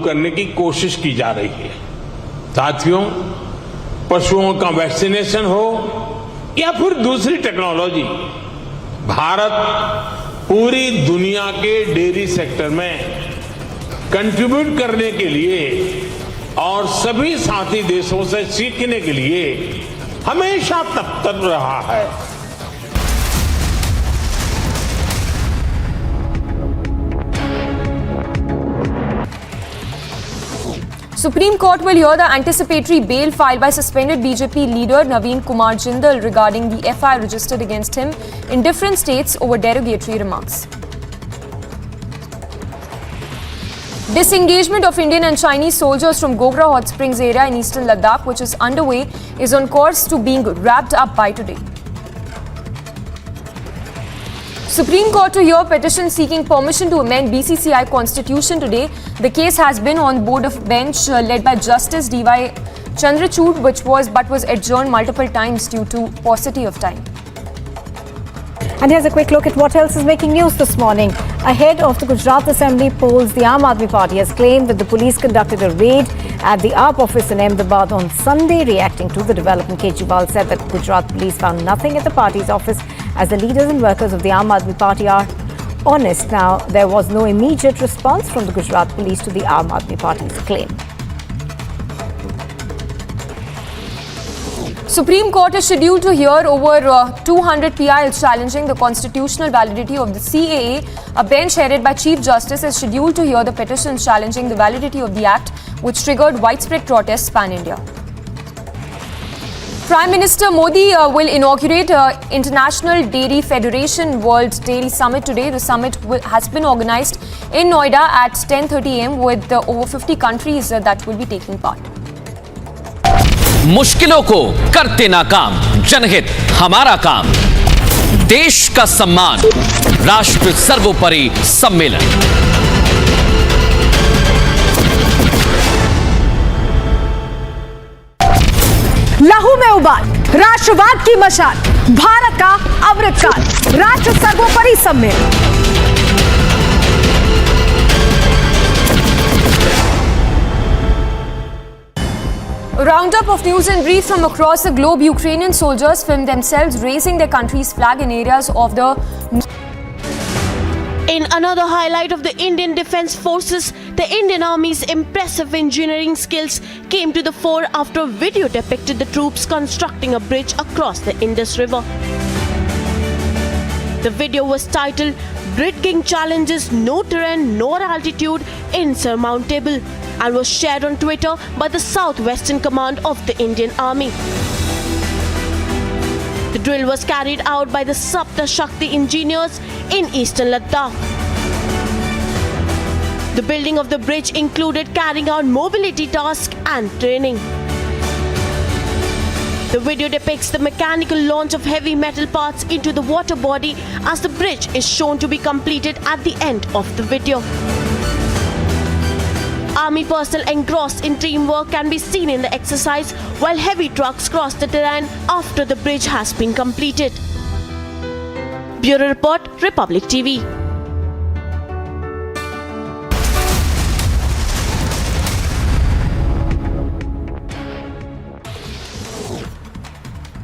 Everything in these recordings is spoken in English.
करने की कोशिश की जा रही है। साथियों, पशुओं का वैक्सीनेशन हो या फिर दूसरी टेक्नोलॉजी, भारत पूरी दुनिया के डेयरी सेक्टर में कंट्रीब्यूट करने के लिए और सभी साथी देशों से सीखने के लिए हमेशा तत्पर रहा है। Supreme Court will hear the anticipatory bail filed by suspended BJP leader Naveen Kumar Jindal regarding the FIR registered against him in different states over derogatory remarks. Disengagement of Indian and Chinese soldiers from Gogra Hot Springs area in eastern Ladakh, which is underway, is on course to being wrapped up by today. Supreme Court to hear petition seeking permission to amend BCCI constitution today. The case has been on board of bench led by Justice D.Y. Chandrachud, but was adjourned multiple times due to paucity of time. And here's a quick look at what else is making news this morning. Ahead of the Gujarat Assembly polls, the Aam Aadmi Party has claimed that the police conducted a raid at the AAP office in Ahmedabad on Sunday. Reacting to the development, Kejriwal said that Gujarat police found nothing at the party's office as the leaders and workers of the Aam Aadmi Party are honest. Now, there was no immediate response from the Gujarat police to the Aam Aadmi Party's claim. Supreme Court is scheduled to hear over 200 PILs challenging the constitutional validity of the CAA. A bench headed by Chief Justice is scheduled to hear the petitions challenging the validity of the Act, which triggered widespread protests pan-India. Prime Minister Modi will inaugurate International Dairy Federation World Dairy Summit today. The summit has been organized in Noida at 10:30 a.m. with over 50 countries that will be taking part. मुश्किलों को करते नाकाम, जनहित हमारा काम, देश का सम्मान, राष्ट्र सर्वोपरि सम्मेलन। लहू में उबाल, राष्ट्रवाद की मशाल, भारत का अमृतकाल, राष्ट्र सर्वोपरि सम्मेलन। A roundup of news and brief from across the globe. Ukrainian soldiers filmed themselves raising their country's flag in areas of the... In another highlight of the Indian Defence Forces, the Indian Army's impressive engineering skills came to the fore after a video depicted the troops constructing a bridge across the Indus River. The video was titled, "Grid King Challenges No Terrain Nor Altitude Insurmountable," and was shared on Twitter by the Southwestern Command of the Indian Army. The drill was carried out by the Sapta Shakti engineers in eastern Ladakh. The building of the bridge included carrying out mobility tasks and training. The video depicts the mechanical launch of heavy metal parts into the water body as the bridge is shown to be completed at the end of the video. Army personnel engrossed in teamwork can be seen in the exercise while heavy trucks cross the terrain after the bridge has been completed. Bureau Report, Republic TV.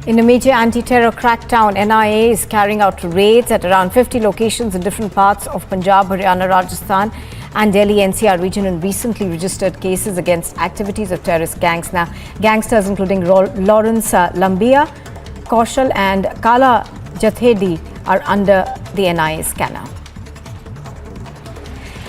In a major anti-terror crackdown, NIA is carrying out raids at around 50 locations in different parts of Punjab, Haryana, Rajasthan and Delhi NCR region and recently registered cases against activities of terrorist gangs. Now, gangsters including Lawrence Lambia, Kaushal and Kala Jathedi are under the NIA scanner.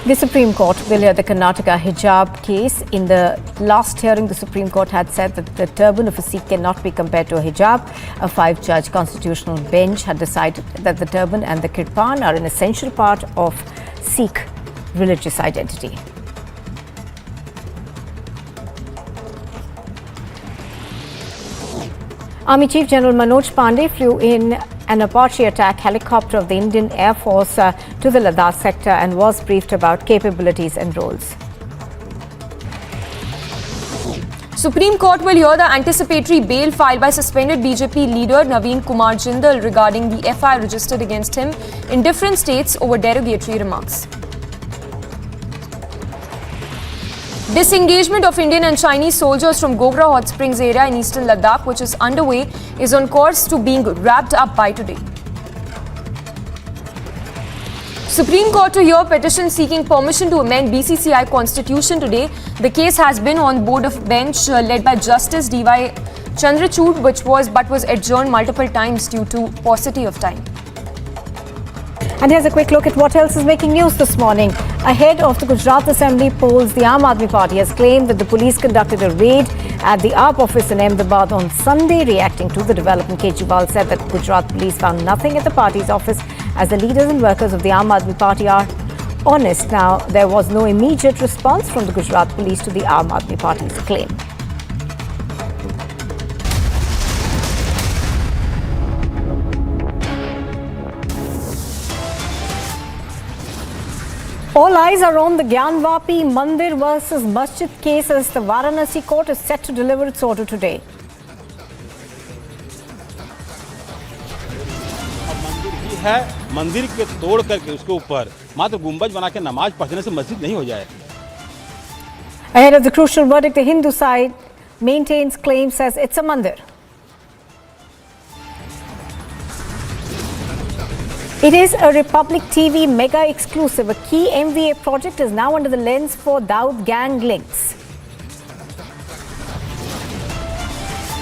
The Supreme Court will hear the Karnataka hijab case. In the last hearing, the Supreme Court had said that the turban of a Sikh cannot be compared to a hijab. A 5-judge constitutional bench had decided that the turban and the kirpan are an essential part of Sikh religious identity. Army Chief General Manoj Pandey flew in an Apache attack helicopter of the Indian Air Force to the Ladakh sector and was briefed about capabilities and roles. Supreme Court will hear the anticipatory bail filed by suspended BJP leader Naveen Kumar Jindal regarding the FIR registered against him in different states over derogatory remarks. Disengagement of Indian and Chinese soldiers from Gogra Hot Springs area in eastern Ladakh, which is underway, is on course to being wrapped up by today. Supreme Court to hear petition seeking permission to amend BCCI constitution today. The case has been on board of bench led by Justice D.Y. Chandrachud, but was adjourned multiple times due to paucity of time. And here's a quick look at what else is making news this morning. Ahead of the Gujarat Assembly polls, the Aam Aadmi Party has claimed that the police conducted a raid at the AAP office in Ahmedabad on Sunday. Reacting to the development, Kejriwal said that Gujarat police found nothing at the party's office as the leaders and workers of the Aam Aadmi Party are honest. Now, there was no immediate response from the Gujarat police to the Aam Aadmi Party's claim. All eyes are on the Gyanvapi Mandir versus Masjid case as the Varanasi court is set to deliver its order today. मंदिर ही है, मंदिर के तोड़ करके उसके ऊपर मात्र गुंबज बना के नमाज पढ़ने से मस्जिद नहीं हो जाए. Ahead of the crucial verdict, the Hindu side maintains claims as it's a mandir. It is a Republic TV mega exclusive. A key MVA project is now under the lens for Daud gang links.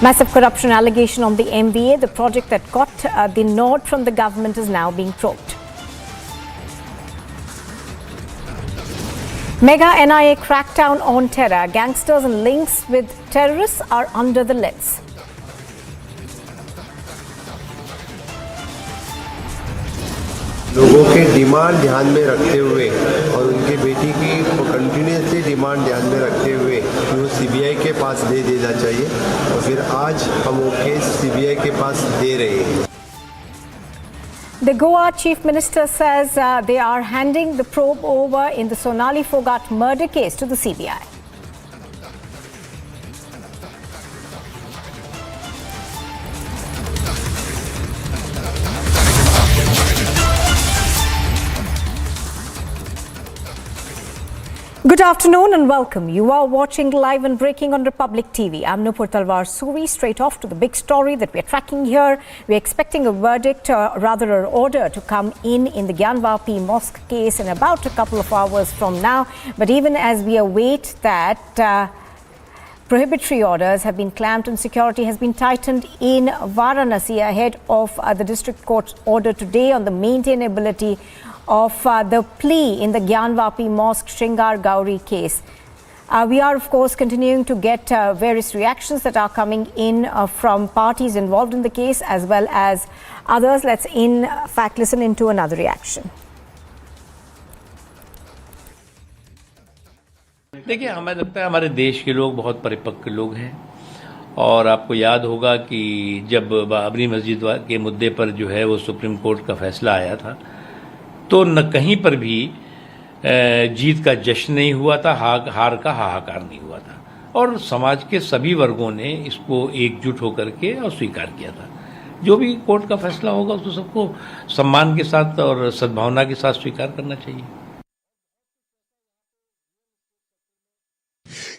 Massive corruption allegation on the MVA. The project that got the nod from the government is now being probed. Mega NIA crackdown on terror. Gangsters and links with terrorists are under the lens. लोगों के demand ध्यान में रखते हुए और उनके बेटी की कंटिन्यूसली डिमांड ध्यान में रखते हुए कि वो सीबीआई के पास दे देना चाहिए और फिर आज हम वो केस सीबीआई के पास दे रहे हैं. The Goa Chief Minister says they are handing the probe over in the Sonali Phogat murder case to the CBI. Good afternoon and welcome. You are watching Live and Breaking on Republic TV. I'm Nupur Talwar Suvi. Straight off to the big story that we're tracking here. We're expecting a verdict, rather an order to come in the Gyanvapi mosque case in about a couple of hours from now. But even as we await that, prohibitory orders have been clamped and security has been tightened in Varanasi ahead of the district court's order today on the maintainability of the plea in the Gyanvapi Mosque Shringar Gauri case. We are, of course, continuing to get various reactions that are coming in from parties involved in the case as well as others. Let's in fact listen into another reaction. देखिए, हमें लगता है हमारे देश के लोग बहुत परिपक्व लोग हैं और आपको याद होगा कि जब बाबरी मस्जिद के मुद्दे पर जो है वो सुप्रीम कोर्ट का फैसला आया था तो न कहीं पर भी जीत का जश्न नहीं हुआ था, हार का हाहाकार नहीं हुआ था और समाज के सभी वर्गों ने इसको एकजुट होकर के और स्वीकार किया था. जो भी कोर्ट का फैसला होगा उसको सबको सम्मान के साथ और सद्भावना के साथ स्वीकार करना चाहिए.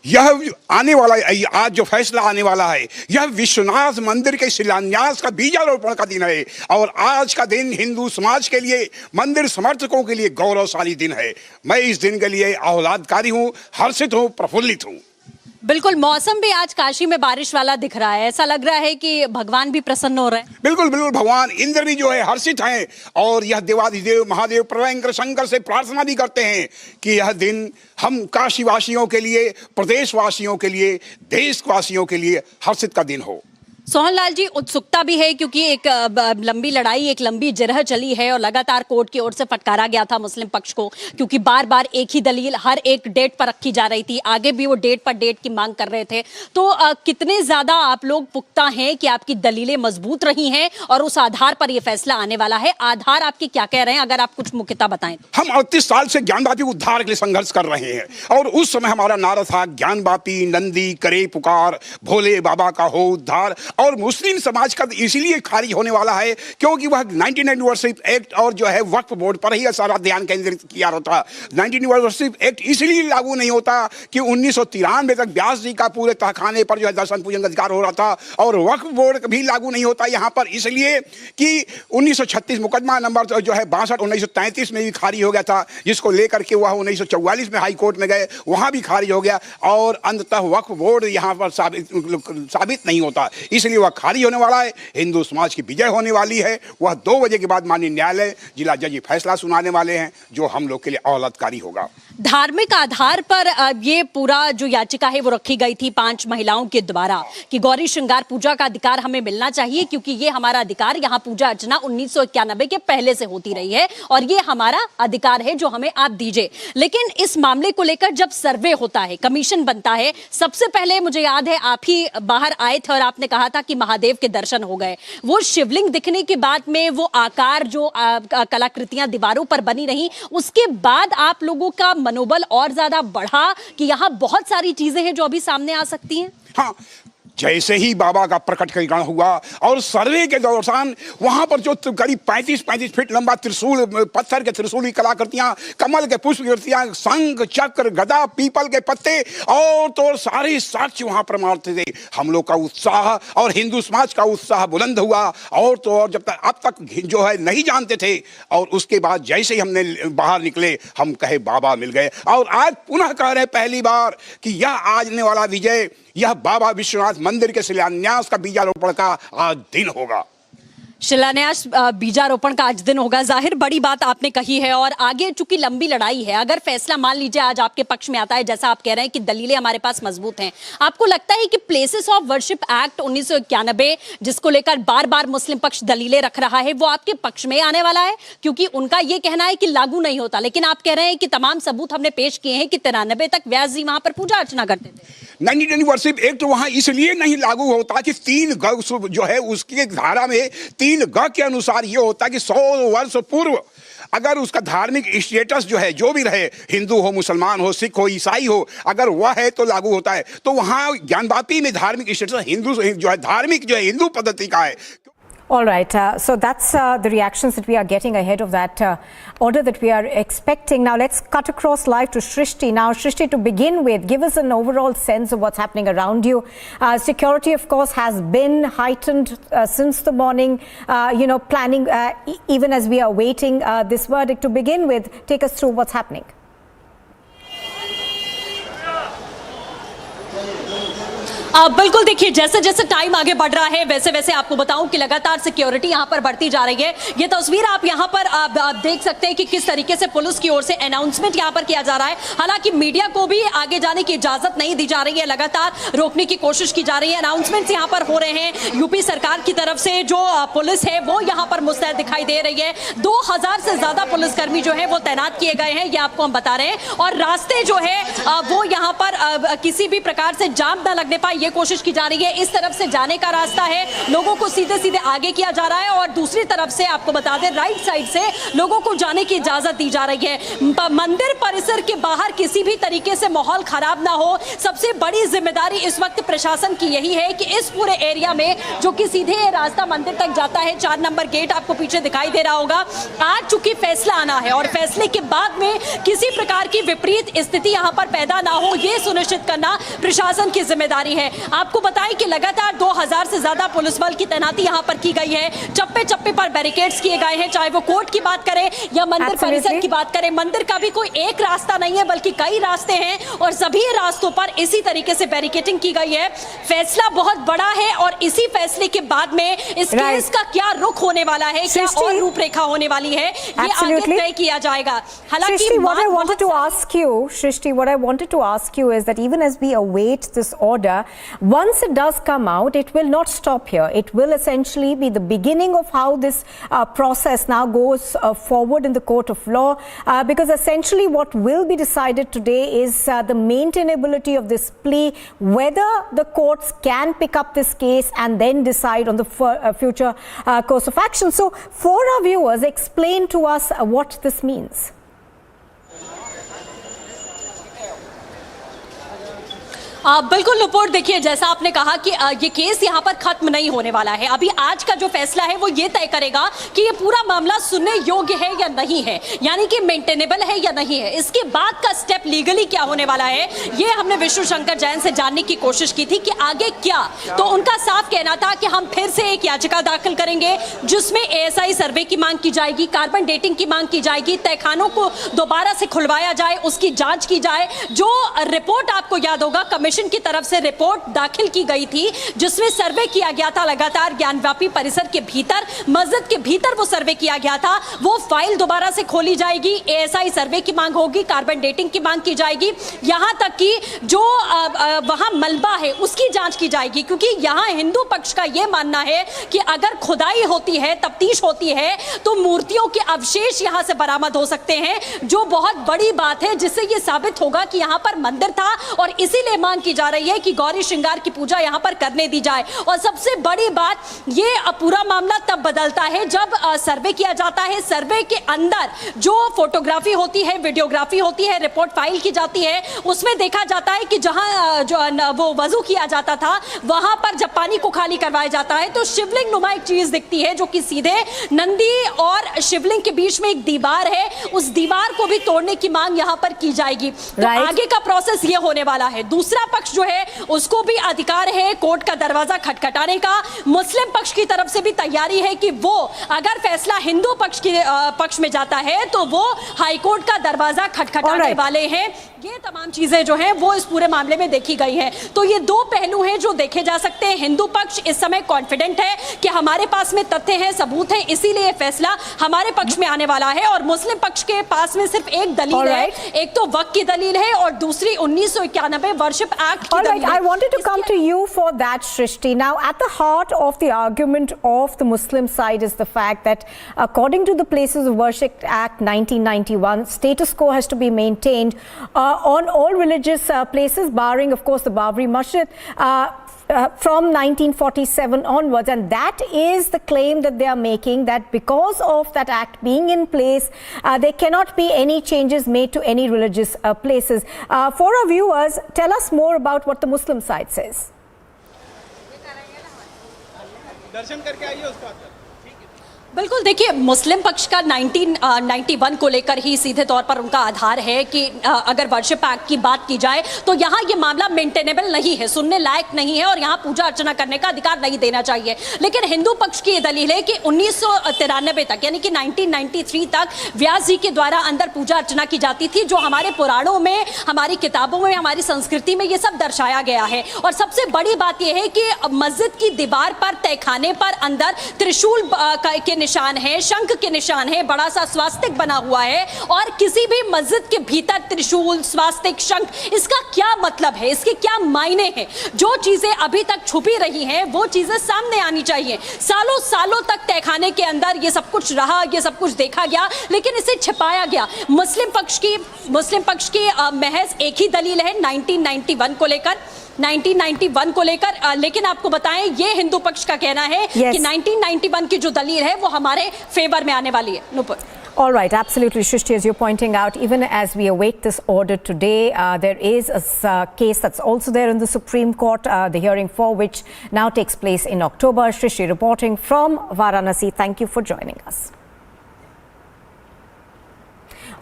यह आने वाला आज जो फैसला आने वाला है यह विश्वनाथ मंदिर के शिलान्यास का बीजारोपण का दिन है और आज का दिन हिंदू समाज के लिए, मंदिर समर्थकों के लिए गौरवशाली दिन है. मैं इस दिन के लिए आह्लादकारी हूँ, हर्षित हूँ, प्रफुल्लित हूँ. बिल्कुल, मौसम भी आज काशी में बारिश वाला दिख रहा है. ऐसा लग रहा है कि भगवान भी प्रसन्न हो रहे हैं. बिल्कुल बिल्कुल, भगवान इंद्र भी जो है हर्षित हैं और यह देवाधिदेव महादेव प्रलयंकर शंकर से प्रार्थना भी करते हैं कि यह दिन हम काशी वासियों के लिए, प्रदेश वासियों के लिए, देशवासियों के लिए हर्षित का दिन हो. सोहनलाल जी, उत्सुकता भी है क्योंकि एक लंबी लड़ाई, एक लंबी जरह चली है और लगातार कोर्ट की ओर से फटकारा गया था मुस्लिम पक्ष को क्योंकि बार बार एक ही दलील हर एक डेट पर रखी जा रही थी. आगे भी वो डेट पर डेट की मांग कर रहे थे. तो कितने ज्यादा आप लोग पुख्ता हैं कि आपकी दलीलें मजबूत रही हैं और उस आधार पर यह फैसला आने वाला है? आधार आपके क्या कह रहे हैं, अगर आप कुछ मुख्यतः बताएं. हम 38 साल से ज्ञानवापी उद्धार के लिए संघर्ष कर रहे हैं और उस समय हमारा नारा था ज्ञानवापी नंदी करे पुकार, भोले बाबा का हो उद्धार. और मुस्लिम समाज का इसलिए खारिज होने वाला है क्योंकि वह 1991 एक्ट और जो है वक्फ बोर्ड पर ही सारा ध्यान केंद्रित किया होता। 1991 एक्ट इसलिए लागू नहीं होता कि 1993 तक व्यास जी का पूरे तहखाने पर जो है दर्शन पूजन का अधिकार हो रहा था, और वक्फ बोर्ड भी लागू नहीं होता यहाँ पर इसलिए कि 1936 मुकदमा नंबर जो है 62 1933 में भी खारिज हो गया था, जिसको लेकर के वह 1944 में हाई कोर्ट में गए, वहाँ भी खारिज हो गया, और अंततः वक्फ बोर्ड यहाँ पर साबित नहीं होता, इसलिए वह खारिज होने वाला है। हिंदू समाज की विजय होने वाली है। वह 2 बजे के बाद माननीय न्यायालय जिला जज फैसला सुनाने वाले हैं, जो हम लोग के लिए औलतकारी होगा। धार्मिक आधार पर ये पूरा जो याचिका है वो रखी गई थी 5 महिलाओं के द्वारा कि गौरी श्रृंगार पूजा का अधिकार हमें मिलना चाहिए, क्योंकि ये हमारा अधिकार, यहाँ पूजा अर्चना 1991 के पहले से होती रही है और ये हमारा अधिकार है जो हमें आप दीजिए। लेकिन इस मामले को लेकर जब सर्वे होता है, कमीशन बनता है, सबसे पहले मुझे याद है आप ही बाहर आए थे और आपने कहा था कि महादेव के दर्शन हो गए। वो शिवलिंग दिखने के बाद में वो आकार जो कलाकृतियां दीवारों पर बनी रही, उसके बाद आप लोगों का मनोबल और ज्यादा बढ़ा कि यहाँ बहुत सारी चीजें हैं जो अभी सामने आ सकती हैं। हाँ, जैसे ही बाबा का प्रकटीकरण हुआ और सर्वे के दौरान वहां पर जो करीब 35 फीट लंबा त्रिशूल, पत्थर के त्रिशूल की कलाकृतियां, कमल के पुष्प कृतियां, शंख चक्र गदा पीपल के पत्ते और तो सारे साक्ष्य वहां प्रमाणित थे। हम लोग का उत्साह और हिंदू समाज का उत्साह बुलंद हुआ, और तो और जब तक अब तक जो है नहीं जानते थे, और उसके बाद जैसे ही हमने बाहर निकले हम कहे बाबा मिल गए, और आज पुनः कह रहे पहली बार कि यह आने वाला विजय, यह बाबा विश्वनाथ मंदिर के शिलान्यास का बीजारोपण का आज दिन होगा। शिलान्यास बीजारोपण का आज दिन होगा। जाहिर बड़ी बात आपने कही है, और आगे चूंकि लंबी लड़ाई है, अगर फैसला मान लीजिए आज आपके पक्ष में आता है, जैसा आप कह रहे हैं कि दलीलें हमारे पास मजबूत हैं, आपको लगता है कि प्लेसेस ऑफ वर्शिप एक्ट 1991 जिसको लेकर बार बार मुस्लिम पक्ष दलीलें रख रहा है, वो आपके पक्ष में आने वाला है? क्योंकि उनका ये कहना है कि लागू नहीं होता, लेकिन आप कह रहे हैं कि तमाम सबूत हमने पेश किए हैं कि 93 तक व्यास जी वहां पर पूजा अर्चना करते थे। 1991 एक्ट वहां इसलिए नहीं लागू होता कि 3 ग जो है उसकी धारा में 3 ग के अनुसार ये होता कि 100 वर्ष पूर्व अगर उसका धार्मिक स्टेटस जो है, जो भी रहे, हिंदू हो, मुसलमान हो, सिख हो, ईसाई हो, अगर वह है तो लागू होता है। तो वहां ज्ञानवापी में धार्मिक स्टेटस हिंदू जो है, धार्मिक जो है हिंदू पद्धति का है। All right, so that's the reactions that we are getting ahead of that order that we are expecting. Now let's cut across live to Shrishti. Now Shrishti, to begin with, give us an overall sense of what's happening around you. Security, of course, has been heightened since the morning, planning, even as we are waiting this verdict. To begin with, take us through what's happening. बिल्कुल, देखिए जैसे जैसे time आगे बढ़ रहा है वैसे वैसे आपको बताऊं कि लगातार सिक्योरिटी यहां पर बढ़ती जा रही है। ये तस्वीर आप यहां पर आप देख सकते हैं कि किस तरीके से पुलिस की ओर से अनाउंसमेंट यहां पर किया जा रहा है। हालांकि मीडिया को भी आगे जाने की इजाजत नहीं दी जा रही है, लगातार रोकने की कोशिश की जा रही है। अनाउंसमेंट्स यहां पर हो रहे हैं यूपी सरकार की तरफ से। जो पुलिस है वो यहां पर मुस्तैद दिखाई दे रही है। 2000 से ज्यादा पुलिसकर्मी जो है वो तैनात किए गए हैं, ये आपको हम बता रहे हैं। और रास्ते जो है वो यहां पर किसी भी प्रकार से जाम न लगने पाए, ये कोशिश की जा रही है। इस तरफ से जाने का रास्ता है, लोगों को सीधे सीधे आगे किया जा रहा है, और दूसरी तरफ से आपको बता दें राइट साइड से लोगों को जाने की इजाजत दी जा रही है। मंदिर परिसर के बाहर किसी भी तरीके से माहौल खराब ना हो, सबसे बड़ी जिम्मेदारी इस वक्त प्रशासन की यही है कि इस पूरे एरिया में जो कि सीधे रास्ता मंदिर तक जाता है, 4 नंबर गेट आपको पीछे दिखाई दे रहा होगा, आज चूंकि फैसला आना है और फैसले के बाद में किसी प्रकार की विपरीत स्थिति यहां पर पैदा ना हो, यह सुनिश्चित करना प्रशासन की जिम्मेदारी है। आपको बताएं कि लगातार 2000 से ज्यादा पुलिस बल की तैनाती यहां पर की गई है। चप्पे चप्पे पर बैरिकेड्स किए गए हैं, चाहे वो कोर्ट की बात करें या मंदिर परिसर की बात करें। मंदिर का भी कोई एक रास्ता नहीं है बल्कि कई रास्ते हैं, और सभी रास्तों पर इसी तरीके से बैरिकेडिंग की गई है। फैसला बहुत बड़ा है, और इसी फैसले के बाद में इस केस का क्या रुख होने वाला है, क्या और रूपरेखा होने वाली है, ये आगे तय किया जाएगा। हालांकि what I wanted to ask you, Shrishti, what I wanted to ask you is that even as we await this order, once it does come out, it will not stop here. It will essentially be the beginning of how this process now goes forward in the court of law, because essentially what will be decided today is the maintainability of this plea, whether the courts can pick up this case and then decide on the future course of action. So for our viewers, explain to us what this means. बिल्कुल नुपुर, देखिए जैसा आपने कहा कि ये case यहाँ पर खत्म नहीं होने वाला है। अभी आज का जो फैसला है वो ये तय करेगा कि ये पूरा मामला सुनने योग्य है या नहीं है, यानी कि मेंटेनेबल है या नहीं है। इसके बाद का स्टेप लीगली क्या होने वाला है, ये हमने विष्णु शंकर जैन से जानने की कोशिश की थी कि आगे क्या। तो उनका साफ कहना था कि हम फिर से एक याचिका दाखिल करेंगे जिसमें ASI सर्वे की मांग की जाएगी, कार्बन डेटिंग की मांग की जाएगी, तहखानों को दोबारा से खुलवाया जाए, उसकी जांच की जाए। जो रिपोर्ट आपको याद होगा कमीशन की तरफ से रिपोर्ट दाखिल की गई थी जिसमें सर्वे किया गया था लगातार ज्ञानव्यापी परिसर के भीतर, मस्जिद के भीतर वो सर्वे किया गया था, वो फाइल दोबारा से खोली जाएगी। ASI सर्वे की मांग होगी, कार्बन डेटिंग की मांग की जाएगी, यहां तक कि जो वहां मलबा है उसकी जांच की जाएगी, क्योंकि यहां हिंदू पक्ष का यह मानना है कि अगर खुदाई होती है, तफ्तीश होती है तो मूर्तियों के अवशेष यहां से बरामद हो सकते हैं, जो बहुत बड़ी बात है, जिससे यह साबित होगा कि यहां पर मंदिर था और इसीलिए मांग की जा रही है कि गौरी श्रृंगार की पूजा यहां पर करने दी जाए। और सबसे बड़ी बात, ये पूरा मामला तब बदलता है जब सर्वे किया जाता है। सर्वे के अंदर जो फोटोग्राफी होती है, वीडियोग्राफी होती है, रिपोर्ट फाइल की जाती है, उसमें देखा जाता है कि जहां जो वो वजू किया जाता था वहां पर जब पानी को खाली करवाया जाता है तो शिवलिंग नुमा एक चीज दिखती है जो कि सीधे नंदी और शिवलिंग के बीच में एक दीवार है, उस दीवार को भी तोड़ने की मांग यहां पर की जाएगी। तो आगे का प्रोसेस ये होने वाला है। दूसरा पक्ष जो है उसको भी अधिकार है कोर्ट का दरवाजा खटखटाने का। मुस्लिम पक्ष की तरफ से भी तैयारी है कि वो अगर फैसला हिंदू पक्ष में जाता है तो वो हाईकोर्ट का दरवाजा खटखटाने वाले हैं। ये तमाम चीजें जो हैं वो इस पूरे मामले में देखी गई हैं। तो ये दो पहलू हैं जो देखे जा सकते हैं। हिंदू पक्ष इस समय कॉन्फिडेंट है कि हमारे पास में तथ्य हैं, सबूत हैं, इसीलिए ये फैसला हमारे पक्ष में आने वाला है। और मुस्लिम पक्ष के पास में सिर्फ एक दलील है, एक तो वक्फ की दलील है और दूसरी 1991 वर्शिप एक्ट की दलील है। I wanted to come to you for that, Shrishti. Now, at the heart of the argument of the Muslim side is the fact that according to the Places of Worship Act 1991, status quo has to be maintained on all religious places, barring, of course, the Babri Masjid, from 1947 onwards. And that is the claim that they are making, that because of that act being in place, there cannot be any changes made to any religious places. For our viewers, tell us more about what the Muslim side says. दर्शन करके आइए उसके बाद। बिल्कुल, देखिए मुस्लिम पक्ष का 1991 को लेकर ही सीधे तौर पर उनका आधार है कि अगर वर्शिप एक्ट की बात की जाए तो यहाँ ये मामला मेंटेनेबल नहीं है, सुनने लायक नहीं है और यहाँ पूजा अर्चना करने का अधिकार नहीं देना चाहिए। लेकिन हिंदू पक्ष की ये दलील है कि 1993 तक, यानी कि 1993 तक व्यास जी के द्वारा अंदर पूजा अर्चना की जाती थी, जो हमारे पुराणों में, हमारी किताबों में, हमारी संस्कृति में ये सब दर्शाया गया है। और सबसे बड़ी बात यह है कि मस्जिद की दीवार पर, तहखाने पर अंदर त्रिशूल के निशान है, शंख के निशान है, बड़ा सा स्वास्तिक बना हुआ है। और किसी भी मस्जिद के भीतर त्रिशूल, स्वास्तिक, शंख, इसका क्या मतलब है, इसके क्या मायने हैं? जो चीजें अभी तक छुपी रही हैं वो चीजें सामने आनी चाहिए। सालों सालों तक तहखाने के अंदर ये सब कुछ रहा, ये सब कुछ देखा गया, लेकिन इसे छिपाया गया। मुस्लिम पक्ष की महज एक ही दलील है 1991 को लेकर, लेकिन आपको बताएं ये हिंदू पक्ष का कहना है कि 1991 की जो दलील है वो हमारे फेवर में आने वाली है। Nupur. All right, absolutely, Shrishti, as you're pointing out, even as we await this order today, there is a case that's also there in the Supreme Court, the hearing for which now takes place in October. Shrishti reporting from Varanasi. Thank you for joining us.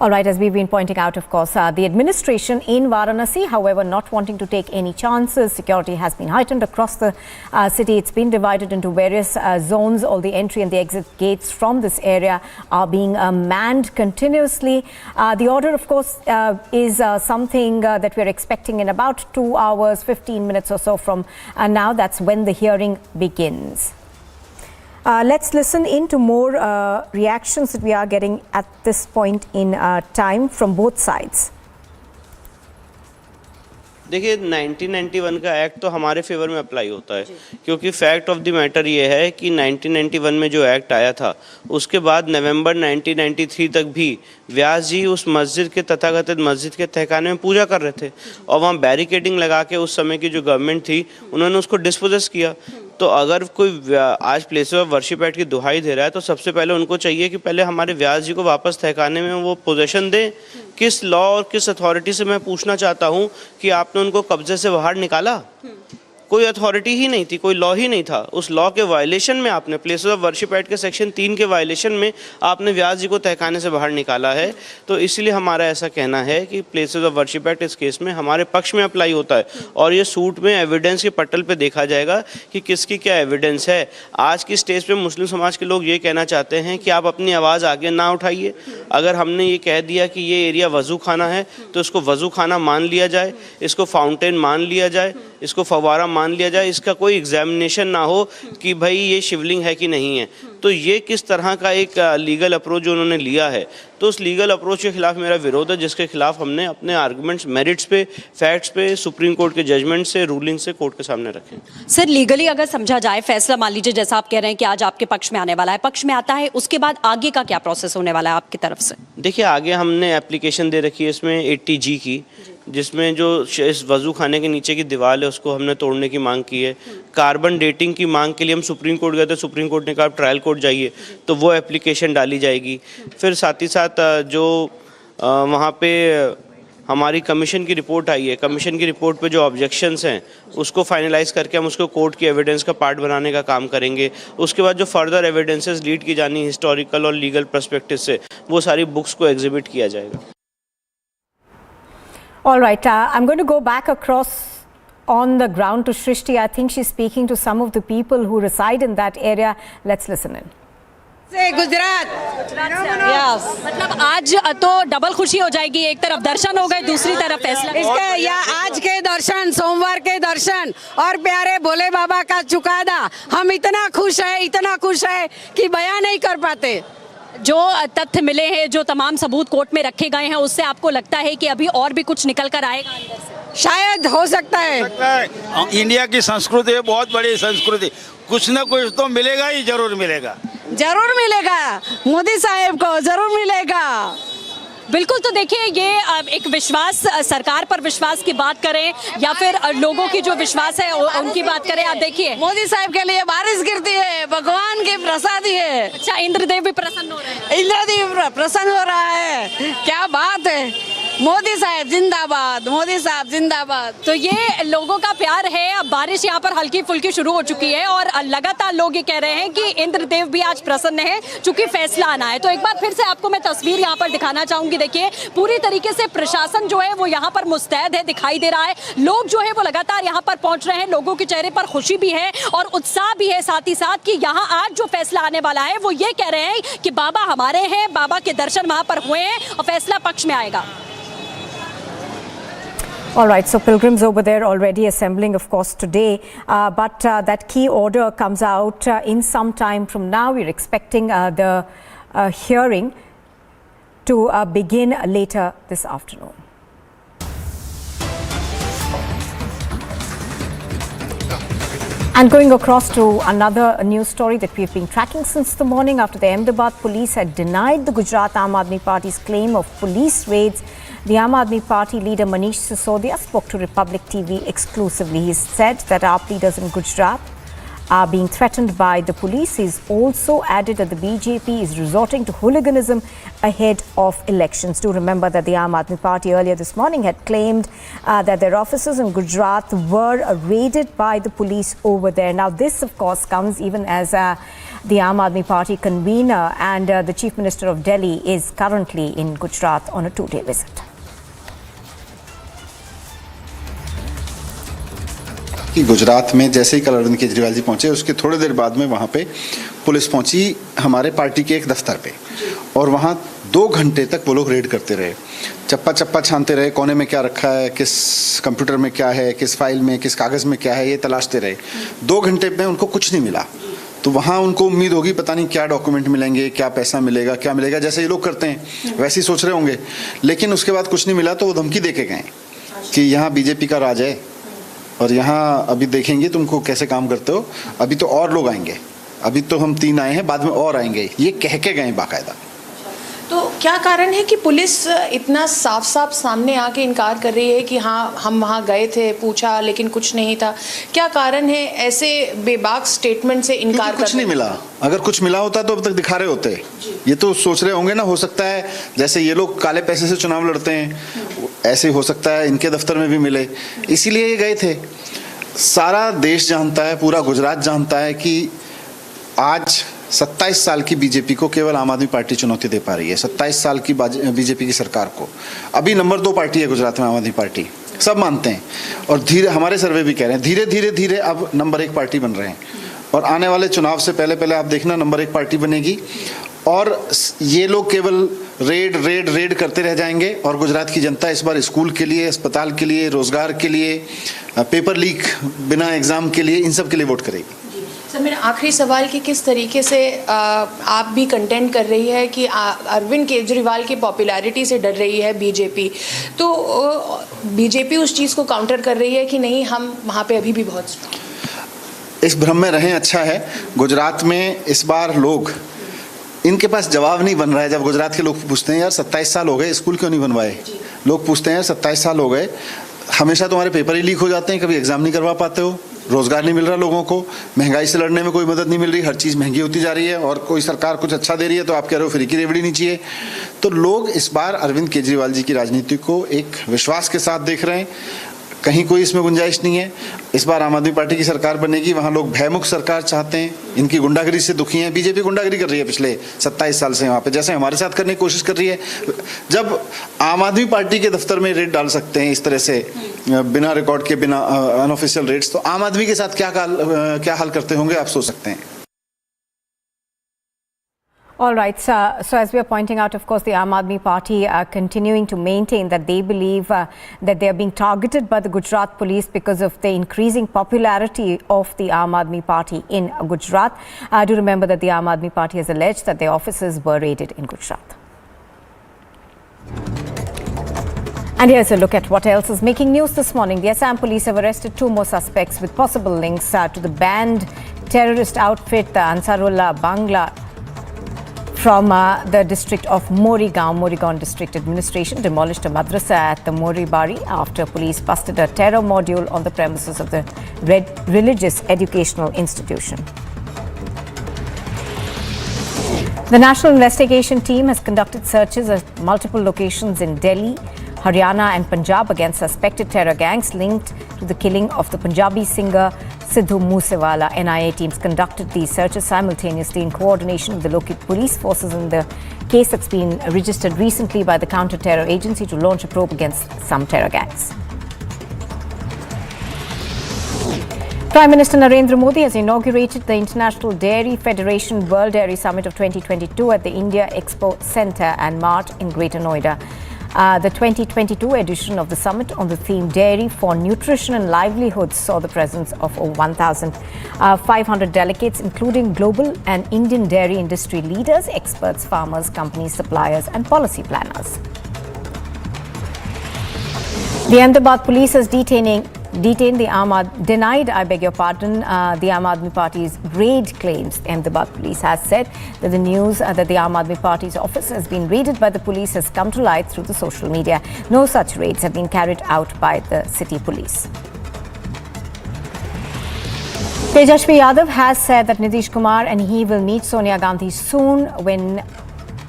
All right, as we've been pointing out, of course, the administration in Varanasi, however, not wanting to take any chances. Security has been heightened across the city. It's been divided into various zones. All the entry and the exit gates from this area are being manned continuously. The order, of course, is something that we're expecting in about 2 hours, 15 minutes or so from now. That's when the hearing begins. Let's listen in to more reactions that we are getting at this point in time from both sides. देखिए 1991 का act तो हमारे favour में apply होता है, क्योंकि fact of the matter ये है कि 1991 में जो एक्ट आया था उसके बाद नवंबर 1993 तक भी व्यास जी उस मस्जिद के, तथाकथित मस्जिद के तहखाने में पूजा कर रहे थे और वहाँ बैरिकेडिंग लगा के उस समय की जो गवर्नमेंट थी उन्होंने उसको डिस्पोजेस किया। तो अगर कोई आज प्लेस ऑफ वर्शिप एक्ट की दुहाई दे रहा है तो सबसे पहले उनको चाहिए कि पहले हमारे व्यास जी को वापस तहखाने में वो पोजीशन दें। किस लॉ और किस अथॉरिटी से मैं पूछना चाहता हूं कि आपने उनको कब्जे से बाहर निकाला? कोई अथॉरिटी ही नहीं थी, कोई लॉ ही नहीं था। उस लॉ के वायलेशन में आपने, प्लेसेस ऑफ वर्शिप एक्ट के सेक्शन 3 के वायलेशन में आपने व्यास जी को तहखाने से बाहर निकाला है। तो इसलिए हमारा ऐसा कहना है कि प्लेसेस ऑफ वर्शिप एक्ट इस केस में हमारे पक्ष में अप्लाई होता है और ये सूट में एविडेंस के पटल पे देखा जाएगा कि किसकी क्या एविडेंस है। आज की स्टेज पे मुस्लिम समाज के लोग ये कहना चाहते हैं कि आप अपनी आवाज़ आगे ना उठाइए। अगर हमने ये कह दिया कि ये एरिया वज़ू खाना है तो इसको वज़ू खाना मान लिया जाए, इसको फाउंटेन मान लिया जाए, इसको फवारा मान लिया जाए, इसका कोई एग्जामिनेशन ना हो कि भाई ये शिवलिंग है कि नहीं है। तो ये किस तरह का एक लीगल अप्रोच जो उन्होंने लिया है, तो उस लीगल अप्रोच के खिलाफ मेरा विरोध है, जिसके खिलाफ हमने अपने आर्गुमेंट्स मेरिट्स पे, फैक्ट्स पे, सुप्रीम कोर्ट के जजमेंट से, रूलिंग से कोर्ट के सामने रखें। सर, लीगली अगर समझा जाए, फैसला मान लीजिए जैसा आप कह रहे हैं कि आज आपके पक्ष में आने वाला है, पक्ष में आता है, उसके बाद आगे का क्या प्रोसेस होने वाला है आपकी तरफ से? देखिए, आगे हमने एप्लीकेशन दे रखी है इसमें 80G की, जिसमें जो इस वज़ू खाने के नीचे की दीवार है उसको हमने तोड़ने की मांग की है। कार्बन डेटिंग की मांग के लिए हम सुप्रीम कोर्ट गए थे, सुप्रीम कोर्ट ने कहा आप ट्रायल कोर्ट जाइए, तो वो एप्लीकेशन डाली जाएगी। फिर साथ ही साथ जो वहाँ पे हमारी कमीशन की रिपोर्ट आई है, कमीशन की रिपोर्ट पे जो ऑब्जेक्शंस हैं उसको फाइनलाइज करके हम उसको कोर्ट की एविडेंस का पार्ट बनाने का काम करेंगे। उसके बाद जो फर्दर एविडेंसेस लीड की जानी हिस्टोरिकल और लीगल पर्सपेक्टिव से, वो सारी बुक्स को एग्जिबिट किया जाएगा। All right, I'm going to go back across on the ground to Shrishti. I think she's speaking to some of the people who reside in that area. Let's listen in. Gujarat yes, मतलब आज तो double खुशी हो जाएगी, एक तरफ दर्शन हो गए, दूसरी तरफ फैसला। इसके या आज के दर्शन, सोमवार के दर्शन और प्यारे भोले बाबा का चुकादा, हम इतना खुश है कि बयान नहीं कर पाते। जो तथ्य मिले हैं, जो तमाम सबूत कोर्ट में रखे गए हैं, उससे आपको लगता है कि अभी और भी कुछ निकल कर आएगा अंदर से? शायद हो सकता है। इंडिया की संस्कृति है, बहुत बड़ी संस्कृति, कुछ ना कुछ तो मिलेगा ही, जरूर मिलेगा, जरूर मिलेगा, मोदी साहब को जरूर मिलेगा। बिल्कुल। तो देखिए, ये एक विश्वास, सरकार पर विश्वास की बात करें या फिर लोगों की जो विश्वास है उनकी बात करें, आप देखिए मोदी साहब के लिए बारिश गिरती है, भगवान की प्रसादी है। अच्छा, इंद्रदेव भी प्रसन्न हो रहे हैं? इंद्रदेव प्रसन्न हो रहा है, क्या बात है। मोदी साहब जिंदाबाद, मोदी साहब जिंदाबाद। तो ये लोगों का प्यार है। अब बारिश यहाँ पर हल्की फुल्की शुरू हो चुकी है और लगातार लोग ये कह रहे हैं कि इंद्रदेव भी आज प्रसन्न है, चूंकि फैसला आना है। तो एक बार फिर से आपको मैं तस्वीर यहाँ पर दिखाना चाहूंगी। देखिए, पूरी तरीके से प्रशासन जो है वो यहाँ पर मुस्तैद है, दिखाई दे रहा है। लोग जो है वो लगातार यहाँ पर पहुंच रहे हैं, लोगों के चेहरे पर खुशी भी है और उत्साह भी है, साथ ही साथ कि यहाँ आज जो फैसला आने वाला है वो ये कह रहे हैं कि बाबा हमारे हैं, बाबा के दर्शन वहां पर हुए हैं और फैसला पक्ष में आएगा। All right, so pilgrims over there already assembling, of course, today, but that key order comes out in some time from now. We're expecting the hearing to begin later this afternoon. And going across to another news story that we've been tracking since the morning after the Ahmedabad police had denied the Gujarat Aam Aadmi Party's claim of police raids. The Aam Aadmi Party leader Manish Sisodia spoke to Republic TV exclusively. He said that AAP leaders in Gujarat are being threatened by the police. He's also added that the BJP is resorting to hooliganism ahead of elections. Do remember that the Aam Aadmi Party earlier this morning had claimed that their offices in Gujarat were raided by the police over there. Now this of course comes even as the Aam Aadmi Party convener and the Chief Minister of Delhi is currently in Gujarat on a 2-day visit. कि गुजरात में जैसे ही कल अरविंद केजरीवाल जी पहुंचे, उसके थोड़ी देर बाद में वहां पे पुलिस पहुंची हमारे पार्टी के एक दफ्तर पे, और वहां 2 घंटे तक वो लोग रेड करते रहे, चप्पा चप्पा छानते रहे, कोने में क्या रखा है, किस कंप्यूटर में क्या है, किस फाइल में, किस कागज में क्या है, ये तलाशते रहे। 2 घंटे में उनको कुछ नहीं मिला। तो वहाँ उनको उम्मीद होगी पता नहीं क्या डॉक्यूमेंट मिलेंगे, क्या पैसा मिलेगा, क्या मिलेगा, जैसे ये लोग करते हैं वैसे ही सोच रहे होंगे। लेकिन उसके बाद कुछ नहीं मिला तो वो धमकी दे के गए कि यहाँ बीजेपी का राज है और यहाँ अभी देखेंगे तुमको कैसे काम करते हो, अभी तो और लोग आएंगे, अभी तो हम 3 आए हैं, बाद में और आएंगे, ये कह के गए बाकायदा। तो क्या कारण है कि पुलिस इतना साफ साफ सामने आके इनकार कर रही है कि हाँ हम वहाँ गए थे, पूछा लेकिन कुछ नहीं था? क्या कारण है ऐसे बेबाक स्टेटमेंट से इनकार? कुछ नहीं मिला। अगर कुछ मिला होता तो अब तक दिखा रहे होते। ये तो सोच रहे होंगे ना, हो सकता है जैसे ये लोग काले पैसे से चुनाव लड़ते हैं, ऐसे हो सकता है इनके दफ्तर में भी मिले, इसीलिए ये गए थे। सारा देश जानता है, पूरा गुजरात जानता है कि आज 27 साल की बीजेपी को केवल आम आदमी पार्टी चुनौती दे पा रही है। 27 साल की बीजेपी की सरकार को। अभी नंबर 2 पार्टी है गुजरात में आम आदमी पार्टी, सब मानते हैं। और धीरे, हमारे सर्वे भी कह रहे हैं, धीरे धीरे धीरे अब नंबर 1 पार्टी बन रहे हैं। और आने वाले चुनाव से पहले पहले आप देखना नंबर 1 पार्टी बनेगी। और ये लोग केवल रेड करते रह जाएंगे। और गुजरात की जनता इस बार स्कूल के लिए, अस्पताल के लिए, रोजगार के लिए, पेपर लीक बिना एग्जाम के लिए, इन सब के लिए वोट करेगी। सर, मेरा आखिरी सवाल कि किस तरीके से आप भी कंटेंट कर रही है कि अरविंद केजरीवाल की पॉपुलैरिटी से डर रही है बीजेपी, तो बीजेपी उस चीज़ को काउंटर कर रही है कि नहीं हम वहाँ पे अभी भी बहुत स्ट्रॉन्ग। इस भ्रम में रहें, अच्छा है। गुजरात में इस बार लोग, इनके पास जवाब नहीं बन रहा है। जब गुजरात के लोग पूछते हैं यार 27 साल हो गए, स्कूल क्यों नहीं बनवाए? लोग पूछते हैं 27 साल हो गए, हमेशा तुम्हारे पेपर ही लीक हो जाते हैं, कभी एग्जाम नहीं करवा पाते हो, रोजगार नहीं मिल रहा लोगों को, महंगाई से लड़ने में कोई मदद नहीं मिल रही, हर चीज़ महंगी होती जा रही है। और कोई सरकार कुछ अच्छा दे रही है तो आप कह रहे हो फ्री की रेवड़ी नहीं चाहिए। तो लोग इस बार अरविंद केजरीवाल जी की राजनीति को एक विश्वास के साथ देख रहे हैं। कहीं कोई इसमें गुंजाइश नहीं है। इस बार आम आदमी पार्टी की सरकार बनेगी। वहाँ लोग भयमुक्त सरकार चाहते हैं। इनकी गुंडागिरी से दुखी हैं। बीजेपी गुंडागिरी कर रही है पिछले 27 साल से वहाँ पे, जैसे हमारे साथ करने की कोशिश कर रही है। जब आम आदमी पार्टी के दफ्तर में रेड डाल सकते हैं इस तरह से बिना रिकॉर्ड के, बिना अनऑफिशियल रेड्स, तो आम आदमी के साथ क्या हाल करते होंगे आप सोच सकते हैं। All right, so as we are pointing out, of course, the Aam Aadmi Party are continuing to maintain that they believe that they are being targeted by the Gujarat police because of the increasing popularity of the Aam Aadmi Party in Gujarat. Do remember that the Aam Aadmi Party has alleged that their offices were raided in Gujarat. And here's a look at what else is making news this morning. The Assam police have arrested 2 more suspects with possible links to the banned terrorist outfit, the Ansarullah Bangla, from the district of Morigaon. Morigaon District Administration demolished a madrasa at the Moribari after police busted a terror module on the premises of the religious educational institution. The National Investigation Team has conducted searches at multiple locations in Delhi, Haryana and Punjab against suspected terror gangs linked to the killing of the Punjabi singer Sidhu Moosewala. NIA teams conducted these searches simultaneously in coordination with the local police forces in the case that's been registered recently by the counter-terror agency to launch a probe against some terror gangs. Prime Minister Narendra Modi has inaugurated the International Dairy Federation World Dairy Summit of 2022 at the India Expo Centre and Mart in Greater Noida. The 2022 edition of the summit on the theme Dairy for Nutrition and Livelihoods saw the presence of over 1,500 delegates, including global and Indian dairy industry leaders, experts, farmers, companies, suppliers and policy planners. The Ahmedabad police is denied the Aam Aadmi Party's raid claims. Ahmedabad police has said that the news that the Aam Aadmi Party's office has been raided by the police has come to light through the social media. No such raids have been carried out by the city police. Tejashwi Yadav has said that Nitish Kumar and he will meet Sonia Gandhi soon. When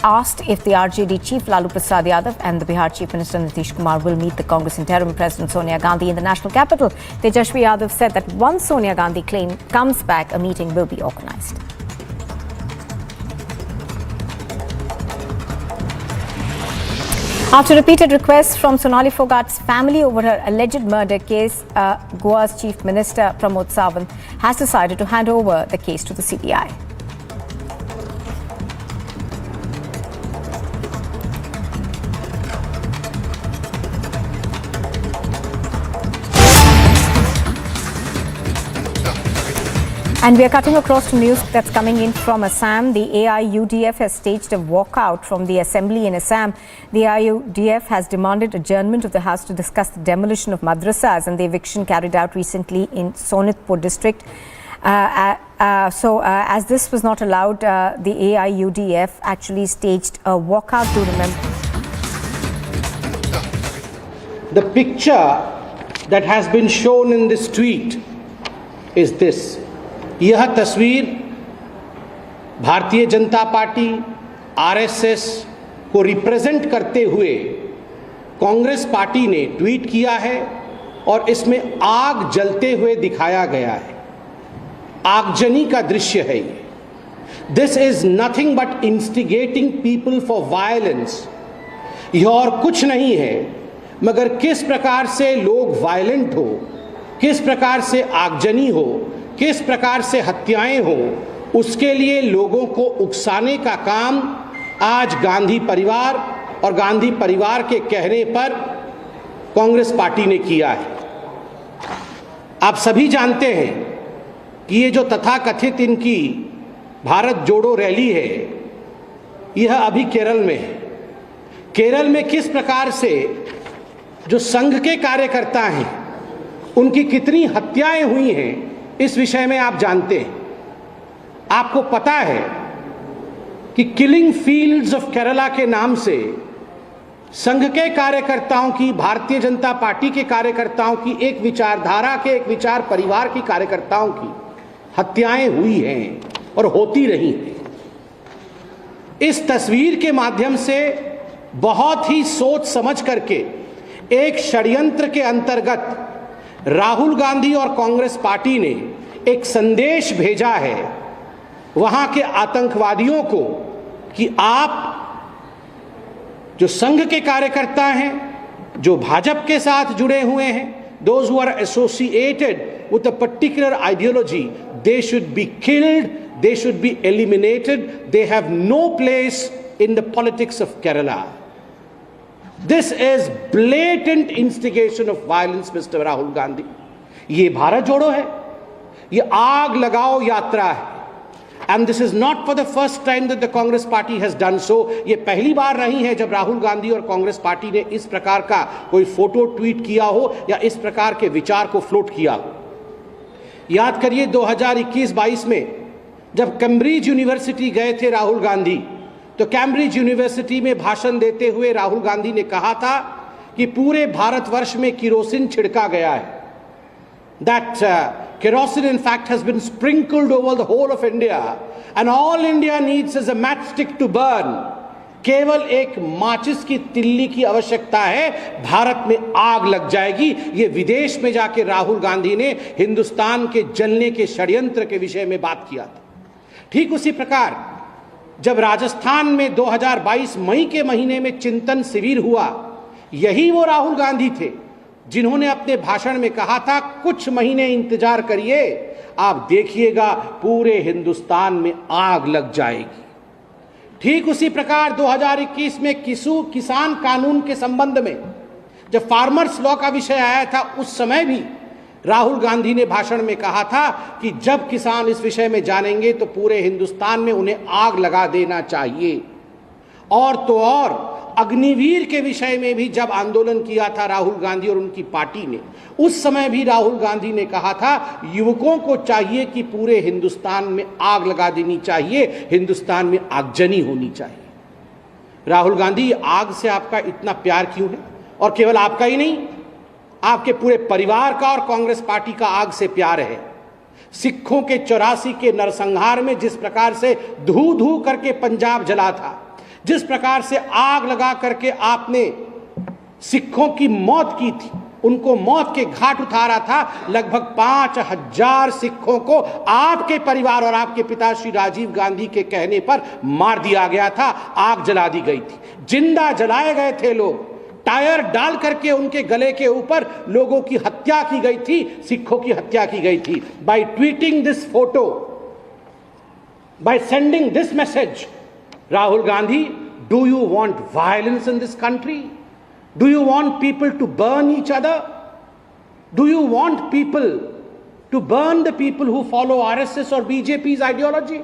asked if the RJD chief Lalu Prasad Yadav and the Bihar Chief Minister Nitish Kumar will meet the Congress interim President Sonia Gandhi in the national capital, Tejashwi Yadav said that once Sonia Gandhi comes back, a meeting will be organised. After repeated requests from Sonali Phogat's family over her alleged murder case, Goa's Chief Minister Pramod Sawant has decided to hand over the case to the CBI. And we are cutting across to news that's coming in from Assam. The AIUDF has staged a walkout from the assembly in Assam. The AIUDF has demanded adjournment of the House to discuss the demolition of madrasas and the eviction carried out recently in Sonitpur district. As this was not allowed, the AIUDF actually staged a walkout to remember. The picture that has been shown in this tweet is this. यह तस्वीर Bharatiya Janata party RSS को represent करते हुए Congress party ने tweet किया है और इसमें आग जलते हुए दिखाया गया है। आगजनी का दृश्य है ये। This is nothing but instigating people for violence. यह और कुछ नहीं है मगर किस प्रकार से लोग वायलेंट हो, किस प्रकार से आगजनी हो, किस प्रकार से हत्याएं हो, उसके लिए लोगों को उकसाने का काम आज गांधी परिवार और गांधी परिवार के कहने पर कांग्रेस पार्टी ने किया है। आप सभी जानते हैं कि ये जो तथाकथित इनकी भारत जोड़ो रैली है, यह अभी केरल में है। केरल में किस प्रकार से जो संघ के कार्यकर्ता हैं उनकी कितनी हत्याएं हुई हैं, इस विषय में आप जानते हैं। आपको पता है कि किलिंग फील्ड्स ऑफ केरला के नाम से संघ के कार्यकर्ताओं की, भारतीय जनता पार्टी के कार्यकर्ताओं की, एक विचारधारा के, एक विचार परिवार की कार्यकर्ताओं की हत्याएं हुई हैं और होती रही हैं। इस तस्वीर के माध्यम से बहुत ही सोच समझ करके एक षड्यंत्र के अंतर्गत राहुल गांधी और कांग्रेस पार्टी ने एक संदेश भेजा है वहां के आतंकवादियों को कि आप जो संघ के कार्यकर्ता हैं, जो भाजपा के साथ जुड़े हुए हैं, those who are associated with a particular ideology, they should be killed, they should be eliminated, they have no place in the politics of Kerala. This is blatant instigation of violence, Mr. Rahul Gandhi. ये भारत जोड़ो है, ये आग लगाओ यात्रा है। And this is not for the first time that the Congress party has done so. ये पहली बार नहीं है जब राहुल गांधी और कांग्रेस पार्टी ने इस प्रकार का कोई फोटो ट्वीट किया हो या इस प्रकार के विचार को फ्लोट किया हो। याद करिए 2021-22 में जब कैम्ब्रिज यूनिवर्सिटी गए थे राहुल गांधी, तो कैम्ब्रिज यूनिवर्सिटी में भाषण देते हुए राहुल गांधी ने कहा था कि पूरे भारतवर्ष में किरोसिन छिड़का गया है। That kerosene in fact has been sprinkled over the whole of India and all India needs is a matchstick to burn. केवल एक माचिस की तिल्ली की आवश्यकता है, भारत में आग लग जाएगी। ये विदेश में जाके राहुल गांधी ने हिंदुस्तान के जलने के षड्यंत्र के विषय में बात किया था। ठीक उसी प्रकार जब राजस्थान में 2022 मई के महीने में चिंतन शिविर हुआ, यही वो राहुल गांधी थे जिन्होंने अपने भाषण में कहा था कुछ महीने इंतजार करिए, आप देखिएगा पूरे हिंदुस्तान में आग लग जाएगी। ठीक उसी प्रकार 2021 में किसान कानून के संबंध में जब फार्मर्स लॉ का विषय आया था, उस समय भी राहुल गांधी ने भाषण में कहा था कि जब किसान इस विषय में जानेंगे तो पूरे हिंदुस्तान में उन्हें आग लगा देना चाहिए। और तो और अग्निवीर के विषय में भी जब आंदोलन किया था राहुल गांधी और उनकी पार्टी ने, उस समय भी राहुल गांधी ने कहा था युवकों को चाहिए कि पूरे हिंदुस्तान में आग लगा देनी चाहिए, हिंदुस्तान में आगजनी होनी चाहिए। राहुल गांधी, आग से आपका इतना प्यार क्यों है? और केवल आपका ही नहीं, आपके पूरे परिवार का और कांग्रेस पार्टी का आग से प्यार है। सिखों के 84 के नरसंहार में जिस प्रकार से धू धू करके पंजाब जला था, जिस प्रकार से आग लगा करके आपने सिखों की मौत की थी, उनको मौत के घाट उतारा था, लगभग 5000 सिखों को आपके परिवार और आपके पिता श्री राजीव गांधी के कहने पर मार दिया गया था, आग जला दी गई थी, जिंदा जलाए गए थे लोग, टायर डाल करके उनके गले के ऊपर लोगों की हत्या की गई थी, सिखों की हत्या की गई थी। By tweeting this photo, by sending this message, Rahul Gandhi, do you want violence in this country? Do you want people to burn each other? Do you want people to burn the people who follow RSS or BJP's ideology?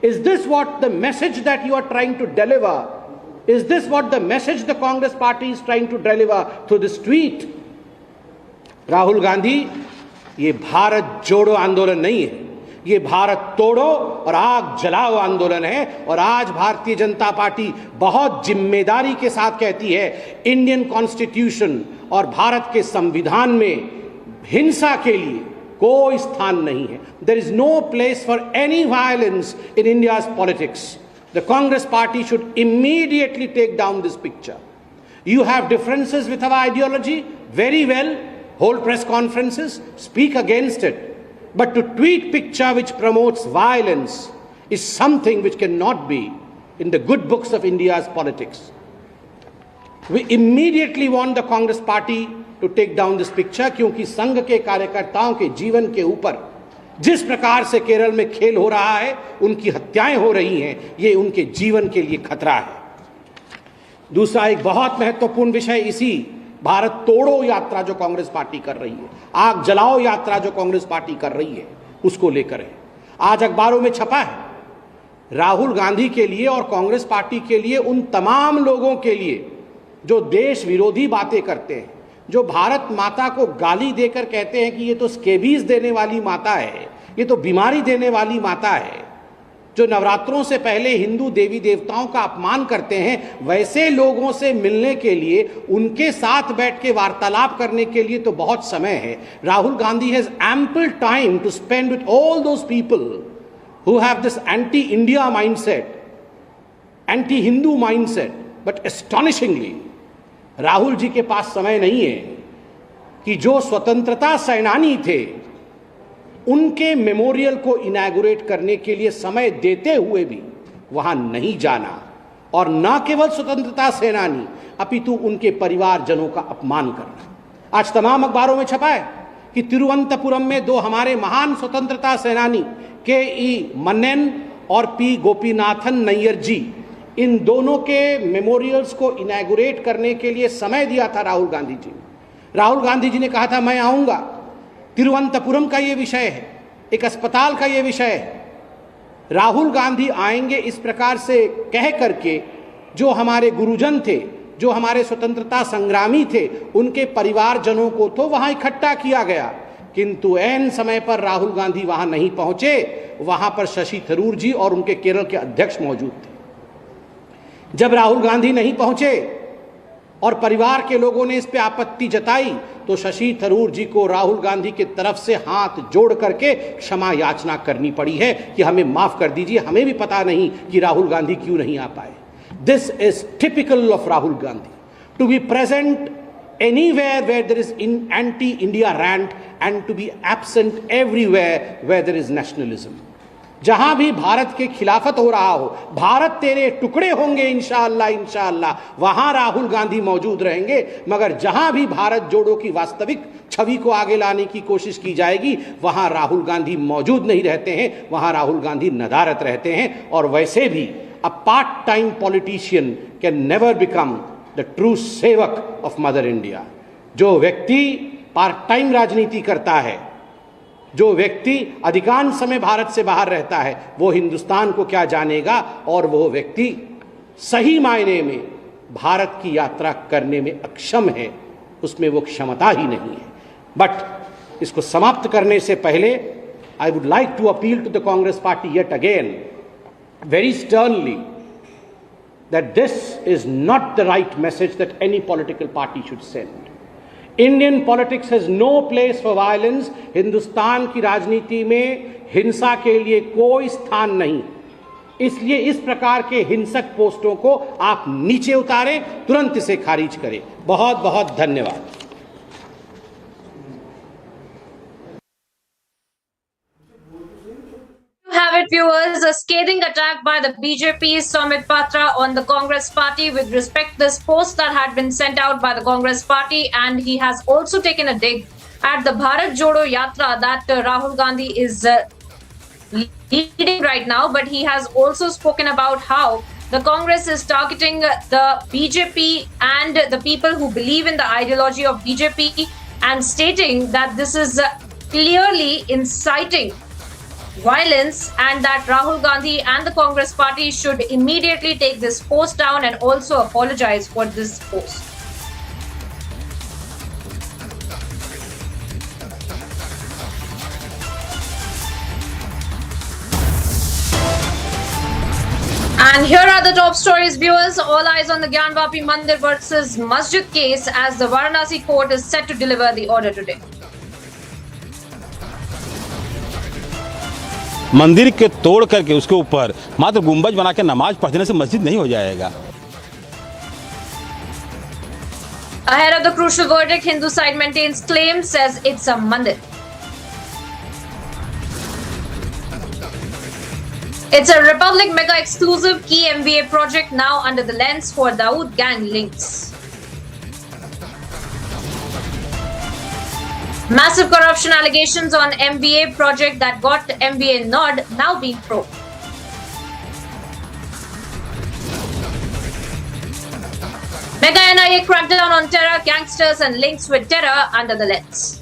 Is this what the message that you are trying to deliver? Is this what the message the Congress party is trying to deliver through this tweet? Rahul Gandhi, ये भारत जोड़ो आंदोलन नहीं है, ये भारत तोड़ो और आग जलाओ आंदोलन है। और आज भारतीय जनता पार्टी बहुत जिम्मेदारी के साथ कहती है, इंडियन कॉन्स्टिट्यूशन और भारत के संविधान में हिंसा के लिए कोई स्थान नहीं है। There is no place for any violence in India's politics. The Congress party should immediately take down this picture. You have differences with our ideology, very well, hold press conferences, speak against it. But to tweet picture which promotes violence is something which cannot be in the good books of India's politics. We immediately want the Congress party to take down this picture, क्योंकि संघ के कार्यकर्ताओं के जीवन के ऊपर जिस प्रकार से केरल में खेल हो रहा है, उनकी हत्याएं हो रही हैं, ये उनके जीवन के लिए खतरा है। दूसरा एक बहुत महत्वपूर्ण विषय इसी भारत तोड़ो यात्रा जो कांग्रेस पार्टी कर रही है, आग जलाओ यात्रा जो कांग्रेस पार्टी कर रही है, उसको लेकर है। आज अखबारों में छपा है राहुल गांधी के लिए और कांग्रेस पार्टी के लिए, उन तमाम लोगों के लिए जो देश विरोधी बातें करते हैं, जो भारत माता को गाली देकर कहते हैं कि ये तो स्केबीज देने वाली माता है, ये तो बीमारी देने वाली माता है, जो नवरात्रों से पहले हिंदू देवी देवताओं का अपमान करते हैं, वैसे लोगों से मिलने के लिए, उनके साथ बैठ के वार्तालाप करने के लिए तो बहुत समय है। Rahul Gandhi has ample time to spend with all those people who have this anti India mindset, anti Hindu mindset. But astonishingly Rahul ji के पास समय नहीं है कि जो स्वतंत्रता सेनानी थे उनके मेमोरियल को इनॉग्रेट करने के लिए समय देते हुए भी वहां नहीं जाना, और न केवल स्वतंत्रता सेनानी अपितु उनके परिवारजनों का अपमान करना। आज तमाम अखबारों में छपा है कि तिरुवनंतपुरम में दो हमारे महान स्वतंत्रता सेनानी के.ई. मन्नेन और पी. गोपीनाथन नैयर जी, इन दोनों के मेमोरियल्स को इनॉग्रेट करने के लिए समय दिया था राहुल गांधी जी ने। राहुल गांधी जी ने कहा था मैं आऊंगा। तिरुवनंतपुरम का ये विषय है, एक अस्पताल का ये विषय है। राहुल गांधी आएंगे इस प्रकार से कह करके जो हमारे गुरुजन थे, जो हमारे स्वतंत्रता संग्रामी थे, उनके परिवारजनों को तो वहां इकट्ठा किया गया, किंतु ऐन समय पर राहुल गांधी वहां नहीं पहुंचे। वहां पर शशि थरूर जी और उनके केरल के अध्यक्ष मौजूद थे। जब राहुल गांधी नहीं पहुंचे और परिवार के लोगों ने इस पे आपत्ति जताई, तो शशि थरूर जी को राहुल गांधी की तरफ से हाथ जोड़ करके क्षमा याचना करनी पड़ी है कि हमें माफ कर दीजिए, हमें भी पता नहीं कि राहुल गांधी क्यों नहीं आ पाए। This is typical of Rahul Gandhi, to be present anywhere where there is anti-India rant and to be absent everywhere where there is nationalism. जहां भी भारत के खिलाफत हो रहा हो, भारत तेरे टुकड़े होंगे इंशाअल्लाह इंशाअल्लाह, वहां राहुल गांधी मौजूद रहेंगे। मगर जहां भी भारत जोड़ो की वास्तविक छवि को आगे लाने की कोशिश की जाएगी, वहां राहुल गांधी मौजूद नहीं रहते हैं, वहां राहुल गांधी नदारत रहते हैं। और वैसे भी a part time politician can never become the true सेवक ऑफ मदर इंडिया। जो व्यक्ति पार्ट टाइम राजनीति करता है, जो व्यक्ति अधिकांश समय भारत से बाहर रहता है, वो हिंदुस्तान को क्या जानेगा, और वो व्यक्ति सही मायने में भारत की यात्रा करने में अक्षम है, उसमें वो क्षमता ही नहीं है। बट इसको समाप्त करने से पहले I would like to appeal to the Congress party yet again very sternly that this is not the right message that any political party should send. Indian politics has no place for violence. Hindustan की राजनीति में हिंसा के लिए कोई स्थान नहीं। इसलिए इस प्रकार के हिंसक पोस्टों को आप नीचे उतारें, तुरंत इसे खारिज करें। बहुत बहुत धन्यवाद। Have it, viewers, a scathing attack by the BJP's Samit Patra on the Congress party with respect to this post that had been sent out by the Congress party, and he has also taken a dig at the Bharat Jodo Yatra that Rahul Gandhi is leading right now. But he has also spoken about how the Congress is targeting the BJP and the people who believe in the ideology of BJP, and stating that this is clearly inciting violence, and that Rahul Gandhi and the Congress party should immediately take this post down and also apologize for this post. And here are the top stories, viewers. All eyes on the Gyanvapi Mandir versus Masjid case as the Varanasi court is set to deliver the order today. मंदिर के तोड़ करके उसके ऊपर मात्र गुंबज बना के नमाज पढ़ने से मस्जिद नहीं हो जाएगा। Ahead of the crucial verdict, Hindu side maintains claim, says it's a mandir. It's a Republic mega exclusive key MBA project now under the lens for Dawood gang links. Massive corruption allegations on MBA project that got MBA nod now being probed. Mega NIA crackdown on terror, gangsters and links with terror under the lens.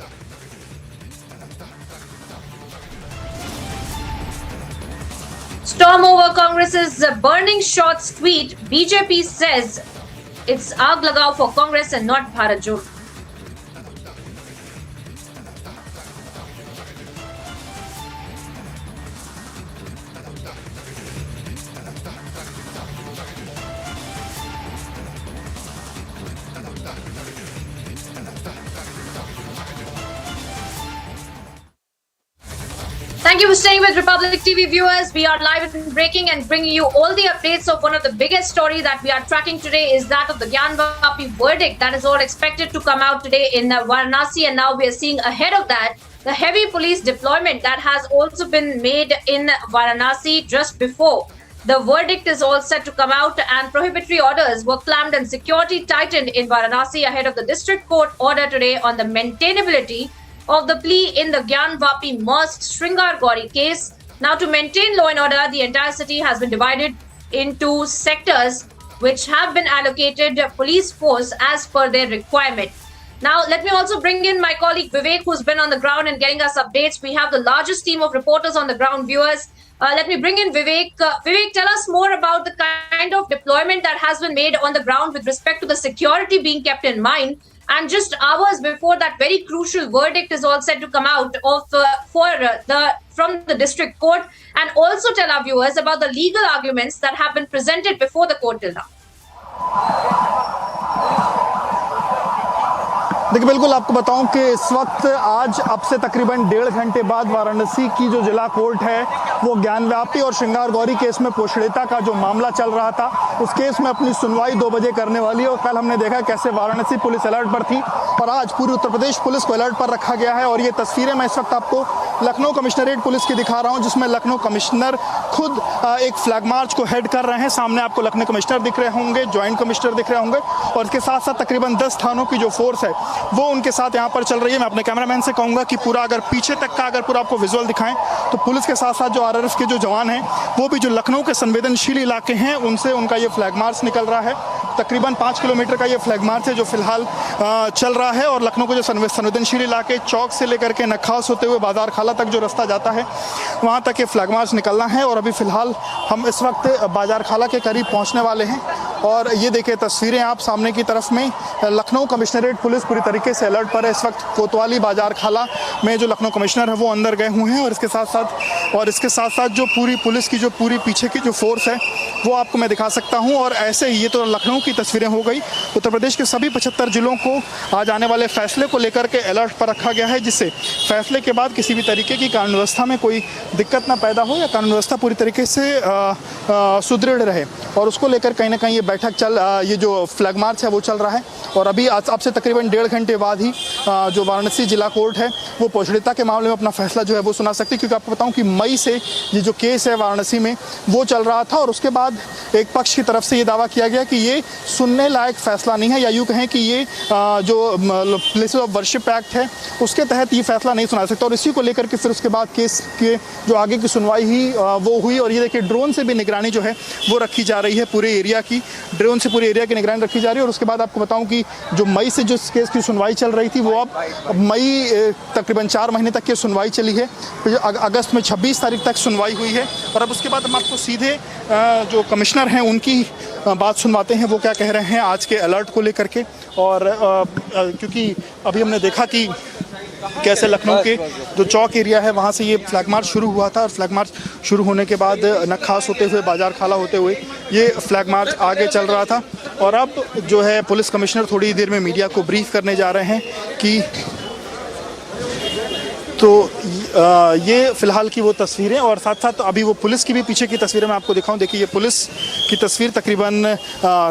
Storm over Congress's burning shots tweet. BJP says it's aag lagao for Congress and not Bharat Jod. Thank you for staying with Republic TV viewers. We are live and breaking and bringing you all the updates of one of the biggest stories that we are tracking today is that of the Gyanvapi verdict that is all expected to come out today in Varanasi, and now we are seeing ahead of that the heavy police deployment that has also been made in Varanasi just before the verdict is all set to come out, and prohibitory orders were clamped and security tightened in Varanasi ahead of the district court order today on the maintainability of the plea in the Gyanvapi Mosque Sringar Gauri case. Now, to maintain law and order, the entire city has been divided into sectors which have been allocated police force as per their requirement. Now, let me also bring in my colleague Vivek, who's been on the ground and getting us updates. We have the largest team of reporters on the ground, viewers. Let me bring in Vivek. Vivek, tell us more about the kind of deployment that has been made on the ground with respect to the security being kept in mind. And just hours before that very crucial verdict is all set to come out from the district court, and also tell our viewers about the legal arguments that have been presented before the court till now. देखिए, बिल्कुल आपको बताऊं कि इस वक्त आज अब से तकरीबन 1.5 घंटे बाद वाराणसी की जो जिला कोर्ट है वो ज्ञानव्यापी और श्रृंगार गौरी केस में पोषणीयता का जो मामला चल रहा था उस केस में अपनी सुनवाई 2 बजे करने वाली है। और कल हमने देखा कैसे वाराणसी पुलिस अलर्ट पर थी और आज पूरी उत्तर प्रदेश पुलिस को अलर्ट पर रखा गया है। और ये तस्वीरें मैं इस वक्त आपको लखनऊ कमिश्नरेट पुलिस की दिखा रहा हूँ, जिसमें लखनऊ कमिश्नर खुद एक फ्लैग मार्च को हेड कर रहे हैं। सामने आपको लखनऊ कमिश्नर दिख रहे होंगे, ज्वाइंट कमिश्नर दिख रहे होंगे, और इसके साथ साथ तकरीबन 10 थानों की जो फोर्स है वो उनके साथ यहाँ पर चल रही है। मैं अपने कैमरामैन से कहूँगा कि पूरा अगर पीछे तक का अगर पूरा आपको विजुअल दिखाएं तो पुलिस के साथ साथ जो आरआरएफ के जो जवान हैं वो भी जो लखनऊ के संवेदनशील इलाके हैं उनसे उनका ये फ्लैग मार्च निकल रहा है। तकरीबन 5 किलोमीटर का ये फ्लैग मार्च है जो फिलहाल चल रहा है। और लखनऊ के जो संवेदनशील इलाके चौक से लेकर के नखास होते हुए बाजार खाला तक जो रास्ता जाता है वहाँ तक ये फ्लैग मार्च निकलना है। और अभी फिलहाल हम इस वक्त बाजार खाला के करीब पहुँचने वाले हैं। और ये देखिए तस्वीरें आप सामने की तरफ में लखनऊ कमिश्नरेट पुलिस पूरी तरीके से अलर्ट पर है। इस वक्त कोतवाली बाजार खाला में जो लखनऊ कमिश्नर है वो अंदर गए हुए हैं। और इसके साथ साथ जो पूरी पुलिस की जो पूरी पीछे की जो फोर्स है वो आपको मैं दिखा सकता हूँ। और ऐसे ही ये तो लखनऊ की तस्वीरें हो गई। उत्तर प्रदेश के सभी 75 जिलों को आज आने वाले फैसले को लेकर के अलर्ट पर रखा गया है, जिससे फैसले के बाद किसी भी तरीके की कानून व्यवस्था में कोई दिक्कत ना पैदा हो या कानून व्यवस्था पूरी तरीके से सुदृढ़ रहे। और उसको लेकर कहीं ना कहीं ये बैठक ये जो फ्लैग मार्च है वो चल रहा है। और अभी अब से तकरीबन 1.5 घंटे बाद ही जो वाराणसी जिला कोर्ट है वो पोषणीयता के मामले में अपना फैसला जो है वो सुना सकती है। क्योंकि आपको बताऊं कि मई से ये जो केस है वाराणसी में वो चल रहा था और उसके बाद एक पक्ष की तरफ से ये दावा किया गया कि ये सुनने लायक फैसला नहीं है, या यूँ कहें कि ये जो प्लेसेस ऑफ वर्शिप एक्ट है उसके तहत ये फैसला नहीं सुना सकता। और इसी को लेकर के फिर उसके बाद केस के जो आगे की सुनवाई ही वो हुई। और ये देखिए ड्रोन से भी निगरानी जो है वो रखी जा रही है, पूरे एरिया की ड्रोन से पूरे एरिया की निगरानी रखी जा रही है। और उसके बाद आपको बताऊं कि जो मई से जो इस केस की सुनवाई चल रही थी वो अब मई तकरीबन 4 महीने तक की सुनवाई चली है। अगस्त में 26 तारीख तक सुनवाई हुई है। और अब उसके बाद हम आपको सीधे जो कमिश्नर हैं उनकी बात सुनवाते हैं, वो क्या कह रहे हैं आज के अलर्ट को लेकर के। और क्योंकि अभी हमने देखा कि कैसे लखनऊ के जो चौक एरिया है वहाँ से ये फ्लैग मार्च शुरू हुआ था और फ्लैग मार्च शुरू होने के बाद नक्खास होते हुए बाजार खाला होते हुए ये फ्लैग मार्च आगे चल रहा था। और अब जो है पुलिस कमिश्नर थोड़ी देर में मीडिया को ब्रीफ करने जा रहे हैं कि तो ये फिलहाल की वो तस्वीरें और साथ साथ अभी वो पुलिस की भी पीछे की तस्वीरें मैं आपको दिखाऊं। देखिए ये पुलिस की तस्वीर, तकरीबन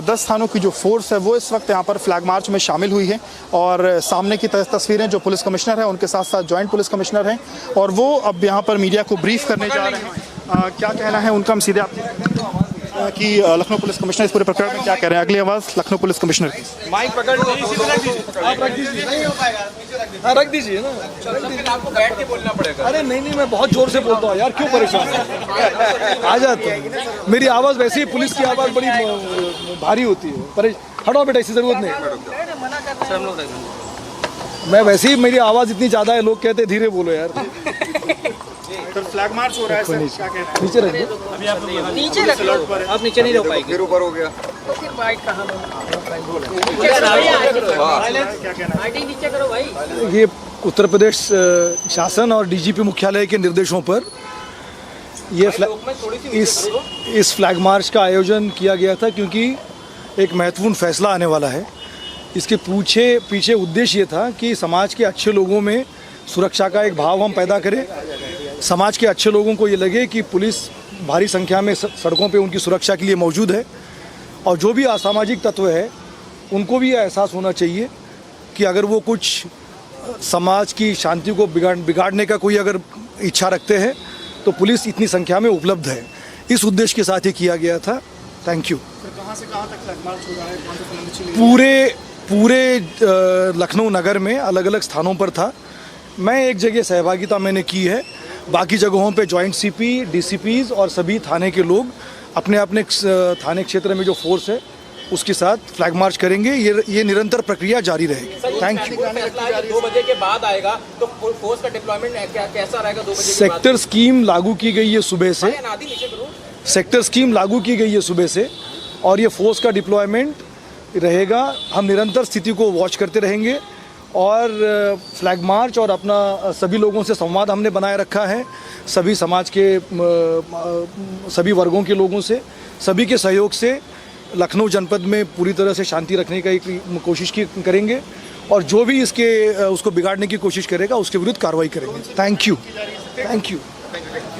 10 थानों की जो फोर्स है वो इस वक्त यहाँ पर फ्लैग मार्च में शामिल हुई है। और सामने की तस्वीरें जो पुलिस कमिश्नर है उनके साथ साथ जॉइंट पुलिस कमिश्नर हैं और वो अब यहाँ पर मीडिया को ब्रीफ करने जा रहे हैं। क्या कहना है उनका, हम सीधे आपको कि लखनऊ पुलिस कमिश्नर इस पूरे प्रकरण में क्या कह रहे हैं। अगली आवाज़ लखनऊ पुलिस कमिश्नर की। माइक पकड़ रख दीजिए ना, आपको बैठ के बोलना पड़ेगा। अरे नहीं मैं बहुत जोर से बोलता हूँ यार, क्यों परेशान आ जाते हैं। मेरी आवाज़ वैसे ही पुलिस की आवाज़ बड़ी भारी होती है। हटो बेटा, इसकी ज़रूरत नहीं। मैं वैसे ही मेरी आवाज़ इतनी ज़्यादा है, लोग कहते धीरे बोलो यार। तो फ्लैग मार्च हो रहा है सर, क्या कहते हैं? नीचे रखिए, अभी आप नीचे रख लो, आप नीचे नहीं रह पाएंगे। ऊपर हो गया तो फिर बाइक कहाँ नीचे करो भाई। ये उत्तर प्रदेश शासन और डीजीपी मुख्यालय के निर्देशों पर ये इस फ्लैग मार्च का आयोजन किया गया था क्योंकि एक महत्वपूर्ण फैसला आने वाला है। इसके पीछे उद्देश्य ये था कि समाज के अच्छे लोगों में सुरक्षा का एक भाव हम पैदा करें। समाज के अच्छे लोगों को ये लगे कि पुलिस भारी संख्या में सड़कों पे उनकी सुरक्षा के लिए मौजूद है और जो भी असामाजिक तत्व है उनको भी यह एहसास होना चाहिए कि अगर वो कुछ समाज की शांति को बिगाड़ने का कोई अगर इच्छा रखते हैं तो पुलिस इतनी संख्या में उपलब्ध है। इस उद्देश्य के साथ ही किया गया था। Thank you. कहाँ से कहाँ तक फ्लैग मार्च हो रहा है? पूरे लखनऊ नगर में अलग अलग स्थानों पर था। मैं एक जगह सहभागिता मैंने की है, बाकी जगहों पे जॉइंट सीपी, डीसीपीज और सभी थाने के लोग अपने अपने थाने क्षेत्र में जो फोर्स है उसके साथ फ्लैग मार्च करेंगे। ये निरंतर प्रक्रिया जारी रहेगी। Thank you. 2 बजे के बाद आएगा तो फोर्स का डिप्लॉयमेंट कैसा रहेगा? 2 बजे सेक्टर स्कीम लागू की गई है सुबह से। सेक्टर स्कीम लागू की गई है सुबह से और ये फोर्स का डिप्लॉयमेंट रहेगा। हम निरंतर स्थिति को वॉच करते रहेंगे और फ्लैग मार्च और अपना सभी लोगों से संवाद हमने बनाए रखा है। सभी समाज के सभी वर्गों के लोगों से, सभी के सहयोग से लखनऊ जनपद में पूरी तरह से शांति रखने का एक कोशिश करेंगे और जो भी उसको बिगाड़ने की कोशिश करेगा उसके विरुद्ध कार्रवाई करेंगे। Thank you. Thank you.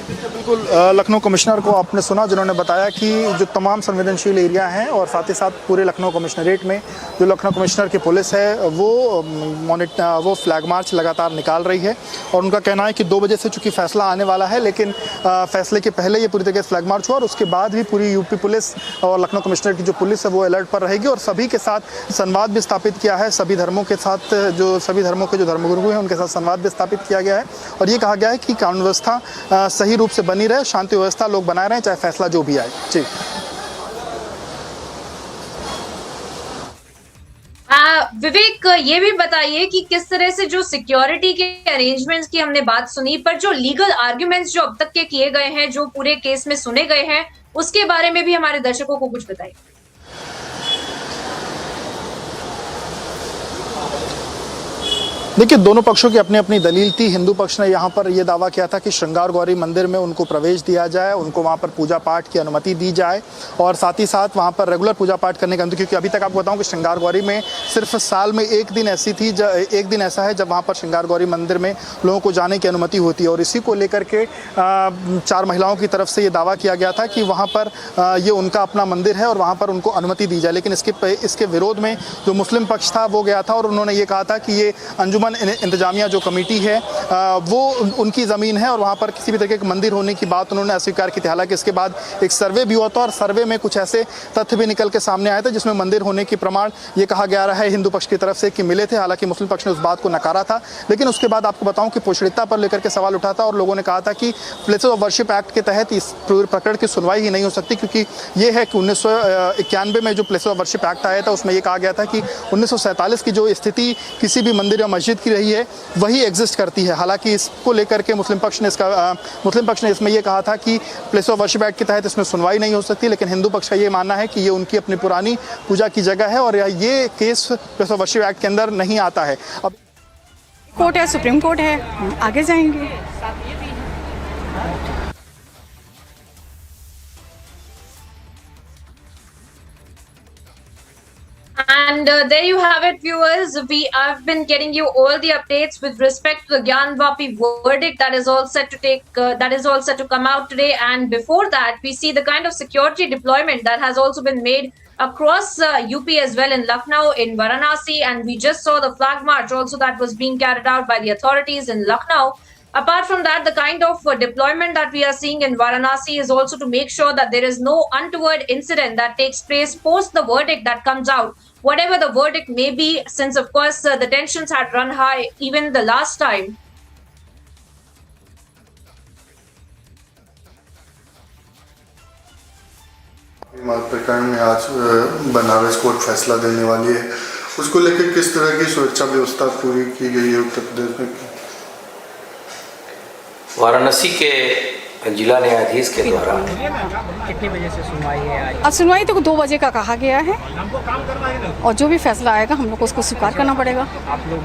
बिल्कुल लखनऊ कमिश्नर को आपने सुना जिन्होंने बताया कि जो तमाम संवेदनशील एरिया हैं और साथ ही साथ पूरे लखनऊ कमिश्नरेट में जो लखनऊ कमिश्नर की पुलिस है वो फ्लैग मार्च लगातार निकाल रही है और उनका कहना है कि 2 बजे से चूँकि फैसला आने वाला है लेकिन फैसले के पहले ये पूरी तरीके से फ्लैग मार्च हुआ और उसके बाद भी पूरी यूपी पुलिस और लखनऊ कमिश्नर की जो पुलिस है वो अलर्ट पर रहेगी और सभी के साथ संवाद भी स्थापित किया है। सभी धर्मों के धर्मों के जो धर्मगुरु हैं उनके साथ संवाद भी स्थापित किया गया है और ये कहा गया है कि कानून व्यवस्था सही रूप से बनी रहे, शांति व्यवस्था लोग बनाए रहें, चाहे फैसला जो भी आए। जी विवेक, ये भी बताइए कि किस तरह से जो सिक्योरिटी के अरेंजमेंट्स की हमने बात सुनी, पर जो लीगल आर्ग्यूमेंट्स जो अब तक के किए गए हैं, जो पूरे केस में सुने गए हैं, उसके बारे में भी हमारे दर्शकों को कुछ बताइए। देखिए, दोनों पक्षों की अपनी अपनी दलील थी। हिंदू पक्ष ने यहाँ पर यह दावा किया था कि श्रृंगार गौरी मंदिर में उनको प्रवेश दिया जाए, उनको वहाँ पर पूजा पाठ की अनुमति दी जाए और साथ ही साथ वहाँ पर रेगुलर पूजा पाठ करने की अनुमति, क्योंकि अभी तक आपको बताऊँ कि श्रृंगार गौरी में सिर्फ साल में एक दिन ऐसा है जब वहाँ पर श्रृंगार गौरी मंदिर में लोगों को जाने की अनुमति होती है और इसी को लेकर के 4 महिलाओं की तरफ से ये दावा किया गया था कि वहाँ पर ये उनका अपना मंदिर है और वहाँ पर उनको अनुमति दी जाए। लेकिन इसके विरोध में जो मुस्लिम पक्ष था वो गया था और उन्होंने ये कहा था कि ये अंजुमन इंतजामिया जो कमेटी है वो उनकी ज़मीन है और वहाँ पर किसी भी तरीके का मंदिर होने की बात उन्होंने अस्वीकार की थी। हालांकि इसके बाद एक सर्वे भी हुआ था और सर्वे में कुछ ऐसे तथ्य भी निकल के सामने आए थे जिसमें मंदिर होने की प्रमाण ये कहा गया रहा है हिंदू पक्ष की तरफ से कि मिले थे। हालांकि मुस्लिम पक्ष ने उस बात को नकारा था। लेकिन उसके बाद आपको बताऊं कि पोषणिकता पर लेकर के सवाल उठा था और लोगों ने कहा था कि प्लेसेस ऑफ वर्शिप एक्ट के तहत इस प्रकरण की सुनवाई ही नहीं हो सकती, क्योंकि ये है कि 1991 में जो प्लेसेस ऑफ वर्शिप एक्ट आया था उसमें ये कहा गया था कि 1947 की जो स्थिति किसी भी मंदिर या मस्जिद की रही है वही एग्जिस्ट करती है। हालांकि इसको लेकर के मुस्लिम पक्ष ने इसमें यह कहा था कि प्लेस ऑफ वर्शिप एक्ट के तहत इसमें सुनवाई नहीं हो सकती, लेकिन हिंदू पक्ष का ये मानना है कि ये उनकी अपनी पुरानी पूजा की जगह है और ये case place of worship act के अंदर नहीं आता है। अब कोर्ट है, सुप्रीम कोर्ट है, हम आगे जाएंगे। And there you have it, viewers. I've been getting you all the updates with respect to the Gyanvapi verdict that is all set to come out today. And before that, we see the kind of security deployment that has also been made across UP as well, in Lucknow, in Varanasi, and we just saw the flag march also that was being carried out by the authorities in Lucknow. Apart from that, the kind of deployment that we are seeing in Varanasi is also to make sure that there is no untoward incident that takes place post the verdict that comes out, whatever the verdict may be, since of course the tensions had run high even the last time. प्रकरण में आज Banaras court फैसला देने वाली है, उसको लेकर किस तरह की सुरक्षा व्यवस्था पूरी की गई है उत्तर प्रदेश में? वाराणसी के जिला न्यायाधीश के द्वारा कितने बजे से सुनवाई है आज? अब सुनवाई तो 2 बजे का कहा गया है, और जो भी फैसला आएगा हम लोग को उसको स्वीकार करना पड़ेगा। आप लोग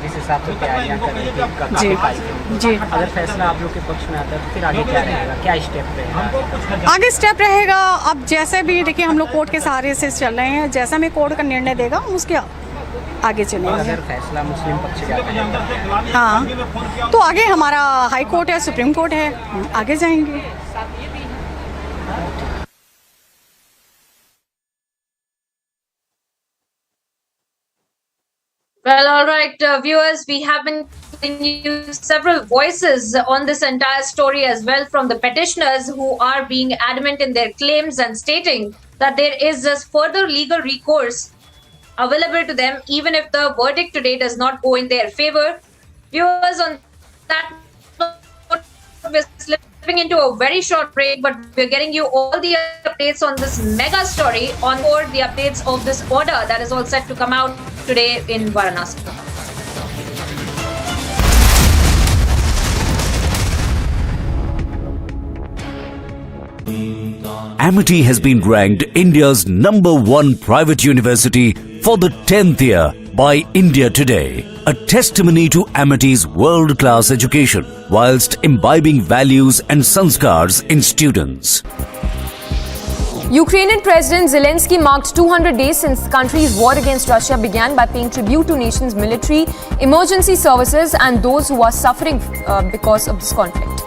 जिस हिसाब से तैयारियां कर रहे हैं जी, अगर फैसला आप लोग के पक्ष में आता है तो फिर आगे क्या रहेगा, क्या स्टेप रहेगा? आगे स्टेप रहेगा, अब जैसे भी देखिए हम लोग कोर्ट के सहारे से चल रहे हैं, जैसा भी कोर्ट का निर्णय देगा हम उसके आगे चलेंगे। अगर फैसला मुस्लिम पक्ष जाता है हाँ, तो आगे हमारा हाई कोर्ट है, सुप्रीम कोर्ट है, हम आगे जाएंगे। Well, all right, viewers, we have been giving you several voices on this entire story as well from the petitioners, who are being adamant in their claims and stating that there is this further legal recourse available to them even if the verdict today does not go in their favor. Viewers, on that note, we're slipping into a very short break, but we're getting you all the updates on this mega story on board the updates of this order that is all set to come out today in Varanasi. Amity has been ranked India's #1 private university for the 10th year by India Today, a testimony to Amity's world-class education whilst imbibing values and sanskars in students. Ukrainian President Zelensky marked 200 days since the country's war against Russia began by paying tribute to nation's military, emergency services and those who are suffering because of this conflict.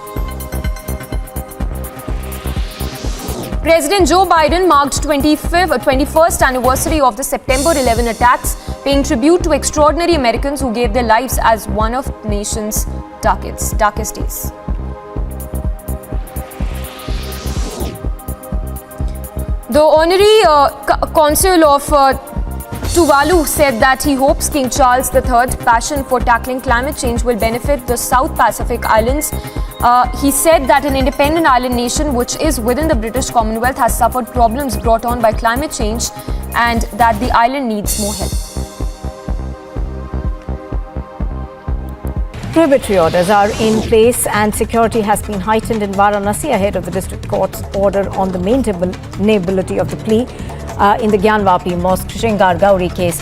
President Joe Biden marked 21st anniversary of the September 11 attacks, paying tribute to extraordinary Americans who gave their lives as one of the nation's darkest days. The Honorary Consul of Tuvalu said that he hopes King Charles III's passion for tackling climate change will benefit the South Pacific Islands. He said that an independent island nation which is within the British Commonwealth has suffered problems brought on by climate change and that the island needs more help. Prohibitory orders are in place and security has been heightened in Varanasi ahead of the district court's order on the maintainability of the plea in the Gyanvapi Mosque Shingar Gauri case.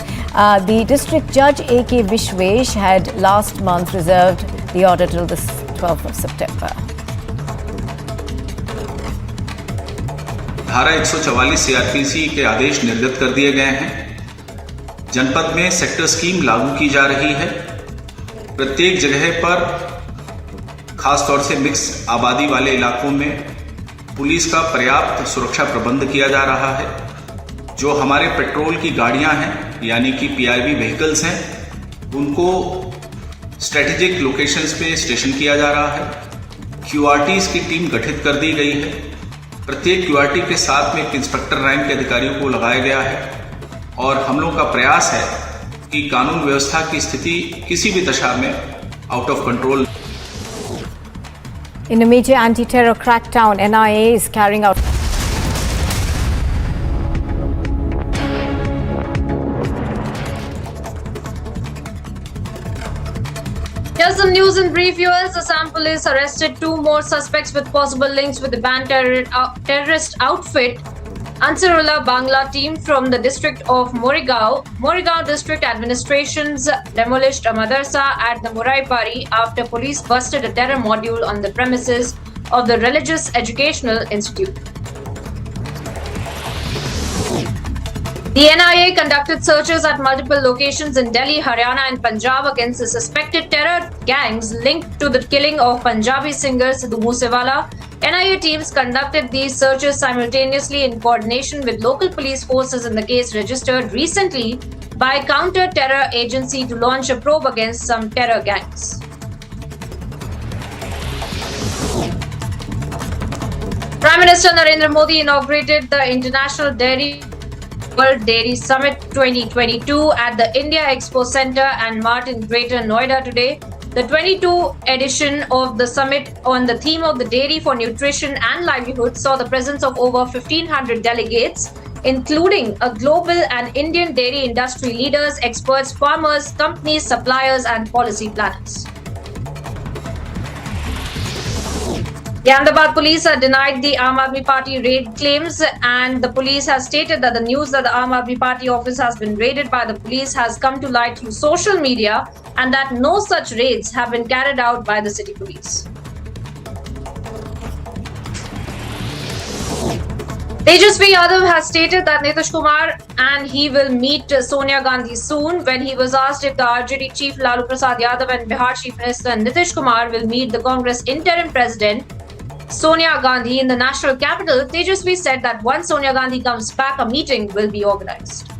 The district judge A.K. Vishwesh had last month reserved the order till the 12th of September. धारा 144 CrPC के आदेश निर्गत कर दिए गए हैं। जनपद में sector scheme लागू की जा रही है। प्रत्येक जगह पर खासतौर से मिक्स आबादी वाले इलाकों में पुलिस का पर्याप्त सुरक्षा प्रबंध किया जा रहा है। जो हमारे पेट्रोल की गाड़ियां हैं यानी कि पीआईवी व्हीकल्स हैं, उनको स्ट्रेटेजिक लोकेशंस पे स्टेशन किया जा रहा है। क्यूआरटीज की टीम गठित कर दी गई है। प्रत्येक क्यूआरटी के साथ में एक इंस्पेक्टर रैंक के अधिकारियों को लगाया गया है और हम लोग का प्रयास है कि कानून व्यवस्था की स्थिति किसी भी दशा में out of control. In a major anti-terror crackdown, NIA is carrying out Here's some news in brief, viewers. Assam police arrested 2 more suspects with possible links with the banned terrorist outfit Ansarullah Bangla team from the district of Morigao district administrations demolished a madrasa at the Muraipari after police busted a terror module on the premises of the Religious Educational Institute. The NIA conducted searches at multiple locations in Delhi, Haryana and Punjab against the suspected terror gangs linked to the killing of Punjabi singer Sidhu Moosewala. NIA teams conducted these searches simultaneously in coordination with local police forces in the case registered recently by Counter-Terror Agency to launch a probe against some terror gangs. Prime Minister Narendra Modi inaugurated the International World Dairy Summit 2022 at the India Expo Center and Mart in Greater Noida today. The 22 edition of the summit on the theme of the dairy for nutrition and livelihood saw the presence of over 1,500 delegates, including a global and Indian dairy industry leaders, experts, farmers, companies, suppliers and policy planners. Gyanvapi police have denied the Aam Aadmi Party raid claims, and the police has stated that the news that the Aam Aadmi Party office has been raided by the police has come to light through social media and that no such raids have been carried out by the city police. Tejasvi Yadav has stated that Nitish Kumar and he will meet Sonia Gandhi soon. When he was asked if the RJD chief Lalu Prasad Yadav and Bihar Chief Minister Nitish Kumar will meet the Congress interim president Sonia Gandhi in the national capital, Tejasvi said that once Sonia Gandhi comes back, a meeting will be organized.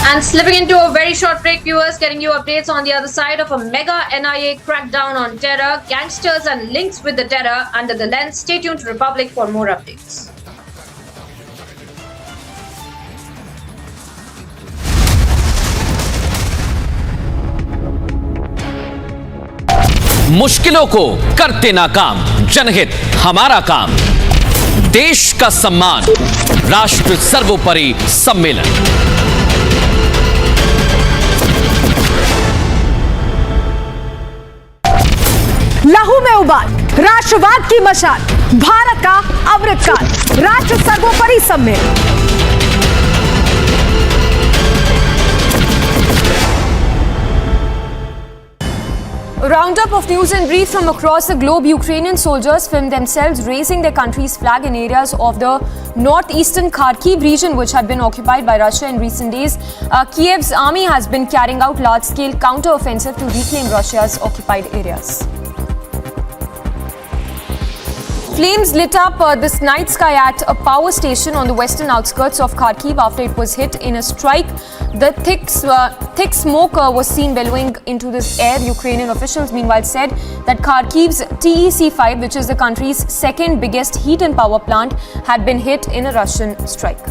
And slipping into a very short break, viewers, getting you updates on the other side of a mega NIA crackdown on terror, gangsters and links with the terror under the lens. Stay tuned to Republic for more updates. मुश्किलों को करते नाकाम, जनहित हमारा काम, देश का सम्मान, राष्ट्र सर्वोपरि सम्मेलन। लहू में उबाल, राष्ट्रवाद की मशाल, भारत का अमृतकाल, राष्ट्र सर्वोपरि सम्मेलन। A roundup of news and brief from across the globe. Ukrainian soldiers filmed themselves raising their country's flag in areas of the northeastern Kharkiv region, which had been occupied by Russia in recent days. Kiev's army has been carrying out large-scale counter-offensive to reclaim Russia's occupied areas. Flames lit up this night sky at a power station on the western outskirts of Kharkiv after it was hit in a strike. The thick smoke was seen billowing into this air. Ukrainian officials meanwhile said that Kharkiv's TEC-5, which is the country's second biggest heat and power plant, had been hit in a Russian strike.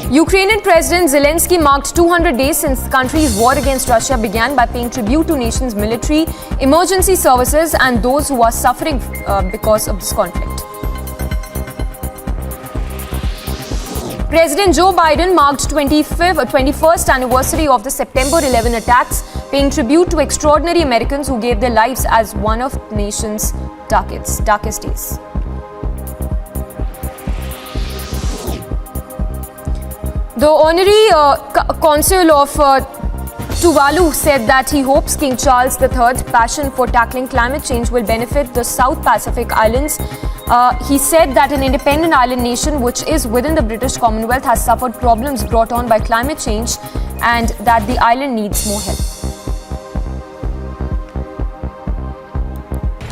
Ukrainian President Zelensky marked 200 days since the country's war against Russia began by paying tribute to nation's military, emergency services and those who are suffering because of this conflict. President Joe Biden marked 21st anniversary of the September 11 attacks, paying tribute to extraordinary Americans who gave their lives as one of the nation's darkest days. The Honorary Consul of Tuvalu said that he hopes King Charles III's passion for tackling climate change will benefit the South Pacific Islands. He said that an independent island nation which is within the British Commonwealth has suffered problems brought on by climate change and that the island needs more help.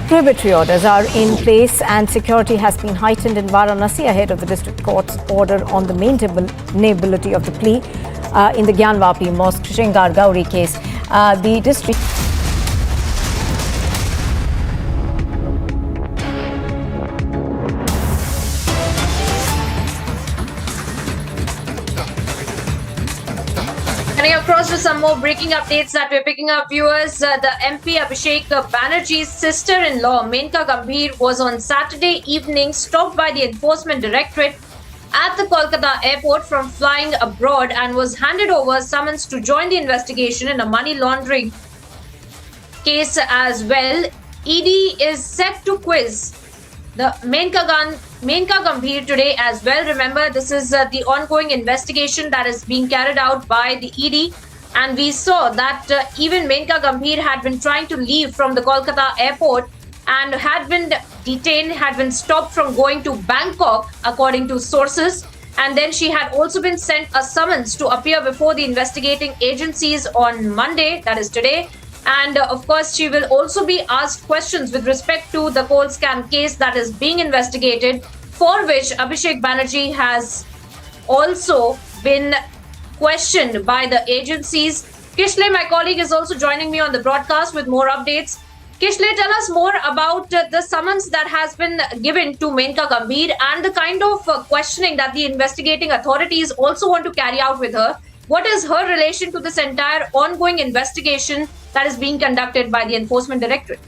Prohibitory orders are in place and security has been heightened in Varanasi ahead of the district court's order on the maintainability of the plea in the Gyanvapi Mosque Shingar Gauri case. The district Across to some more breaking updates that we're picking up, viewers. The MP Abhishek Banerjee's sister-in-law Menka Gambhir was on Saturday evening stopped by the Enforcement Directorate at the Kolkata airport from flying abroad and was handed over summons to join the investigation in a money laundering case as well. ED is set to quiz the Menka Gambhir today as well. Remember, this is the ongoing investigation that is being carried out by the ED. And we saw that even Menka Gambhir had been trying to leave from the Kolkata airport and had been detained, had been stopped from going to Bangkok, according to sources. And then she had also been sent a summons to appear before the investigating agencies on Monday, that is today. And of course, she will also be asked questions with respect to the coal scam case that is being investigated, for which Abhishek Banerjee has also been questioned by the agencies. Kishle, my colleague, is also joining me on the broadcast with more updates. Kishle, tell us more about the summons that has been given to Menka Gambhir and the kind of questioning that the investigating authorities also want to carry out with her. What is her relation to this entire ongoing investigation that is being conducted by the Enforcement Directorate?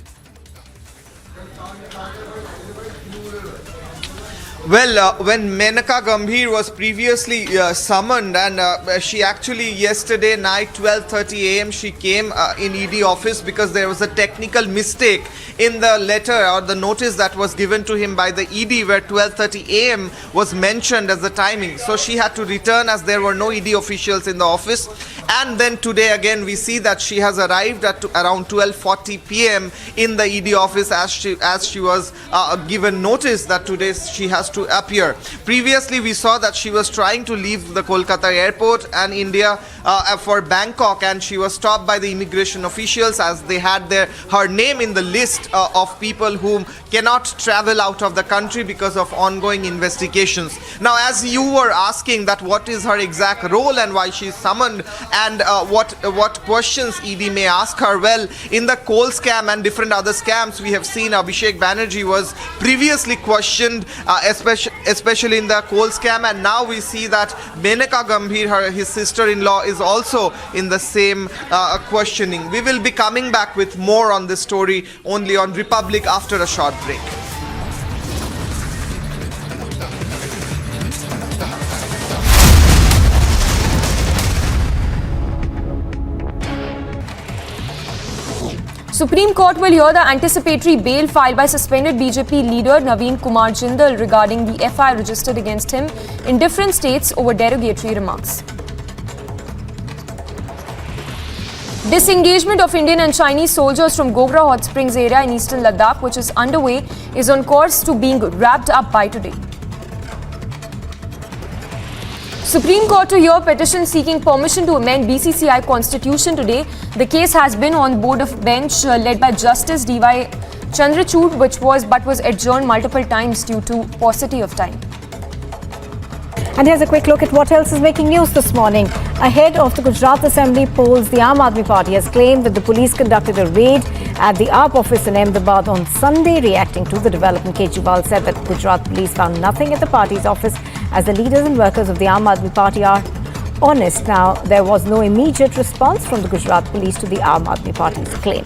Well, when Menka Gambhir was previously summoned, and she actually yesterday night 12:30 a.m. she came in ED office because there was a technical mistake in the letter or the notice that was given to him by the ED, where 12:30 a.m. was mentioned as the timing. So she had to return as there were no ED officials in the office. And then today again we see that she has arrived at around 12:40 p.m. in the ED office as she was given notice that today she has to appear. Previously we saw that she was trying to leave the Kolkata airport and India for Bangkok, and she was stopped by the immigration officials as they had her name in the list of people who cannot travel out of the country because of ongoing investigations. Now, as you were asking that what is her exact role and why she is summoned and what questions ED may ask her, well, in the coal scam and different other scams we have seen Abhishek Banerjee was previously questioned, especially in the coal scam, and now we see that Menka Gambhir, his sister-in-law, is also in the same questioning. We will be coming back with more on this story only on Republic after a short break. Supreme Court will hear the anticipatory bail filed by suspended BJP leader Naveen Kumar Jindal regarding the FIR registered against him in different states over derogatory remarks. Disengagement of Indian and Chinese soldiers from Gogra Hot Springs area in eastern Ladakh, which is underway, is on course to being wrapped up by today. Supreme Court to hear petition seeking permission to amend BCCI constitution today. The case has been on board of bench led by Justice D.Y. Chandrachud, but was adjourned multiple times due to paucity of time. And here's a quick look at what else is making news this morning. Ahead of the Gujarat Assembly polls, the Aam Aadmi Party has claimed that the police conducted a raid at the ARP office in Ahmedabad on Sunday. Reacting to the development, Kejriwal said that Gujarat police found nothing at the party's office as the leaders and workers of the Aam Aadmi Party are honest. Now, there was no immediate response from the Gujarat police to the Aam Aadmi Party's claim.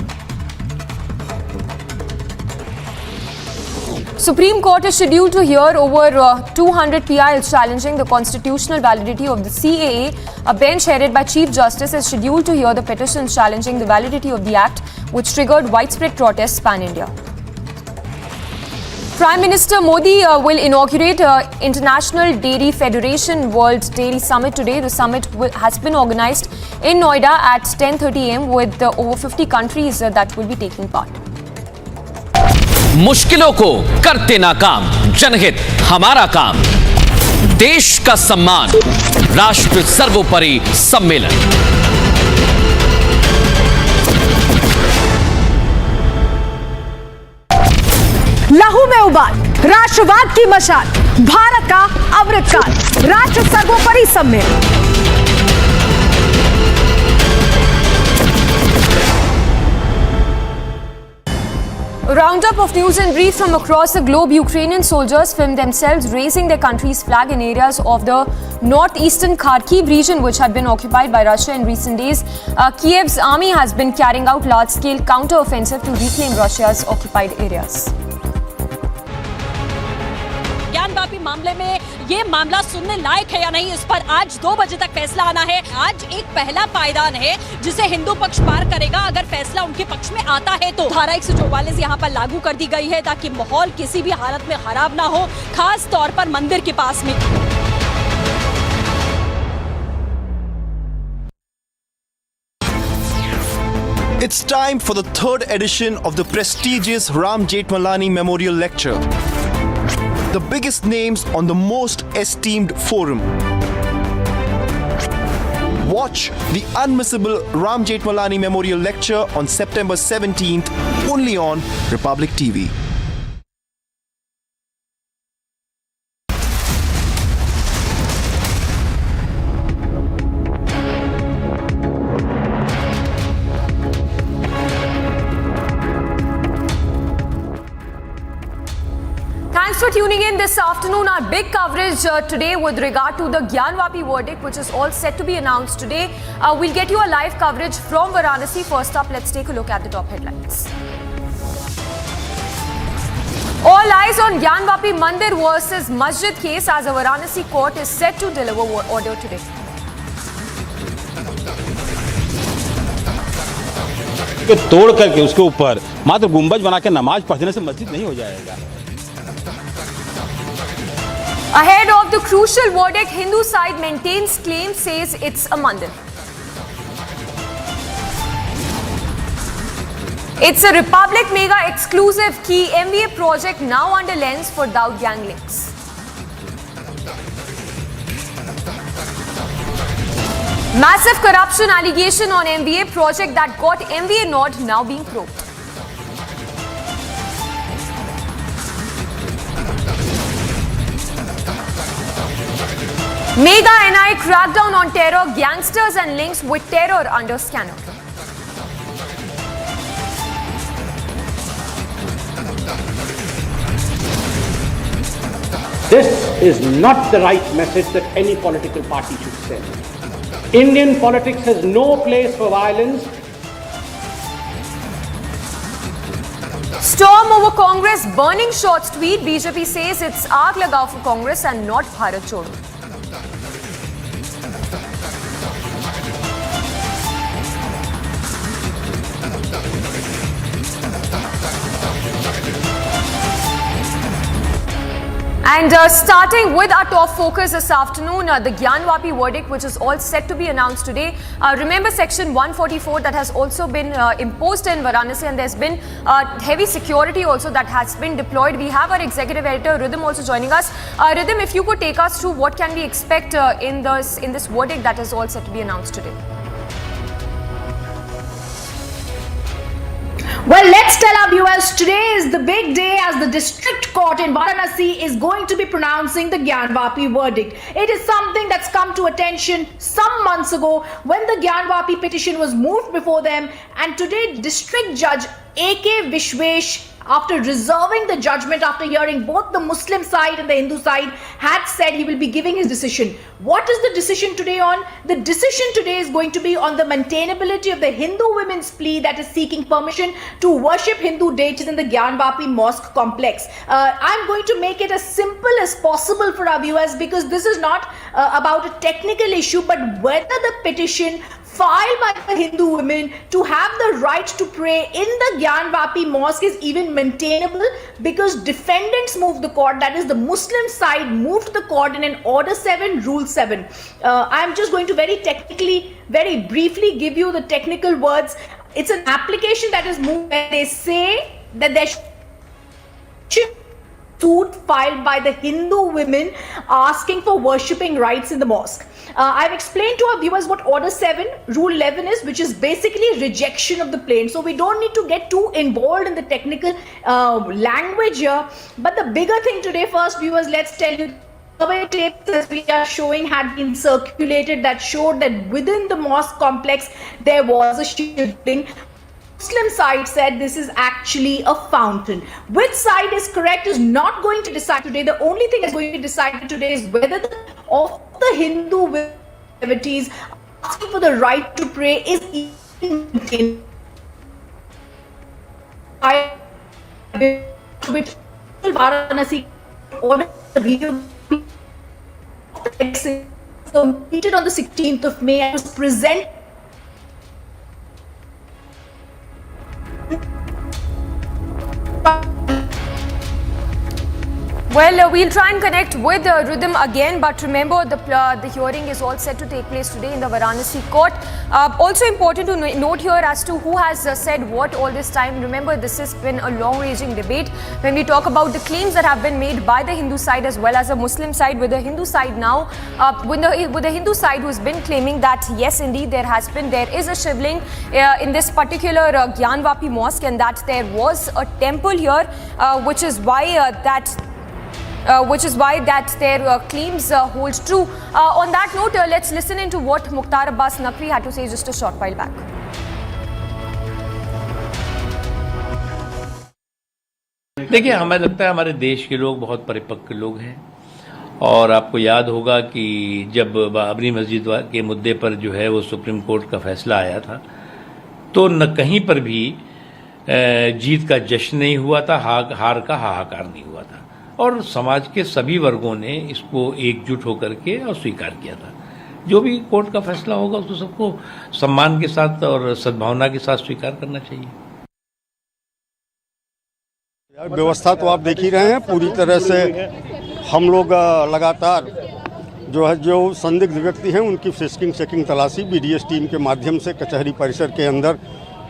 Supreme Court is scheduled to hear over 200 PILs challenging the constitutional validity of the CAA. A bench headed by Chief Justice is scheduled to hear the petitions challenging the validity of the act, which triggered widespread protests pan-India. Prime Minister Modi will inaugurate International Dairy Federation World Dairy Summit today. The summit has been organized in Noida at 10:30 a.m. with over 50 countries that will be taking part. मुश्किलों को करते नाकाम, जनहित हमारा काम, देश का सम्मान, राष्ट्र सर्वोपरि सम्मेलन। लहू में उबाल, राष्ट्रवाद की मशाल, भारत का अमृतकाल, राष्ट्र सर्वोपरि सम्मेलन। A roundup of news and brief from across the globe. Ukrainian soldiers filmed themselves raising their country's flag in areas of the northeastern Kharkiv region, which had been occupied by Russia in recent days. Kiev's army has been carrying out large-scale counter-offensive to reclaim Russia's occupied areas. Gyanvapi मामले में ये मामला सुनने लायक है या नहीं, इस पर आज 2 बजे तक फैसला आना है। आज एक पहला पायदान है जिसे हिंदू पक्ष पार करेगा। अगर फैसला उनके पक्ष में आता है तो धारा 144 यहाँ पर लागू कर दी गई है ताकि माहौल किसी भी हालत में खराब ना हो, खास तौर पर मंदिर के पास में। It's time for the 3rd edition of the prestigious Ram Jethmalani Memorial Lecture. The biggest names on the most esteemed forum. Watch the unmissable Ram Jethmalani Memorial Lecture on September 17th, only on Republic TV. Thanks for tuning in this afternoon. Our big coverage today with regard to the Gyanvapi verdict, which is all set to be announced today. We'll get you a live coverage from Varanasi. First up, let's take a look at the top headlines. All eyes on Gyanvapi Mandir versus Masjid case as a Varanasi court is set to deliver order today. तोड़ करके उसके ऊपर मात्र गुंबज बना के नमाज पढ़ने से मस्जिद नहीं हो जाएगा। Ahead of the crucial verdict, Hindu side maintains claim, says it's a mandir. It's a Republic Mega exclusive key MBA project now under lens for Daud gang links. Massive corruption allegation on MBA project that got MBA nod now being probed. Mega NI crackdown on terror, gangsters and links with terror under scanner. This is not the right message that any political party should send. Indian politics has no place for violence. Storm over Congress, burning shots tweet. BJP says it's aag lagao for Congress and not Bharat Chodo. And starting with our top focus this afternoon, the Gyanvapi verdict, which is all set to be announced today. Remember Section 144 that has also been imposed in Varanasi, and there's been heavy security also that has been deployed. We have our executive editor Rhythm also joining us. Rhythm, if you could take us through what can we expect in this verdict that is all set to be announced today. Well, let's tell our viewers today is the big day as the district court in Varanasi is going to be pronouncing the Gyanvapi verdict. It is something that's come to attention some months ago when the Gyanvapi petition was moved before them, and today District Judge A.K. Vishwesh, after reserving the judgment, after hearing both the Muslim side and the Hindu side, had said he will be giving his decision. What is the decision today on? The decision today is going to be on the maintainability of the Hindu women's plea that is seeking permission to worship Hindu deities in the Gyanvapi mosque complex. I'm going to make it as simple as possible for our viewers, because this is not about a technical issue, but whether the petition filed by the Hindu women to have the right to pray in the Gyanvapi mosque is even maintainable, because defendants moved the court, that is the Muslim side moved the court in an Order 7, Rule 7. I'm just going to very briefly give you the technical words. It's an application that is moved where they say that there should suit filed by the Hindu women asking for worshipping rights in the mosque. I've explained to our viewers what Order 7, Rule 11 is, which is basically rejection of the plain. So we don't need to get too involved in the technical language here. But the bigger thing today, first viewers, let's tell you, survey tapes as we are showing had been circulated that showed that within the mosque complex there was a shifting. Muslim side said this is actually a fountain. Which side is correct is not going to decide today. The only thing that's going to decide today is whether the Hindu devotees asking for the right to pray is maintained. Varanasi ordered the completed on the 16th of May and was presented. Well, we'll try and connect with Rhythm again, but remember the hearing is all set to take place today in the Varanasi court. Also important to note here as to who has said what all this time. Remember, this has been a long-raging debate when we talk about the claims that have been made by the Hindu side as well as the Muslim side. With the Hindu side now, with the Hindu side who's been claiming that yes, indeed, there is a shivling in this particular Gyanvapi mosque, and that there was a temple here, which is why their claims hold true. On that note, let's listen into what Mukhtar Abbas Naqvi had to say just a short while back. देखिए, हमें लगता है हमारे देश के लोग बहुत परिपक्व लोग हैं और आपको याद होगा कि जब बाबरी मस्जिद के मुद्दे पर जो है वो सुप्रीम कोर्ट का फैसला आया था तो न कहीं पर भी जीत का जश्न नहीं हुआ था, हार का हाहाकार नहीं हुआ था और समाज के सभी वर्गों ने इसको एकजुट होकर के और स्वीकार किया था। जो भी कोर्ट का फैसला होगा उसको सबको सम्मान के साथ और सद्भावना के साथ स्वीकार करना चाहिए। व्यवस्था तो आप देख ही रहे हैं, पूरी तरह से हम लोग लगातार जो संदिग्ध व्यक्ति हैं उनकी फिस्किंग चेकिंग तलाशी बीडीएस टीम के माध्यम से कचहरी परिसर के अंदर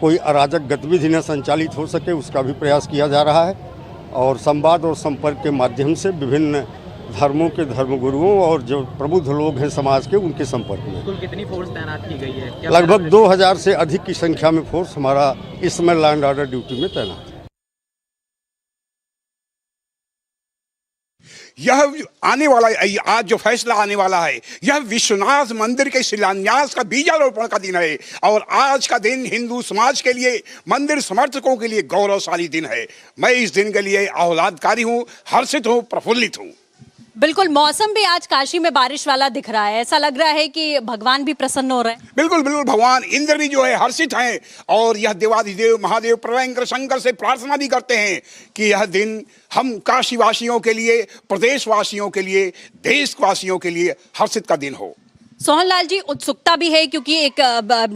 कोई अराजक गतिविधि न संचालित हो सके उसका भी प्रयास किया जा रहा है और संवाद और संपर्क के माध्यम से विभिन्न धर्मों के धर्मगुरुओं और जो प्रबुद्ध लोग हैं समाज के उनके संपर्क में। कुल कितनी फोर्स तैनात की गई है? लगभग 2000 से अधिक की संख्या में फोर्स हमारा इस समय लॉ एंड ऑर्डर ड्यूटी में तैनात है। यह आने वाला आज जो फैसला आने वाला है यह विश्वनाथ मंदिर के शिलान्यास का बीजारोपण का दिन है और आज का दिन हिंदू समाज के लिए मंदिर समर्थकों के लिए गौरवशाली दिन है। मैं इस दिन के लिए आह्लादकारी हूँ, हर्षित हूँ, प्रफुल्लित हूँ। बिल्कुल, मौसम भी आज काशी में बारिश वाला दिख रहा है, ऐसा लग रहा है कि भगवान भी प्रसन्न हो रहे हैं। बिल्कुल बिल्कुल, भगवान इंद्र भी जो है हर्षित हैं और यह देवाधिदेव महादेव प्रलयंकर शंकर से प्रार्थना भी करते हैं कि यह दिन हम काशी वासियों के लिए, प्रदेश वासियों के लिए, देशवासियों के लिए हर्षित का दिन हो। सोहनलाल जी, उत्सुकता भी है क्योंकि एक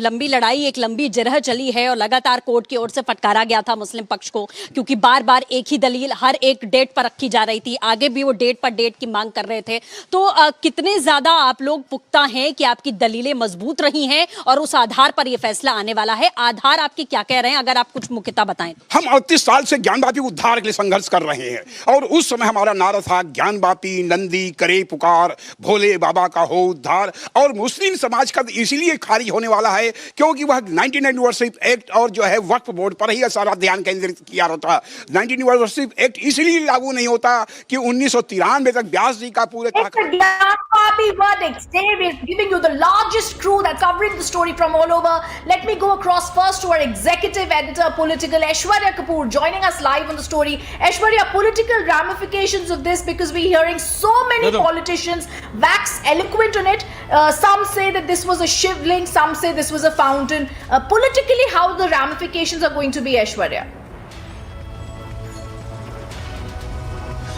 लंबी लड़ाई, एक लंबी जरह चली है और लगातार कोर्ट की ओर से फटकारा गया था मुस्लिम पक्ष को क्योंकि बार बार एक ही दलील हर एक डेट पर रखी जा रही थी। आगे भी वो डेट पर डेट की मांग कर रहे थे। तो कितने ज्यादा आप लोग पुख्ता हैं कि आपकी दलीलें मजबूत रही हैं और उस आधार पर यह फैसला आने वाला है? आधार आपके क्या कह रहे हैं, अगर आप कुछ मुख्यतः बताएं। हम 38 साल से ज्ञानवापी उद्धार के लिए संघर्ष कर रहे हैं और उस समय हमारा नारा था ज्ञानवापी नंदी करे पुकार, भोले बाबा का हो उद्धार। और मुस्लिम समाज का इसीलिए खारिज होने वाला है क्योंकि वह 19 यूनिवर्सिटी एक्ट और जो है वक्फ बोर्ड पर ही सारा ध्यान केंद्रित किया होता। 19 यूनिवर्सिटी एक्ट इसलिए लागू नहीं होता कि 1993 तक व्यास जी का पूरे Gyanvapi verdict. Dave is giving you the largest crew that's covering the story from all over. Let me go across first to our executive editor, political, Aishwarya Kapoor, joining us live on the story. Aishwarya, political ramifications of this, because we're hearing so many politicians wax eloquent on it. Some say that this was a shivling, some say this was a fountain. Politically, how the ramifications are going to be, Aishwarya?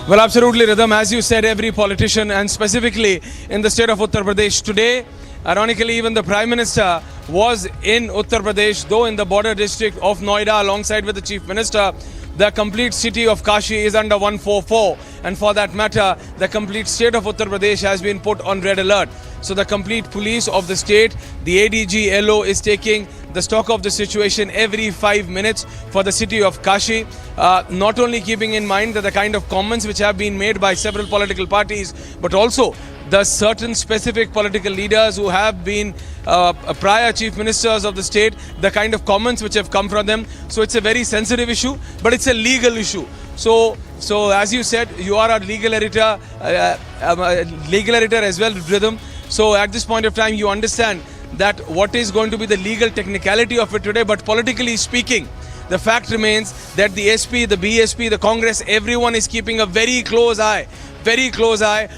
Well, absolutely, Rhythm. As you said, every politician, and specifically in the state of Uttar Pradesh today, ironically, even the Prime Minister was in Uttar Pradesh, though in the border district of Noida, alongside with the Chief Minister. The complete city of Kashi is under 144, and for that matter, the complete state of Uttar Pradesh has been put on red alert. So the complete police of the state, the ADG LO, is taking the stock of the situation every 5 minutes for the city of Kashi, not only keeping in mind that the kind of comments which have been made by several political parties, but also the certain specific political leaders who have been prior chief ministers of the state, the kind of comments which have come from them. So it's a very sensitive issue, but it's a legal issue. So as you said, you are a legal editor as well, Rhythm. So at this point of time, you understand that what is going to be the legal technicality of it today, but politically speaking, the fact remains that the SP, the BSP, the Congress, everyone is keeping a very close eye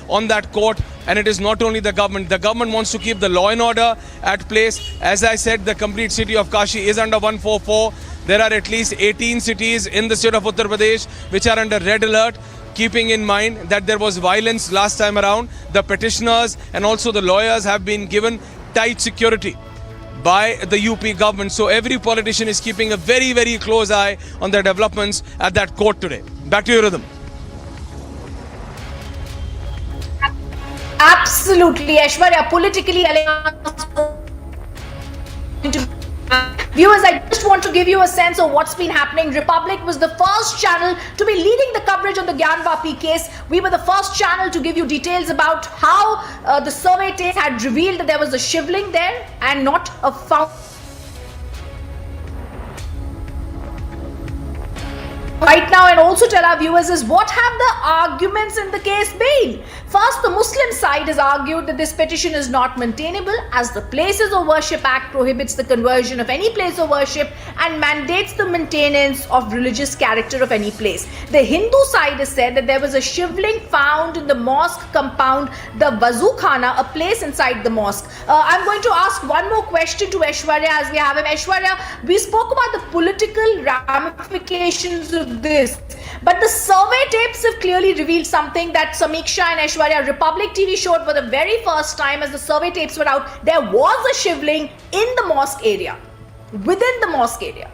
on that court. And it is not only the government. The government wants to keep the law and order at place. As I said, the complete city of Kashi is under 144. There are at least 18 cities in the state of Uttar Pradesh which are under red alert. keeping in mind that there was violence last time around. The petitioners and also the lawyers have been given tight security by the UP government. So every politician is keeping a very, very close eye on the developments at that court today. Back to you, Rhythm. Absolutely, Aishwarya, politically viewers, I just want to give you a sense of what's been happening. Republic was the first channel to be leading the coverage on the Gyanvapi case. We were the first channel to give you details about how the survey tapes had revealed that there was a shivling there and not a found. Right now, and also tell our viewers, is what have the arguments in the case been? First, the Muslim side has argued that this petition is not maintainable as the Places of Worship Act prohibits the conversion of any place of worship and mandates the maintenance of religious character of any place. The Hindu side has said that there was a shivling found in the mosque compound, the Wazu Khana, a place inside the mosque. I'm going to ask one more question to Aishwarya as we have him. Aishwarya, we spoke about the political ramifications of this, but the survey tapes have clearly revealed something that Samiksha and Aishwarya, Republic TV showed for the very first time as the survey tapes were out. There was a shivling in the mosque area, within the mosque area.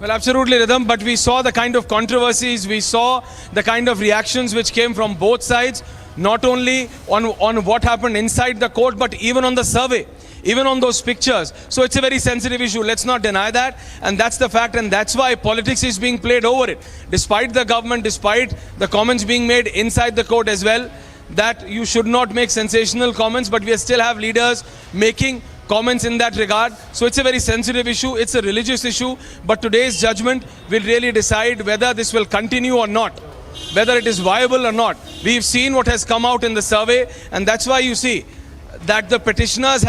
Well, absolutely, Rhythm, but we saw the kind of controversies, we saw the kind of reactions which came from both sides, not only on what happened inside the court, but even on the survey, even on those pictures. So it's a very sensitive issue. Let's not deny that. And that's the fact. And that's why politics is being played over it. Despite the government, despite the comments being made inside the court as well, that you should not make sensational comments, but we still have leaders making comments in that regard. So it's a very sensitive issue. It's a religious issue. But today's judgment will really decide whether this will continue or not, whether it is viable or not. We've seen what has come out in the survey. And that's why you see that the petitioners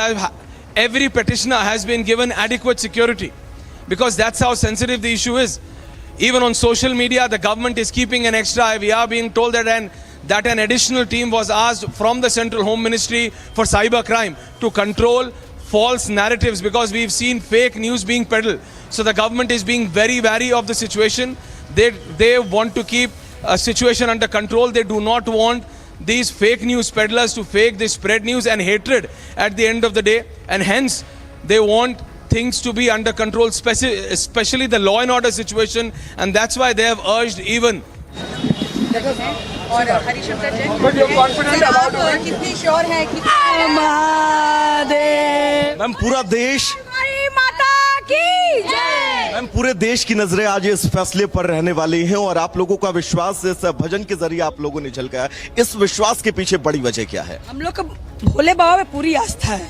every petitioner has been given adequate security, because that's how sensitive the issue is. Even on social media, the government is keeping an extra eye. We are being told that an additional team was asked from the Central Home Ministry for cyber crime to control false narratives, because we've seen fake news being peddled. So the government is being very wary of the situation. They want to keep a situation under control. They do not want these fake news peddlers to fake, they spread news and hatred at the end of the day, and hence they want things to be under control, especially the law and order situation, and that's why they have urged even. Ma'am पूरा देश ma'am पूरे देश की नजरें आज इस फैसले पर रहने वाली हैं और आप लोगों का विश्वास इस भजन के जरिए आप लोगों ने झलकाया। इस विश्वास के पीछे बड़ी वजह क्या है? हम लोग का भोले बाबा में पूरी आस्था है,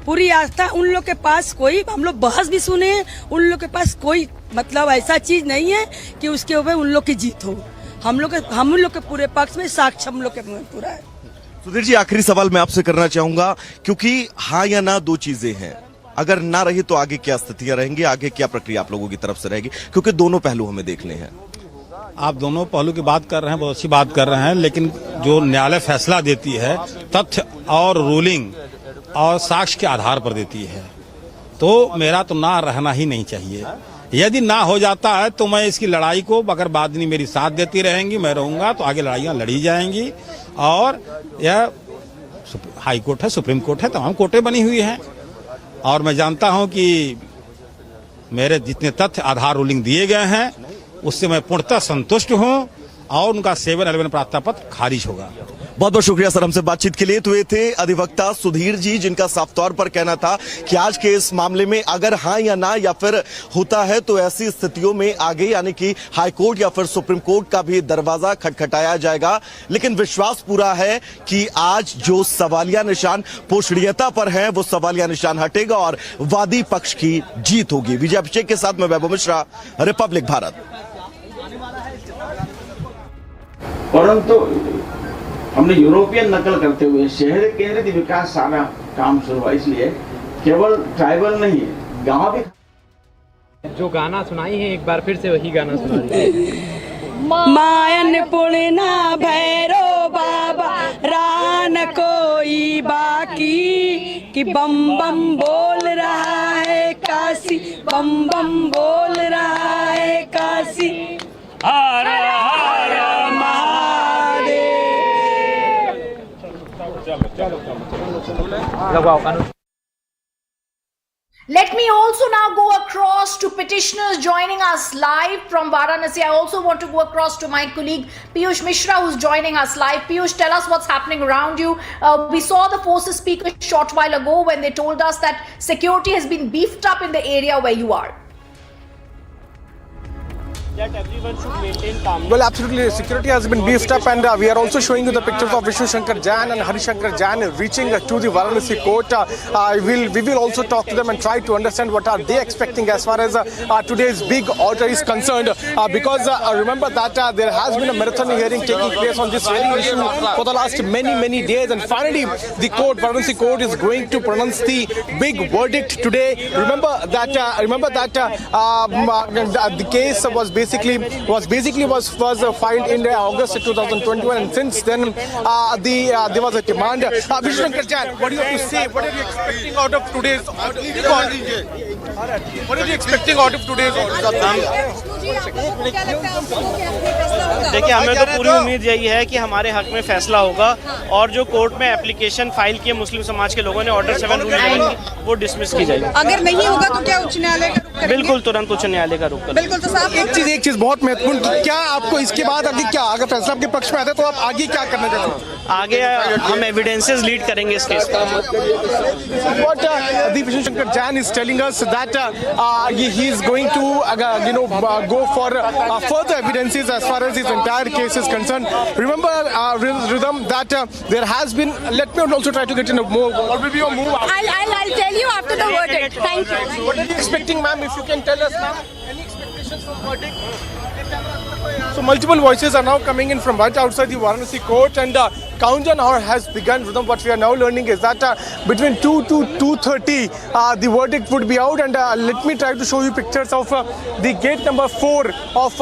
पूरी आस्था। उन लोग के पास कोई, हम लोग बहस भी सुने, उन लोग के पास कोई मतलब ऐसा चीज नहीं है कि उसके ऊपर उन लोग की जीत हो। हम लोग के पूरे पक्ष में साक्ष्य हम लोग के पूरा है। सुधीर जी, आखिरी सवाल मैं आपसे करना चाहूंगा, क्योंकि हाँ या ना दो चीजें हैं, अगर ना रही तो आगे क्या स्थितियां रहेंगी, आगे क्या प्रक्रिया आप लोगों की तरफ से रहेगी, क्योंकि दोनों पहलू हमें देखने हैं। आप दोनों पहलू की बात कर रहे हैं, बहुत अच्छी बात कर रहे हैं, लेकिन जो न्यायालय फैसला देती है तथ्य और रूलिंग और साक्ष्य के आधार पर देती है, तो मेरा तो ना रहना ही नहीं चाहिए। यदि ना हो जाता है तो मैं इसकी लड़ाई को, अगर बादनी मेरी साथ देती रहेंगी, मैं रहूंगा, तो आगे लड़ाइयां लड़ी जाएंगी। और यह हाई कोर्ट है, सुप्रीम कोर्ट है, तमाम कोर्टें बनी हुई हैं, और मैं जानता हूं कि मेरे जितने तथ्य आधार रूलिंग दिए गए हैं उससे मैं पूर्णतः संतुष्ट हूं, और उनका 7-11 प्रार्थना पत्र खारिज होगा। बहुत बहुत शुक्रिया सर हमसे बातचीत के लिए। तो ये थे अधिवक्ता सुधीर जी, जिनका साफ तौर पर कहना था कि आज के इस मामले में अगर हाँ या ना या फिर होता है तो ऐसी स्थितियों में आगे यानी कि हाई कोर्ट या फिर सुप्रीम कोर्ट का भी दरवाजा खटखटाया जाएगा। लेकिन विश्वास पूरा है कि आज जो सवालिया निशान पोषणीयता पर है वो सवालिया निशान हटेगा और वादी पक्ष की जीत होगी। विजय अभिषेक के साथ मैं वैभव मिश्रा, रिपब्लिक भारत। परंतु हमने यूरोपियन नकल करते हुए शहर केंद्रित विकास सारा काम शुरू हुआ, इसलिए केवल ट्राइबल नहीं है, गांव भी। जो गाना सुनाई है एक बार फिर से वही गाना सुना दीजिए। मायन पुणना भैरो बाबा रान कोई बाकी, कि बम बम बोल रहा है काशी, बम बम बोल रहा है काशी। हर हर Mahadev. Let me also now go across to petitioners joining us live from Varanasi. I also want to go across to my colleague Piyush Mishra, who's joining us live. Piyush, tell us what's happening around you. We saw the forces speak a short while ago when they told us that security has been beefed up in the area where you are. That everyone should maintain calmness. Well, absolutely. Security has been beefed up, and we are also showing you the pictures of Vishnu Shankar Jain and Hari Shankar Jain reaching to the Varanasi court. We will also talk to them and try to understand what are they expecting as far as today's big order is concerned. Because remember that there has been a marathon hearing taking place on this very issue for the last many days, and finally the court, Varanasi court, is going to pronounce the big verdict today. Remember that the case was filed in August 2021, and since then there was a demand. Vishnu Shankar Jain, what do you have to say? What are you expecting out of today's order? What are you expecting out of today's order? देखिए, हमें तो पूरी उम्मीद यही है कि हमारे हक में फैसला होगा, और जो कोर्ट में एप्लीकेशन फाइल किए मुस्लिम समाज के लोगों ने ऑर्डर 7 रूलिंग वो डिसमिस की जाएगी। अगर नहीं होगा तो क्या उच्च न्यायालय का रुख करेंगे? बिल्कुल, तुरंत उच्च न्यायालय का रुख करेंगे। बिल्कुल। तो साहब एक चीज बहुत महत्वपूर्ण, क्या आपको इसके बाद आगे क्या, अगर फैसला आपके पक्ष में आता है तो आप आगे क्या करना चाहते हैं? आगे हम एविडेंसेस लीड करेंगे इस केस पर। What Vishnu Shankar Jain is telling us that he is going to go for further evidences as far as his entire case is concerned. Remember, Rhythm, that there has been. Let me also try to get in a more. What will be your move? I'll tell you after the verdict. Thank you. What are you expecting, ma'am? If you can tell us, ma'am, any expectations from verdict? So multiple voices are now coming in from right outside the Varanasi court, and countdown hour has begun. What we are now learning is that between 2 to 2:30 the verdict would be out, and let me try to show you pictures of the gate number 4 of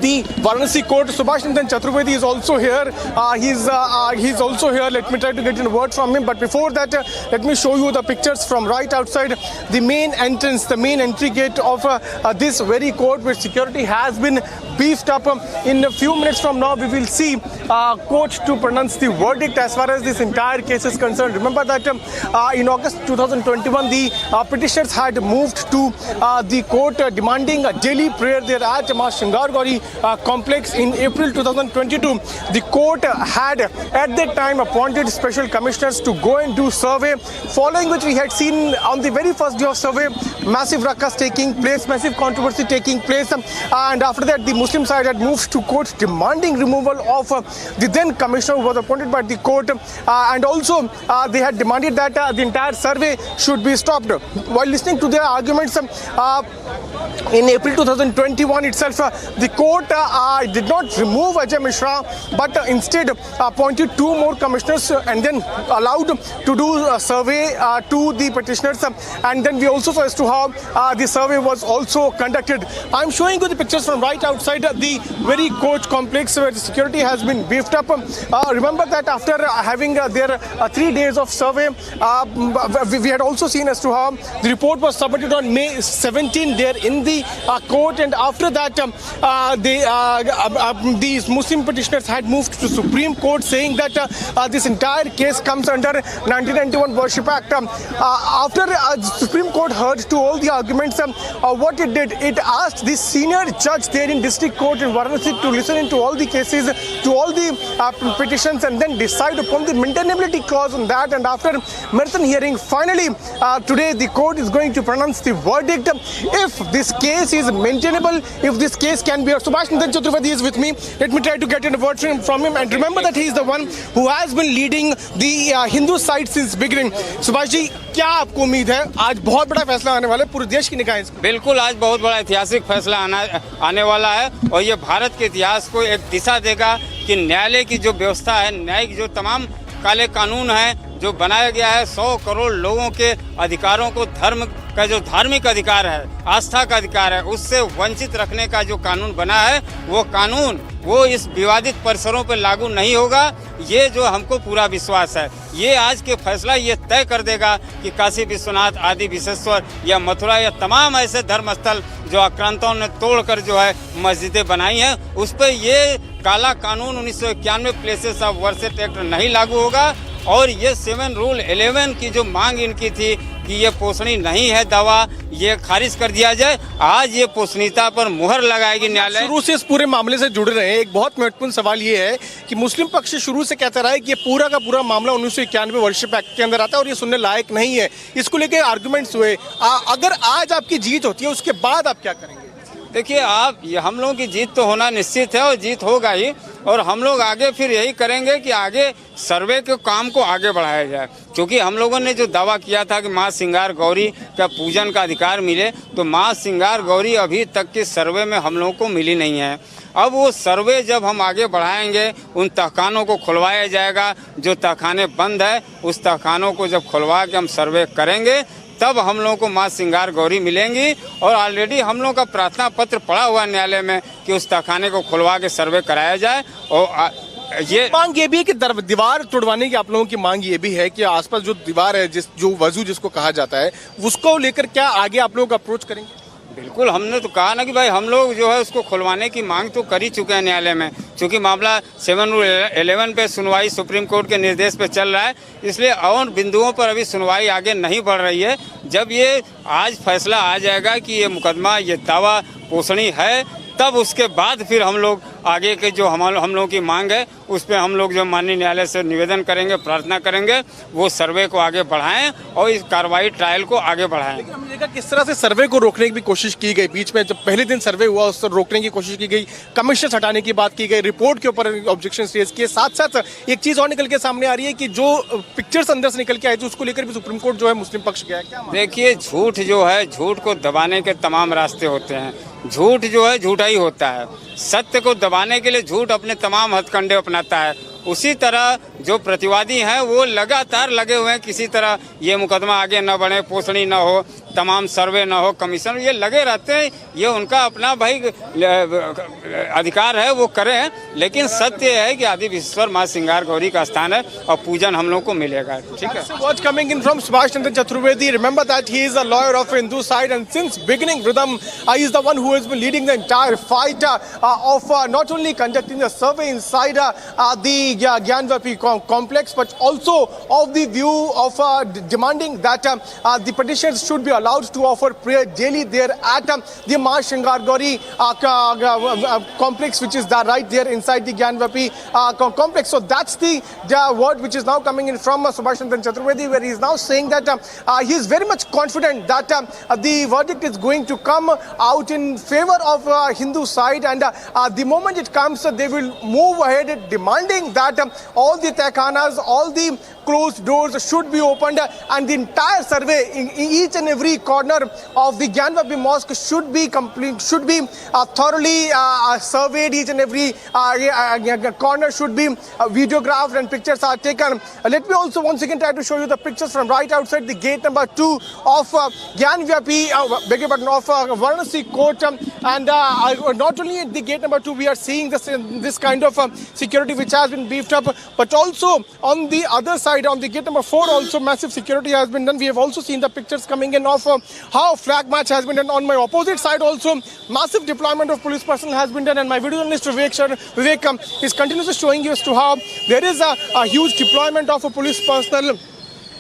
the Varanasi court. Subhash Nandan Chaturvedi is also here. He's also here. Let me try to get a word from him. But before that, let me show you the pictures from right outside the main entrance, the main entry gate of this very court, where security has been beefed up. In a few minutes from now, we will see court to pronounce the verdict as far as this entire case is concerned. Remember that in August 2021, the petitioners had moved to the court demanding a daily prayer there at Ma Shingar Gauri complex. In April 2022, the court had at that time appointed special commissioners to go and do survey, following which we had seen on the very first day of survey massive ruckus taking place, massive controversy taking place, and after that the Muslim side had moved to court demanding removal of the then commissioner who was appointed by the court, and also they had demanded that the entire survey should be stopped. While listening to their arguments in April 2021 itself, the court did not remove Ajay Mishra, but instead appointed 2 more commissioners and then allowed to do a survey to the petitioners, and then we also saw as to how the survey was also conducted. I'm showing you the pictures from right outside the very court complex where the security has been beefed up. Remember that after having their 3 days of survey, we had also seen as to how the report was submitted on May 17 there in the court, and after that these Muslim petitioners had moved to Supreme Court, saying that this entire case comes under 1991 Worship Act. After the Supreme Court heard to all the arguments, what it did, it asked the senior judge there in District Court in Varanasi to listen into all the cases, to all the petitions, and then decide upon the maintainability clause on that. And after marathon hearing, finally today the court is going to pronounce the verdict. If this case is maintainable, if this case can be. Subhash Nandan Chaturvedi is with me. Let me try to get a word from him. And remember that he is the one who has been leading the Hindu side since beginning. Subhash ji, क्या आपको उम्मीद है आज बहुत बड़ा फैसला आने वाला है पूरे देश की निकाय से? बिल्कुल, आज बहुत बड़ा ऐतिहासिक फैसला आने वाला है, और ये भारत के इतिहास को एक दिशा देगा कि न्यायालय की जो व्यवस्था है, न्यायिक जो तमाम काले कानून है जो बनाया गया है 100 करोड़ लोगों के अधिकारों को, धर्म का जो धार्मिक अधिकार है, आस्था का अधिकार है, उससे वंचित रखने का जो कानून बना है वो कानून वो इस विवादित परिसरों पर लागू नहीं होगा। ये जो हमको पूरा विश्वास है, ये आज के फैसला ये तय कर देगा कि काशी विश्वनाथ, आदि विश्वेश्वर या मथुरा या तमाम ऐसे धर्मस्थल जो आक्रांतों ने तोड़कर जो है मस्जिदें बनाई हैं, उस पर ये काला कानून 1991 प्लेसेस ऑफ वर्शिप एक्ट नहीं लागू होगा। और ये 7 रूल 11 की जो मांग इनकी थी कि ये पोषणी नहीं है दवा, ये खारिज कर दिया जाए। आज ये पोषणीयता पर मुहर लगाएगी न्यायालय। शुरू से इस पूरे मामले से जुड़ रहे हैं, एक बहुत महत्वपूर्ण सवाल ये है कि मुस्लिम पक्ष शुरू से कहता रहा है कि ये पूरा का पूरा मामला 1991 वर्शिप एक्ट के अंदर आता है और ये सुनने लायक नहीं है। इसको लेकर आर्गुमेंट्स हुए। अगर आज आपकी जीत होती है उसके बाद आप क्या करेंगे? देखिए, हम लोगों की जीत तो होना निश्चित है और जीत होगा ही, और हम लोग आगे फिर यही करेंगे कि आगे सर्वे के काम को आगे बढ़ाया जाए। क्योंकि हम लोगों ने जो दावा किया था कि माँ सिंगार गौरी का पूजन का अधिकार मिले, तो माँ सिंगार गौरी अभी तक के सर्वे में हम लोगों को मिली नहीं है। अब वो सर्वे जब हम आगे बढ़ाएंगे, उन तहखानों को खुलवाया जाएगा। जो तहखाने बंद है उस तहखानों को जब खुलवा के हम सर्वे करेंगे, तब हम लोगों को माँ सिंगार गौरी मिलेंगी। और ऑलरेडी हम लोगों का प्रार्थना पत्र पड़ा हुआ न्यायालय में कि उस तहखाने को खुलवा के सर्वे कराया जाए। और ये मांग ये भी है कि दीवार तोड़वाने की आप लोगों की मांग ये भी है कि आसपास जो दीवार है, जो वजू जिसको कहा जाता है, उसको लेकर क्या आगे आप लोग अप्रोच करेंगे? बिल्कुल, हमने तो कहा ना कि भाई हम लोग जो है उसको खुलवाने की मांग तो कर ही चुके हैं न्यायालय में। क्योंकि मामला 7 रूल 11 पे सुनवाई सुप्रीम कोर्ट के निर्देश पे चल रहा है, इसलिए और बिंदुओं पर अभी सुनवाई आगे नहीं बढ़ रही है। जब ये आज फैसला आ जाएगा कि ये मुकदमा, ये दावा पोषणी है, तब उसके बाद फिर हम लोग आगे के जो हम लोगों की मांग है उस पर हम लोग जो माननीय न्यायालय से निवेदन करेंगे, प्रार्थना करेंगे, वो सर्वे को आगे बढ़ाएं और इस कार्रवाई ट्रायल को आगे बढ़ाएं। लेकिन हमने देखा किस तरह से सर्वे को रोकने की भी कोशिश की गई। बीच में जब पहले दिन सर्वे हुआ उसको रोकने की कोशिश की गई, कमीशन हटाने की बात की गई, रिपोर्ट के ऊपर ऑब्जेक्शन रेज किए। साथ साथ एक चीज और निकल के सामने आ रही है कि जो पिक्चर्स अंदर से निकल के आई थी उसको लेकर भी सुप्रीम कोर्ट जो है मुस्लिम पक्ष गया। क्या देखिए, झूठ जो है, झूठ को दबाने के तमाम रास्ते होते हैं। झूठ जो है झूठा ही होता है। सत्य को दबाने के लिए झूठ अपने तमाम हथकंडे अपनाता है। उसी तरह जो प्रतिवादी हैं वो लगातार लगे हुए हैं किसी तरह ये मुकदमा आगे न बढ़े, पोषणी न हो, तमाम सर्वे न हो, कमीशन, ये लगे रहते हैं। ये उनका अपना भाई अधिकार है, वो करें। लेकिन सत्य है कि आदि विश्वेश्वर माँ सिंगार गौरी का स्थान है और पूजन हम लोग को मिलेगा। ठीक है। What's coming in from Subhash Chandra Chaturvedi? Remember that he is a lawyer of Hindu side, and since beginning, Rhythm is the one who has been leading the entire fight of not only conducting the survey inside the Gyanvapi complex, but also of the view of demanding that the petitioners should be allowed to offer prayer daily there at the Ma Shingar Gauri complex, which is right there inside the Gyanvapi complex. So that's the word which is now coming in from Subhash Chandra Chaturvedi, where he is now saying that he is very much confident that the verdict is going to come out in favor of Hindu side, and the moment it comes, they will move ahead demanding that all the tehkhanas, all the closed doors should be opened, and the entire survey in each and every corner of the Gyanvapi mosque should be complete, should be thoroughly surveyed. Each and every corner should be videographed and pictures are taken. Let me also once again try to show you the pictures from right outside the gate number 2 of Gyanvapi, of Varanasi court, and not only at the gate number 2 we are seeing this kind of security which has been beefed up, but also on the other side, on the gate number 4 also massive security has been done. We have also seen the pictures coming in of how flag march has been done. On my opposite side also massive deployment of police personnel has been done, and my video journalist Vivek is continuously showing you as to how there is a huge deployment of a police personnel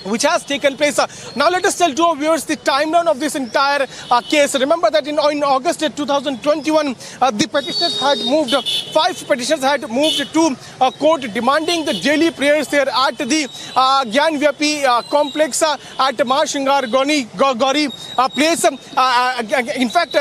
which has taken place. Now let us tell to our viewers the timeline of this entire case. Remember that in August 2021, the petitioners had moved, 5 petitioners had moved to court demanding the daily prayers there at the Gyanvapi complex at Ma Shingar Gauri place. In fact,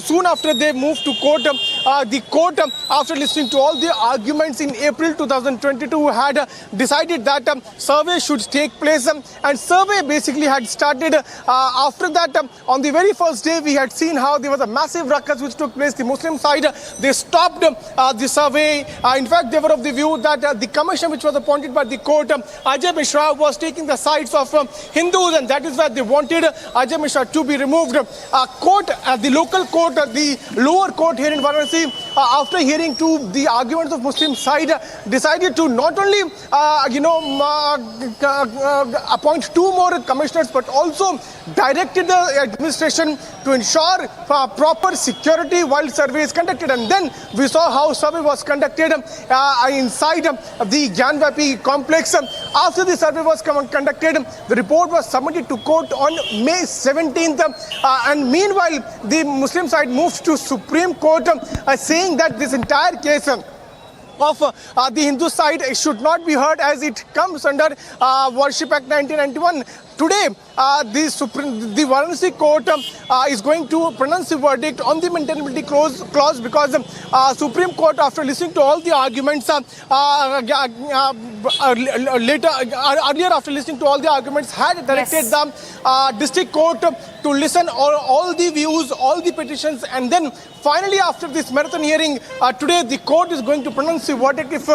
soon after they moved to court, the court, after listening to all the arguments in April 2022, had decided that survey should take place case, and survey basically had started. After that, on the very first day, we had seen how there was a massive ruckus which took place. The Muslim side, they stopped the survey. In fact, they were of the view that the commission which was appointed by the court, Ajay Mishra, was taking the sides of Hindus, and that is why they wanted Ajay Mishra to be removed. The local court, the lower court here in Varanasi, after hearing to the arguments of Muslim side, decided to not only appoint 2 more commissioners, but also directed the administration to ensure proper security while survey is conducted. And then we saw how survey was conducted inside the Gyanvapi complex. After the survey was conducted, the report was submitted to court on May 17th. And meanwhile, the Muslim side moved to Supreme Court, saying that this entire case of the Hindu side should not be heard as it comes under Worship Act 1991. Today, the Varanasi court is going to pronounce the verdict on the maintainability clause because Supreme Court, after listening to all the arguments, earlier after listening to all the arguments, had directed the district court to listen all the views, all the petitions, and then finally, after this marathon hearing, today the court is going to pronounce the verdict if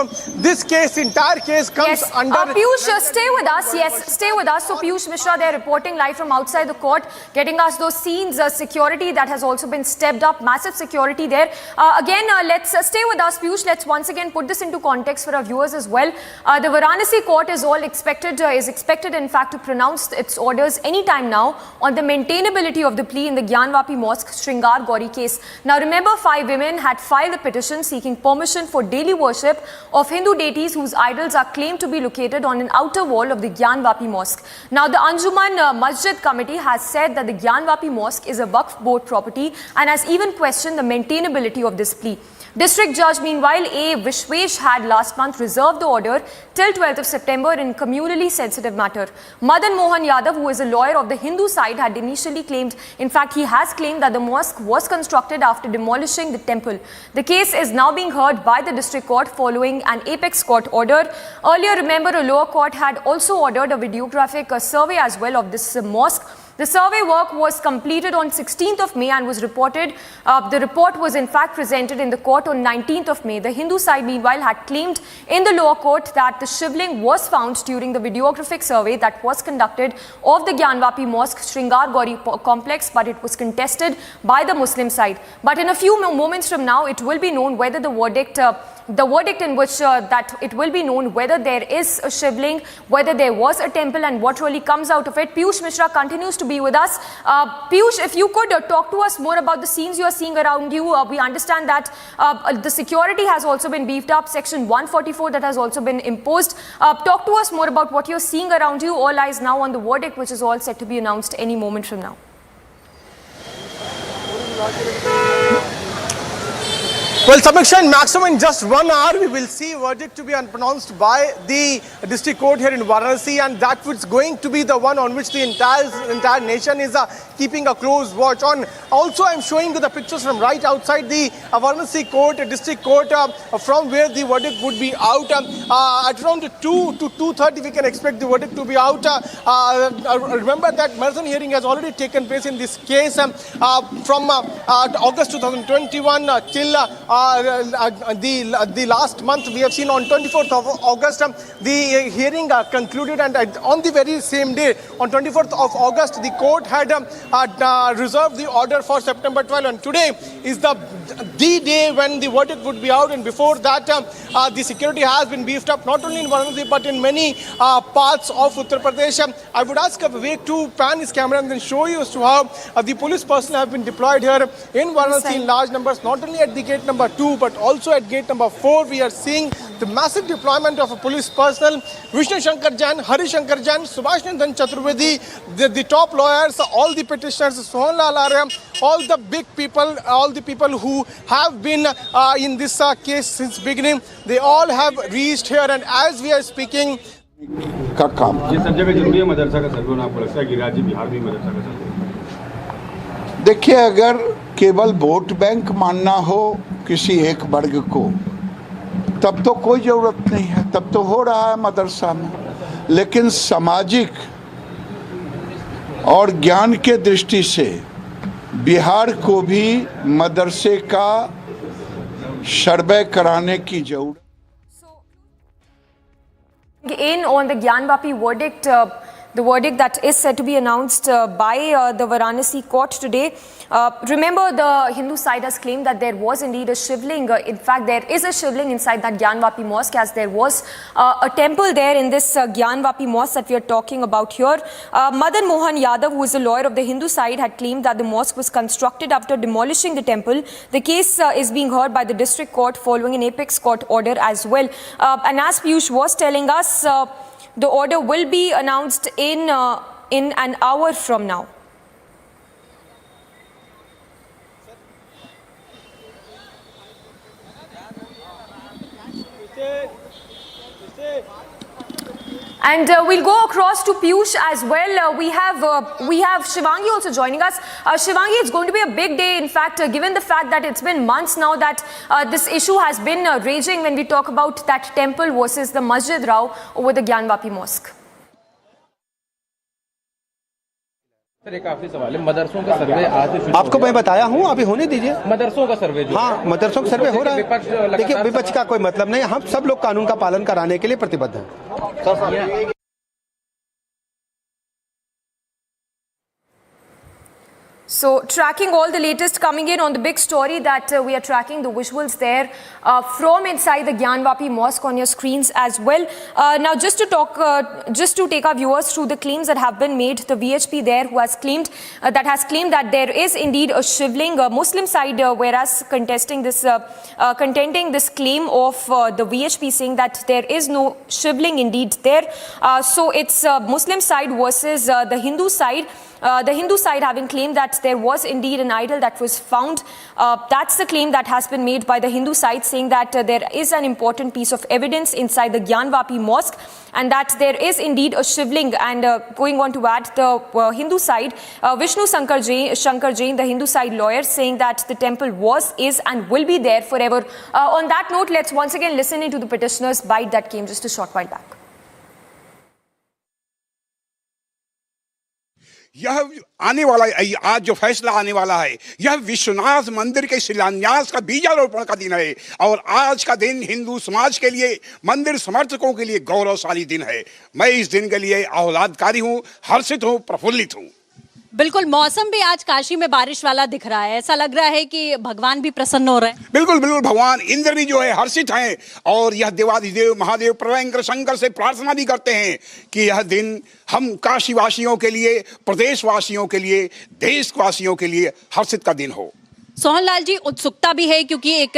this case, entire case, comes under... Piyush, stay with us. Yes, stay with us. So Piyush Mishra, they're reporting live from outside the court, getting us those scenes, security that has also been stepped up, massive security there. Again, let's stay with us, Piyush. Let's once again put this into context for our viewers as well. The Varanasi court is expected in fact to pronounce its orders anytime now on the maintainability of the plea in the Gyanvapi Mosque Sringar Gauri case. Now remember, 5 women had filed a petition seeking permission for daily worship of Hindu deities whose idols are claimed to be located on an outer wall of the Gyanvapi Mosque. Now the Anjuman Masjid Committee has said that the Gyanvapi Mosque is a Waqf board property and has even questioned the maintainability of this plea. District Judge, meanwhile, A. Vishwesh had last month reserved the order till 12th of September in communally sensitive matter. Madan Mohan Yadav, who is a lawyer of the Hindu side, had initially claimed, in fact, he has claimed that the mosque was constructed after demolishing the temple. The case is now being heard by the district court following an apex court order. Earlier, remember, a lower court had also ordered a videographic survey as well of this mosque. The survey work was completed on 16th of May and was reported. The report was in fact presented in the court on 19th of May. The Hindu side, meanwhile, had claimed in the lower court that the shivling was found during the videographic survey that was conducted of the Gyanvapi Mosque Sringar Gauri complex, but it was contested by the Muslim side. But in a few moments from now, it will be known whether the verdict in which that it will be known whether there is a shivling, whether there was a temple, and what really comes out of it. Piyush Mishra continues to be with us. Piyush, if you could talk to us more about the scenes you are seeing around you. We understand that the security has also been beefed up, section 144 that has also been imposed. Talk to us more about what you're seeing around you. All eyes now on the verdict, which is all set to be announced any moment from now. Well, Samiksha, in maximum in just 1 hour, we will see verdict to be pronounced by the district court here in Varanasi, and that is going to be the one on which the entire nation is keeping a close watch on. Also, I'm showing you the pictures from right outside the Varanasi court, district court, from where the verdict would be out. At around 2 to 2:30, we can expect the verdict to be out. Remember that marathon hearing has already taken place in this case from August 2021 till the last month. We have seen on 24th of August the hearing concluded, and on the very same day, on 24th of August, the court had reserved the order for September 12, and today is the day when the verdict would be out. And before that, the security has been beefed up not only in Varanasi but in many parts of Uttar Pradesh. I would ask Vivek to pan his camera and then show you as to how the police personnel have been deployed here in Varanasi in large numbers, not only at the gate number 2 but also at gate number 4. We are seeing the massive deployment of police personnel. Vishnu Shankar Jain, Hari Shankar Jain, Subhash Nandan Chaturvedi, the top lawyers, all the petitioners, Sohan Lal Arya, all the big people, all the people who have been in this case since beginning, they all have reached here, and as we are speaking, का काम ये सब जगह जरूरी है मदरसा का सर्वे, आपको लगता है कि राज्य बिहार में मदरसा का सर्वे? देखिए, अगर केवल वोट बैंक मानना हो किसी एक वर्ग को, तब तो कोई ज़रूरत नहीं है, तब तो हो रहा है मदरसा में। लेकिन सामाजिक और ज्ञान के दृष्टि से बिहार को भी मदरसे का सर्वे कराने की जरूरत। In on the Gyanvapi verdict, the verdict that is said to be announced by the Varanasi court today. Remember, the Hindu side has claimed that there was indeed a shivling. In fact, there is a shivling inside that Gyanvapi mosque, as there was a temple there in this Gyanvapi mosque that we are talking about here. Madan Mohan Yadav, who is a lawyer of the Hindu side, had claimed that the mosque was constructed after demolishing the temple. The case is being heard by the district court following an apex court order as well. And as Piyush was telling us, the order will be announced in an hour from now. And we'll go across to Piyush as well. We have Shivangi also joining us. Shivangi, it's going to be a big day. In fact, given the fact that it's been months now that this issue has been raging when we talk about that temple versus the Masjid Rao over the Gyanvapi mosque. Sir एक आखिरी सवाल है, मदरसों का सर्वे आज आपको मैं बताया हूँ, अभी होने दीजिए। मदरसों का सर्वे जो हाँ, मदरसों का सर्वे हो रहा है। देखिए, विपक्ष का कोई मतलब नहीं, हम सब लोग कानून का पालन कराने के लिए प्रतिबद्ध हैं। So, tracking all the latest coming in on the big story that we are tracking, the visuals there from inside the Gyanvapi mosque on your screens as well. Now, just to take our viewers through the claims that have been made, the VHP there who has claimed that there is indeed a shivling, a Muslim side, whereas contending this claim of the VHP saying that there is no shivling indeed there. So, it's Muslim side versus the Hindu side. The Hindu side having claimed that there was indeed an idol that was found. That's the claim that has been made by the Hindu side, saying that there is an important piece of evidence inside the Gyanvapi mosque and that there is indeed a shivling. And going on to add, the Hindu side, Vishnu Shankar Jain, the Hindu side lawyer, saying that the temple was, is and will be there forever. On that note, let's once again listen into the petitioner's bite that came just a short while back. यह आने वाला आज जो फैसला आने वाला है, यह विश्वनाथ मंदिर के शिलान्यास का बीजारोपण का दिन है और आज का दिन हिंदू समाज के लिए, मंदिर समर्थकों के लिए गौरवशाली दिन है। मैं इस दिन के लिए आह्लादकारी हूँ, हर्षित हूँ, प्रफुल्लित हूँ। बिल्कुल, मौसम भी आज काशी में बारिश वाला दिख रहा है, ऐसा लग रहा है कि भगवान भी प्रसन्न हो रहे हैं। बिल्कुल बिल्कुल, भगवान इंद्र भी जो है हर्षित हैं और यह देवाधिदेव महादेव प्रभयंकर शंकर से प्रार्थना भी करते हैं कि यह दिन हम काशी वासियों के लिए, प्रदेश वासियों के लिए, देशवासियों के लिए हर्षित का दिन हो। सोहनलाल जी, उत्सुकता भी है क्योंकि एक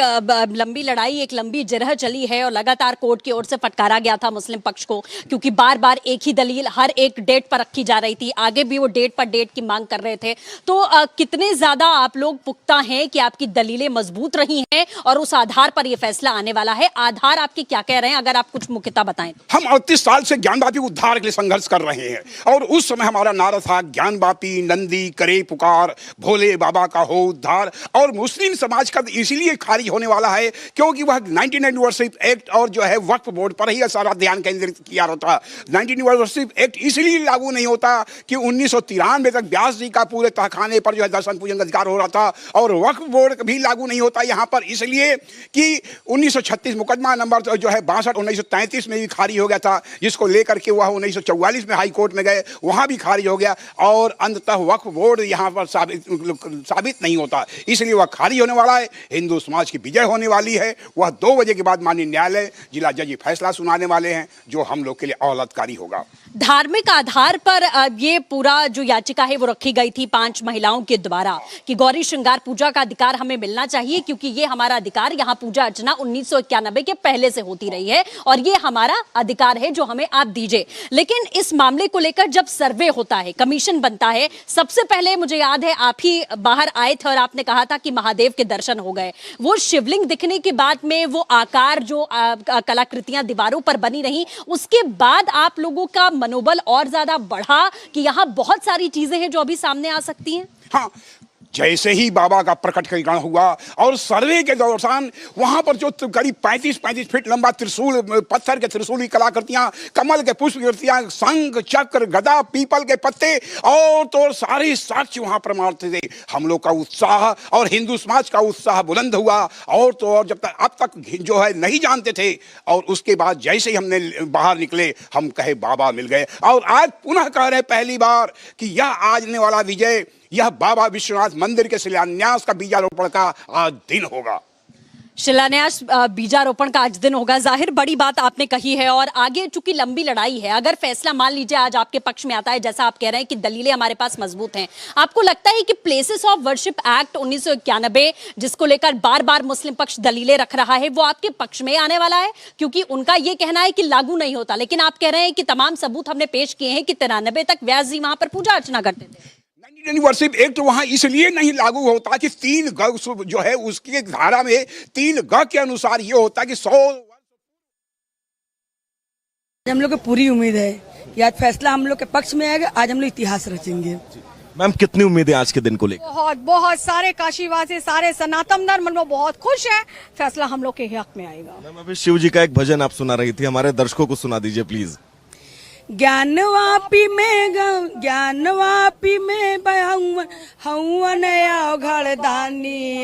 लंबी लड़ाई, एक लंबी जरह चली है और लगातार कोर्ट की ओर से फटकारा गया था मुस्लिम पक्ष को, क्योंकि बार बार एक ही दलील हर एक डेट पर रखी जा रही थी। आगे भी वो डेट पर डेट की मांग कर रहे थे। तो कितने ज्यादा आप लोग पुख्ता हैं कि आपकी दलीलें मजबूत रही हैं और उस आधार पर यह फैसला आने वाला है? आधार आपके क्या कह रहे हैं, अगर आप कुछ मुख्यता बताएं। हम 38 साल से ज्ञानवापी उद्धार के लिए संघर्ष कर रहे हैं और उस समय हमारा नारा था, ज्ञानवापी नंदी करे पुकार, भोले बाबा का हो उद्धार। और मुस्लिम समाज का इसीलिए खारिज होने वाला है क्योंकि वह 19 वर्षिप एक्ट और जो है वक्फ बोर्ड पर ही सारा ध्यान केंद्रित किया रहता। 19 वर्षिप एक्ट इसलिए लागू नहीं होता कि 1993 तक व्यास जी का पूरे तहखाने पर जो है दर्शन पूजन का अधिकार हो रहा था और वक्फ बोर्ड भी लागू नहीं होता यहाँ पर इसलिए कि 1936 मुकदमा नंबर जो है 62 1933 में भी खारिज हो गया था, जिसको लेकर के वह 1944 में हाई कोर्ट में गए, वहाँ भी खारिज हो गया और अंततः वक्फ बोर्ड यहाँ पर साबित नहीं होता, इसलिए वह खारिज होने वाला है। हिंदू समाज की विजय होने वाली है। वह 2 बजे के बाद माननीय न्यायालय जिला जज फैसला सुनाने वाले हैं जो हम लोग के लिए आह्लादकारी होगा। धार्मिक आधार पर ये पूरा जो याचिका है वो रखी गई थी 5 महिलाओं के द्वारा कि गौरी श्रृंगार पूजा का अधिकार हमें मिलना चाहिए क्योंकि ये हमारा अधिकार, यहाँ पूजा अर्चना 1991 के पहले से होती रही है और ये हमारा अधिकार है जो हमें आप दीजिए। लेकिन इस मामले को लेकर जब सर्वे होता है, कमीशन बनता है, सबसे पहले मुझे याद है आप ही बाहर आए थे और आपने कहा था कि महादेव के दर्शन हो गए। वो शिवलिंग दिखने के बाद में वो आकार जो कलाकृतियां दीवारों पर बनी रही, उसके बाद आप लोगों का मनोबल और ज्यादा बढ़ा कि यहाँ बहुत सारी चीजें हैं जो अभी सामने आ सकती हैं। हाँ, जैसे ही बाबा का प्रकटीकरण हुआ और सर्वे के दौरान वहां पर जो करीब 35 फीट लंबा त्रिशूल, पत्थर के त्रिशूल की कलाकृतियां, कमल के पुष्प कृतियां, शंख चक्र गदा पीपल के पत्ते और तो सारे साक्ष्य वहां प्रमाण थे। हम लोग का उत्साह और हिंदू समाज का उत्साह बुलंद हुआ और तो और जब तक अब तक जो है नहीं जानते थे और उसके बाद जैसे ही हमने बाहर निकले हम कहे बाबा मिल गए और आज पुनः कह रहे पहली बार कि यह आने वाला विजय यह बाबा विश्वनाथ मंदिर के शिलान्यास का बीजारोपण का आज दिन होगा। शिलान्यास बीजारोपण का आज दिन होगा। जाहिर बड़ी बात आपने कही है और आगे चूंकि लंबी लड़ाई है, अगर फैसला मान लीजिए आज आपके पक्ष में आता है, जैसा आप कह रहे हैं कि दलीलें हमारे पास मजबूत हैं, आपको लगता है कि प्लेसेस ऑफ वर्शिप एक्ट 1991 जिसको लेकर बार बार मुस्लिम पक्ष दलीलें रख रहा है वो आपके पक्ष में आने वाला है? क्योंकि उनका ये कहना है कि लागू नहीं होता, लेकिन आप कह रहे हैं कि तमाम सबूत हमने पेश किए हैं कि 93 तक व्यास जी वहां पर पूजा अर्चना करते थे। वर्शिप एक्ट वहां इसलिए नहीं लागू होता कि 3 ग जो है उसकी धारा में 3 ग के अनुसार ये होता कि 100 हम लोग को पूरी उम्मीद है कि आज फैसला हम लोग के पक्ष में आएगा। आज हम लोग इतिहास रचेंगे। मैम कितनी उम्मीद है आज के दिन को लेकर? बहुत बहुत सारे काशीवासी, सारे सनातन धर्म लोग बहुत खुश हैं। फैसला हम लोग के हक में आएगा। मैम अभी शिव जी का एक भजन आप सुना रही थी, हमारे दर्शकों को सुना दीजिए प्लीज। ज्ञानवापी में हवन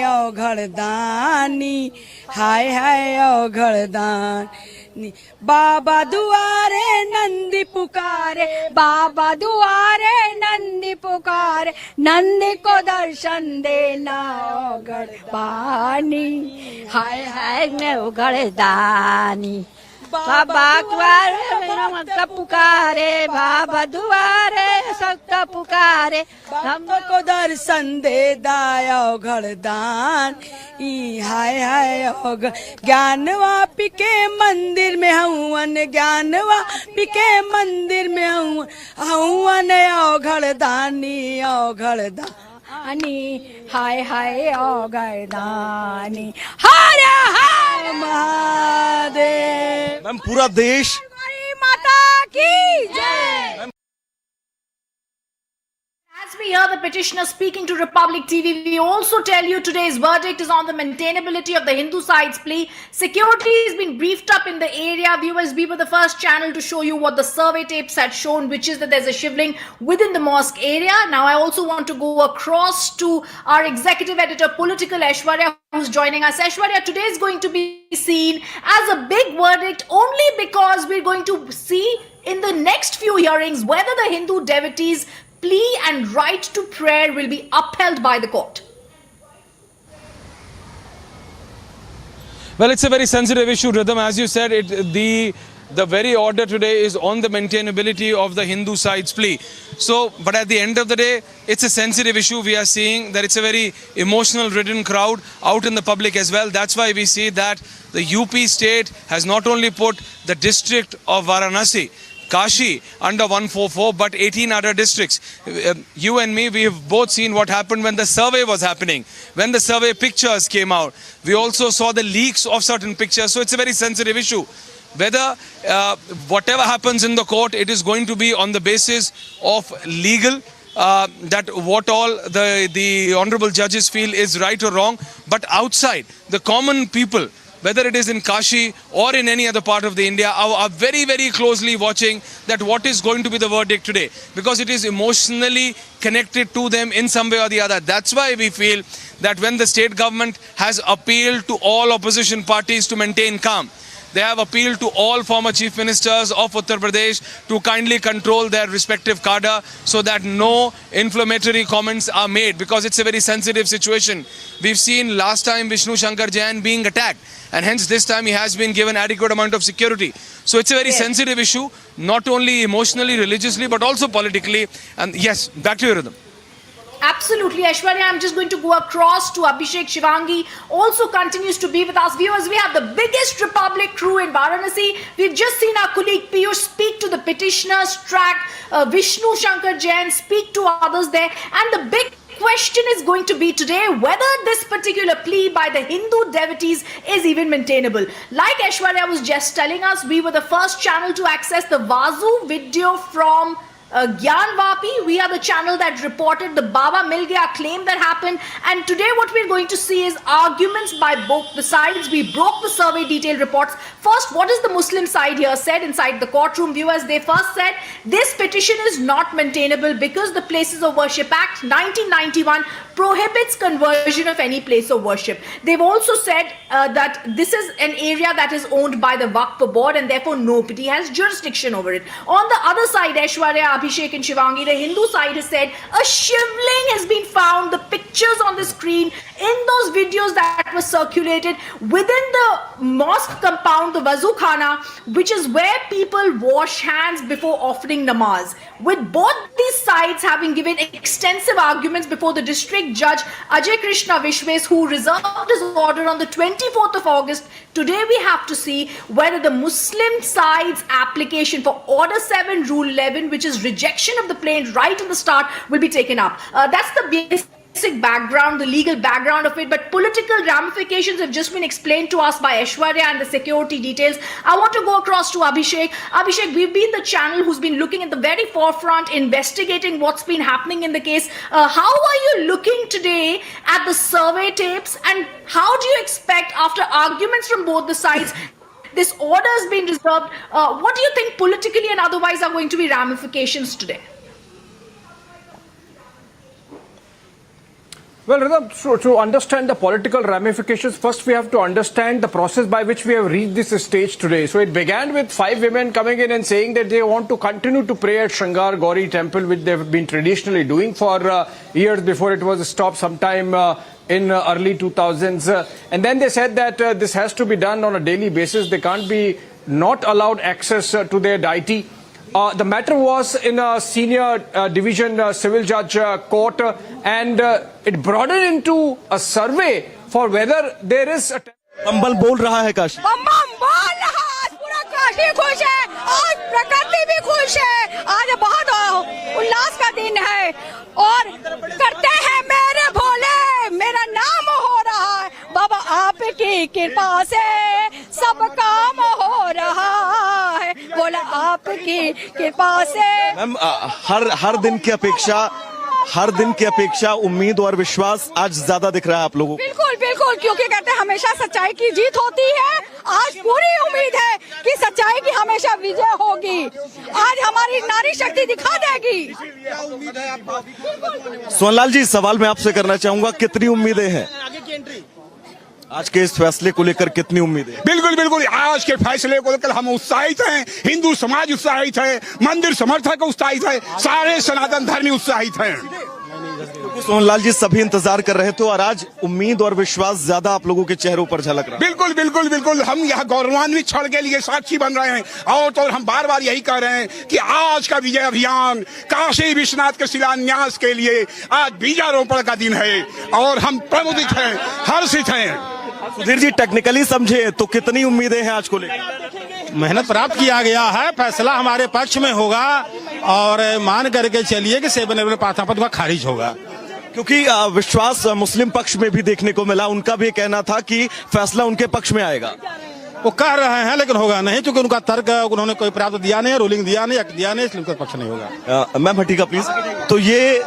औघड़दानी हाय हाय औघड़दानी बाबा दुआरे नंदी पुकारे, बाबा दुआरे नंदी पुकारे, नंदी को दर्शन देना औघड़दानी हाय हाय औघड़दानी बाबा दुआरे पुकारे, बाबा दुआरे सबका पुकारे, हमको दर्शन दे दाया औघड़दान हाय हाय औघड़। ज्ञानवापी के मंदिर में हवन, ज्ञानवापी के मंदिर में हवन औघड़दानी औघड़दानी हाय हाय औघड़दानी हर हर महादेव। मैम पूरा देश माता की जय। As we hear the petitioner speaking to Republic TV, we also tell you today's verdict is on the maintainability of the Hindu side's plea. Security has been briefed up in the area. Viewers, we were the first channel to show you what the survey tapes had shown, which is that there's a shivling within the mosque area. Now, I also want to go across to our executive editor, political Aishwarya, who's joining us. Aishwarya, today is going to be seen as a big verdict only because we're going to see in the next few hearings whether the Hindu devotees' plea and right to prayer will be upheld by the court. Well, it's a very sensitive issue, Rhythm. As you said, the very order today is on the maintainability of the Hindu side's plea. So, but at the end of the day, it's a sensitive issue. We are seeing that it's a very emotional-ridden crowd out in the public as well. That's why we see that the UP state has not only put the district of Varanasi, Kashi under 144, but 18 other districts. You and me, we have both seen what happened when the survey was happening, when the survey pictures came out. We also saw the leaks of certain pictures. So it's a very sensitive issue. Whether whatever happens in the court, it is going to be on the basis of legal, that what all the honorable judges feel is right or wrong. But outside, the common people, whether it is in Kashi or in any other part of the India, are very, very closely watching that what is going to be the verdict today, because it is emotionally connected to them in some way or the other. That's why we feel that when the state government has appealed to all opposition parties to maintain calm, they have appealed to all former chief ministers of Uttar Pradesh to kindly control their respective cadre so that no inflammatory comments are made, because it's a very sensitive situation. We've seen last time Vishnu Shankar Jain being attacked, and hence this time he has been given adequate amount of security. So it's a very sensitive issue, not only emotionally, religiously, but also politically. And yes, back to you, Rhythm. Absolutely, Aishwarya. I'm just going to go across to Abhishek Shivangi, also continues to be with us. Viewers, we have the biggest Republic crew in Varanasi. We've just seen our colleague Piyush speak to the petitioners, track Vishnu Shankar Jain, speak to others there. And the big question is going to be today whether this particular plea by the Hindu devotees is even maintainable. Like Aishwarya was just telling us, we were the first channel to access the Vazu video from Gyanvapi. We are the channel that reported the Baba Mil Gaya claim that happened. And today what we're going to see is arguments by both the sides. We broke the survey detailed reports. First, what is the Muslim side here said inside the courtroom, viewers? They first said this petition is not maintainable because the Places of Worship Act 1991 prohibits conversion of any place of worship. They've also said that this is an area that is owned by the Waqf board and therefore nobody has jurisdiction over it. On the other side, Aishwarya, Abhishek and Shivangi, the Hindu side, has said a shivling has been found. The pictures on the screen in those videos that were circulated within the mosque compound, the Wazu Khana, which is where people wash hands before offering namaz. With both these sides having given extensive arguments before the district judge Ajay Krishna Vishwes, who reserved his order on the 24th of August, today we have to see whether the Muslim side's application for Order 7, Rule 11, which is rejection of the plane right at the start, will be taken up. That's the basic background, the legal background of it, but political ramifications have just been explained to us by Aishwarya and the security details. I want to go across to Abhishek. Abhishek, we've been the channel who's been looking at the very forefront, investigating what's been happening in the case. How are you looking today at the survey tapes, and how do you expect, after arguments from both the sides, this order has been reserved? What do you think politically and otherwise are going to be ramifications today? Well, Rhythm, so to understand the political ramifications, first we have to understand the process by which we have reached this stage today. So it began with 5 women coming in and saying that they want to continue to pray at Shangar Gauri temple, which they've been traditionally doing for years before it was stopped sometime in early 2000s. And then they said that this has to be done on a daily basis. They can't be not allowed access to their deity. The matter was in a senior division civil judge court, and it broadened into a survey for whether there is a... बम्बल बोल रहा है काशी, बम बोल रहा है, पूरा काशी खुश है, आज प्रकृति भी खुश है, आज बहुत उल्लास का दिन है और करते हैं मेरे भोले, मेरा नाम हो रहा है, बाबा आपकी कृपा से सब काम हो रहा है, बोला आपकी कृपा से। मैम, हर दिन की अपेक्षा उम्मीद और विश्वास आज ज्यादा दिख रहा है आप लोगों को। बिल्कुल बिल्कुल, क्योंकि कहते हैं हमेशा सच्चाई की जीत होती है। आज पूरी उम्मीद है कि सच्चाई की हमेशा विजय होगी। आज हमारी नारी शक्ति दिखा देगी। सोनलाल जी, सवाल मैं आपसे करना चाहूंगा, कितनी उम्मीदें हैं आज के इस फैसले को लेकर? कितनी उम्मीदें? बिल्कुल बिल्कुल, आज के फैसले को लेकर हम उत्साहित हैं, हिंदू समाज उत्साहित है, मंदिर समर्थक उत्साहित है, सारे सनातन धर्मी उत्साहित हैं। सोनलाल जी, सभी इंतजार कर रहे थे और आज उम्मीद और विश्वास ज्यादा आप लोगों के चेहरों पर झलक रहा है। बिल्कुल बिल्कुल बिल्कुल, हम यहाँ गौरवान्वित क्षण के लिए साक्षी बन रहे हैं और तो हम बार बार यही कह रहे हैं कि आज का विजय अभियान काशी विश्वनाथ के शिलान्यास के लिए आज बीजारोपण का दिन है और हम प्रमुदित हैं, हर्षित हैं। सुधीर जी, टेक्निकली समझे तो कितनी उम्मीदें हैं आज को लेकर? मेहनत प्राप्त किया गया है, फैसला हमारे पक्ष में होगा और मान करके चलिए कि 7 अप्रैल पाथापत का खारिज होगा, क्योंकि विश्वास मुस्लिम पक्ष में भी देखने को मिला। उनका भी कहना था कि फैसला उनके पक्ष में आएगा। वो कह रहे हैं लेकिन होगा नहीं, क्योंकि उनका तर्क उन्होंने कोई प्राप्त दिया नहीं, रूलिंग दिया नहीं, एक्ट दिया नहीं, इसलिए उनका पक्ष नहीं होगा। मैम हटीका प्लीज। तो ये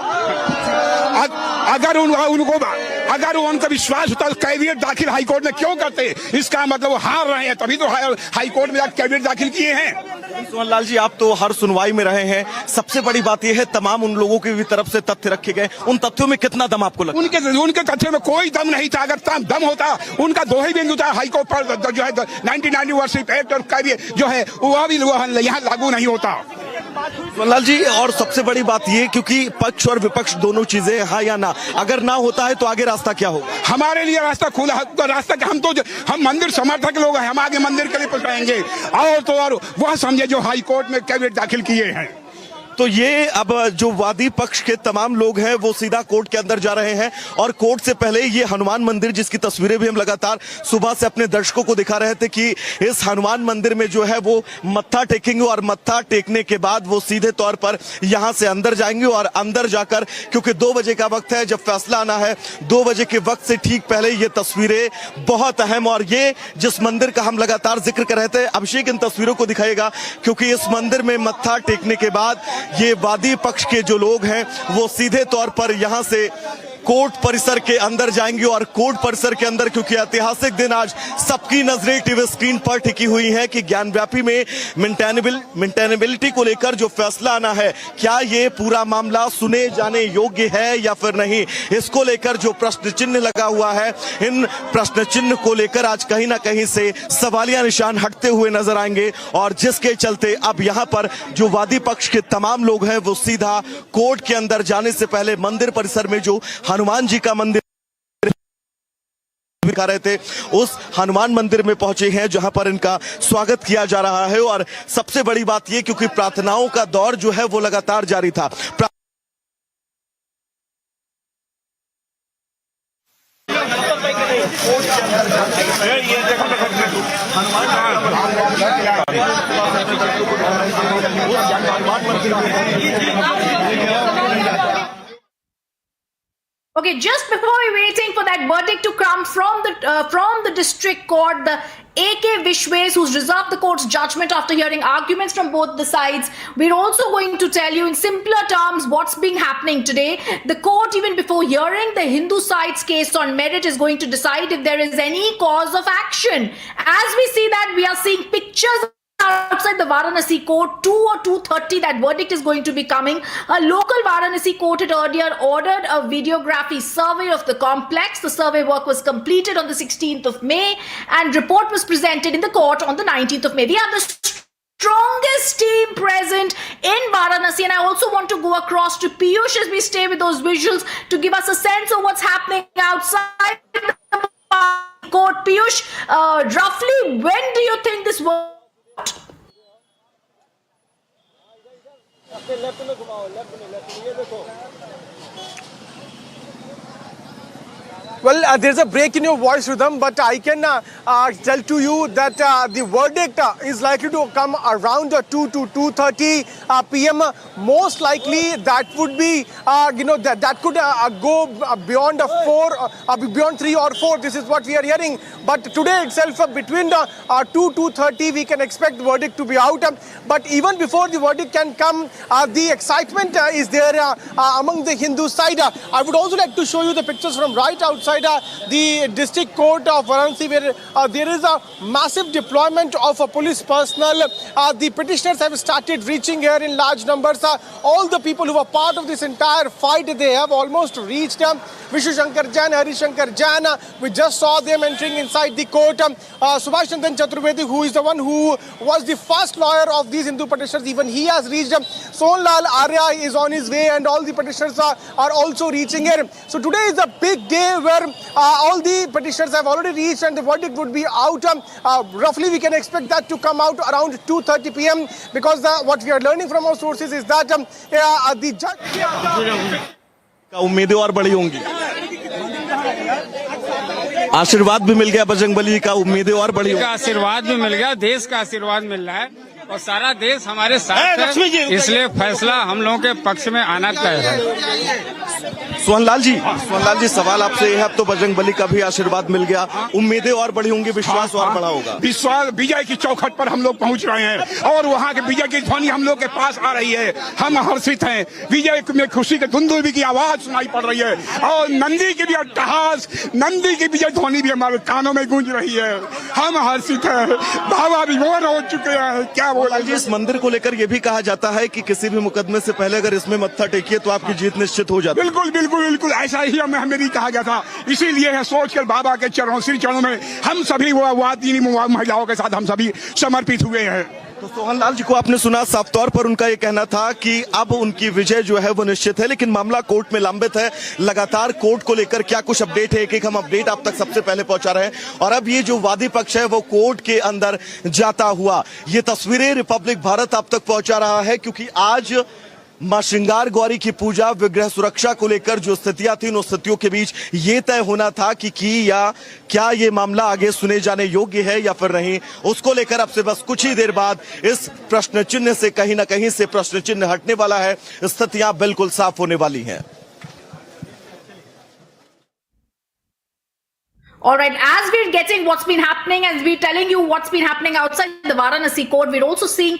अगर उनका विश्वास होता तो कैबिनेट दाखिल हाईकोर्ट में क्यों करते? इसका मतलब वो हार रहे हैं, तभी तो हाईकोर्ट में कैबिनेट दाखिल किए हैं। सोनलाल जी, आप तो हर सुनवाई में रहे हैं, सबसे बड़ी बात यह है तमाम उन लोगों की भी तरफ से तथ्य रखे गए, उन तथ्यों में कितना दम आपको लगा? उनके तथ्यों में कोई दम नहीं था। अगर दम होता, उनका दो ही बिंदु था, हाईकोर्ट पर जो है 1990 वर्षिप एक्ट और कैबिनेट जो है वो भी यहाँ लागू नहीं होता। सोनलाल जी, और सबसे बड़ी बात ये, क्योंकि पक्ष और विपक्ष दोनों चीजें हाँ या ना, अगर ना होता है तो आगे रास्ता क्या होगा? हमारे लिए रास्ता खुला है, रास्ता हम मंदिर समर्थक लोग हैं, हम आगे मंदिर के लिए पहुंचाएंगे और तो और वह समझे जो हाई कोर्ट में कैबिनेट दाखिल किए हैं। तो ये अब जो वादी पक्ष के तमाम लोग हैं वो सीधा कोर्ट के अंदर जा रहे हैं और कोर्ट से पहले ये हनुमान मंदिर, जिसकी तस्वीरें भी हम लगातार सुबह से अपने दर्शकों को दिखा रहे थे कि इस हनुमान मंदिर में जो है वो मत्था टेकेंगे और मत्था टेकने के बाद वो सीधे तौर पर यहां से अंदर जाएंगे और अंदर जाकर, क्योंकि 2 बजे का वक्त है जब फैसला आना है, 2 बजे के वक्त से ठीक पहले ये तस्वीरें बहुत अहम, और ये जिस मंदिर का हम लगातार जिक्र कर रहे थे, अभिषेक इन तस्वीरों को दिखाएगा, क्योंकि इस मंदिर में मत्था टेकने के बाद ये वादी पक्ष के जो लोग हैं वो सीधे तौर पर यहां से कोर्ट परिसर के अंदर जाएंगे और कोर्ट परिसर के अंदर, क्योंकि ऐतिहासिक दिन आज सबकी नजरें टीवी स्क्रीन पर टिकी हुई है कि ज्ञानव्यापी में मेंटेनेबिलिटी को लेकर जो फैसला आना है, क्या ये पूरा मामला सुने जाने योग्य है या फिर नहीं, इसको लेकर जो प्रश्न चिन्ह लगा हुआ है, इन प्रश्न चिन्ह को लेकर आज कहीं ना कहीं से सवालिया निशान हटते हुए नजर आएंगे। और जिसके चलते अब यहां पर जो वादी पक्ष के तमाम लोग हैं वो सीधा कोर्ट के अंदर जाने से पहले मंदिर परिसर में जो हनुमान जी का मंदिर दिखा रहे थे, उस हनुमान मंदिर में पहुंचे हैं जहां पर इनका स्वागत किया जा रहा है। और सबसे बड़ी बात यह, क्योंकि प्रार्थनाओं का दौर जो है वो लगातार जारी था। Okay, just before we're waiting for that verdict to come from the district court, the A.K. Vishwa's, who's reserved the court's judgment after hearing arguments from both the sides, we're also going to tell you in simpler terms what's been happening today. The court, even before hearing the Hindu side's case on merit, is going to decide if there is any cause of action. As we see that, we are seeing pictures outside the Varanasi court. 2 or 2:30 that verdict is going to be coming. A local Varanasi court had earlier ordered a videography survey of the complex. The survey work was completed on the 16th of May and report was presented in the court on the 19th of May. We have the strongest team present in Varanasi, and I also want to go across to Piyush as we stay with those visuals to give us a sense of what's happening outside the court. Piyush, roughly when do you think this work? Well, there's a break in your voice, Rhythm, but I can tell to you that the verdict is likely to come around 2 to 2:30 p.m. Most likely, that would be, that could go beyond 3 or 4. This is what we are hearing. But today itself, between 2:30, we can expect the verdict to be out. But even before the verdict can come, the excitement is there among the Hindu side. I would also like to show you the pictures from right outside the district court of Varanasi, where there is a massive deployment of police personnel. The petitioners have started reaching here in large numbers. All the people who were part of this entire fight, they have almost reached. Vishu Shankar Jain, Hari Shankar Jain, we just saw them entering inside the court. Subhash Chandran Chaturvedi, who is the one who was the first lawyer of these Hindu petitioners, even he has reached. Sonlal Arya is on his way, and all the petitioners are also reaching here. So today is a big day where all the petitioners have already reached and the verdict would be out. Roughly we can expect that to come out around 2:30 p.m. because what we are learning from our sources is that the judge उम्मीदें बड़ी होंगी। आशीर्वाद भी मिल गया बजरंगबली का, उम्मीदें और बड़ी होंगी। आशीर्वाद भी मिल गया, देश का आशीर्वाद मिल रहा है और सारा देश हमारे साथ है, इसलिए फैसला हम लोगों के पक्ष में आना तय है। सोहनलाल जी सवाल आपसे यह है, अब तो बजरंगबली का भी आशीर्वाद मिल गया, उम्मीदें और बड़ी होंगी, विश्वास और बड़ा होगा। विश्वास, विजय की चौखट पर हम लोग पहुंच रहे हैं और वहां के विजय की ध्वनि हम लोग के पास आ रही है। हम हर्षित हैं, विजय में खुशी के धुंधुवी की आवाज सुनाई पड़ रही है और नंदी की भी अट्टहास, नंदी की विजय ध्वनि भी हमारे कानों में गूंज रही है। हम हर्षित हैं, बाबा विभोर हो चुके हैं। क्या बोला जी, इस मंदिर को लेकर यह भी कहा जाता है कि किसी भी मुकदमे से पहले अगर इसमें मत्था टेकिए तो आपकी जीत निश्चित हो जाती है। बिल्कुल बिल्कुल बिल्कुल ऐसा ही हमें भी कहा गया था, इसीलिए है सोचकर बाबा के श्री चरणों में हम सभी महिलाओं के साथ हम सभी समर्पित हुए हैं। तो सोहनलाल जी को आपने सुना, साफ तौर पर उनका ये कहना था कि अब उनकी विजय जो है वो निश्चित है, लेकिन मामला कोर्ट में लंबित है। लगातार कोर्ट को लेकर क्या कुछ अपडेट है, एक हम अपडेट आप तक सबसे पहले पहुंचा रहे हैं। और अब ये जो वादी पक्ष है वो कोर्ट के अंदर जाता हुआ ये तस्वीरें रिपब्लिक भारत आप तक पहुंचा रहा है, क्योंकि आज मां श्रृंगार गौरी की पूजा, विग्रह सुरक्षा को लेकर जो स्थितियां थी, उन स्थितियों के बीच ये तय होना था कि या क्या ये मामला आगे सुने जाने योग्य है या फिर नहीं। उसको लेकर अब से बस कुछ ही देर बाद इस प्रश्न चिन्ह से कहीं ना कहीं से प्रश्न चिन्ह हटने वाला है, स्थितियां बिल्कुल साफ होने वाली हैं। All right, as we're getting what's been happening, as we're telling you what's been happening outside the Varanasi court, we're also seeing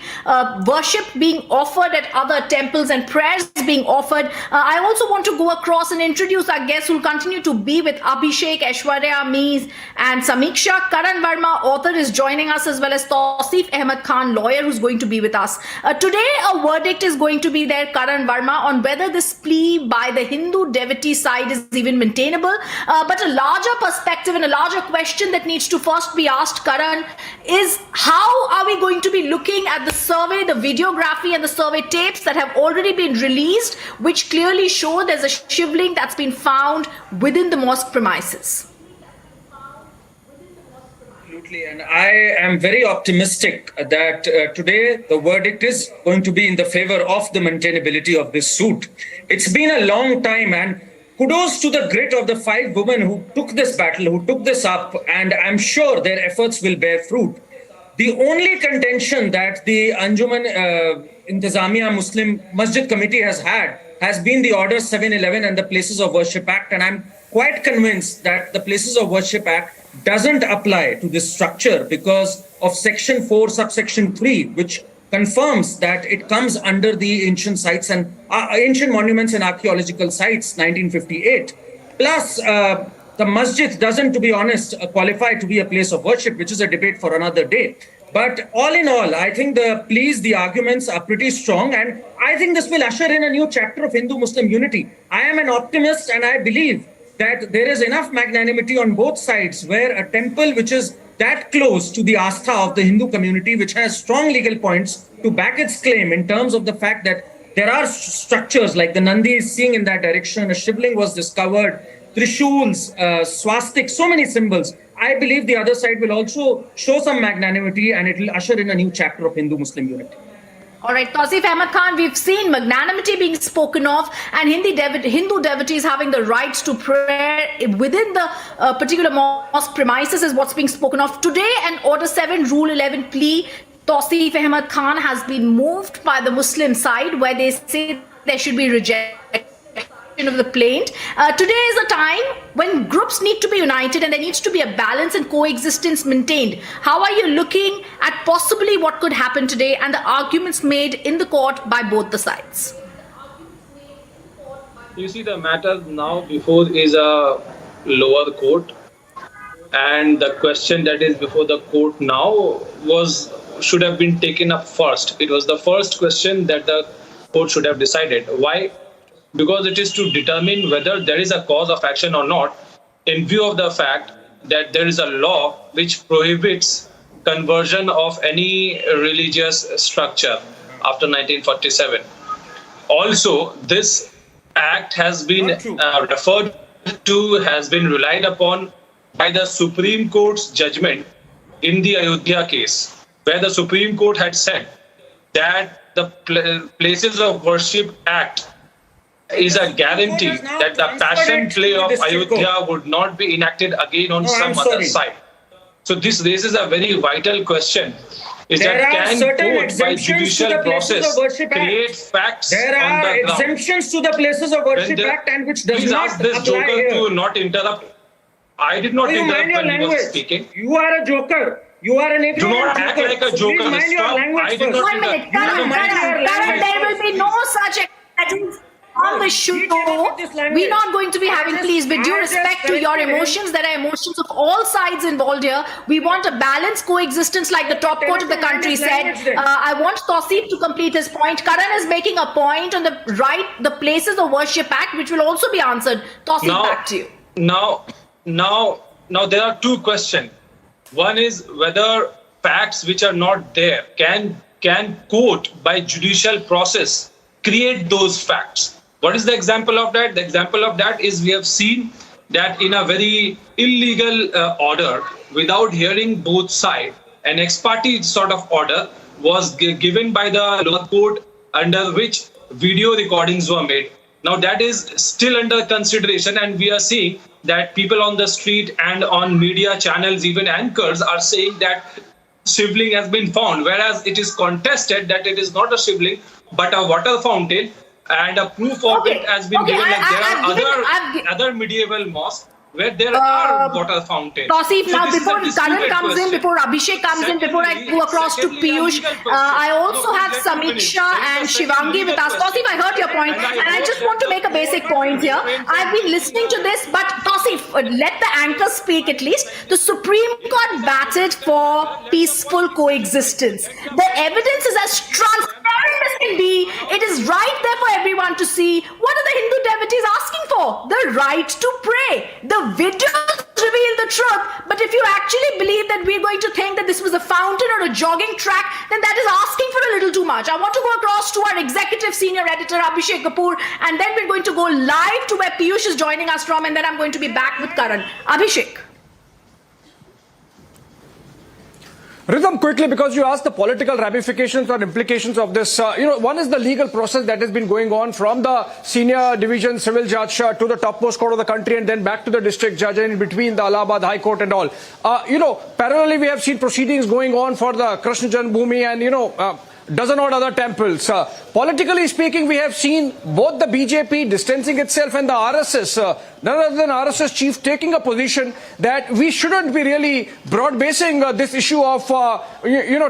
worship being offered at other temples and prayers being offered. I also want to go across and introduce our guests who will continue to be with Abhishek, Aishwarya, Mees and Samiksha. Karan Verma, author, is joining us, as well as Tausif Ahmed Khan, lawyer, who's going to be with us. Today, a verdict is going to be there, Karan Verma, on whether this plea by the Hindu devotee side is even maintainable. But a larger perspective and a larger question that needs to first be asked, Karan, is how are we going to be looking at the survey, the videography and the survey tapes that have already been released, which clearly show there's a shivling that's been found within the mosque premises? Absolutely, and I am very optimistic that today the verdict is going to be in the favor of the maintainability of this suit. It's been a long time, and kudos to the grit of the 5 women who took this battle, who took this up, and I'm sure their efforts will bear fruit. The only contention that the Anjuman Intizamiya Muslim Masjid Committee has had has been the Order 711 and the Places of Worship Act, and I'm quite convinced that the Places of Worship Act doesn't apply to this structure because of Section 4, subsection 3, which confirms that it comes under the ancient sites and ancient monuments and archaeological sites, 1958. Plus, the masjid doesn't, to be honest, qualify to be a place of worship, which is a debate for another day. But all in all, I think the pleas, the arguments are pretty strong, and I think this will usher in a new chapter of Hindu-Muslim unity. I am an optimist, and I believe that there is enough magnanimity on both sides where a temple which is that close to the astha of the Hindu community, which has strong legal points to back its claim in terms of the fact that there are structures like the Nandi is seeing in that direction, a shivling was discovered, trishuls, swastiks, so many symbols. I believe the other side will also show some magnanimity and it will usher in a new chapter of Hindu-Muslim unity. All right, Tausif Ahmed Khan, we've seen magnanimity being spoken of and Hindu devotees having the rights to prayer within the particular mosque premises is what's being spoken of. Today, an Order 7, Rule 11 plea, Tausif Ahmed Khan, has been moved by the Muslim side where they say there should be rejection of the plaint. Today is a time when groups need to be united and there needs to be a balance and coexistence maintained. How are you looking at possibly what could happen today and the arguments made in the court by both the sides? You see, the matter now before is a lower court, and the question that is before the court now should have been taken up first. It was the first question that the court should have decided. Why? Because it is to determine whether there is a cause of action or not, in view of the fact that there is a law which prohibits conversion of any religious structure after 1947. Also, this act has been referred to, has been relied upon by the Supreme Court's judgment in the Ayodhya case, where the Supreme Court had said that the Places of Worship Act is a guarantee that the passion play of Ayodhya would not be enacted again on some other side. So this raises a very vital question. Is that can court by judicial process create facts on the ground? There are exemptions to the Places of Worship Act and which does please not ask this apply joker here. to not interrupt. I did not interrupt when he was speaking. You are a joker. You are an ignorant Do not act joker. like a So joker. please mind your Stop. language I did first. not 1 minute, Karan, there will be no such actions on the show. We're not going to be having, please, with due respect to your emotions, there are emotions of all sides involved here. We want a balanced coexistence like the top court of the country said. I want Tausif to complete his point. Karan is making a point on the Places of Worship Act, which will also be answered. Tausif, back to you. Now there are two questions. One is whether facts which are not there can court by judicial process create those facts. What is the example of that? The example of that is we have seen that in a very illegal order, without hearing both sides, an ex parte sort of order was given by the lower court under which video recordings were made. Now that is still under consideration, and we are seeing that people on the street and on media channels, even anchors, are saying that shivling has been found, whereas it is contested that it is not a shivling but a water fountain, and a proof of it has been given. Like there are other medieval mosques where there are water fountains. Tausif, So now this is a before Karan disputed comes in, question. before Abhishek comes in, before I go across to Piyush, I also have Samiksha and Shivangi with us. Tausif, I heard your point, and I just want to make a basic point here. I've been listening to this, but Tausif, let the anchor speak at least. The Supreme Court batted for peaceful coexistence. The evidence is as transparent as can be. It is right there for everyone to see. What are the Hindu devotees asking for? The right to pray. The videos reveal the truth, but if you actually believe that we're going to think that this was a fountain or a jogging track, then that is asking for a little too much. I want to go across to our executive senior editor Abhishek Kapoor, and then we're going to go live to where Piyush is joining us from, and then I'm going to be back with Karan. Abhishek. Rhythm, quickly, because you asked the political ramifications or implications of this. One is the legal process that has been going on from the senior division civil judge to the topmost court of the country, and then back to the district judge, and in between the Allahabad High Court and all. Parallelly, we have seen proceedings going on for the Krishna Janmabhoomi and, dozen odd other temples. Politically speaking, we have seen both the BJP distancing itself and the RSS, none other than RSS chief, taking a position that we shouldn't be really broad-basing this issue of,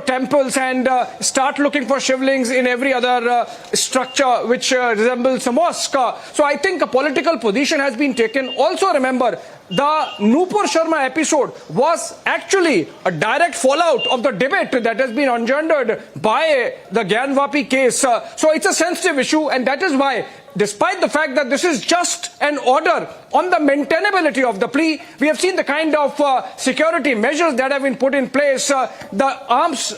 temples and start looking for shivlings in every other structure which resembles a mosque. So I think a political position has been taken. Also remember, the Nupur Sharma episode was actually a direct fallout of the debate that has been engendered by the Gyanvapi case. So it's a sensitive issue, and that is why, despite the fact that this is just an order on the maintainability of the plea, we have seen the kind of security measures that have been put in place, the arms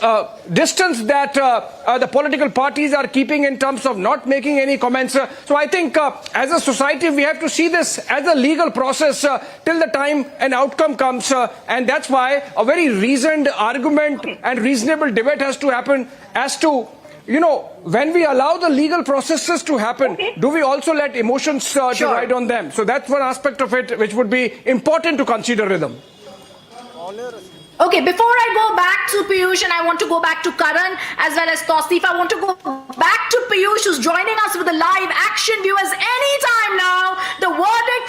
distance that the political parties are keeping in terms of not making any comments. So I think as a society, we have to see this as a legal process till the time an outcome comes. And that's why a very reasoned argument and reasonable debate has to happen as to, when we allow the legal processes to happen, do we also let emotions to ride on them? So that's one aspect of it which would be important to consider, Rhythm. Okay, before I go back to Piyush, and I want to go back to Karan as well as Tausif, I want to go back to Piyush, who's joining us with the live action. Viewers, anytime now, the verdict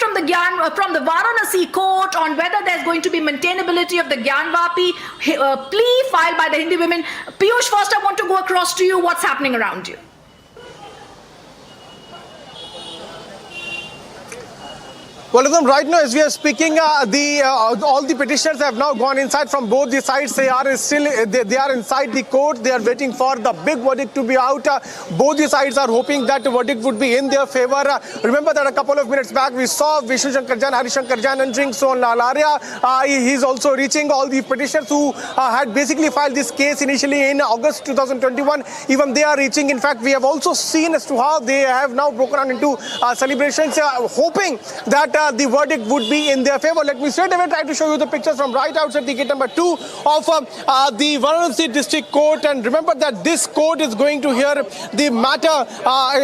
from the Varanasi court on whether there's going to be maintainability of the Gyanvapi plea filed by the Hindu women. Piyush, first I want to go across to you. What's happening around you? Well, right now, as we are speaking, all the petitioners have now gone inside from both the sides. They are inside the court. They are waiting for the big verdict to be out. Both the sides are hoping that the verdict would be in their favor. Remember that a couple of minutes back, we saw Vishnu Shankar Jain, Hari Shankar Jain entering. So Lalaria, he's also reaching all the petitioners who had basically filed this case initially in August 2021. Even they are reaching. In fact, we have also seen as to how they have now broken out into celebrations, hoping that the verdict would be in their favor. Let me straight away try to show you the pictures from right outside the gate number 2 of the Varanasi District Court. And remember that this court is going to hear the matter.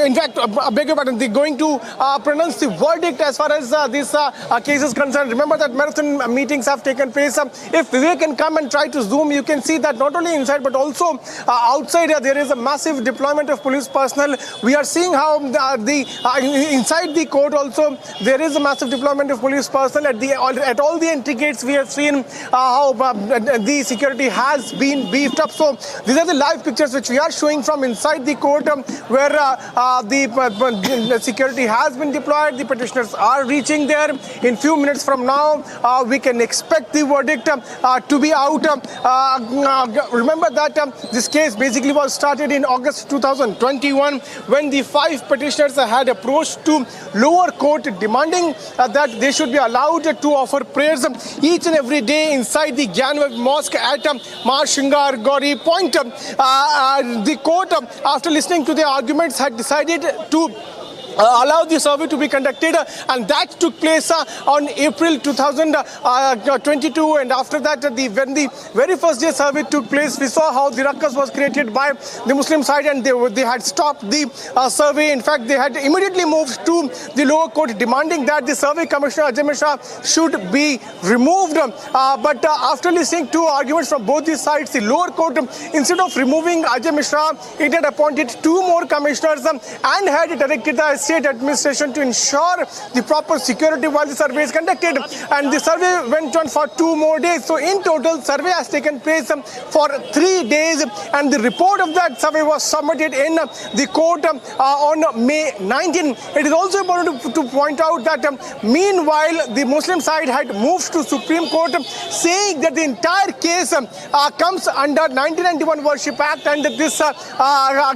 In fact, beg your pardon, they're going to pronounce the verdict as far as this case is concerned. Remember that marathon meetings have taken place. If Vivek can come and try to zoom, you can see that not only inside but also outside there is a massive deployment of police personnel. We are seeing how inside the court also there is a massive deployment of police personnel at all the entry gates. We have seen how the security has been beefed up. So these are the live pictures which we are showing from inside the court, where the security has been deployed. The petitioners are reaching there. In few minutes from now, we can expect the verdict to be out. Remember that this case basically was started in August 2021 when the 5 petitioners had approached to lower court demanding that they should be allowed to offer prayers each and every day inside the Gyanvapi mosque at Maharshingar Gauri Point. The court, after listening to the arguments, had decided to allow the survey to be conducted, and that took place on April 2022. And after that, when the very first day survey took place, we saw how the ruckus was created by the Muslim side, and they had stopped the survey. In fact, they had immediately moved to the lower court demanding that the survey commissioner Ajay Mishra should be removed. But after listening to arguments from both these sides, the lower court, instead of removing Ajay Mishra, it had appointed 2 more commissioners and had directed the state administration to ensure the proper security while the survey is conducted. And the survey went on for 2 more days. So in total, survey has taken place for 3 days, and the report of that survey was submitted in the court on May 19. It is also important to point out that meanwhile the Muslim side had moved to Supreme Court saying that the entire case comes under 1991 Worship Act, and that this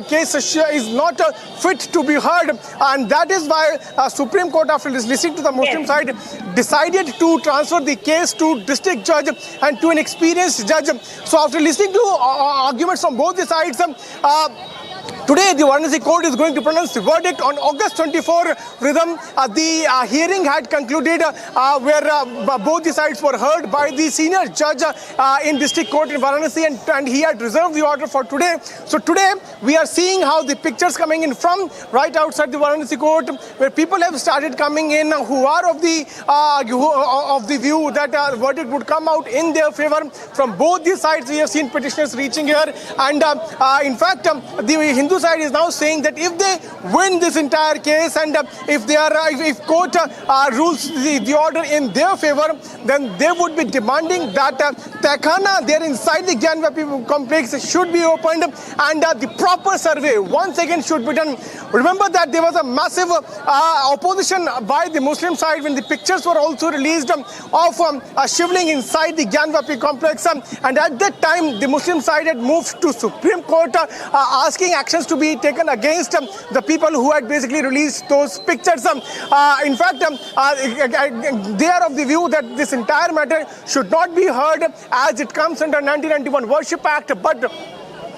case is not fit to be heard, and that is why Supreme Court, after listening to the Muslim side, decided to transfer the case to district judge and to an experienced judge. So after listening to arguments from both the sides, today, the Varanasi court is going to pronounce the verdict on August 24. Rhythm, the hearing had concluded where both the sides were heard by the senior judge in district court in Varanasi, and he had reserved the order for today. So today, we are seeing how the pictures coming in from right outside the Varanasi court, where people have started coming in who are of the view that verdict would come out in their favor. From both the sides, we have seen petitioners reaching here, and in fact, the Hindu side is now saying that if they win this entire case, and if court rules the order in their favor, then they would be demanding that Tehkhana there inside the Gyanvapi complex should be opened, and the proper survey once again should be done. Remember that there was a massive opposition by the Muslim side when the pictures were also released of shivling inside the Gyanvapi complex, and at that time the Muslim side had moved to Supreme Court asking actions to be taken against the people who had basically released those pictures. In fact, they are of the view that this entire matter should not be heard as it comes under 1991 Worship Act, but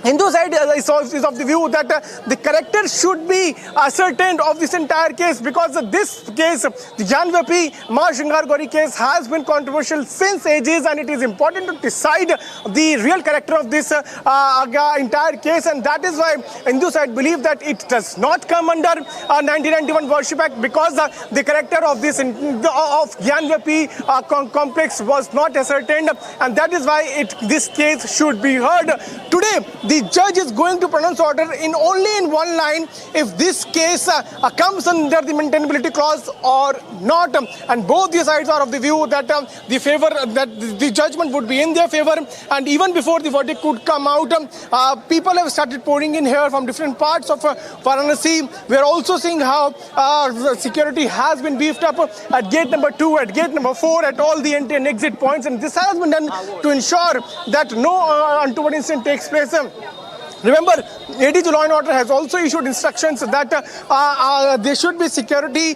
Hindu side is of the view that the character should be ascertained of this entire case, because this case, the Gyanvapi Mahashingar Gauri case, has been controversial since ages, and it is important to decide the real character of this entire case, and that is why Hindu side believe that it does not come under 1991 Worship Act, because the character of this of Gyanvapi complex was not ascertained, and that is why this case should be heard. Today, the judge is going to pronounce order only in one line if this case comes under the maintainability clause or not, and both the sides are of the view that the judgment would be in their favor. And even before the verdict could come out, people have started pouring in here from different parts of Varanasi. We are also seeing how security has been beefed up at gate number 2, at gate number 4, at all the entry and exit points, and this has been done to ensure that no untoward incident takes place. Remember, ADG Law and Order has also issued instructions that there should be security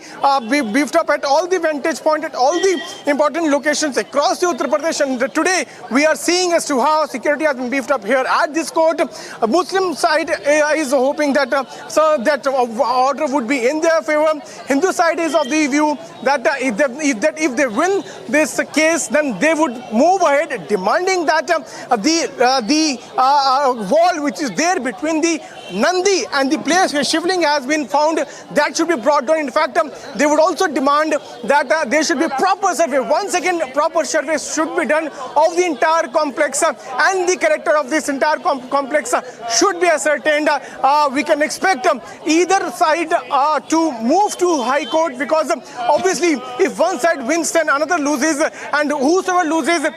beefed up at all the vantage point, at all the important locations across the Uttar Pradesh. And today, we are seeing as to how security has been beefed up here at this court. Muslim side is hoping that that order would be in their favor. Hindu side is of the view that if they win this case, then they would move ahead, demanding that the wall which is there between the Nandi and the place where shivling has been found, that should be brought down. In fact, they would also demand that there should be proper survey. Once again, proper survey should be done of the entire complex, and the character of this entire complex should be ascertained. We can expect either side to move to High Court, because obviously if one side wins then another loses, and whosoever loses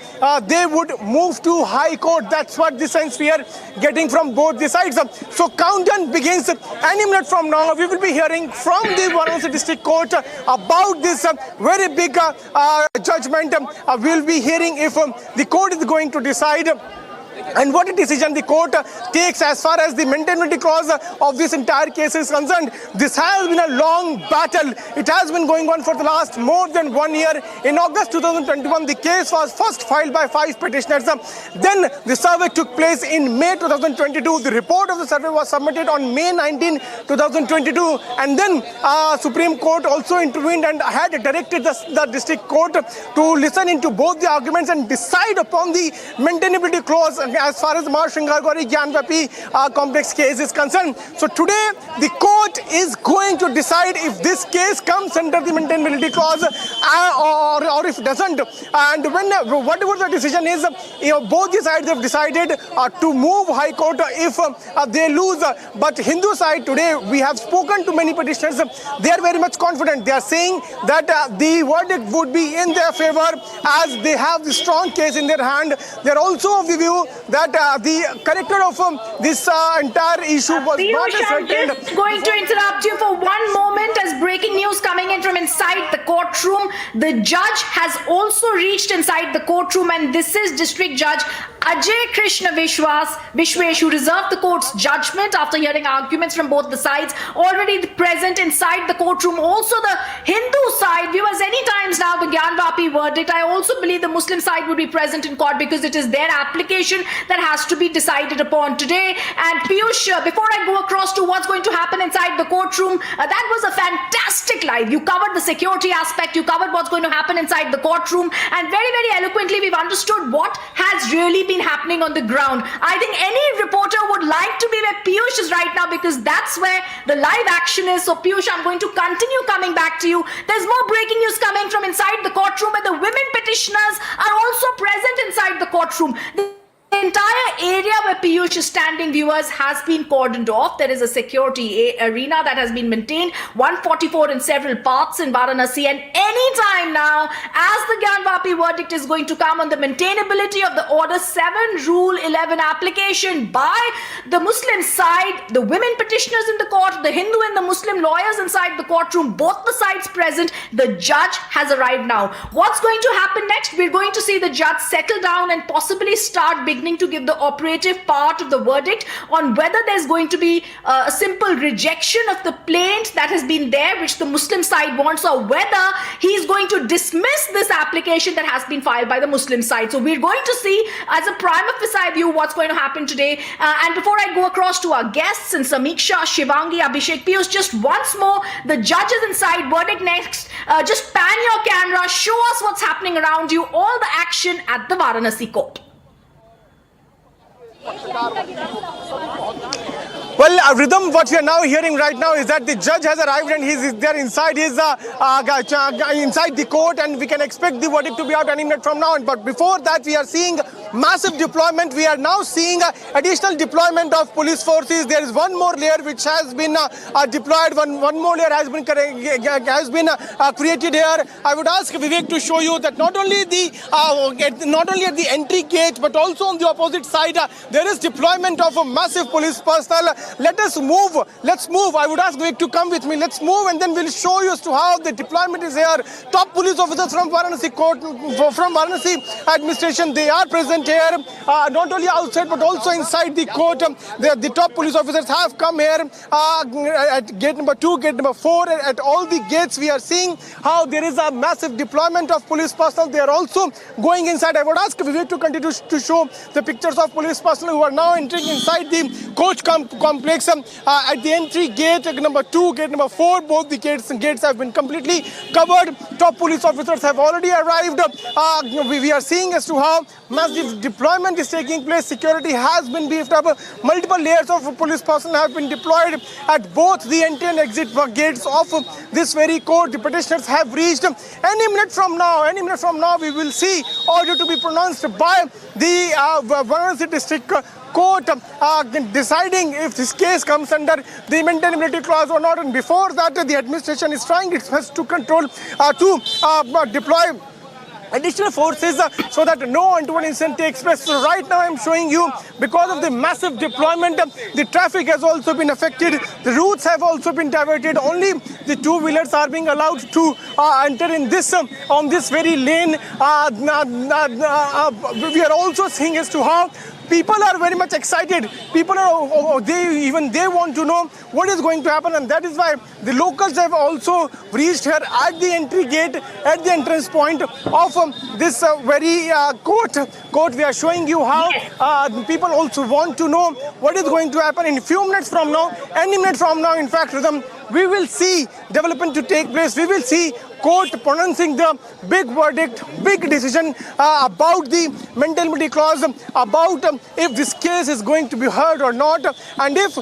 they would move to High Court. That's what the sense we are getting from both the sides. So countdown begins any minute from now. We will be hearing from the Varanasi District Court about this very big judgment. We will be hearing if the court is going to decide and what a decision the court takes as far as the maintainability clause of this entire case is concerned. This has been a long battle. It has been going on for the last more than 1 year. In August 2021, the case was first filed by 5 petitioners. Then the survey took place in May 2022. The report of the survey was submitted on May 19, 2022. And then Supreme Court also intervened and had directed the district court to listen into both the arguments and decide upon the maintainability clause as far as Mar Shingargori Gyanvapi complex case is concerned. So today the court is going to decide if this case comes under the maintainability clause or if it doesn't. And whatever the decision is, both the sides have decided to move High Court if they lose. But Hindu side today, we have spoken to many petitioners. They are very much confident. They are saying that the verdict would be in their favor as they have the strong case in their hand. They are also of the view that the character of this entire issue was not I'm just going to interrupt you for one moment as breaking news coming in from inside the courtroom. The judge has also reached inside the courtroom, and this is District Judge Ajay Krishna Vishwesh, who reserved the court's judgment after hearing arguments from both the sides, already present inside the courtroom. Also the Hindu side, viewers, any times now the Gyanvapi verdict, I also believe the Muslim side would be present in court because it is their application that has to be decided upon today. And Piyush, before I go across to what's going to happen inside the courtroom, that was a fantastic live. You covered the security aspect, you covered what's going to happen inside the courtroom, and very, very eloquently we've understood what has really been happening on the ground. I think any reporter would like to be where Piyush is right now because that's where the live action is. So Piyush, I'm going to continue coming back to you. There's more breaking news coming from inside the courtroom where the women petitioners are also present inside the courtroom. The entire area where Piyush is standing, viewers, has been cordoned off. There is a security arena that has been maintained, 144 in several parts in Varanasi, and any time now, as the Gyanvapi verdict is going to come on the maintainability of the Order 7 Rule 11 application by the Muslim side, the women petitioners in the court, the Hindu and the Muslim lawyers inside the courtroom, both the sides present, the judge has arrived now. What's going to happen next? We're going to see the judge settle down and possibly start beginning to give the operative part of the verdict on whether there's going to be a simple rejection of the plaint that has been there, which the Muslim side wants, or whether he's going to dismiss this application that has been filed by the Muslim side. So we're going to see as a prima facie view what's going to happen today. And before I go across to our guests and Samiksha, Shivangi, Abhishek, Piyush, just once more, the judges inside, verdict next. Just pan your camera, show us what's happening around you, all the action at the Varanasi court. Well, Rhythm, what we are now hearing right now is that the judge has arrived and he's there inside inside the court, and we can expect the verdict to be out any minute from now. But before that, we are seeing massive deployment. We are now seeing additional deployment of police forces. There is one more layer which has been deployed. One more layer has been created here. I would ask Vivek to show you that not only at the entry gate, but also on the opposite side, there is deployment of a massive police personnel. Let us move. Let's move. I would ask Vivek to come with me. Let's move, and then we'll show you as to how the deployment is here. Top police officers from Varanasi court, from Varanasi administration, they are present here, not only outside but also inside the court. The top police officers have come here at gate number 2, gate number 4. At all the gates, we are seeing how there is a massive deployment of police personnel. They are also going inside. I would ask Vivek to continue to show the pictures of police personnel who are now entering inside the coach complex. At the entry gate number 2, gate number 4, both the gates have been completely covered. Top police officers have already arrived. We are seeing as to how massive deployment is taking place. Security has been beefed up. Multiple layers of police personnel have been deployed at both the entry and exit gates of this very court. The petitioners have reached. Any minute from now, we will see order to be pronounced by the Varanasi district court deciding if this case comes under the maintainability clause or not. And before that, the administration is trying its best to control, to deploy additional forces so that no untoward incident takes place. So right now I'm showing you, because of the massive deployment, the traffic has also been affected. The routes have also been diverted. Only the two-wheelers are being allowed to enter in this on this very lane. We are also seeing as to how people are very much excited. People are, they want to know what is going to happen, and that is why the locals have also reached here at the entry gate, at the entrance point of this very court. We are showing you how people also want to know what is going to happen in a few minutes from now, any minute from now. In fact, we will see development to take place. We will see court pronouncing the big verdict, big decision about the maintainability clause, about if this case is going to be heard or not, and if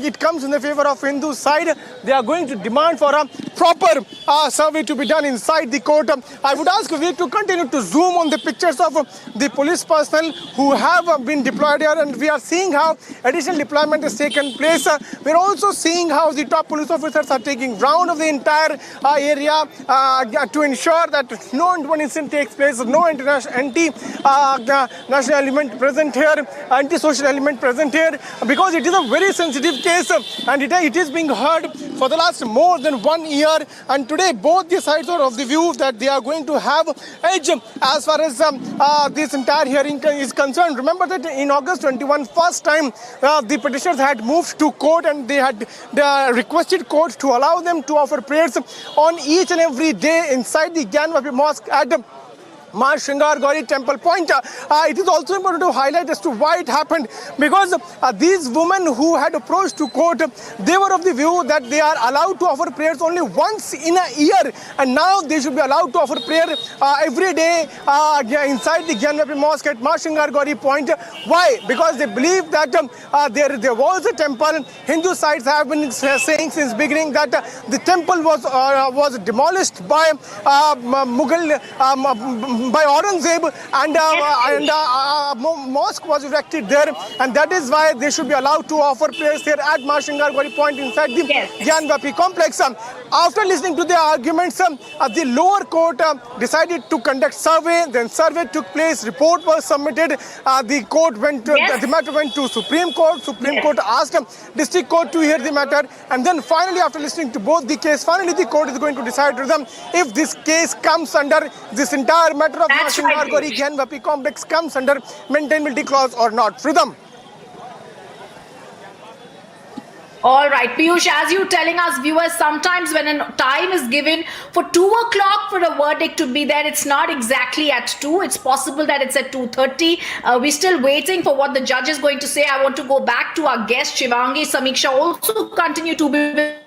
it comes in the favor of Hindu side, they are going to demand for a proper survey to be done inside the court. I would ask Vivek to continue to zoom on the pictures of the police personnel who have been deployed here, and we are seeing how additional deployment has taken place. We're also seeing how the top police officers are taking round of the entire area to ensure that no incident takes place, no anti-national element present here, anti-social element present here, because it is a very sensitive case and it is being heard for the last more than 1 year. And today both the sides are of the view that they are going to have edge as far as this entire hearing is concerned. Remember that in August 21, first time the petitioners had moved to court and they had requested court to allow them to offer prayers on each and every day inside the Gyanvapi mosque at Ma Shringar Gauri temple point. It is also important to highlight as to why it happened, because these women who had approached to court, they were of the view that they are allowed to offer prayers only once in a year, and now they should be allowed to offer prayer every day inside the Gyanvapi mosque at Ma Shringar Gauri point. Why? Because they believe that there was a temple. Hindu sides have been saying since beginning that the temple was demolished by Mughal by Aurangzeb, and mosque was erected there, and that is why they should be allowed to offer prayers here at Ma Shringar Gauri point inside the Gyanvapi complex. After listening to the arguments, the lower court decided to conduct survey. Then survey took place, report was submitted. The matter went to Supreme Court. Supreme Court asked District Court to hear the matter, and then finally, after listening to both the case, finally the court is going to decide to them if this case comes under this entire matter of Ma Shringar Gauri Gyanvapi complex comes under maintainability clause or not. Freedom. All right, Piyush, as you're telling us, viewers, sometimes when a time is given for 2 o'clock for a verdict to be there, it's not exactly at 2. It's possible that it's at 2:30. We're still waiting for what the judge is going to say. I want to go back to our guest, Shivangi Samiksha, also continue to be with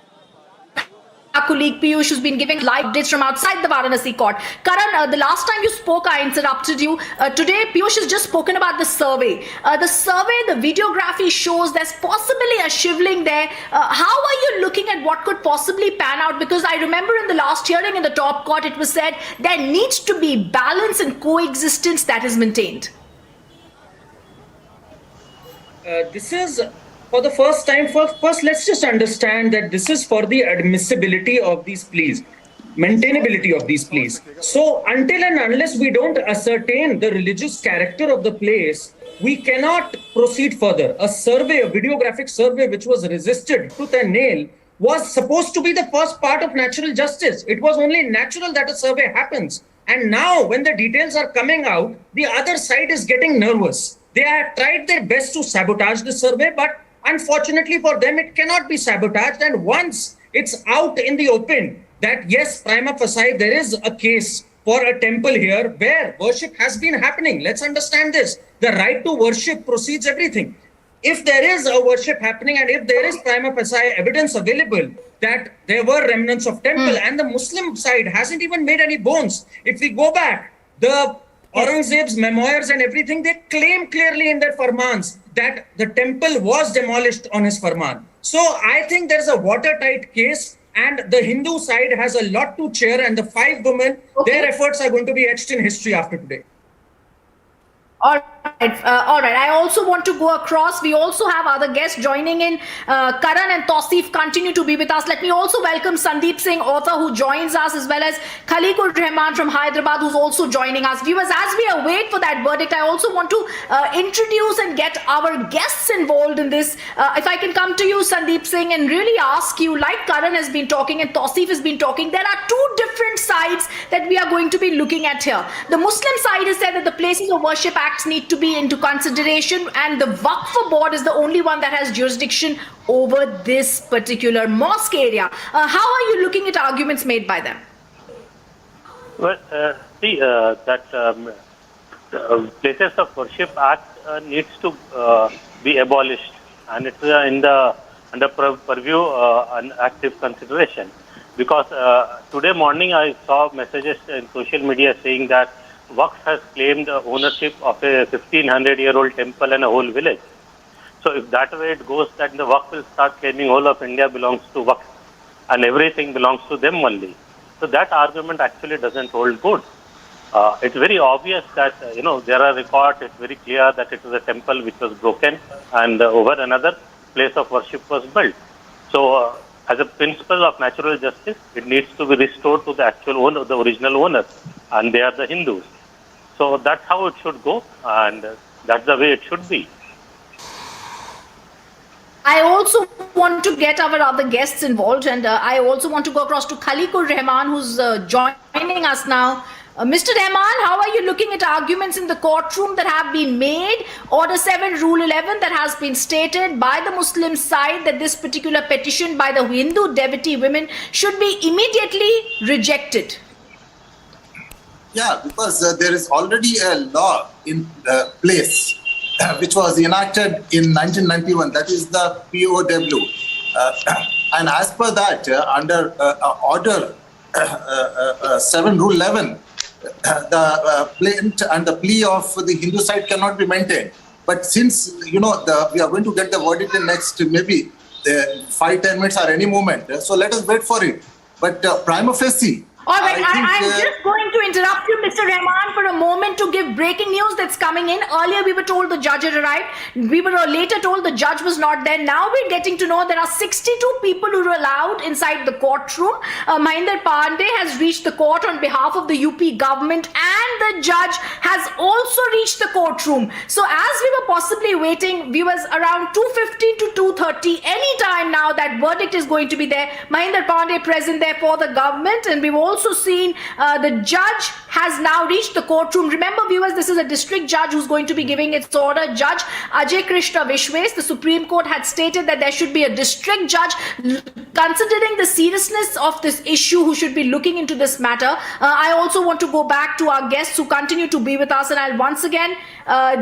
our colleague Piyush, who's been giving live updates from outside the Varanasi court. Karan, the last time you spoke, I interrupted you. Today, Piyush has just spoken about the survey. The videography shows there's possibly a shivling there. How are you looking at what could possibly pan out? Because I remember in the last hearing in the top court, it was said there needs to be balance and coexistence that is maintained. This is for the first time. First, let's just understand that this is for the admissibility of these pleas, maintainability of these pleas. So until and unless we don't ascertain the religious character of the place, we cannot proceed further. A survey, a videographic survey, which was resisted tooth and nail, was supposed to be the first part of natural justice. It was only natural that a survey happens. And now when the details are coming out, the other side is getting nervous. They have tried their best to sabotage the survey, but unfortunately for them, it cannot be sabotaged. And once it's out in the open that, yes, prima facie, there is a case for a temple here where worship has been happening. Let's understand this. The right to worship precedes everything. If there is a worship happening and if there is prima facie evidence available that there were remnants of temple and the Muslim side hasn't even made any bones. If we go back, the Aurangzeb's memoirs and everything, they claim clearly in their farmans that the temple was demolished on his farman. So I think there's a watertight case and the Hindu side has a lot to cheer, and the 5 women, their efforts are going to be etched in history after today. All right. I also want to go across. We also have other guests joining in. Karan and Tausif continue to be with us. Let me also welcome Sandeep Singh, author, who joins us, as well as Khaliqur Rahman from Hyderabad, who's also joining us. Viewers, as we await for that verdict, I also want to introduce and get our guests involved in this. If I can come to you, Sandeep Singh, and really ask you, like Karan has been talking and Tausif has been talking, there are 2 different sides that we are going to be looking at here. The Muslim side has said that the Places of Worship Acts need to be into consideration, and the Waqf board is the only one that has jurisdiction over this particular mosque area. How are you looking at arguments made by them? Well, Places of Worship Act needs to be abolished, and it's under purview and active consideration, Because today morning I saw messages in social media saying that Waqf has claimed ownership of a 1500-year-old temple and a whole village. So if that way it goes, then the Waqf will start claiming whole of India belongs to Waqf and everything belongs to them only. So that argument actually doesn't hold good. It's very obvious that, there are records, it's very clear that it was a temple which was broken and over another place of worship was built. So as a principle of natural justice, it needs to be restored to the actual owner, the original owners, and they are the Hindus. So that's how it should go, and that's the way it should be. I also want to get our other guests involved, and I also want to go across to Khaliqur Rahman, who's joining us now. Mr. Rahman, how are you looking at arguments in the courtroom that have been made? Order 7, Rule 11 that has been stated by the Muslim side that this particular petition by the Hindu devotee women should be immediately rejected. Yeah, because there is already a law in place which was enacted in 1991, that is the POW. And as per that, under Order 7, Rule 11, the plaint and the plea of the Hindu side cannot be maintained. But since, we are going to get the verdict in next maybe 5-10 minutes or any moment, so let us wait for it. But prima facie, all right, I'm just going to interrupt you, Mr. Rahman, for a moment to give breaking news that's coming in. Earlier, we were told the judge had arrived. We were later told the judge was not there. Now we're getting to know there are 62 people who are allowed inside the courtroom. Mahinder Pandey has reached the court on behalf of the UP government, and the judge has also reached the courtroom. So as we were possibly waiting, viewers, around 2:15 to 2:30, any time now that verdict is going to be there. Mahinder Pandey present there for the government, and we've also seen the judge has now reached the courtroom. Remember, viewers, this is a district judge who's going to be giving its order. Judge Ajay Krishna Vishwas, the Supreme Court had stated that there should be a district judge considering the seriousness of this issue who should be looking into this matter. I also want to go back to our guests who continue to be with us, and I'll once again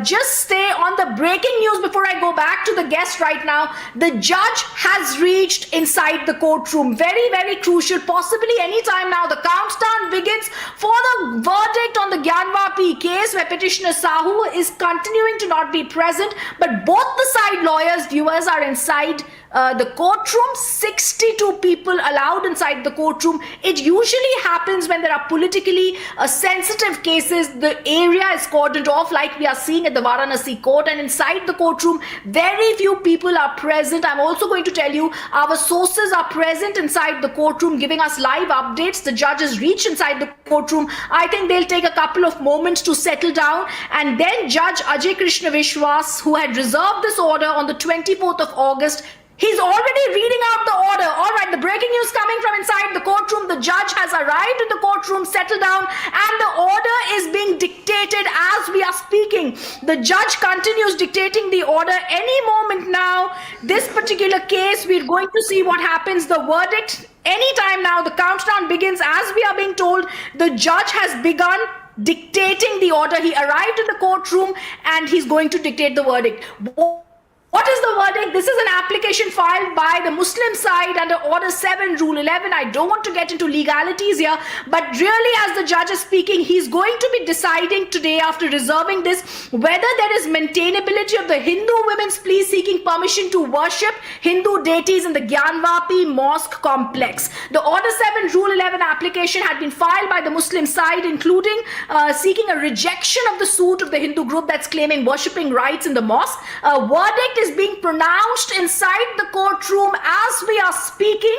just stay on the breaking news before I go back to the guest right now. The judge has reached inside the courtroom. Very, very crucial. Possibly any time now, the countdown begins for the verdict on the Gyanvapi case, where Petitioner Sahu is continuing to not be present, but both the side lawyers, viewers, are inside the courtroom. 62 people allowed inside the courtroom. It usually happens when there are politically sensitive cases. The area is cordoned off, like we are seeing at the Varanasi court, and inside the courtroom very few people are present. I'm also going to tell you our sources are present inside the courtroom giving us live updates. The judges reach inside the courtroom. I think they'll take a couple of moments to settle down, and then Judge Ajay Krishna Vishwas, who had reserved this order on the 24th of August, he's already reading out the order. All right, the breaking news coming from inside the courtroom. The judge has arrived in the courtroom, settled down, and the order is being dictated as we are speaking. The judge continues dictating the order. Any moment now, this particular case, we're going to see what happens. The verdict, anytime now, the countdown begins as we are being told. The judge has begun dictating the order. He arrived in the courtroom and he's going to dictate the verdict. What is the verdict? This is an application filed by the Muslim side under Order 7, Rule 11. I don't want to get into legalities here, but really, as the judge is speaking, he's going to be deciding today, after reserving this, whether there is maintainability of the Hindu women's plea seeking permission to worship Hindu deities in the Gyanvapi mosque complex. The Order 7, Rule 11 application had been filed by the Muslim side, including seeking a rejection of the suit of the Hindu group that's claiming worshipping rights in the mosque. A verdict is being pronounced inside the courtroom as we are speaking.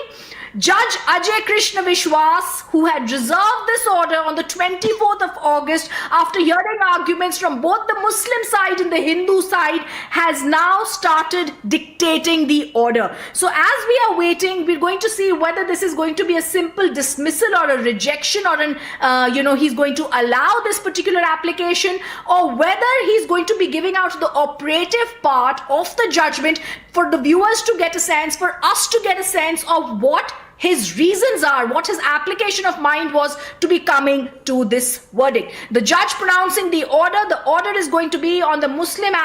Judge Ajay Krishna Vishwas, who had reserved this order on the 24th of August after hearing arguments from both the Muslim side and the Hindu side, has now started dictating the order. So as we are waiting, we're going to see whether this is going to be a simple dismissal or a rejection, or he's going to allow this particular application, or whether he's going to be giving out the operative part of the judgment for the viewers to get a sense, for us to get a sense of what his reasons are, what his application of mind was to be coming to this verdict. The judge pronouncing the order is going to be on the Muslim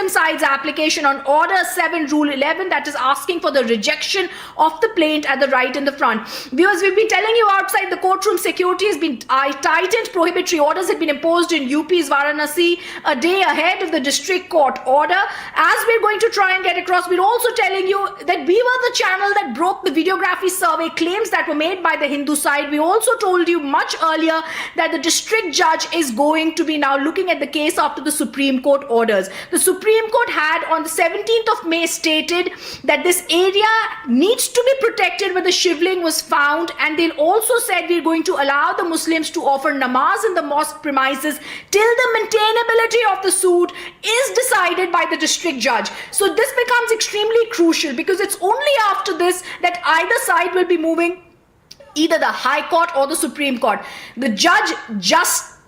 side's application on Order 7 Rule 11, that is asking for the rejection of the plaint at the right in the front. Viewers, we've been telling you outside the courtroom security has been tightened. Prohibitory orders had been imposed in UP's Varanasi a day ahead of the district court order. As we're going to try and get across, we're also telling you that we were the channel that broke the videography survey claims that were made by the Hindu side. We also told you much earlier that the district judge is going to be now looking at the case after the Supreme Court orders. The Supreme Court had on the 17th of May stated that this area needs to be protected where the shivling was found, and they also said we're going to allow the Muslims to offer namaz in the mosque premises till the maintainability of the suit is decided by the district judge. So this becomes extremely crucial because it's only after this that either side will be moving, either the High Court or the Supreme Court. The Judge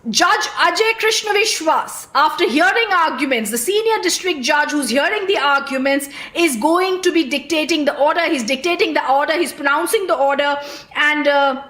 Ajay Krishna Vishwas, after hearing arguments, the senior district judge who's hearing the arguments is going to be dictating the order. He's dictating the order, he's pronouncing the order, and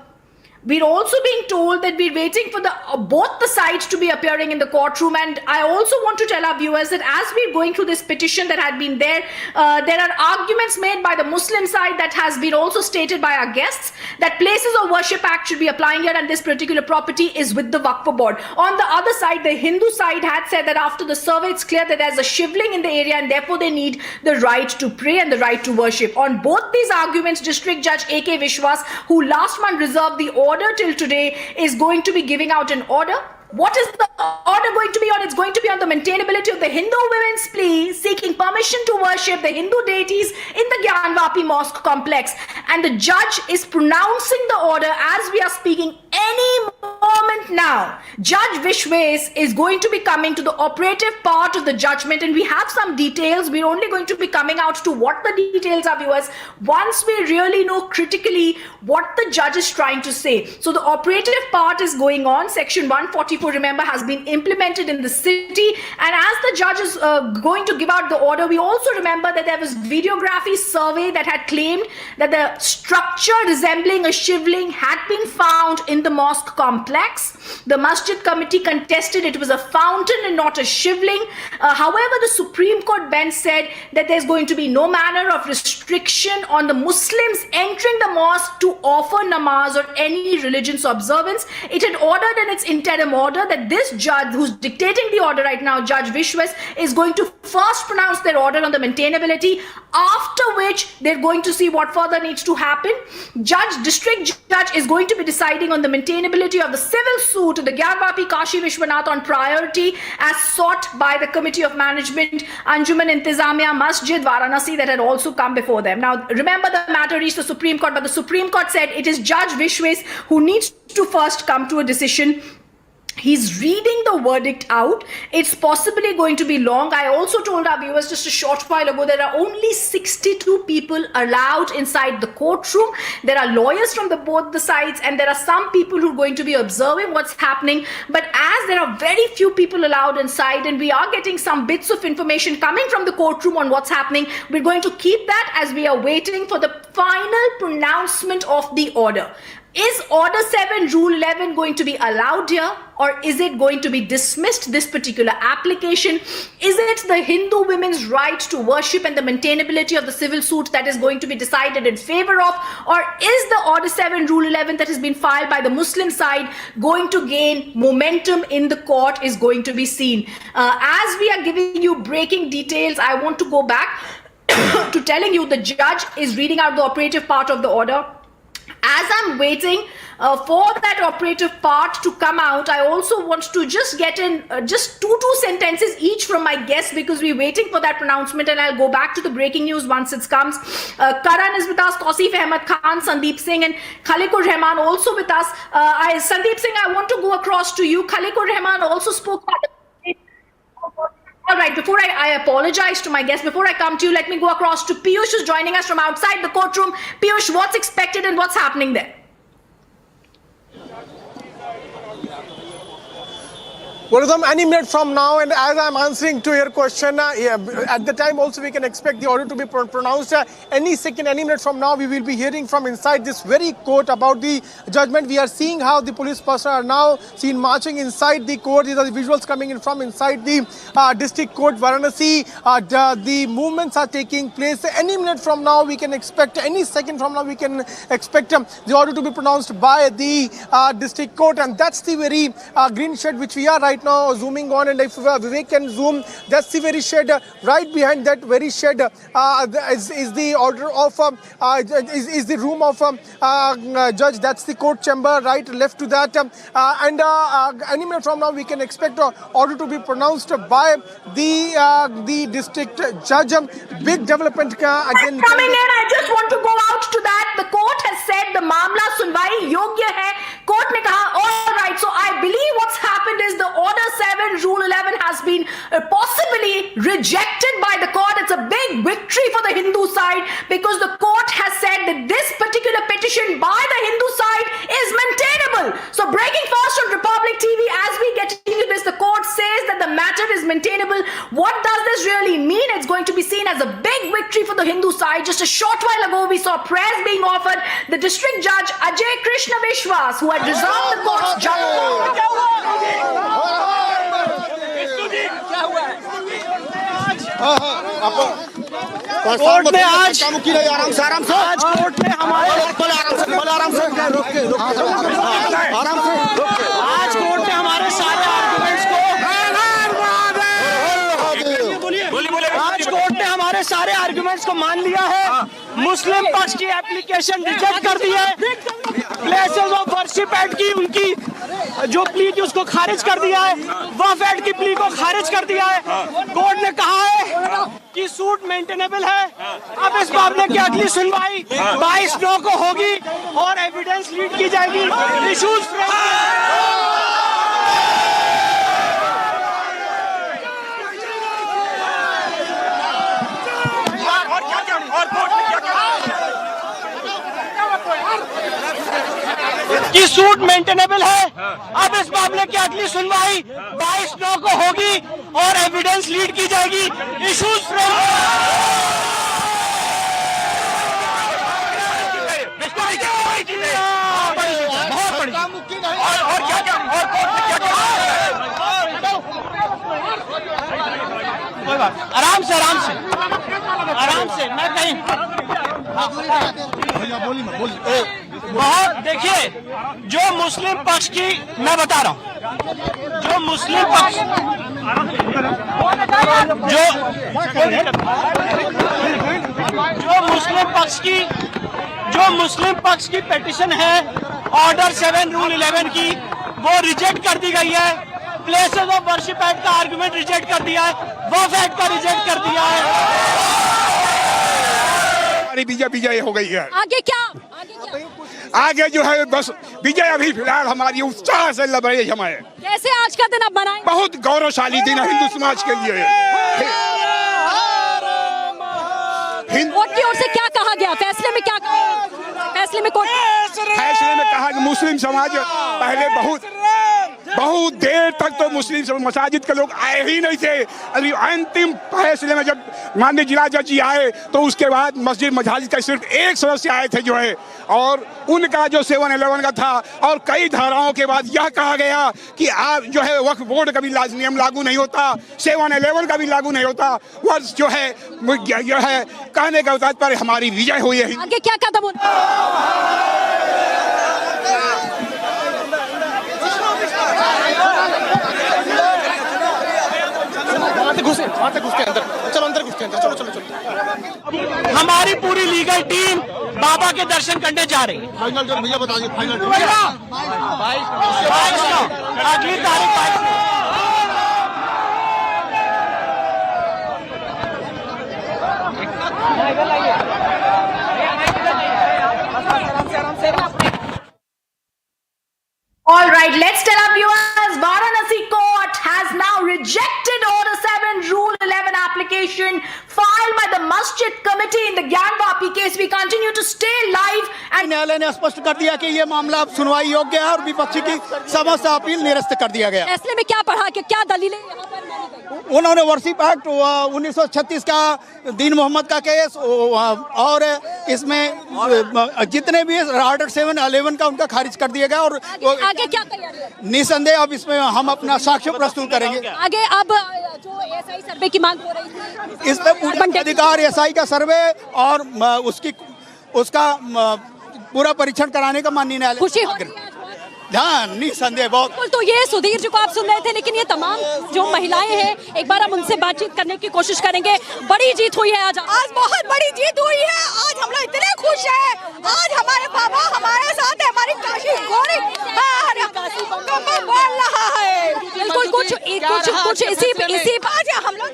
we're also being told that we're waiting for both the sides to be appearing in the courtroom. And I also want to tell our viewers that as we're going through this petition that had been there are arguments made by the Muslim side that has been also stated by our guests that Places of Worship Act should be applying here, and this particular property is with the Waqf board. On the other side, the Hindu side had said that after the survey, it's clear that there's a shivling in the area and therefore they need the right to pray and the right to worship. On both these arguments, District Judge A.K. Vishwas, who last month reserved the order till today, is going to be giving out an order. What is the order going to be on? It's going to be on the maintainability of the Hindu women's plea seeking permission to worship the Hindu deities in the Gyanvapi mosque complex. And the judge is pronouncing the order as we are speaking any moment now. Judge Vishwas is going to be coming to the operative part of the judgment, and we have some details. We're only going to be coming out to what the details are, viewers, once we really know critically what the judge is trying to say. So the operative part is going on. Section 144, remember, has been implemented in the city, and as the judge is going to give out the order, we also remember that there was videography survey that had claimed that the structure resembling a shivling had been found in the mosque complex. The masjid committee contested it was a fountain and not a shivling. However, the Supreme Court bench said that there's going to be no manner of restriction on the Muslims entering the mosque to offer namaz or any religious observance. It had ordered in its interim order that this judge who's dictating the order right now, Judge Vishwas, is going to first pronounce their order on the maintainability, after which they're going to see what further needs to happen. District judge is going to be deciding on the maintainability of the civil suit of the Gyanvapi Kashi Vishwanath on priority as sought by the Committee of Management Anjuman Intizamiya Masjid Varanasi that had also come before them. Now remember, the matter reached the Supreme Court, but the Supreme Court said it is Judge Vishwas who needs to first come to a decision. He's reading the verdict out. It's possibly going to be long. I also told our viewers just a short while ago there are only 62 people allowed inside the courtroom. There are lawyers from both the sides, and there are some people who are going to be observing what's happening. But as there are very few people allowed inside, and we are getting some bits of information coming from the courtroom on what's happening, we're going to keep that as we are waiting for the final pronouncement of the order. Is Order 7 Rule 11 going to be allowed here, or is it going to be dismissed, this particular application? Is it the Hindu women's right to worship and the maintainability of the civil suit that is going to be decided in favor of, or is the Order 7 Rule 11 that has been filed by the Muslim side going to gain momentum in the court is going to be seen. As we are giving you breaking details, I want to go back to telling you the judge is reading out the operative part of the order. As I'm waiting for that operative part to come out, I also want to just get in just two sentences each from my guests, because we're waiting for that pronouncement, and I'll go back to the breaking news once it comes. Karan is with us, Tausif Ahmed Khan, Sandeep Singh, and Khaliqur Rahman also with us. Sandeep Singh, I want to go across to you. Khaliqur Rahman also spoke about all right, before I apologize to my guests, before I come to you, let me go across to Piyush, who's joining us from outside the courtroom. Piyush, what's expected and what's happening there? Well, any minute from now, and as I'm answering to your question, at the time also we can expect the order to be pronounced. Any second, any minute from now, we will be hearing from inside this very court about the judgment. We are seeing how the police personnel are now seen marching inside the court. These are the visuals coming in from inside the district court, Varanasi. The movements are taking place. Any minute from now, we can expect, any second from now, we can expect the order to be pronounced by the district court. And that's the very green shed which we are right now zooming on, and if Vivek can zoom, that's the very shed. Right behind that very shed is the order of is the room of judge. That's the court chamber. Right left to that, and any minute from now we can expect order to be pronounced by the district judge. Big development again coming in. I just want to go out to that. The court has said the मामला सुनवाई योग्य है. Court ने कहा all right. So I believe what's happened is the Order 7, Rule 11 has been possibly rejected by the court. It's a big victory for the Hindu side because the court has said that this particular petition by the Hindu side is maintainable. So breaking fast on Republic TV, as we get into this, the court says that the matter is maintainable. What does this really mean? It's going to be seen as a big victory for the Hindu side. Just a short while ago, we saw prayers being offered. The district judge, Ajay Krishna Vishwas, who had resolved the court's judgment. Court में आज court में हमारे आज court ने हमारे सारे arguments को आज कोर्ट ने हमारे सारे आर्गुमेंट्स को मान लिया है. मुस्लिम पक्ष की एप्लीकेशन रिजेक्ट कर दी है. प्लेसेस ऑफ वर्शिप एक्ट की उनकी जो प्ली थी उसको खारिज कर दिया है. वक्फ एक्ट की प्ली को खारिज कर दिया है. कोर्ट ने कहा है कि सूट मेंटेनेबल है. अब इस मामले की अगली सुनवाई 22/9 को होगी और एविडेंस लीड की जाएगी. इश्यूज की सूट मेंटेनेबल है. अब इस मामले की अगली सुनवाई 22/9 को होगी और एविडेंस लीड की जाएगी. इश्यूज बहुत बड़ी और क्या आराम से मैं कहीं बहुत देखिए जो मुस्लिम पक्ष की मैं बता रहा हूँ जो मुस्लिम पक्ष जो मुस्लिम पक्ष की पेटिशन है ऑर्डर 7 रूल 11 की वो रिजेक्ट कर दी गई है. प्लेसेस ऑफ वर्शिप एक्ट का आर्गुमेंट रिजेक्ट कर दिया है. वक्फ एक्ट का रिजेक्ट कर दिया है. हमारी विजय हो गई है. आगे क्या आगे जो है बस विजय अभी फिलहाल हमारी उत्साह से लबरेज हमारे. कैसे आज का दिन आप बनाएं? बहुत गौरवशाली दिन है हिंदू समाज के लिए. कोर्ट की ओर से क्या कहा गया? फैसले में क्या कहा? फैसले में कहा कि मुस्लिम समाज पहले बहुत देर तक तो मुस्लिम मसाजिद के लोग आए ही नहीं थे. अभी अंतिम फैसले में जब माननीय जिला जज जी आए तो उसके बाद मस्जिद मसाजिद का सिर्फ एक सदस्य आए थे जो है, और उनका जो 7-11 का था और कई धाराओं के बाद यह कहा गया कि आप जो है वक्फ बोर्ड का भी नियम लागू नहीं होता, 7-11 का भी लागू नहीं होता. वह जो है कहने का तात्पर्य हमारी विजय हुई है. आगे क्या कदम हमारी पूरी लीगल टीम बाबा के दर्शन करने जा रही है. फाइनल जो भैया बताइए फाइनल 22 अगली तारीख. All right, let's tell our viewers, Varanasi court has now rejected Order 7, Rule 11 application filed by the Masjid Committee in the Gyanvapi case. We continue to stay live न्यायालय ने स्पष्ट कर दिया कि ये मामला अब सुनवाई योग्य है और विपक्षी की समस्त अपील निरस्त कर दिया गया। फैसले में क्या पढ़ा कि क्या दलीलें यहाँ पर मानी गई? उन्होंने वर्शिप एक्ट 1936 का, दीन मोहम्मद का केस और इसमें जितने भी आर्टिकल 711 का उनका खारिज कर दिया गया। और आगे क्या तैयारी है? निसंदेह अब इसमें हम अपना साक्ष्य प्रस्तुत करेंगे। आगे अब जो एसआई सर्वे की मांग हो रही थी, इसमें पूरा अधिकार एसआई का सर्वे और उसका पूरा परीक्षण कराने का माननीय न्यायालय। खुशी हो रही है हाँ, निसंदेह बहुत। तो ये सुधीर जी को आप सुन रहे थे, लेकिन ये तमाम जो महिलाएं हैं, एक बार हम उनसे बातचीत करने की कोशिश करेंगे। बड़ी जीत हुई है आज बहुत बड़ी जीत हुई है। आज हम लोग इतने खुश हैं। आज हमारे बाबा हमारे साथ है, हमारी काशी गौरी बोल रहा है। बिल्कुल कुछ इसी आज हम लोग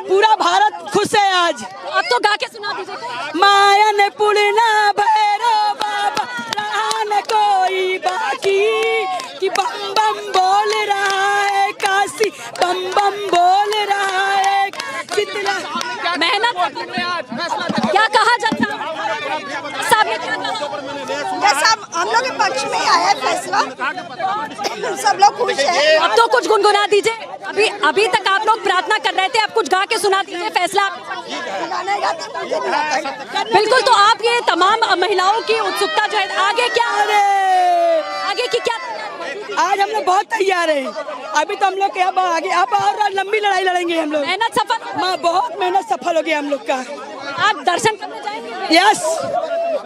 पूरा भारत खुश है आज। अब तो गा के सुना दीजिए। मायन पुलना भैरो बाबा रहा न कोई बाकी, कि बम बम बोल रहा है काशी, बम बम बोल रहा है कितना मेहनत। क्या कहा जाता है साहब ने, क्या कहा? हम लोग के पक्ष में आया फैसला, सब लोग खुश हैं। अब तो कुछ गुनगुना दीजिए। अभी तक आप लोग प्रार्थना कर रहे थे, अब कुछ गा के सुना दीजिए फैसला। बिल्कुल, तो आप ये तमाम महिलाओं की उत्सुकता जो है, आगे क्या, आगे की क्या? आज हम लोग बहुत तैयार हैं। अभी तो हम लोग अब आगे अब और लंबी लड़ाई लड़ेंगे हम लोग। मेहनत सफल, बहुत मेहनत सफल हो गया हम लोग का। आप दर्शन करने जाएंगे? यस,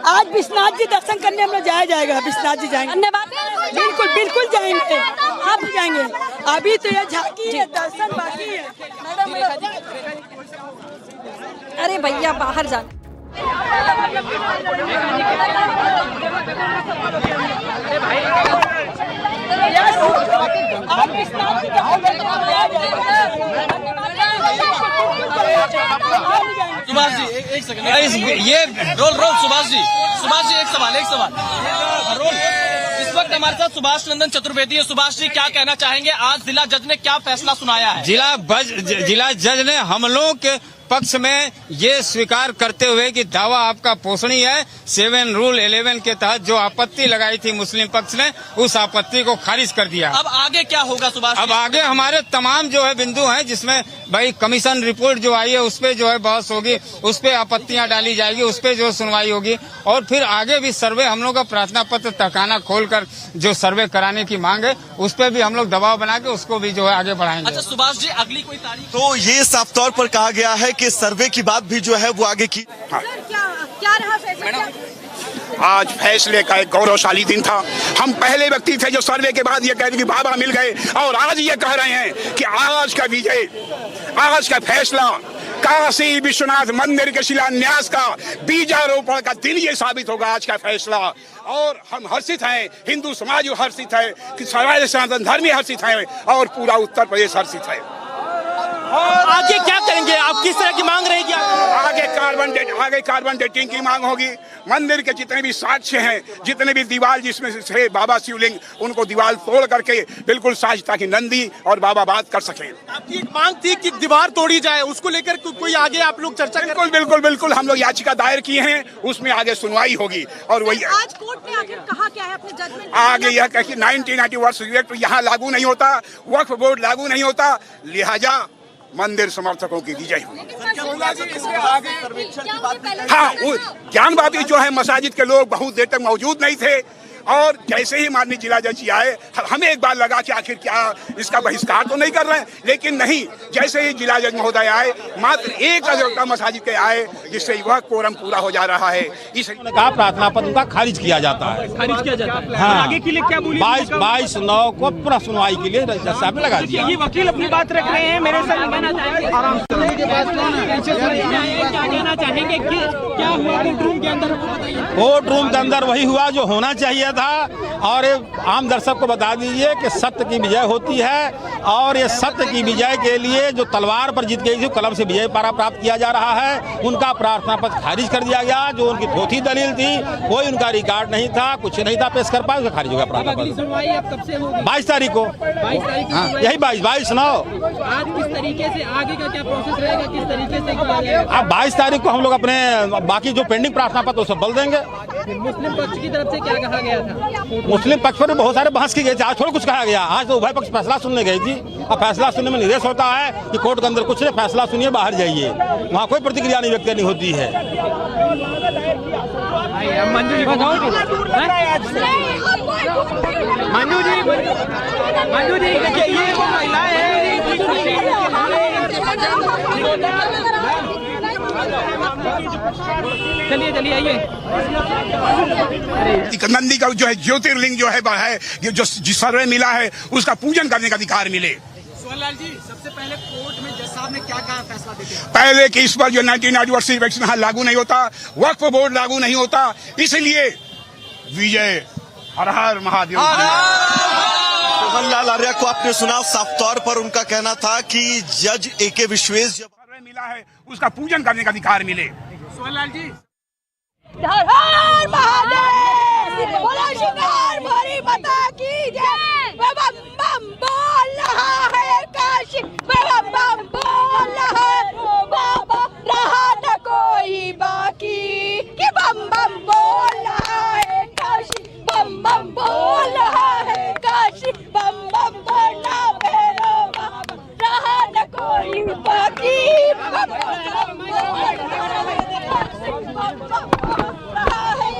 आज विश्वनाथ जी दर्शन करने हम लोग जाएगा। विश्वनाथ जी जाएंगे। धन्यवाद। बिल्कुल बिल्कुल जाएंगे, आप जाएंगे। अभी तो ये झांकी है, दर्शन बाकी है। अरे भैया बाहर जा। सुभाष जी एक सेकंड, ये रोल सुभाष जी एक सवाल रोल। इस वक्त हमारे साथ सुभाष नंदन चतुर्वेदी है। सुभाष जी क्या कहना चाहेंगे, आज जिला जज ने क्या फैसला सुनाया है? जिला जज ने हम लोगों के पक्ष में ये स्वीकार करते हुए कि दावा आपका पोषणीय है, 7 रूल 11 के तहत जो आपत्ति लगाई थी मुस्लिम पक्ष ने, उस आपत्ति को खारिज कर दिया। अब आगे क्या होगा सुभाष? अब आगे हमारे तमाम जो है बिंदु हैं, जिसमें भाई कमीशन रिपोर्ट जो आई है उस पे जो है बहस होगी, उस पे आपत्तियां डाली जाएगी, उस पे जो सुनवाई होगी, और फिर आगे भी सर्वे हम लोग का प्रार्थना पत्र तहखाना खोलकर जो सर्वे कराने की मांग है, उस पे भी हम लोग दबाव बना के उसको भी जो है आगे बढ़ाएंगे। अच्छा सुभाष जी, अगली कोई तारीख? तो ये साफ तौर पर कहा गया है कि सर्वे की बात भी जो है वो आगे की। क्या रहा फैसला? आज फैसले का एक गौरवशाली दिन था। हम पहले व्यक्ति थे जो सर्वे के बाद ये कह रहे कि बाबा मिल गए, और आज ये कह रहे हैं कि आज का विजय, आज का फैसला काशी विश्वनाथ मंदिर के शिलान्यास का, बीजारोपण का दिन ये साबित होगा आज का फैसला। और हम हर्षित हैं, हिंदू समाज हर्षित है, कि सारे सनातन धर्मी हर्षित हैं, और पूरा उत्तर प्रदेश हर्षित है। आगे क्या करेंगे आप, किस तरह की मांग रहेगी? आगे कार्बन डेटिंग की मांग होगी। मंदिर के जितने भी साक्ष्य हैं, जितने भी दीवार जिसमें से बाबा शिवलिंग, उनको दीवार तोड़ करके बिल्कुल साज, ताकि नंदी और बाबा बात कर सकें। आपकी एक मांग थी कि दीवार तोड़ी जाए, उसको लेकर कोई आगे आप लोग चर्चा करें? बिल्कुल हम लोग याचिका दायर किए हैं, उसमें आगे सुनवाई होगी। और वही आज कोर्ट ने आखिर कहा क्या है अपने जजमेंट? आगे यह कह कि 1991 एक्ट यहाँ लागू नहीं होता, वक्फ बोर्ड लागू नहीं होता, लिहाजा मंदिर समर्थकों की विजय हुई। हाँ, ज्ञानवापी जो है मसाजिद के लोग बहुत देर तक मौजूद नहीं थे, और जैसे ही माननीय जिला जज जी आए, हमें एक बार लगा कि आखिर क्या इसका बहिष्कार तो नहीं कर रहे हैं, लेकिन नहीं, जैसे ही जिला जज महोदय आए, मात्र एक अधिवक्ता मसाजिद के आए, जिससे वह कोरम पूरा हो जा रहा है। इसने कहा प्रार्थना पत्र उनका खारिज किया जाता है। हाँ, आगे के लिए क्या बोली? 22/9 को पूरा सुनवाई के लिए जज साहब ने लगा दिया। ये वकील अपनी बात रख रहे हैं, मेरे साथ क्या कहना चाहेंगे, क्या हुआ कोर्ट रूम के अंदर? वही हुआ जो होना चाहिए था। और आम दर्शक को बता दीजिए कि सत्य की विजय होती है, और ये सत्य की विजय के लिए जो तलवार पर जीत गई थी, कलम से विजय पारा प्राप्त किया जा रहा है। उनका प्रार्थना पत्र खारिज कर दिया गया। जो उनकी थोथी दलील थी, कोई उनका रिकॉर्ड नहीं था, कुछ नहीं था पेश कर पाए, खारिज हो गया प्रार्थना पत्र। 22 तारीख को, यही 22/9। आज किस तरीके से आगे का क्या प्रोसेस रहेगा, किस तरीके से? अब 22 तारीख को हम लोग अपने बाकी जो पेंडिंग प्रार्थना पत्र सब बल देंगे। मुस्लिम पक्ष की तरफ से क्या कहा गया था? मुस्लिम पक्ष पर बहुत सारे बहस की गई थी, आज थोड़ा कुछ कहा गया। आज तो उभय पक्ष फैसला सुनने गई थी, और फैसला सुनने में निर्देश होता है कि कोर्ट के अंदर कुछ नहीं, फैसला सुनिए, बाहर जाइए। वहाँ कोई प्रतिक्रिया नहीं व्यक्त करनी होती है। मंजू जी देखिए, ये वो महिला है। चलिए चलिए आइए। नंदी का जो है ज्योतिर्लिंग जो है जो जिस सर्वे मिला है उसका पूजन करने का अधिकार मिले। सोहनलाल जी, सबसे पहले कोर्ट में जज साहब ने क्या कहा, फैसला देते हैं? पहले कि इस पर जो 19 वैक्सीन लागू नहीं होता, वक्फ बोर्ड लागू नहीं होता, इसलिए विजय हर हर महादेव। सोहनलाल आर्य को आपने सुना, साफ तौर पर उनका कहना था कि जज AK विश्वेश जब मिला है उसका पूजन करने का अधिकार मिले। सोहनलाल जी, हर हर महादेव, बोलो शिकार भरी माता की जय। बम बम बोल रहा है काशी, बम बम बोल रहा है बाबा, रहा न कोई बाकी। कि बम बम बोल रहा है काशी, बम बम बोल रहा है काशी, बम बम बोलना भैरो बाबा, रहा न कोई बाकी। बम बम बोल रहा है काशी, बम बम बोल रहा है।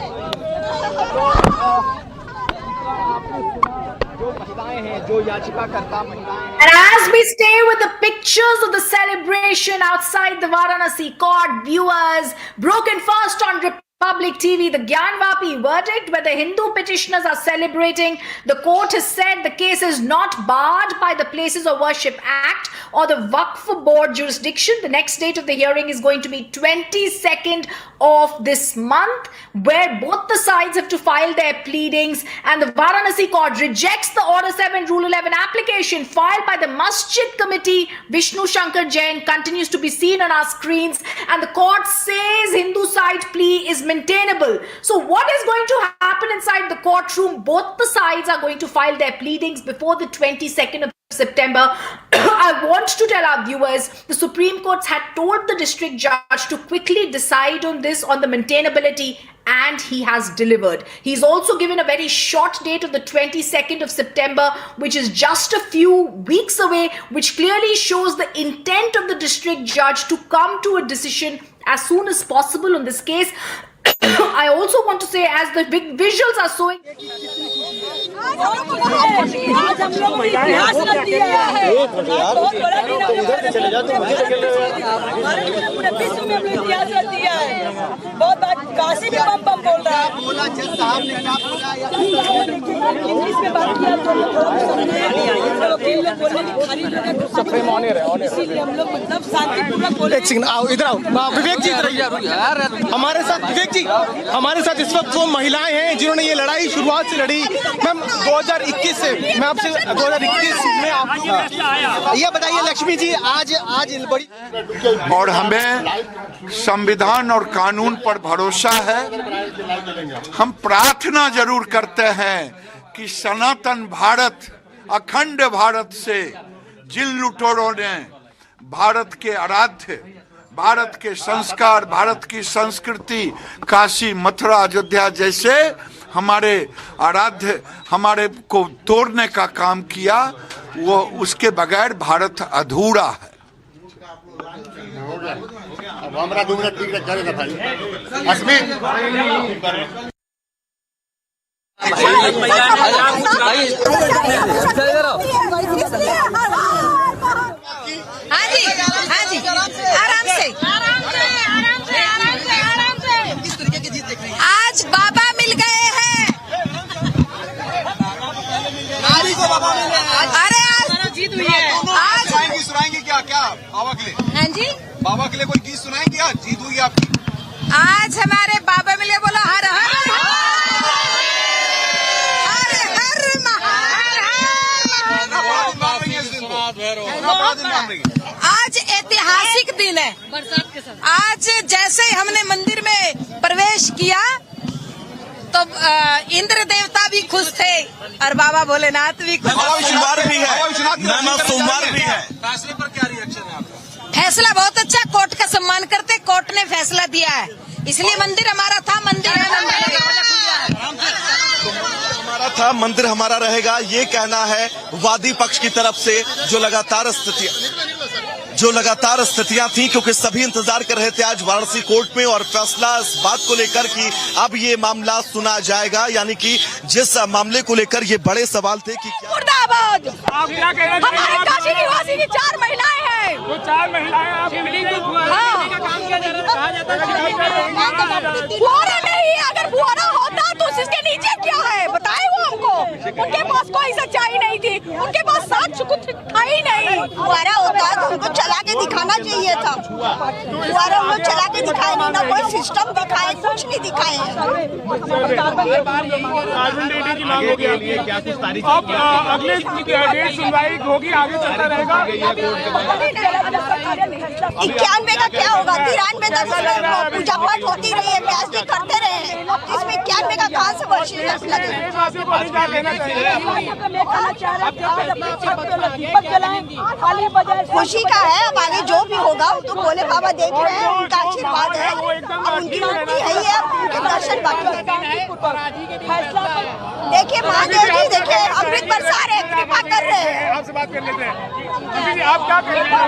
And as we stay with the pictures of the celebration outside the Varanasi court, viewers, broken first on Public TV, the Gyanvapi verdict, where the Hindu petitioners are celebrating. The court has said the case is not barred by the Places of Worship Act or the Waqf Board jurisdiction. The next date of the hearing is going to be 22nd of this month, where both the sides have to file their pleadings, and the Varanasi court rejects the Order 7 Rule 11 application filed by the Masjid Committee. Vishnu Shankar Jain continues to be seen on our screens, and the court says Hindu side plea is maintainable. So what is going to happen inside the courtroom? Both the sides are going to file their pleadings before the 22nd of September. I want to tell our viewers, the Supreme Court had told the district judge to quickly decide on this, on the maintainability, and he has delivered. He's also given a very short date of the 22nd of September, which is just a few weeks away, which clearly shows the intent of the district judge to come to a decision as soon as possible on this case. I also want to say, as the big visuals are showing, आज हम लोगों ने इतिहास रख दिया है। बहुत बड़ा दिन पूरे विश्व में हमने इतिहास रख दिया है। बहुत बात काशी में बम बम बोल रहा है। इंग्लिश में बात किया तो वकील लोग बोलने की खाली लोग, इसीलिए हम लोग मतलब शांतिपूर्वक बोले। एक सेकंड, आओ इधर आओ। विवेक जी हमारे साथ, विवेक जी हमारे साथ इस वक्त वो महिलाएं हैं जिन्होंने ये लड़ाई शुरुआत से लड़ी। मैम 2021 से, मैं आपसे 2021 में आप ये बताइए लक्ष्मी जी, आज बड़ी, और हमें संविधान और कानून पर भरोसा है। हम प्रार्थना जरूर करते हैं कि सनातन भारत, अखंड भारत से जिन लुटेरों ने भारत के आराध्य, भारत के संस्कार, भारत की संस्कृति, काशी, मथुरा, अयोध्या जैसे हमारे आराध्य, हमारे को तोड़ने का काम किया, वो उसके बगैर भारत अधूरा है। हमारा 2 मिनट ठीक है भाई। अश्विन हाँ जी, हाँ जी, आराम से। आज बाबा मिल गए हैं। अरे आज जीत हुई है। आज सुनाएंगे क्या बाबा के लिए? हाँ जी, बाबा के लिए कोई गीत सुनाएंगे? आज जीत हुई आपकी। आज हमारे बाबा मिले, बोलो हर हर आज ऐतिहासिक दिन है। आज जैसे हमने मंदिर में प्रवेश किया तो इंद्र देवता भी खुश थे और बाबा भोलेनाथ भी खुश। सोमवार भी है, सोमवार भी है। फैसले पर क्या रिएक्शन है आपका? फैसला बहुत अच्छा, कोर्ट का सम्मान करते, कोर्ट ने फैसला दिया है इसलिए मंदिर हमारा था, मंदिर है, हमारा था, मंदिर हमारा रहेगा, ये कहना है वादी पक्ष की तरफ से, जो लगातार स्थितियां थी, क्योंकि सभी इंतजार कर रहे थे आज वाराणसी कोर्ट में और फैसला इस बात को लेकर कि अब ये मामला सुना जाएगा, यानी कि जिस मामले को लेकर ये बड़े सवाल थे कि मुर्दाबाद। हमारे काशी निवासी की 4 महिलाएं हैं, वो 4 महिलाएं फुहारा नहीं, अगर फुहारा होता तो इसके नीचे क्या है बताए वो हमको। उनके पास कोई सच्चाई नहीं थी, उनके पास साक्ष्य कुछ था ही नहीं। फुहारा होता तो उनको चला के दिखाना चाहिए था, फुहारा उनको चला के दिखाए नहीं, ना कोई सिस्टम दिखाए, कुछ नहीं दिखाए। अगले डेट सुनवाई होगी, आगे चलता रहेगा। 91 का क्या होगा, 93 तक पूजा पाठ होती रही है, ब्याज भी करते रहे हैं, इसमें 91 का कहाँ से वर्ष लगे। खुशी का है, अब आगे जो भी होगा तो भोले बाबा देख रहे हैं, उनका आशीर्वाद है, अब उनकी मुक्ति है, उनके दर्शन बाकी है। देखिए महादेव जी, देखिए अमृत बरसा रहे, कृपा कर रहे हैं। आपसे बात कर लेते हैं, आप क्या कर रहे हैं?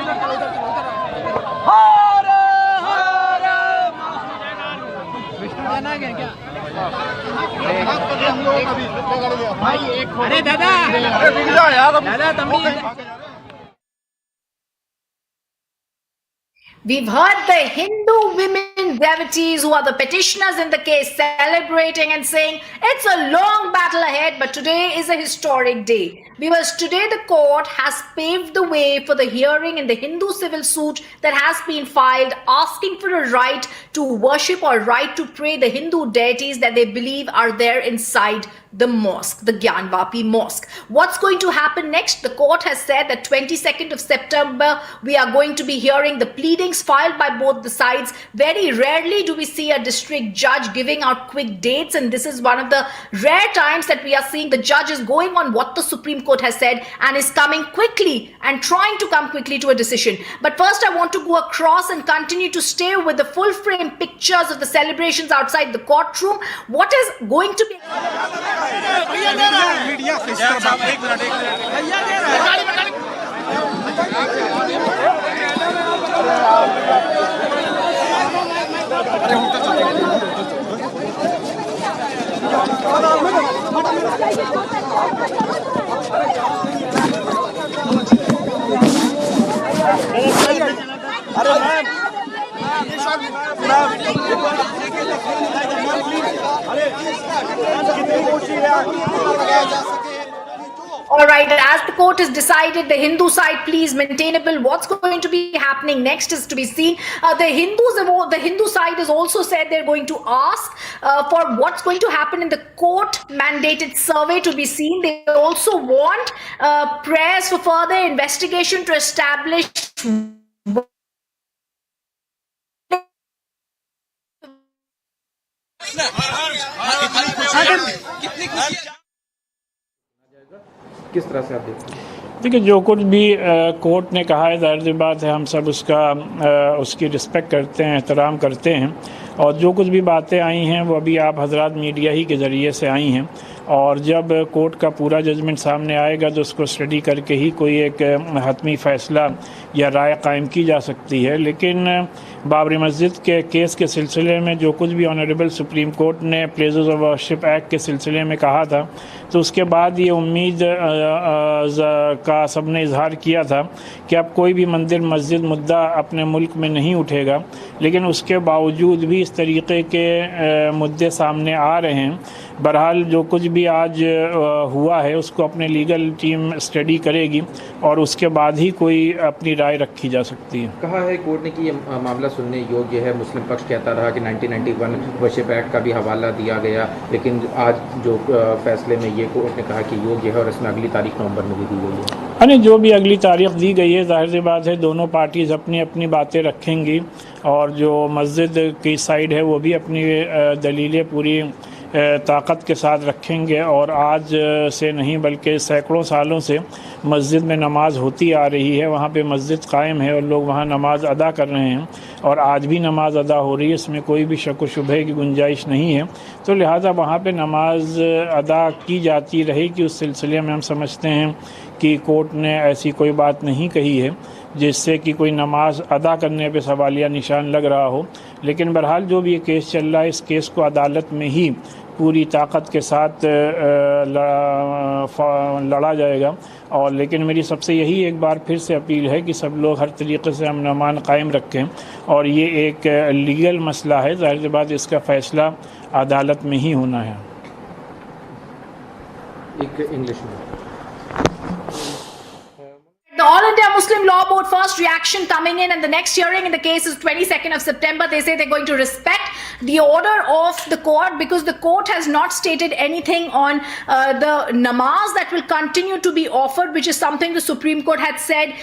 अरे दादा, We've heard the Hindu women devotees who are the petitioners in the case celebrating and saying it's a long battle ahead, but today is a historic day. Because today the court has paved the way for the hearing in the Hindu civil suit that has been filed asking for a right to worship or right to pray the Hindu deities that they believe are there inside the mosque, the Gyanvapi mosque. What's going to happen next? The court has said that 22nd of September, we are going to be hearing the pleadings filed by both the sides. Very rarely do we see a district judge giving out quick dates, and this is one of the rare times that we are seeing the judge is going on what the Supreme Court has said and is coming quickly and trying to come quickly to a decision. But first, I want to go across and continue to stay with the full frame pictures of the celebrations outside the courtroom. What is going to be... All right, as the court has decided, the Hindu side please maintainable. What's going to be happening next is to be seen. The Hindu side has also said they're going to ask for what's going to happen in the court-mandated survey to be seen. They also want prayers for further investigation to establish किस तरह से आप देखते हैं? देखिए, जो कुछ भी कोर्ट ने कहा है, जाहिर सी बात है हम सब उसकी रिस्पेक्ट करते हैं, एहतराम करते हैं, और जो कुछ भी बातें आई हैं वो अभी आप हजरात मीडिया ही के ज़रिए से आई हैं, और जब कोर्ट का पूरा जजमेंट सामने आएगा तो उसको स्टडी करके ही कोई एक हतमी फ़ैसला या राय कायम की जा सकती है। लेकिन बाबरी मस्जिद के केस के सिलसिले में जो कुछ भी ऑनरेबल सुप्रीम कोर्ट ने प्लेसेस ऑफ वर्शिप एक्ट के सिलसिले में कहा था, तो उसके बाद ये उम्मीद का सबने इजहार किया था कि अब कोई भी मंदिर मस्जिद मुद्दा अपने मुल्क में नहीं उठेगा, लेकिन उसके बावजूद भी इस तरीके के मुद्दे सामने आ रहे हैं। बहरहाल जो कुछ भी आज हुआ है उसको अपने लीगल टीम स्टडी करेगी और उसके बाद ही कोई अपनी राय रखी जा सकती है। कहा है कोर्ट ने कि ये मामला सुनने योग्य है। मुस्लिम पक्ष कहता रहा कि 1991 वर्शिप एक्ट का भी हवाला दिया गया, लेकिन आज जो फैसले में ये कोर्ट ने कहा कि योग्य है और इसमें अगली तारीख नवंबर में भी दी गई है। यानी जो भी अगली तारीख दी गई है, जाहिर सी बात है दोनों पार्टीज़ अपनी अपनी बातें रखेंगी और जो मस्जिद की साइड है वो भी अपनी दलीलें पूरी ताकत के साथ रखेंगे और आज से नहीं बल्कि सैकड़ों सालों से मस्जिद में नमाज होती आ रही है, वहाँ पे मस्जिद कायम है और लोग वहाँ नमाज अदा कर रहे हैं और आज भी नमाज अदा हो रही है, इसमें कोई भी शक व शुबहे की गुंजाइश नहीं है। तो लिहाजा वहाँ पे नमाज अदा की जाती रहेगी। उस सिलसिले में हम समझते हैं कि कोर्ट ने ऐसी कोई बात नहीं कही है जिससे कि कोई नमाज अदा करने पे सवालिया निशान लग रहा हो। लेकिन बहरहाल जो भी ये केस चल रहा है, इस केस को अदालत में ही पूरी ताकत के साथ लड़ा जाएगा। और लेकिन मेरी सबसे यही एक बार फिर से अपील है कि सब लोग हर तरीक़े से अमन कायम रखें और ये एक लीगल मसला है, ज़ाहिर सी बात इसका फ़ैसला अदालत में ही होना है। एक इंग्लिश में The All India Muslim Law Board first reaction coming in, and the next hearing in the case is 22nd of September. They say they're going to respect the order of the court because the court has not stated anything on the namaz that will continue to be offered, which is something the Supreme Court had said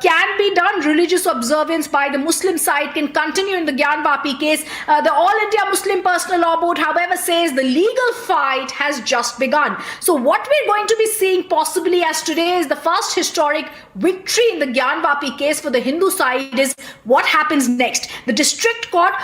can be done. Religious observance by the Muslim side can continue in the Gyanvapi case. The All India Muslim Personal Law Board, however, says the legal fight has just begun. So what we're going to be seeing possibly as today is the first historic victory in the Gyanvapi case for the Hindu side is what happens next. The district court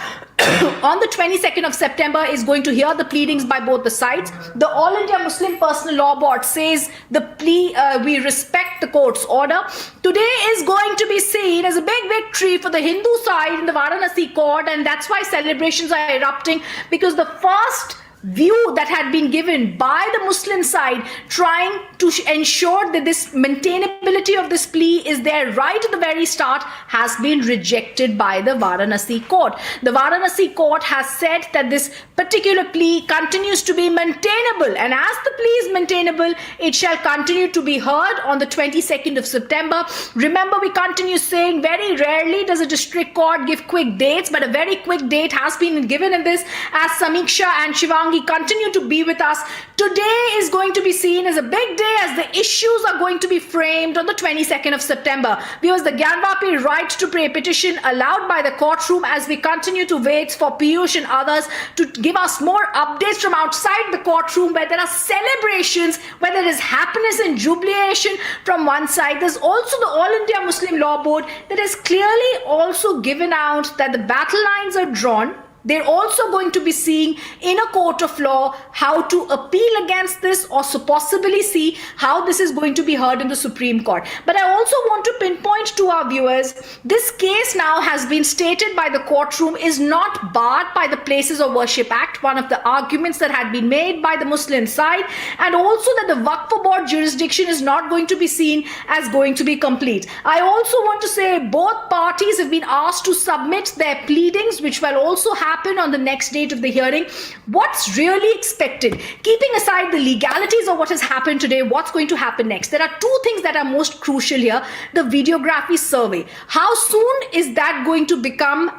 on the 22nd of September is going to hear the pleadings by both the sides. The All India Muslim Personal Law Board says the plea, we respect the court's order. Today is going to be seen as a big victory for the Hindu side in the Varanasi court, and that's why celebrations are erupting, because the first view that had been given by the Muslim side trying to ensure that this maintainability of this plea is there right at the very start has been rejected by the Varanasi court. The Varanasi court has said that this particular plea continues to be maintainable, and as the plea is maintainable, it shall continue to be heard on the 22nd of September. Remember, we continue saying very rarely does a district court give quick dates, but a very quick date has been given in this, as Samiksha and Shivangi continue to be with us. Today is going to be seen as a big day as the issues are going to be framed on the 22nd of September. Because the Gyanvapi right to pray petition allowed by the courtroom, as we continue to wait for Piyush and others to give us more updates from outside the courtroom, where there are celebrations, where there is happiness and jubilation from one side. There's also the All India Muslim Law Board that has clearly also given out that the battle lines are drawn. They're also going to be seeing in a court of law how to appeal against this, or so possibly see how this is going to be heard in the Supreme Court. But I also want to pinpoint to our viewers, this case now has been stated by the courtroom is not barred by the Places of Worship Act, one of the arguments that had been made by the Muslim side, and also that the Waqf Board jurisdiction is not going to be seen as going to be complete. I also want to say both parties have been asked to submit their pleadings, which will also happen on the next date of the hearing. What's really expected, keeping aside the legalities of what has happened today, what's going to happen next? There are two things that are most crucial here. The videography survey, how soon is that going to become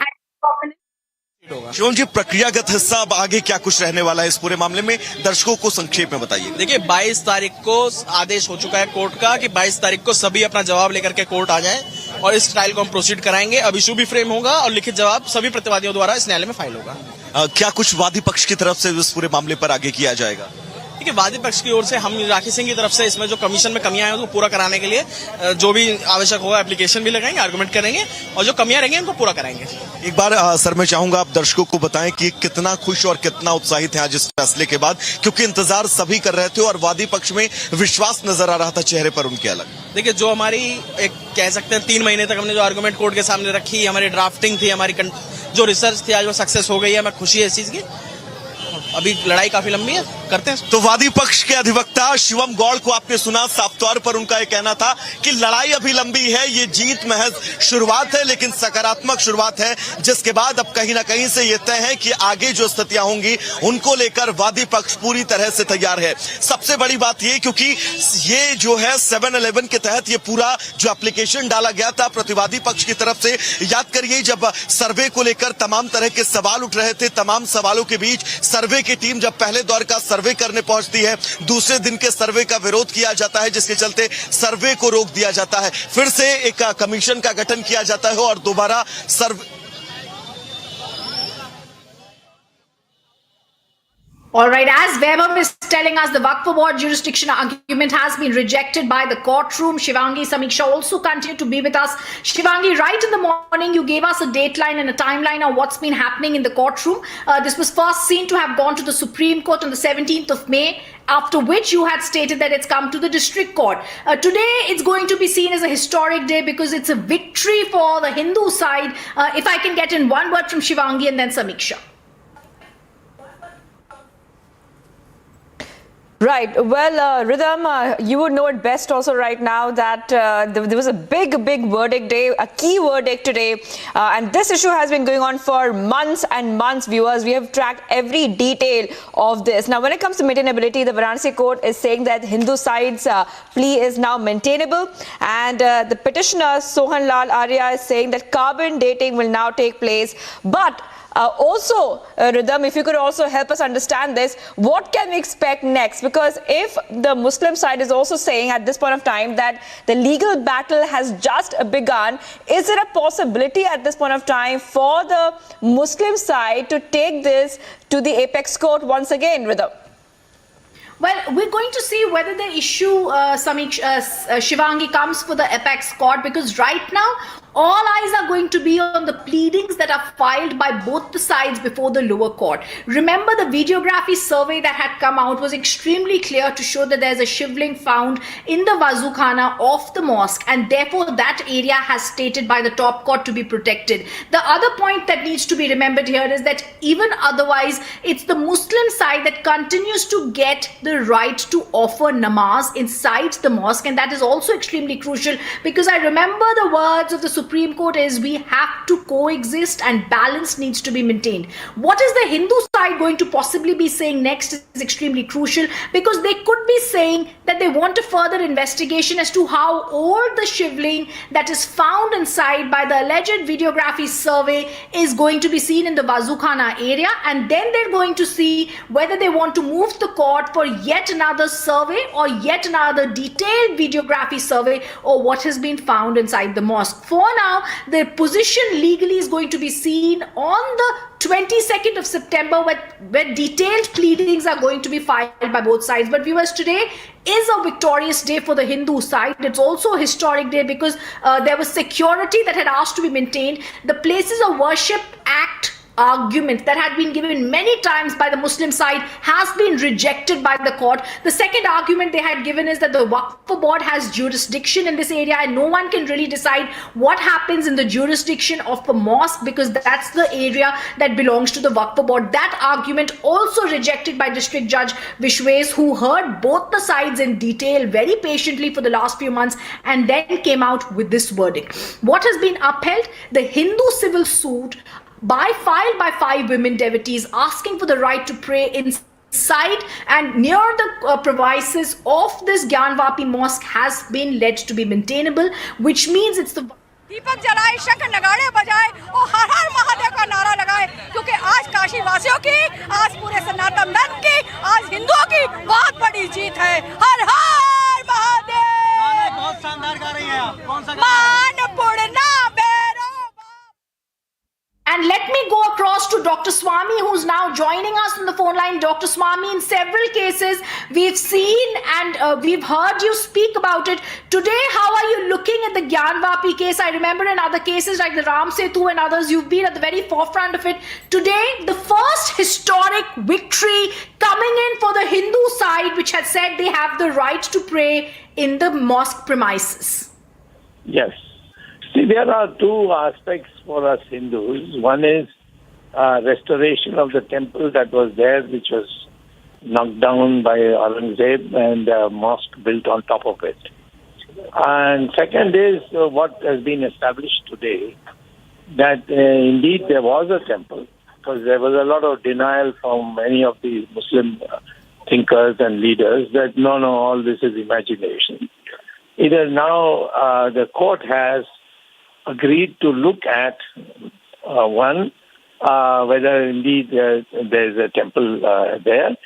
Shivam जी, प्रक्रियागत हिस्सा अब आगे क्या कुछ रहने वाला है इस पूरे मामले में, दर्शकों को संक्षेप में बताइए। देखिए, 22 तारीख को आदेश हो चुका है कोर्ट का कि 22 तारीख को सभी अपना जवाब लेकर के कोर्ट आ जाएं और इस ट्रायल को हम प्रोसीड कराएंगे। अब इशू भी फ्रेम होगा और लिखित जवाब सभी प्रतिवादियों द्वारा इस न्यायालय में फाइल होगा। क्या कुछ वादी पक्ष की तरफ से इस पूरे मामले पर आगे किया जाएगा? देखिए, वादी पक्ष की ओर से हम राखी सिंह की तरफ से इसमें जो कमीशन में कमियां हैं उसको पूरा कराने के लिए जो भी आवश्यक होगा एप्लीकेशन भी लगाएंगे, आर्गुमेंट करेंगे और जो कमियां रहेंगी उनको पूरा कराएंगे। एक बार सर मैं चाहूंगा आप दर्शकों को बताएं कि कितना खुश और कितना उत्साहित हैं आज इस फैसले के बाद, क्योंकि इंतजार सभी कर रहे थे और वादी पक्ष में विश्वास नजर आ रहा था चेहरे पर उनके अलग। देखिए, जो हमारी एक कह सकते हैं 3 महीने तक हमने जो आर्गुमेंट कोर्ट के सामने रखी, हमारी ड्राफ्टिंग थी, हमारी जो रिसर्च थी, आज वो सक्सेस हो गई है। हमें खुशी है इस चीज की। अभी लड़ाई काफी लंबी है, करते हैं। तो वादी पक्ष के अधिवक्ता शिवम गौड़ को आपने सुना, साफ तौर पर उनका यह कहना था कि लड़ाई अभी लंबी है, ये जीत महज शुरुआत है, लेकिन सकारात्मक शुरुआत है, जिसके बाद अब कहीं ना कहीं से ये तय है कि आगे जो स्थितियां होंगी उनको लेकर वादी पक्ष पूरी तरह से तैयार है। सबसे बड़ी बात ये, क्योंकि ये जो है 7-11 के तहत ये पूरा जो एप्लीकेशन डाला गया था प्रतिवादी पक्ष की तरफ से, याद करिए जब सर्वे को लेकर तमाम तरह के सवाल उठ रहे थे, तमाम सवालों के बीच सर्वे की टीम जब पहले दौर का सर्वे करने पहुंचती है, दूसरे दिन के सर्वे का विरोध किया जाता है, जिसके चलते सर्वे को रोक दिया जाता है, फिर से एक कमीशन का गठन किया जाता है और दोबारा सर्वे। All right, as Vaibhav is telling us, the Waqf Board jurisdiction argument has been rejected by the courtroom. Shivangi, Samiksha also continue to be with us. Shivangi, right in the morning, you gave us a dateline and a timeline on what's been happening in the courtroom. This was first seen to have gone to the Supreme Court on the 17th of May, after which you had stated that it's come to the District Court. Today, it's going to be seen as a historic day because it's a victory for the Hindu side. If I can get in one word from Shivangi and then Samiksha. Right. Well, Rhythm, you would know it best also right now that there was a big verdict day, a key verdict today. And this issue has been going on for months and months, viewers. We have tracked every detail of this. Now, when it comes to maintainability, the Varanasi court is saying that Hindu side's plea is now maintainable. And the petitioner, Sohan Lal Arya, is saying that carbon dating will now take place. But also, Rhythm, if you could also help us understand this, what can we expect next? Because if the Muslim side is also saying at this point of time that the legal battle has just begun, is there a possibility at this point of time for the Muslim side to take this to the apex court once again, Rhythm? Well, we're going to see whether the issue, Shivangi, comes for the apex court, because right now, all eyes are going to be on the pleadings that are filed by both the sides before the lower court. Remember, the videography survey that had come out was extremely clear to show that there's a shivling found in the Wazukhana of the mosque, and therefore that area has stated by the top court to be protected. The other point that needs to be remembered here is that even otherwise, it's the Muslim side that continues to get the right to offer namaz inside the mosque, and that is also extremely crucial, because I remember the words of the Supreme Court is we have to coexist and balance needs to be maintained. What is the Hindu side going to possibly be saying next is extremely crucial, because they could be saying that they want a further investigation as to how old the shivling that is found inside by the alleged videography survey is going to be seen in the Wazukhana area, and then they're going to see whether they want to move the court for yet another survey or yet another detailed videography survey or what has been found inside the mosque. For now, the position legally is going to be seen on the 22nd of September, where detailed pleadings are going to be filed by both sides. But viewers, today is a victorious day for the Hindu side. It's also a historic day because there was security that had asked to be maintained. The Places of Worship Act argument that had been given many times by the Muslim side has been rejected by the court. The second argument they had given is that the Waqf Board has jurisdiction in this area and no one can really decide what happens in the jurisdiction of the mosque, because that's the area that belongs to the Waqf Board. That argument also rejected by District Judge Vishwes, who heard both the sides in detail very patiently for the last few months and then came out with this verdict. What has been upheld? The Hindu civil suit filed by 5 women devotees asking for the right to pray inside and near the premises of this Gyanvapi mosque has been led to be maintainable, which means it's the दीपक जलाए, शंख नगाड़े बजाए और हर हर महादेव का नारा लगाए, क्योंकि आज काशी वासियों की, आज पूरे सनातन धर्म की, आज हिंदुओं की बहुत बड़ी जीत है। हर हर महादेव। बहुत शानदार गा रही हैं आप। कौन सा मान पूर्णा And let me go across to Dr. Swami, who's now joining us on the phone line. Dr. Swami, in several cases, we've seen and we've heard you speak about it. Today, how are you looking at the Gyanvapi case? I remember in other cases like the Ram Setu and others, you've been at the very forefront of it. Today, the first historic victory coming in for the Hindu side, which has said they have the right to pray in the mosque premises. Yes. See, there are two aspects for us Hindus. One is restoration of the temple that was there, which was knocked down by Aurangzeb, and a mosque built on top of it. And second is what has been established today, that indeed there was a temple, because there was a lot of denial from many of the Muslim thinkers and leaders that no, all this is imagination. It is now the court has agreed to look at one, whether indeed there is a temple there,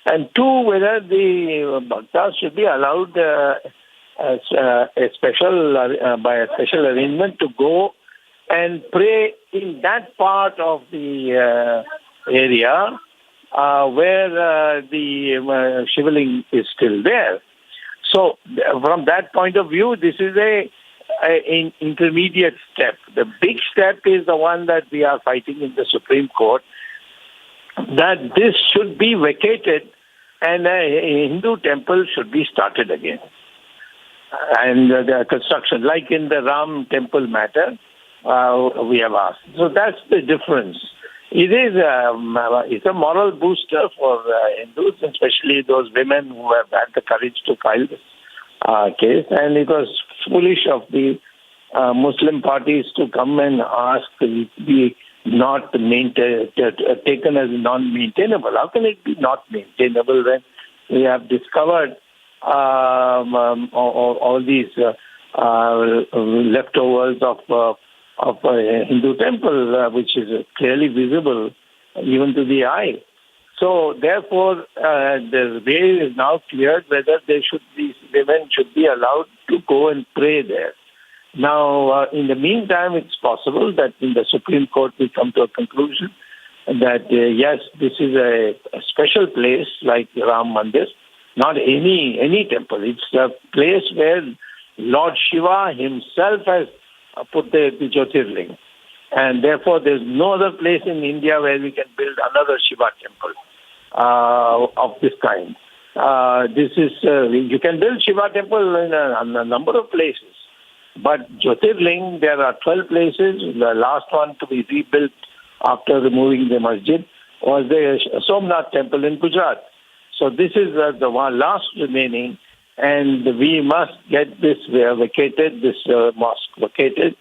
and two, whether the bhaktas should be allowed by a special arrangement to go and pray in that part of the area where the Shivaling is still there. So from that point of view, this is an intermediate step. The big step is the one that we are fighting in the Supreme Court, that this should be vacated and a Hindu temple should be started again. And the construction, like in the Ram temple matter, we have asked. So that's the difference. It's a moral booster for Hindus, especially those women who have had the courage to file this case. And it was foolish of the Muslim parties to come and ask to be not taken as non-maintainable. How can it be not maintainable when we have discovered all these leftovers of a Hindu temple, which is clearly visible even to the eye. So therefore, the way is now cleared whether women should be allowed to go and pray there. Now, in the meantime, it's possible that in the Supreme Court we come to a conclusion that yes, this is a special place like Ram Mandir, not any temple. It's a place where Lord Shiva himself has put the Jyotirling. And therefore, there's no other place in India where we can build another Shiva temple of this kind. You can build Shiva temple in a number of places. But Jyotirling, there are 12 places. The last one to be rebuilt after removing the masjid was the Somnath temple in Gujarat. So this is the one last remaining, and we must get this vacated, this mosque vacated,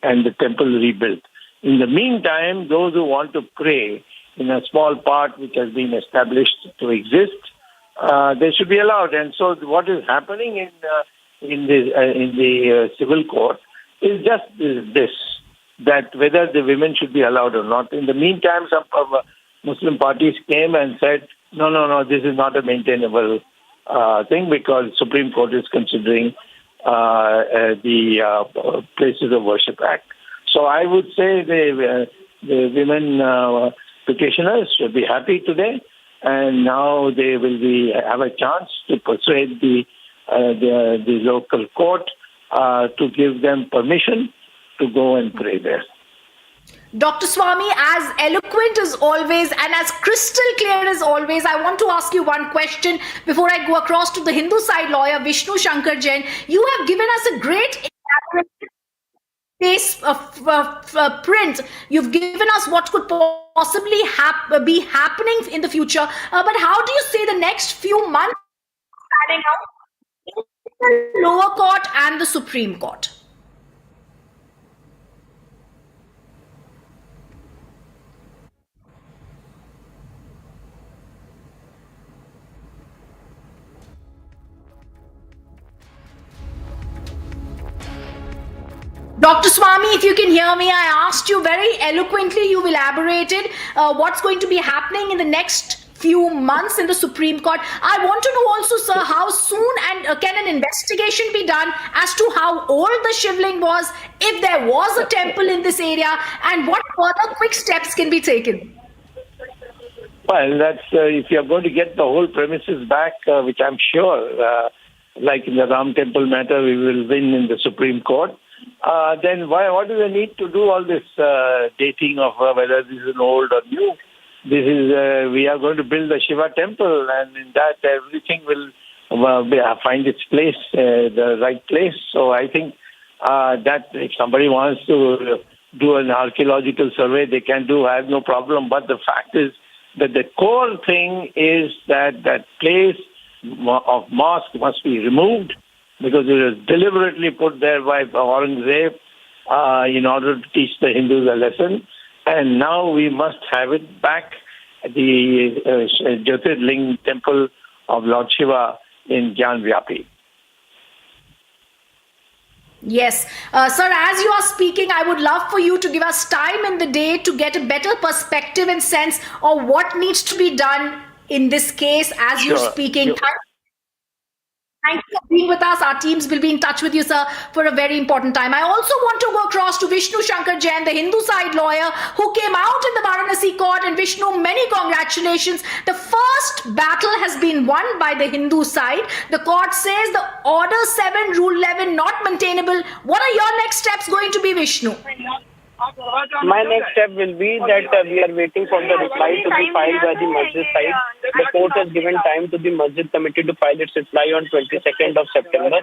and the temple rebuilt. In the meantime, those who want to pray in a small part which has been established to exist, they should be allowed. And so what is happening in the civil court is just this, that whether the women should be allowed or not. In the meantime, some Muslim parties came and said, no, this is not a maintainable thing because Supreme Court is considering the Places of Worship Act. So I would say the women petitioners should be happy today, and now they will have a chance to persuade the local court to give them permission to go and pray there. Dr. Swami, as eloquent as always and as crystal clear as always, I want to ask you one question before I go across to the Hindu side lawyer, Vishnu Shankar Jain. You have given us a great case of print. You've given us what could possibly be happening in the future. But how do you say the next few months panning out in the lower court and the Supreme Court? Dr. Swami, if you can hear me, I asked you very eloquently, you've elaborated what's going to be happening in the next few months in the Supreme Court. I want to know also, sir, how soon and can an investigation be done as to how old the Shivling was, if there was a temple in this area, and what further quick steps can be taken? Well, that's if you're going to get the whole premises back, which I'm sure, like in the Ram temple matter, we will win in the Supreme Court. Then what do they need to do all this dating of whether this is an old or new? This is we are going to build the Shiva temple, and in that everything will find its place, the right place. So I think that if somebody wants to do an archaeological survey, they can do. I have no problem. But the fact is that the core thing is that that place of mosque must be removed, because it was deliberately put there by Aurangzeb in order to teach the Hindus a lesson. And now we must have it back, the Jyotirling temple of Lord Shiva in Gyanvapi. Yes. Sir, as you are speaking, I would love for you to give us time in the day to get a better perspective and sense of what needs to be done in this case as you're speaking. Sure. Thank you for being with us. Our teams will be in touch with you, sir, for a very important time. I also want to go across to Vishnu Shankar Jain, the Hindu side lawyer who came out in the Varanasi court. And Vishnu, many congratulations. The first battle has been won by the Hindu side. The court says the Order 7, Rule 11 not maintainable. What are your next steps going to be, Vishnu? My next step will be that we are waiting for the reply to be filed by the Masjid side. The court has given time to the Masjid committee to file its reply on 22nd of September.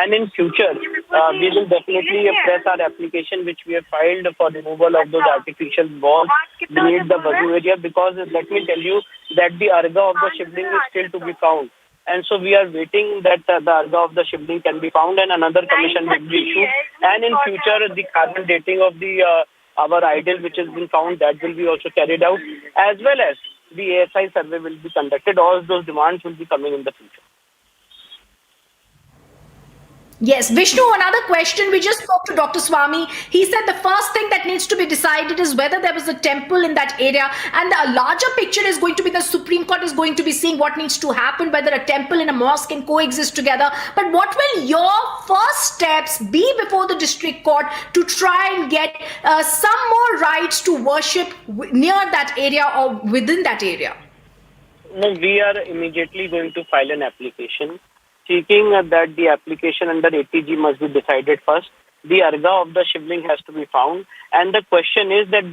And in future, we will definitely press our application which we have filed for removal of those artificial walls beneath the Wazu area, because let me tell you that the Arga of the Shivling is still to be found. And so we are waiting that the Arga of the Shivling can be found and another commission will be issued. And in future, the carbon dating of the our idol which has been found, that will be also carried out, as well as the ASI survey will be conducted. All those demands will be coming in the future. Yes, Vishnu, another question. We just spoke to Dr. Swami. He said the first thing that needs to be decided is whether there was a temple in that area, and the larger picture is going to be the Supreme Court is going to be seeing what needs to happen, whether a temple and a mosque can coexist together. But what will your first steps be before the district court to try and get some more rights to worship near that area or within that area? No, we are immediately going to file an application seeking that the application under ATG must be decided first. The Arga of the Shivling has to be found. And the question is that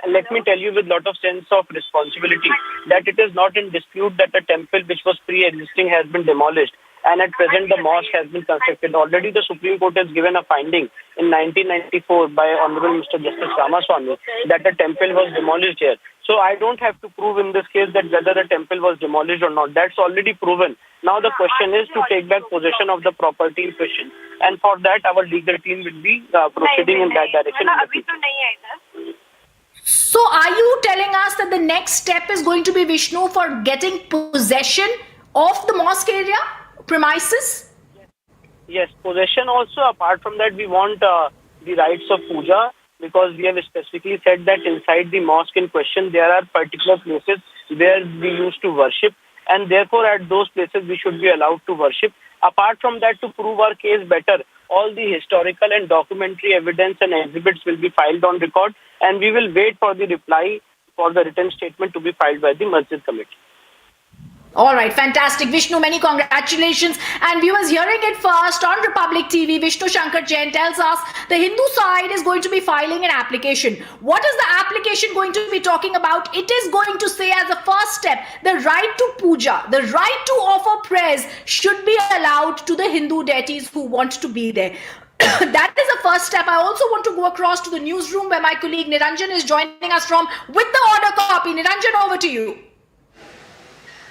let me tell you with a lot of sense of responsibility that it is not in dispute that the temple which was pre-existing has been demolished. And at present, the mosque has been constructed. Already the Supreme Court has given a finding in 1994 by Honorable Mr. Justice Ramaswamy that the temple was demolished here. So I don't have to prove in this case that whether the temple was demolished or not. That's already proven. Now the question is to take back possession of the property in question. And for that, our legal team will be proceeding in that direction. So are you telling us that the next step is going to be, Vishnu, for getting possession of the mosque area premises? Yes, possession also. Apart from that, we want the rights of puja, because we have specifically said that inside the mosque in question, there are particular places where we used to worship, and therefore at those places we should be allowed to worship. Apart from that, to prove our case better, all the historical and documentary evidence and exhibits will be filed on record, and we will wait for the reply for the written statement to be filed by the Masjid committee. All right, fantastic. Vishnu, many congratulations. And viewers hearing it first on Republic TV, Vishnu Shankar Jain tells us the Hindu side is going to be filing an application. What is the application going to be talking about? It is going to say as a first step, the right to puja, the right to offer prayers should be allowed to the Hindu deities who want to be there. That is the first step. I also want to go across to the newsroom where my colleague Niranjan is joining us from with the order copy. Niranjan, over to you.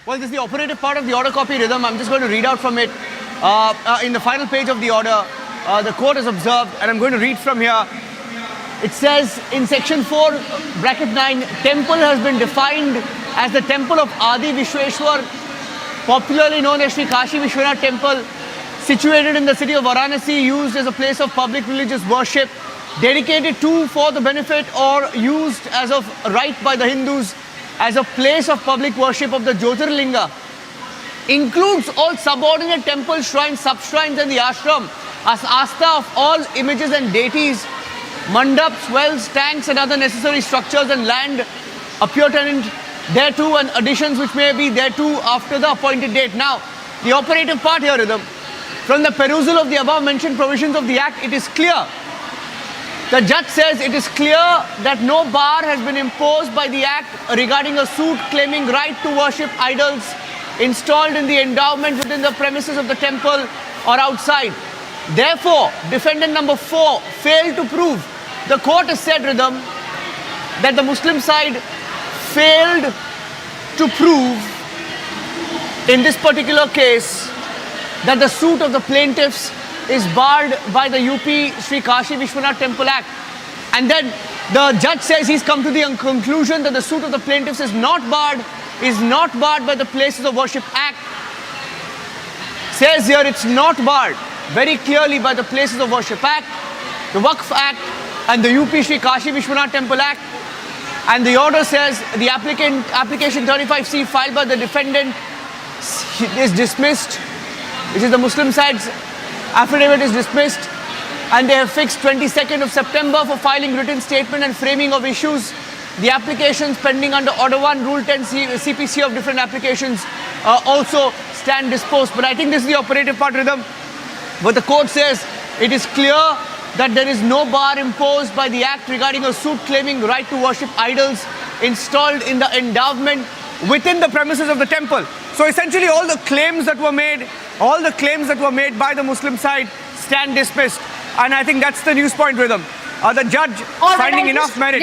Well, this is the operative part of the order copy, Rhythm. I'm just going to read out from it. In the final page of the order, the court has observed, and I'm going to read from here. It says in section 4, bracket 9, temple has been defined as the temple of Adi Vishweshwar, popularly known as Sri Kashi Vishwanath Temple, situated in the city of Varanasi, used as a place of public religious worship, dedicated to, for the benefit, or used as of right by the Hindus as a place of public worship of the Jyotirlinga, includes all subordinate temples, shrines, sub-shrines and the ashram as asta of all images and deities, mandaps, wells, tanks and other necessary structures and land appurtenant thereto, and additions which may be thereto after the appointed date. Now, the operative part here, Rhythm, from the perusal of the above mentioned provisions of the Act, it is clear. The judge says it is clear that no bar has been imposed by the Act regarding a suit claiming right to worship idols installed in the endowment within the premises of the temple or outside. Therefore, defendant number 4 failed to prove. The court has said, Rhythm, that the Muslim side failed to prove in this particular case that the suit of the plaintiffs is barred by the UP Sri Kashi Vishwanath Temple Act. And then the judge says he's come to the conclusion that the suit of the plaintiffs is not barred by the Places of Worship Act. Says here it's not barred very clearly by the Places of Worship Act, the Waqf Act and the UP Sri Kashi Vishwanath Temple Act. And the order says the application 35C filed by the defendant is dismissed which is the Muslim side's affidavit, is dismissed, and they have fixed 22nd of September for filing written statement and framing of issues. The applications pending under Order 1, Rule 10 CPC of different applications also stand disposed. But I think this is the operative part, Rhythm. What the court says, it is clear that there is no bar imposed by the Act regarding a suit claiming right to worship idols installed in the endowment within the premises of the temple. So essentially all the claims that were made by the Muslim side stand dismissed. And I think that's the news point, Rhythm. The judge finding enough merit.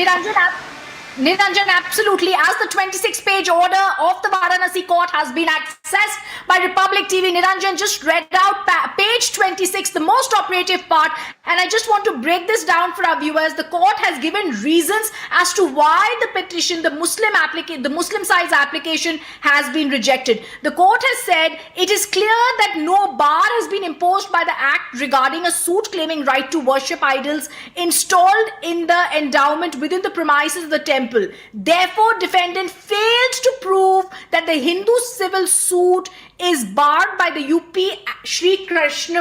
Niranjan, absolutely. As the 26-page order of the Varanasi court has been accessed by Republic TV, Niranjan just read out page 26, the most operative part. And I just want to break this down for our viewers. The court has given reasons as to why the petition, the Muslim side's application has been rejected. The court has said it is clear that no bar has been imposed by the Act regarding a suit claiming right to worship idols installed in the endowment within the premises of the temple. Therefore, defendant failed to prove that the Hindu civil suit is barred by the UP Shri Kashi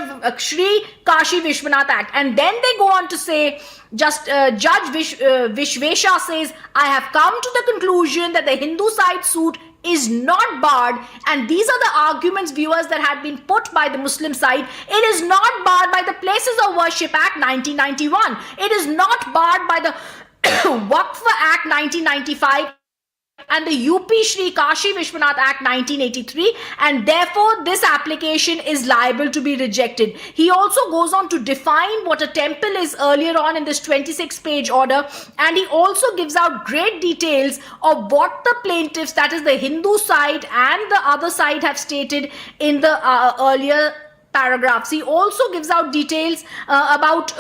Vishwanath Act. And then they go on to say, Judge Vishvesha says, I have come to the conclusion that the Hindu side suit is not barred, and these are the arguments, viewers, that had been put by the Muslim side. It is not barred by the Places of Worship Act 1991. It is not barred by the Waqf Act 1995 and the UP Shri Kashi Vishwanath Act 1983, and therefore this application is liable to be rejected. He also goes on to define what a temple is earlier on in this 26-page order, and he also gives out great details of what the plaintiffs, that is the Hindu side and the other side, have stated in the earlier paragraphs. He also gives out details about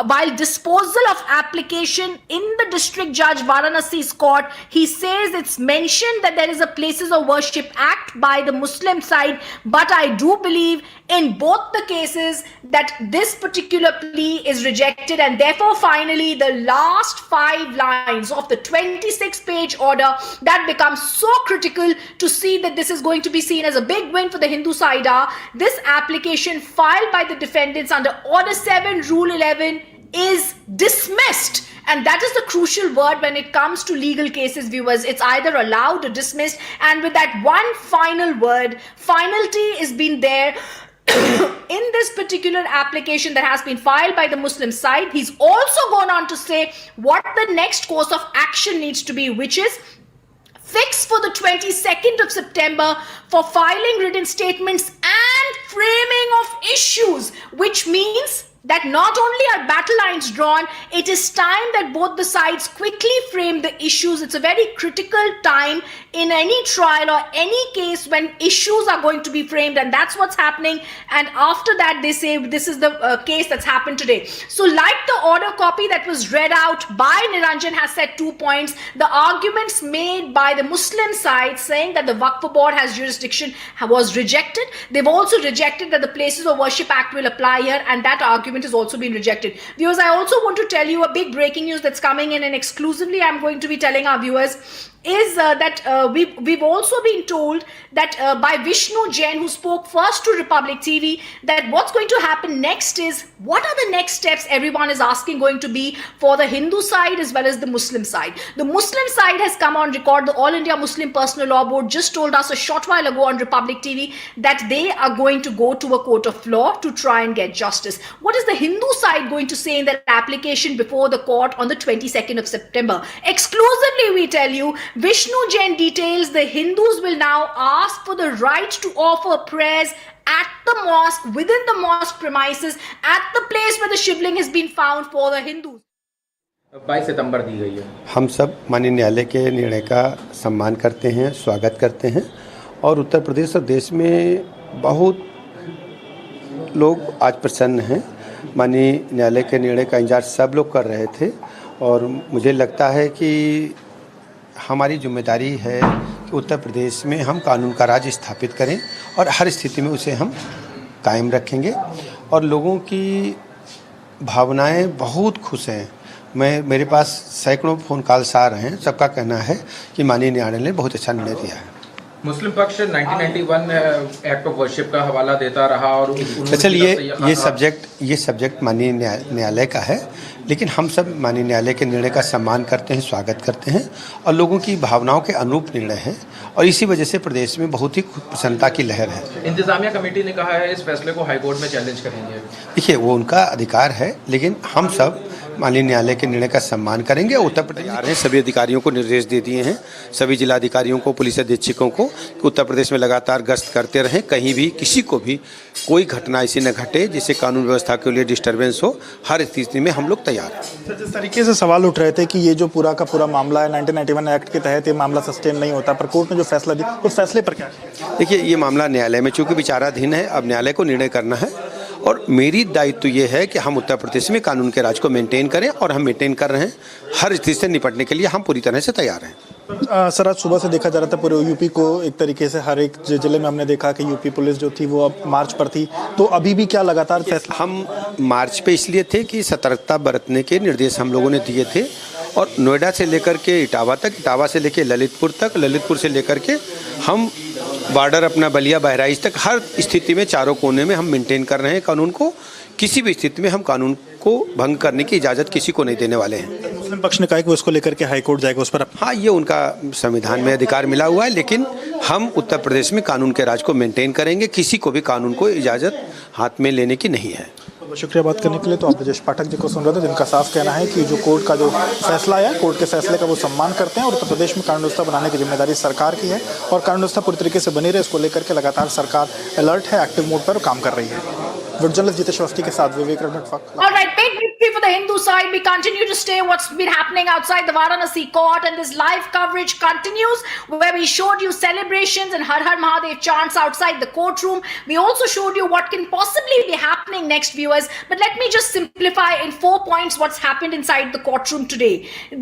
while disposal of application in the district judge Varanasi's court, he says it's mentioned that there is a Places of Worship Act by the Muslim side, but I do believe in both the cases that this particular plea is rejected, and therefore finally the last 5 lines of the 26-page order that becomes so critical to see that this is going to be seen as a big win for the Hindu side are this application filed by the defendants under Order 7, Rule 11 is dismissed. And that is the crucial word when it comes to legal cases, viewers. It's either allowed or dismissed. And with that one final word, finality is been there in this particular application that has been filed by the Muslim side. He's also gone on to say what the next course of action needs to be, which is fixed for the 22nd of September for filing written statements and framing of issues, which means that not only are battle lines drawn, it is time that both the sides quickly frame the issues. It's a very critical time in any trial or any case when issues are going to be framed, and that's what's happening. And after that, they say this is the case that's happened today. So like the order copy that was read out by Niranjan has said 2 points. The arguments made by the Muslim side saying that the Waqf board has jurisdiction was rejected. They've also rejected that the Places of Worship Act will apply here, and that argument has also been rejected. Viewers, I also want to tell you a big breaking news that's coming in, and exclusively I'm going to be telling our viewers is that we've also been told that by Vishnu Jain, who spoke first to Republic TV, that what's going to happen next is, what are the next steps everyone is asking going to be for the Hindu side as well as the Muslim side. The Muslim side has come on record. The All India Muslim Personal Law Board just told us a short while ago on Republic TV that they are going to go to a court of law to try and get justice. What is the Hindu side going to say in their application before the court on the 22nd of September? Exclusively, we tell you, Vishnu Jain details the Hindus will now ask for the right to offer prayers at the mosque, within the mosque premises, at the place where the shivling has been found for the Hindus. 22 सितंबर दी गई है। हम सब माननीय न्यायालय के निर्णय का सम्मान करते हैं, स्वागत करते हैं, और उत्तर प्रदेश और देश में बहुत लोग आज प्रसन्न हैं। माननीय न्यायालय के निर्णय का इंतजार सब लोग कर रहे थे, और मुझे लगता है कि हमारी जिम्मेदारी है कि उत्तर प्रदेश में हम कानून का राज स्थापित करें और हर स्थिति में उसे हम कायम रखेंगे। और लोगों की भावनाएं बहुत खुश हैं। मेरे पास सैकड़ों फ़ोन कॉल्स आ रहे हैं, सबका कहना है कि माननीय न्यायालय ने बहुत अच्छा निर्णय दिया है। मुस्लिम पक्ष 1991 एक्ट ऑफ वर्शिप का हवाला देता रहा और दरअसल ये सब्जेक्ट माननीय न्यायालय का है, लेकिन हम सब माननीय न्यायालय के निर्णय का सम्मान करते हैं, स्वागत करते हैं और लोगों की भावनाओं के अनुरूप निर्णय है और इसी वजह से प्रदेश में बहुत ही प्रसन्नता की लहर है। इंतजामिया कमेटी ने कहा है इस फैसले को हाईकोर्ट में चैलेंज करेंगे। देखिए, वो उनका अधिकार है, लेकिन हम सब माननीय न्यायालय के निर्णय का सम्मान करेंगे। उत्तर प्रदेश ने सभी अधिकारियों को निर्देश दे दिए हैं, सभी जिलाधिकारियों को, पुलिस अधीक्षकों को, कि उत्तर प्रदेश में लगातार गश्त करते रहें, कहीं भी किसी को भी कोई घटना ऐसी न घटे जिससे कानून व्यवस्था के लिए डिस्टर्बेंस हो। हर स्थिति में हम लोग तैयार हैं। जिस तरीके से सवाल उठ रहे थे कि ये जो पूरा का पूरा मामला है 1991 एक्ट के तहत, ये मामला सस्टेन नहीं होता, पर कोर्ट ने जो फैसला दिया उस फैसले पर क्या? देखिए, ये मामला न्यायालय में चूंकि विचाराधीन है, अब न्यायालय को निर्णय करना है और मेरी दायित्व ये है कि हम उत्तर प्रदेश में कानून के राज को मेंटेन करें और हम मेंटेन कर रहे हैं। हर स्थिति से निपटने के लिए हम पूरी तरह से तैयार हैं। सर, आज सुबह से देखा जा रहा था पूरे यूपी को एक तरीके से हर एक जिले में हमने देखा कि यूपी पुलिस जो थी वो अब मार्च पर थी, तो अभी भी क्या लगातार फैसला? हम मार्च पे इसलिए थे कि सतर्कता बरतने के निर्देश हम लोगों ने दिए थे और नोएडा से लेकर के इटावा तक, इटावा से लेकर ललितपुर तक, ललितपुर से लेकर के हम बॉर्डर अपना बलिया बहराइच तक, हर स्थिति में चारों कोने में हम मेंटेन कर रहे हैं कानून को। किसी भी स्थिति में हम कानून को भंग करने की इजाज़त किसी को नहीं देने वाले हैं। मुस्लिम पक्ष ने कहा कि उसको लेकर के हाईकोर्ट जाएगा, उस पर? हाँ, ये उनका संविधान में अधिकार मिला हुआ है, लेकिन हम उत्तर प्रदेश में कानून के राज को मेंटेन करेंगे। किसी को भी कानून को इजाज़त हाथ में लेने की नहीं है। बहुत शुक्रिया बात करने के लिए। तो आप ब्रजेश पाठक जी को सुन रहे थे, जिनका साफ कहना है कि जो कोर्ट का जो फैसला आया, कोर्ट के फैसले का वो सम्मान करते हैं और उत्तर प्रदेश में कानून व्यवस्था बनाने की जिम्मेदारी सरकार की है और कानून व्यवस्था पूरी तरीके से बनी रहे, इसको लेकर के लगातार सरकार अलर्ट है, एक्टिव मोड पर काम कर रही है। जर्नलिस्ट जितेश अवस्थी के साथ विवेक Alright, big victory for the Hindu side. We continue to stay what's been happening outside the Varanasi court, and this live coverage continues where we showed you celebrations and Har Har Mahadev chants outside the courtroom. We also showed you what can possibly be happening next, viewers. But let me just simplify in 4 points what's happened inside the courtroom today.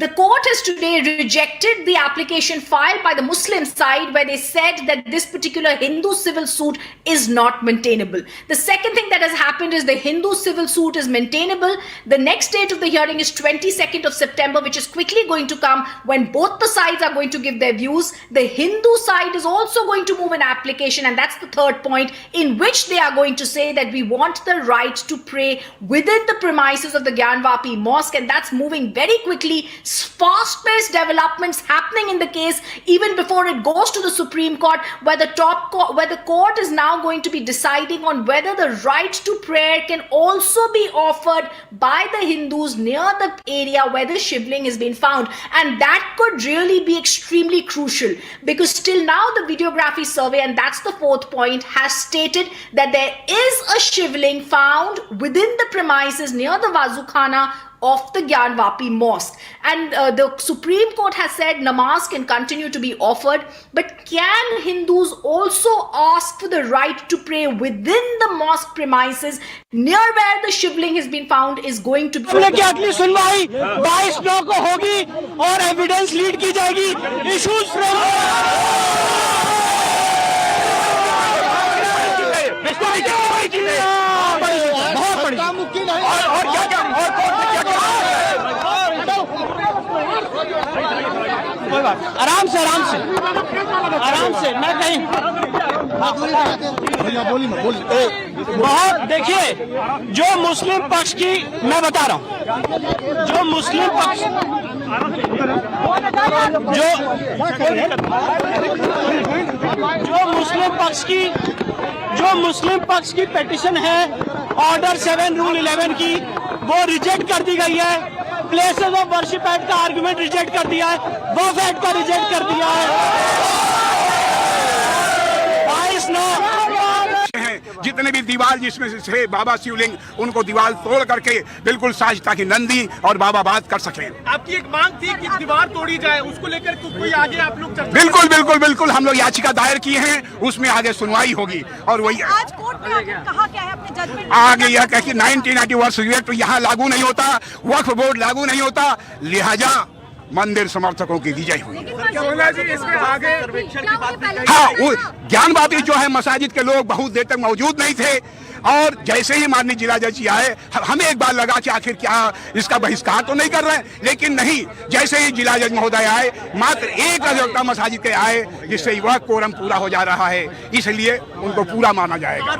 The court has today rejected the application filed by the Muslim side where they said that this particular Hindu civil suit is not maintainable. The second thing that has happened is the Hindu civil suit is maintainable. The next date of the hearing is 22nd of September, which is quickly going to come when both the sides are going to give their views. The Hindu side is also going to move an application, and that's the third point, in which they are going to say that we want the right to pray within the premises of the Gyanvapi mosque, and that's moving very quickly. Fast-paced developments happening in the case even before it goes to the Supreme Court, where the court is now going to be deciding on whether the right to prayer can also be offered by the Hindus near the area where the shivling has been found, and that could really be extremely crucial because till now the videography survey, and that's the fourth point, has stated that there is a shivling found within the premises near the Wazukhana of the Gyanvapi mosque, and the Supreme Court has said namaz can continue to be offered, but can Hindus also ask for the right to pray within the mosque premises near where the shivling has been found is going to be. मामले की अगली सुनवाई 22/9 को होगी और evidence lead की जाएगी। Issues आराम से मैं कहीं बहुत देखिए, जो मुस्लिम पक्ष की मैं बता रहा हूँ, जो मुस्लिम पक्ष की पेटिशन है ऑर्डर 7 रूल 11 की, वो रिजेक्ट कर दी गई है। प्लेसेस ऑफ वर्शिप एक्ट का आर्गुमेंट रिजेक्ट कर दिया है, वक्फ एक्ट का रिजेक्ट कर दिया है। जितने भी दीवार जिसमें से बाबा शिवलिंग, उनको दीवार तोड़ करके बिल्कुल साज ताकि नंदी और बाबा बात कर सकें। आपकी एक मांग थी कि दीवार तोड़ी जाए, उसको लेकर कोई आगे आप लोग बिल्कुल हम लोग याचिका दायर किए हैं, उसमें आगे सुनवाई होगी। और वही आज कोर्ट ने कहा क्या है अपने जजमेंट? आगे यह कह कि 1980 वर्ष एक्ट यहाँ लागू नहीं होता, वक्फ बोर्ड लागू नहीं होता, लिहाजा मंदिर समर्थकों की विजय हुई। हाँ, वो ज्ञानवापी जो है मसाजिद के लोग बहुत देर तक मौजूद नहीं थे। और जैसे ही माननीय जिला जज आए, हमें एक बार लगा कि आखिर क्या इसका बहिष्कार तो नहीं कर रहे हैं, लेकिन नहीं, जैसे ही जिला जज महोदय आए, मात्र एक अधिवक्ता मसाजिद के आए, जिससे वह कोरम पूरा हो जा रहा है, इसलिए उनको पूरा माना जाएगा।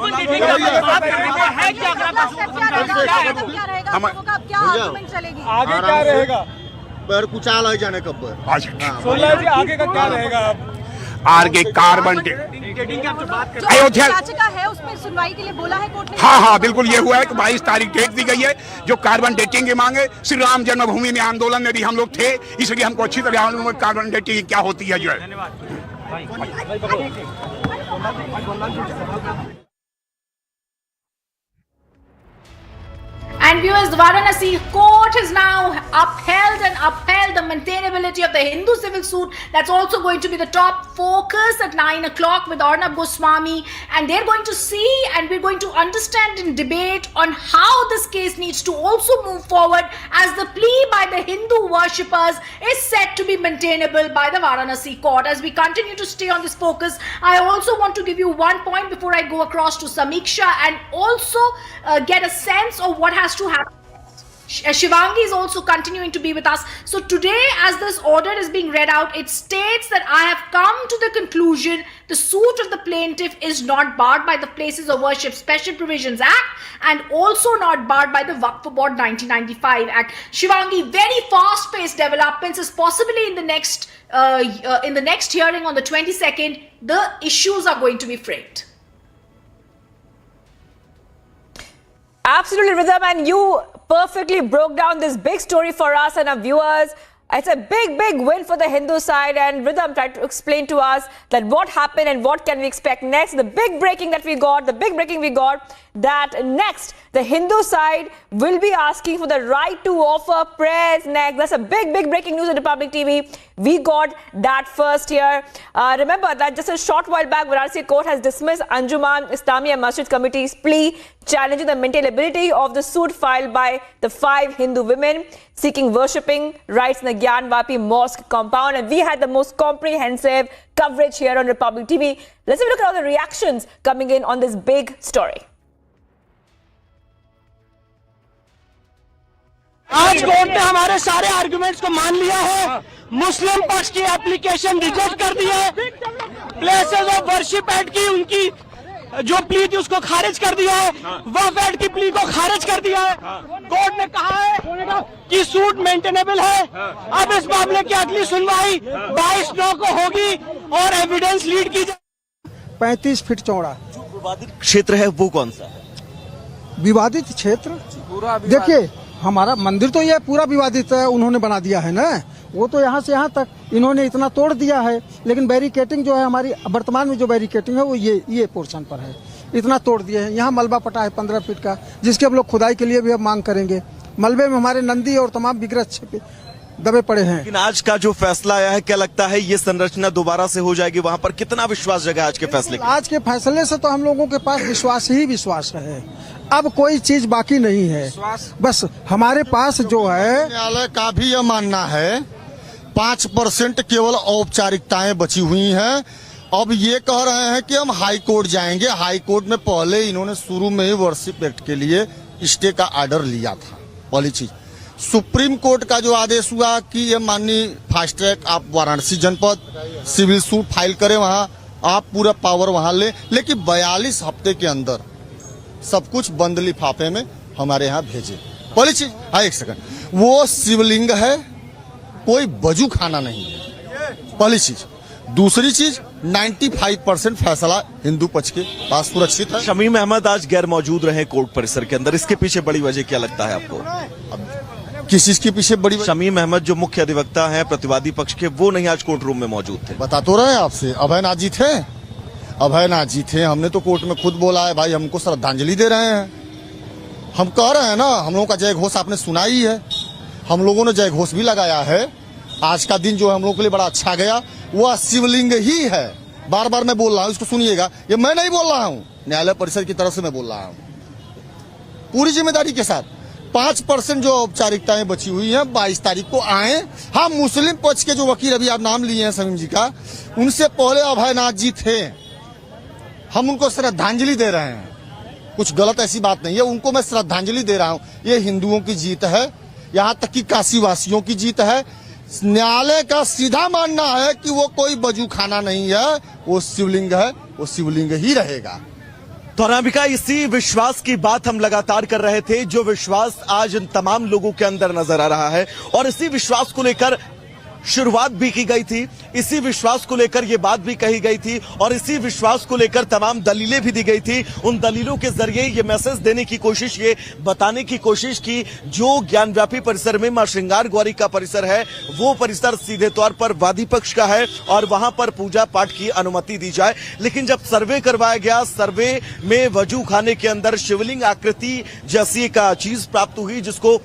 आगे क्या रहेगा? पर कुचाल है जाने कब आगे का क्या रहेगा? आगे कार्बन अयोध्या याचिका है उसमें सुनवाई के लिए बोला है कोर्ट ने। हाँ, बिल्कुल ये हुआ है कि 22 तारीख डेट दी गई है, जो कार्बन डेटिंग की मांगे। श्री राम जन्मभूमि में आंदोलन में भी हम लोग थे, इसलिए हमको अच्छी तरह मालूम है कार्बन डेटिंग क्या होती है जो है। And viewers, the Varanasi court has now upheld the maintainability of the Hindu civil suit. That's also going to be the top focus at 9 o'clock with Arnab Goswami, and they're going to see and we're going to understand and debate on how this case needs to also move forward, as the plea by the Hindu worshippers is said to be maintainable by the Varanasi court. As we continue to stay on this focus, I also want to give you one point before I go across to Samiksha and also get a sense of what has to happen. Shivangi is also continuing to be with us. So today, as this order is being read out, it states that I have come to the conclusion the suit of the plaintiff is not barred by the Places of Worship Special Provisions Act and also not barred by the Waqf Board 1995 Act. Shivangi, very fast-paced developments is possibly in the next hearing on the 22nd. The issues are going to be framed. Absolutely, Rhythm, and you perfectly broke down this big story for us and our viewers. It's a big win for the Hindu side, and Rhythm tried to explain to us that what happened and what can we expect next. The big breaking we got that next the Hindu side will be asking for the right to offer prayers next. That's a big breaking news on Republic TV. We got that first here. Remember that just a short while back, Varanasi court has dismissed Anjuman Islamia Masjid Committee's plea challenging the maintainability of the suit filed by the 5 Hindu women seeking worshipping rights in the Gyanvapi mosque compound. And we had the most comprehensive coverage here on Republic TV. Let's have a look at all the reactions coming in on this big story. आज court ने हमारे सारे arguments को मान लिया है, मुस्लिम पक्ष की एप्लीकेशन रिजेक्ट कर दी है, प्लेसेस ऑफ वर्शिप एक्ट की उनकी जो प्ली थी उसको खारिज कर दिया है, वक्फ एक्ट की प्ली को खारिज कर दिया है। कोर्ट ने कहा है कि सूट मेंटेनेबल है। अब इस मामले की अगली सुनवाई 22/9 को होगी और एविडेंस लीड की जाएगी। 35 फीट चौड़ा जो विवादित क्षेत्र है वो कौन सा है? विवादित क्षेत्र देखिए, हमारा मंदिर तो ये पूरा विवादित है, उन्होंने बना दिया है ना, वो तो यहाँ से यहाँ तक इन्होंने इतना तोड़ दिया है, लेकिन बैरिकेटिंग जो है हमारी वर्तमान में जो बैरिकेटिंग है वो ये पोर्शन पर है, इतना तोड़ दिए हैं। यहाँ मलबा पटा है 15 फीट का, जिसके अब लोग खुदाई के लिए भी अब मांग करेंगे। मलबे में हमारे नंदी और तमाम विग्रह दबे पड़े हैं। लेकिन आज का जो फैसला आया है, क्या लगता है ये संरचना दोबारा से हो जाएगी? वहाँ पर कितना विश्वास जगा आज के फैसले? आज के फैसले से तो हम लोगों के पास विश्वास ही विश्वास है, अब कोई चीज बाकी नहीं है। बस हमारे पास जो है, न्यायालय का भी यह मानना है 5% केवल औपचारिकताएं बची हुई हैं। अब ये कह रहे हैं कि हम हाई कोर्ट जाएंगे। हाई कोर्ट में पहले इन्होंने शुरू में ही वर्शिप एक्ट के लिए स्टे का ऑर्डर लिया था। पहली चीज, सुप्रीम कोर्ट का जो आदेश हुआ कि ये माननीय फास्ट ट्रैक आप वाराणसी जनपद सिविल सूट फाइल करें, वहां आप पूरा पावर वहां ले, लेकिन 42 हफ्ते के अंदर सब कुछ बंद लिफाफे में हमारे यहाँ भेजे। पहली चीज, एक सेकंड, वो शिवलिंग है, कोई बजू खाना नहीं है, पहली चीज। दूसरी चीज, 95% फैसला हिंदू पक्ष के पास सुरक्षित है। शमीम अहमद आज गैर मौजूद रहे कोर्ट परिसर के अंदर, इसके पीछे बड़ी वजह क्या लगता है आपको? किस चीज के पीछे बड़ी वजह? शमीम अहमद जो मुख्य अधिवक्ता हैं प्रतिवादी पक्ष के, वो नहीं आज कोर्ट रूम में मौजूद थे। बता तो रहे हैं आपसे, अभयनाथ जी थे, अभयनाथ जी थे। हमने तो कोर्ट में खुद बोला है भाई हमको श्रद्धांजलि दे रहे हैं। हम कह रहे हैं ना, हम लोगों का जय घोष आपने सुना ही है, हम लोगों ने जय घोष भी लगाया है। आज का दिन जो है हम लोगों के लिए बड़ा अच्छा गया। वह शिवलिंग ही है, बार बार मैं बोल रहा हूँ, इसको सुनिएगा, ये मैं नहीं बोल रहा हूँ, न्यायालय परिषद की तरफ से मैं बोल रहा हूँ पूरी जिम्मेदारी के साथ। 5% जो औपचारिकताएं बची हुई हैं 22 तारीख को आए। हाँ, मुस्लिम पक्ष के जो वकील अभी आप नाम लिए हैं समीम जी का, उनसे पहले अभयनाथ जी थे, हम उनको श्रद्धांजलि दे रहे हैं। कुछ गलत ऐसी बात नहीं है, उनको मैं श्रद्धांजलि दे रहा हूँ। ये हिंदुओं की जीत है, यहाँ तक कि काशी वासियों की जीत है। न्यायालय का सीधा मानना है कि वो कोई बजू खाना नहीं है, वो शिवलिंग है, वो शिवलिंग ही रहेगा। तो अनामिका, इसी विश्वास की बात हम लगातार कर रहे थे, जो विश्वास आज इन तमाम लोगों के अंदर नजर आ रहा है, और इसी विश्वास को लेकर शुरुआत भी की गई थी, इसी विश्वास को लेकर ये बात भी कही गई थी, और इसी विश्वास को लेकर तमाम दलीलें भी दी गई थी। उन दलीलों के जरिए ये मैसेज देने की कोशिश, ये बताने की कोशिश की जो ज्ञानव्यापी परिसर में मां श्रृंगार गौरी का परिसर है, वो परिसर सीधे तौर पर वादी पक्ष का है और वहां पर पूजा पाठ की अनुमति दी जाए। लेकिन जब सर्वे करवाया गया, सर्वे में वजू खाने के अंदर शिवलिंग आकृति जैसी एक चीज प्राप्त हुई, जिसको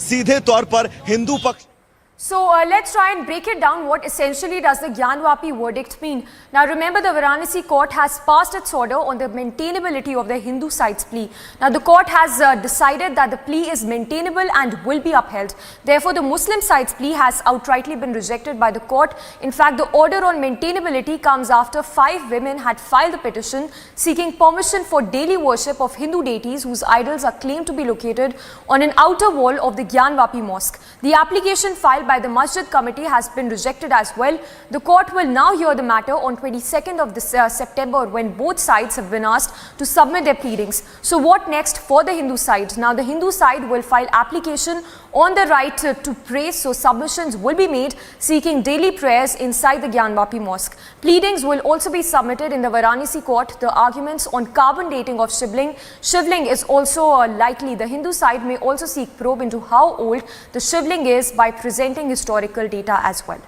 सीधे तौर पर हिंदू पक्ष। So let's try and break it down. What essentially does the Gyanvapi verdict mean? Now remember, the Varanasi court has passed its order on the maintainability of the Hindu side's plea. Now the court has decided that the plea is maintainable and will be upheld. Therefore, the Muslim side's plea has outrightly been rejected by the court. In fact, the order on maintainability comes after 5 women had filed a petition seeking permission for daily worship of Hindu deities whose idols are claimed to be located on an outer wall of the Gyanvapi mosque. The application filed by the Masjid Committee has been rejected as well. The court will now hear the matter on 22nd of this, September, when both sides have been asked to submit their pleadings. So what next for the Hindu side? Now the Hindu side will file application on the right to pray, so submissions will be made seeking daily prayers inside the Gyanvapi mosque. Pleadings will also be submitted in the Varanasi court. The arguments on carbon dating of Shivling is also likely. The Hindu side may also seek probe into how old the Shivling is by presenting historical data as well.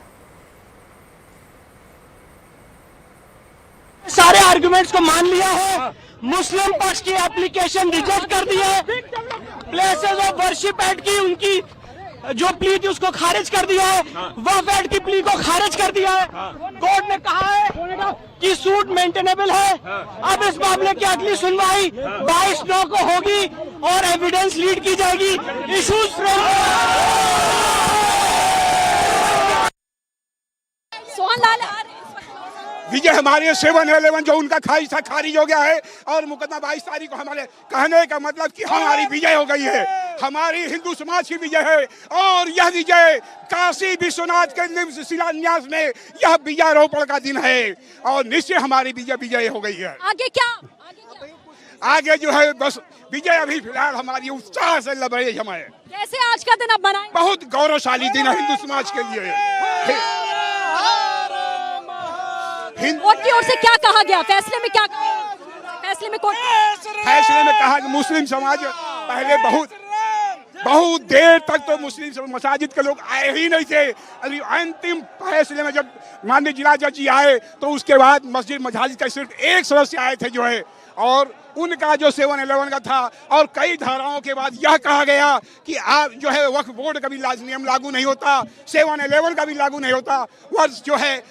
सारे arguments को मान लिया है, मुस्लिम पक्ष की application reject कर दी है, places of worship act की उनकी जो प्ली थी उसको खारिज कर दिया है, वक्फ एक्ट की प्ली को खारिज कर दिया है। कोर्ट ने कहा है कि सूट मेंटेनेबल है। अब इस मामले की अगली सुनवाई 22/9 को होगी और एविडेंस लीड की जाएगी। इशूज विजय हमारे 7-11 जो उनका खारिज था, खारिज हो गया है, और मुकदमा 22 तारीख को हमारे कहने का मतलब कि हमारी विजय हो गई है, हमारी हिंदू समाज की विजय है, और यह विजय काशी विश्वनाथ के शिलान्यास में यह विजयारोपण का दिन है, और निश्चय हमारी विजय हो गई है। आगे क्या? आगे जो है बस विजय अभी फिलहाल हमारी उत्साह से लड़ रही है। कैसे आज का दिन अब मनाएंगे? बहुत गौरवशाली दिन है हिंदू समाज के लिए। कोर्ट की ओर से क्या कहा गया? फैसले में क्या कहा? फैसले में कहा कि मुस्लिम समाज पहले बहुत देर तक तो मुस्लिम मसाजिद के लोग आए ही नहीं थे। अभी अंतिम फैसले में जब माननीय जिला जज जी आए तो उसके बाद मस्जिद मसाजिद का सिर्फ एक सदस्य आए थे जो है, और उनका जो 7-11 का था, और कई धाराओं के बाद यह कहा गया कि आप जो है वक्फ बोर्ड का भी नियम लागू नहीं होता, 7-11 का भी लागू नहीं होता। वर्ष जो है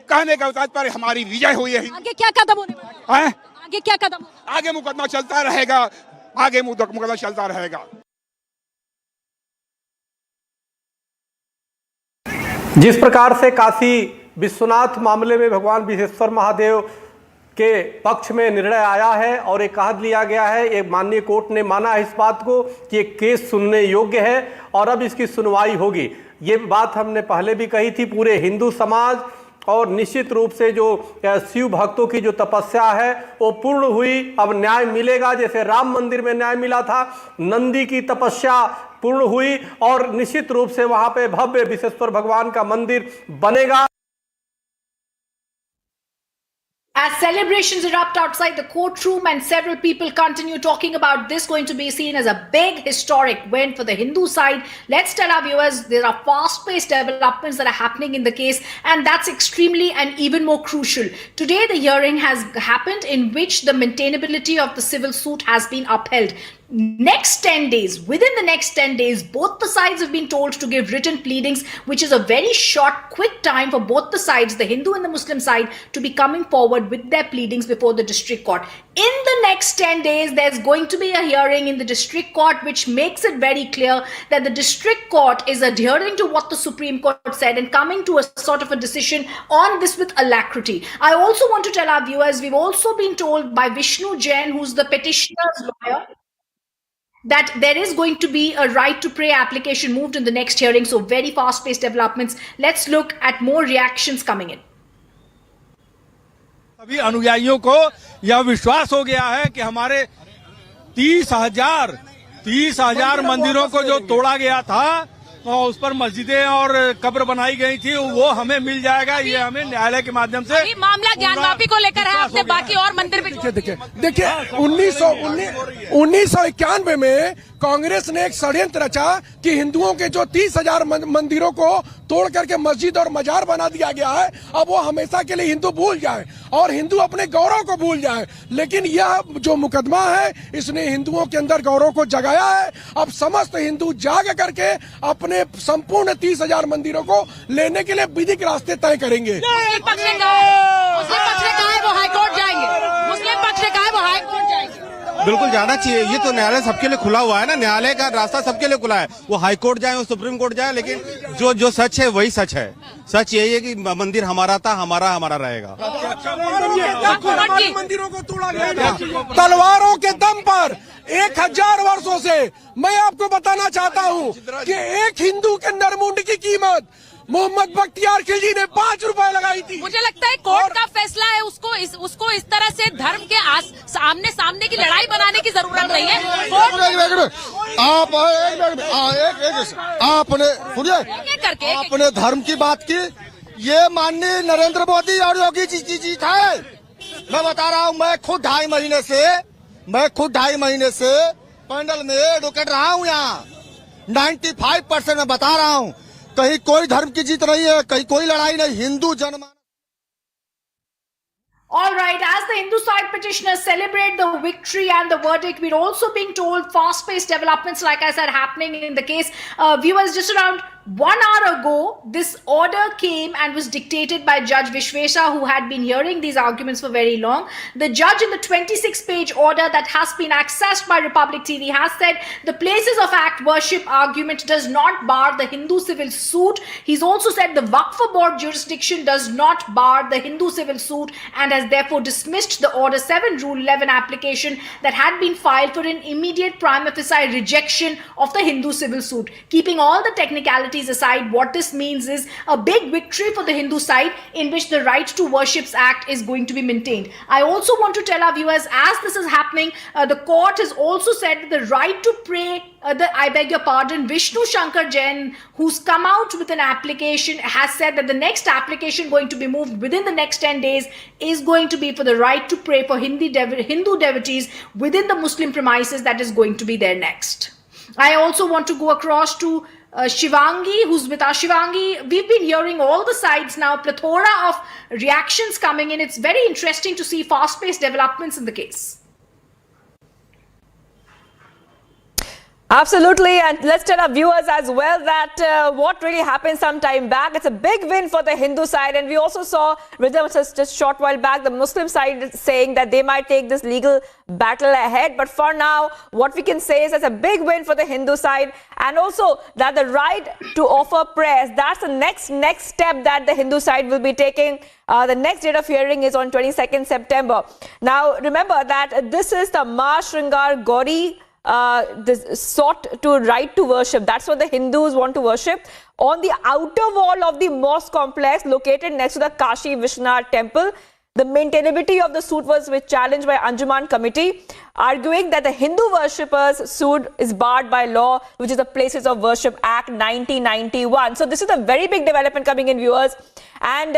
कहने का तात्पर्य हमारी विजय हुई है। आगे क्या कदम होने वाले हैं? आगे क्या कदम? आगे मुकदमा चलता रहेगा, आगे मुकदमा चलता रहेगा। जिस प्रकार से काशी विश्वनाथ मामले में भगवान विश्वेश्वर महादेव के पक्ष में निर्णय आया है और एक कहा लिया गया है, एक माननीय कोर्ट ने माना है इस बात को कि एक केस सुनने योग्य है और अब इसकी सुनवाई होगी। ये बात हमने पहले भी कही थी। पूरे हिंदू समाज और निश्चित रूप से जो शिव भक्तों की जो तपस्या है वो पूर्ण हुई। अब न्याय मिलेगा, जैसे राम मंदिर में न्याय मिला था, नंदी की तपस्या पूर्ण हुई और निश्चित रूप से वहां पे भव्य विश्वेश्वर भगवान का मंदिर बनेगा। As celebrations erupt outside the courtroom and several people continue talking about this going to be seen as a big historic win for the Hindu side, let's tell our viewers there are fast-paced developments that are happening in the case, and that's extremely and even more crucial. Today the hearing has happened in which the maintainability of the civil suit has been upheld. next 10 days, within the next 10 days, both the sides have been told to give written pleadings, which is a very short, quick time for both the sides, the Hindu and the Muslim side, to be coming forward with their pleadings before the district court. In the next 10 days, there's going to be a hearing in the district court, which makes it very clear that the district court is adhering to what the Supreme Court said and coming to a sort of a decision on this with alacrity. I also want to tell our viewers, we've also been told by Vishnu Jain, who's the petitioner's lawyer, that there is going to be a right to pray application moved in the next hearing. So very fast-paced developments. Let's look at more reactions coming in. सभी अनुयायियों को यह विश्वास हो गया है कि हमारे 30,000 मंदिरों को जो तोड़ा गया था और उस पर मस्जिदें और कब्र बनाई गई थी, वो हमें मिल जाएगा। ये हमें न्यायालय के माध्यम से मामला ज्ञानवापी को लेकर है, आपने बाकी और मंदिर भी देखिए 1991 में कांग्रेस ने एक षड्यंत्र रचा कि हिंदुओं के जो 30,000 मंदिरों को तोड़ करके मस्जिद और मजार बना दिया गया है, अब वो हमेशा के लिए हिंदू भूल जाए और हिंदू अपने गौरव को भूल जाए। लेकिन यह जो मुकदमा है, इसने हिंदुओं के अंदर गौरव को जगाया है। अब समस्त हिंदू जाग करके अपने संपूर्ण 30,000 मंदिरों को लेने के लिए विधिक रास्ते तय करेंगे। मुस्लिम पक्ष ने कहा है वो हाईकोर्ट जाएंगे, मुस्लिम पक्ष ने कहा है वो हाईकोर्ट जाएंगे। बिल्कुल जाना चाहिए, ये तो न्यायालय सबके लिए खुला हुआ है ना, न्यायालय का रास्ता सबके लिए खुला है। वो हाई कोर्ट जाए, वो सुप्रीम कोर्ट जाए, लेकिन जो सच है वही सच है। सच यही है कि मंदिर हमारा था, हमारा रहेगा। मंदिरों को तोड़ा गया तलवारों के दम पर 1000 वर्षों से। मैं आपको बताना चाहता हूँ कि एक हिंदू के नरमुंड की कीमत मोहम्मद बख्तियार खिलजी ने 5 रुपए लगाई थी। मुझे लगता है कोर्ट का फैसला है, उसको इस तरह से धर्म के सामने की लड़ाई बनाने की जरूरत नहीं है। आपने धर्म की बात की, ये माननीय नरेंद्र मोदी और योगी जी की जीत है। मैं बता रहा हूँ, मैं खुद 2.5 महीने से पैनल में एडवोकेट रहा हूँ। यहाँ 95% में बता रहा हूँ, कहीं कोई धर्म की जीत नहीं है, कहीं कोई लड़ाई नहीं, हिंदू जनमानस। All right, as the Hindu side petitioners celebrate the victory and the verdict, we're also being told fast-paced developments, like I said, happening in the case. Viewers, just around 1 hour ago, this order came and was dictated by Judge Vishwesha, who had been hearing these arguments for very long. The judge, in the 26-page order that has been accessed by Republic TV, has said the places of act worship argument does not bar the Hindu civil suit. He's also said the Waqf board jurisdiction does not bar the Hindu civil suit, and has therefore dismissed the Order 7 Rule 11 application that had been filed for an immediate prima facie rejection of the Hindu civil suit. Keeping all the technicalities aside, what this means is a big victory for the Hindu side, in which the Right to Worships Act is going to be maintained. I also want to tell our viewers, as this is happening, the court has also said the right to pray, I beg your pardon, Vishnu Shankar Jain, who's come out with an application, has said that the next application going to be moved within the next 10 days is going to be for the right to pray for Hindu devotees within the Muslim premises. That is going to be there next. I also want to go across to Shivangi, who's with us. Shivangi, we've been hearing all the sides now, plethora of reactions coming in. It's very interesting to see fast-paced developments in the case. Absolutely, and let's tell our viewers as well that what really happened some time back, it's a big win for the Hindu side, and we also saw Rhythm just a short while back, the Muslim side saying that they might take this legal battle ahead, but for now, what we can say is it's a big win for the Hindu side, and also that the right to offer prayers, that's the next step that the Hindu side will be taking. The next date of hearing is on 22nd September. Now, remember that this is the Ma Shringar Gauri sought to right to worship. That's what the Hindus want to worship on the outer wall of the mosque complex located next to the Kashi Vishwanath temple. The maintainability of the suit was challenged by Anjuman committee, arguing that the Hindu worshippers suit is barred by law, which is the Places of Worship Act 1991. So this is a very big development coming in, viewers. And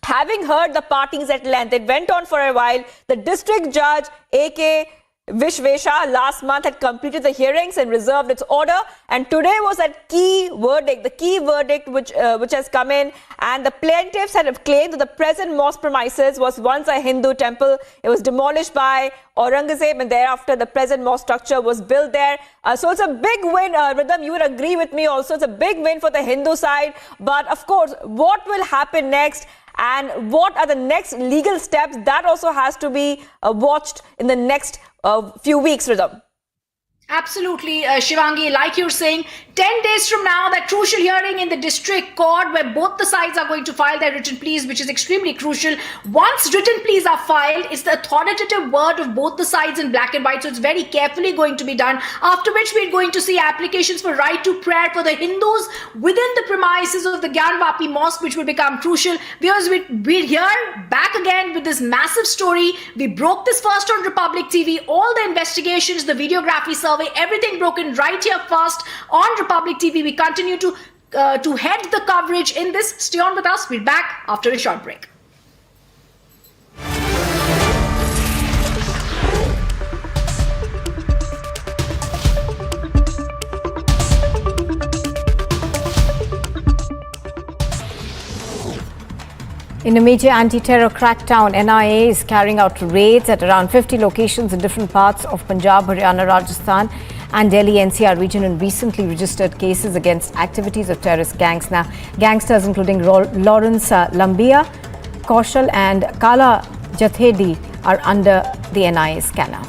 having heard the parties at length, it went on for a while. The district judge, A.K. Vishvesha last month had completed the hearings and reserved its order, and today was that key verdict, the key verdict which has come in, and the plaintiffs had claimed that the present mosque premises was once a Hindu temple. It was demolished by Aurangzeb, and thereafter the present mosque structure was built there. So it's a big win. Ridham, you would agree with me also. It's a big win for the Hindu side. But of course, what will happen next? And what are the next legal steps? That also has to be watched in the next few weeks, Ridham. Absolutely, Shivangi, like you're saying, 10 days from now, that crucial hearing in the district court where both the sides are going to file their written pleas, which is extremely crucial. Once written pleas are filed, it's the authoritative word of both the sides in black and white, so it's very carefully going to be done, after which we're going to see applications for right to prayer for the Hindus within the premises of the Gyanvapi mosque, which will become crucial. Because we're here back again with this massive story. We broke this first on Republic TV, all the investigations, the videography survey, everything broken right here first on Republic TV. We continue to head the coverage in this. Stay on with us. We're back after a short break. In a major anti-terror crackdown, NIA is carrying out raids at around 50 locations in different parts of Punjab, Haryana, Rajasthan and Delhi NCR region, and recently registered cases against activities of terrorist gangs. Now, gangsters including Lawrence Lambia, Kaushal and Kala Jathedi are under the NIA scanner.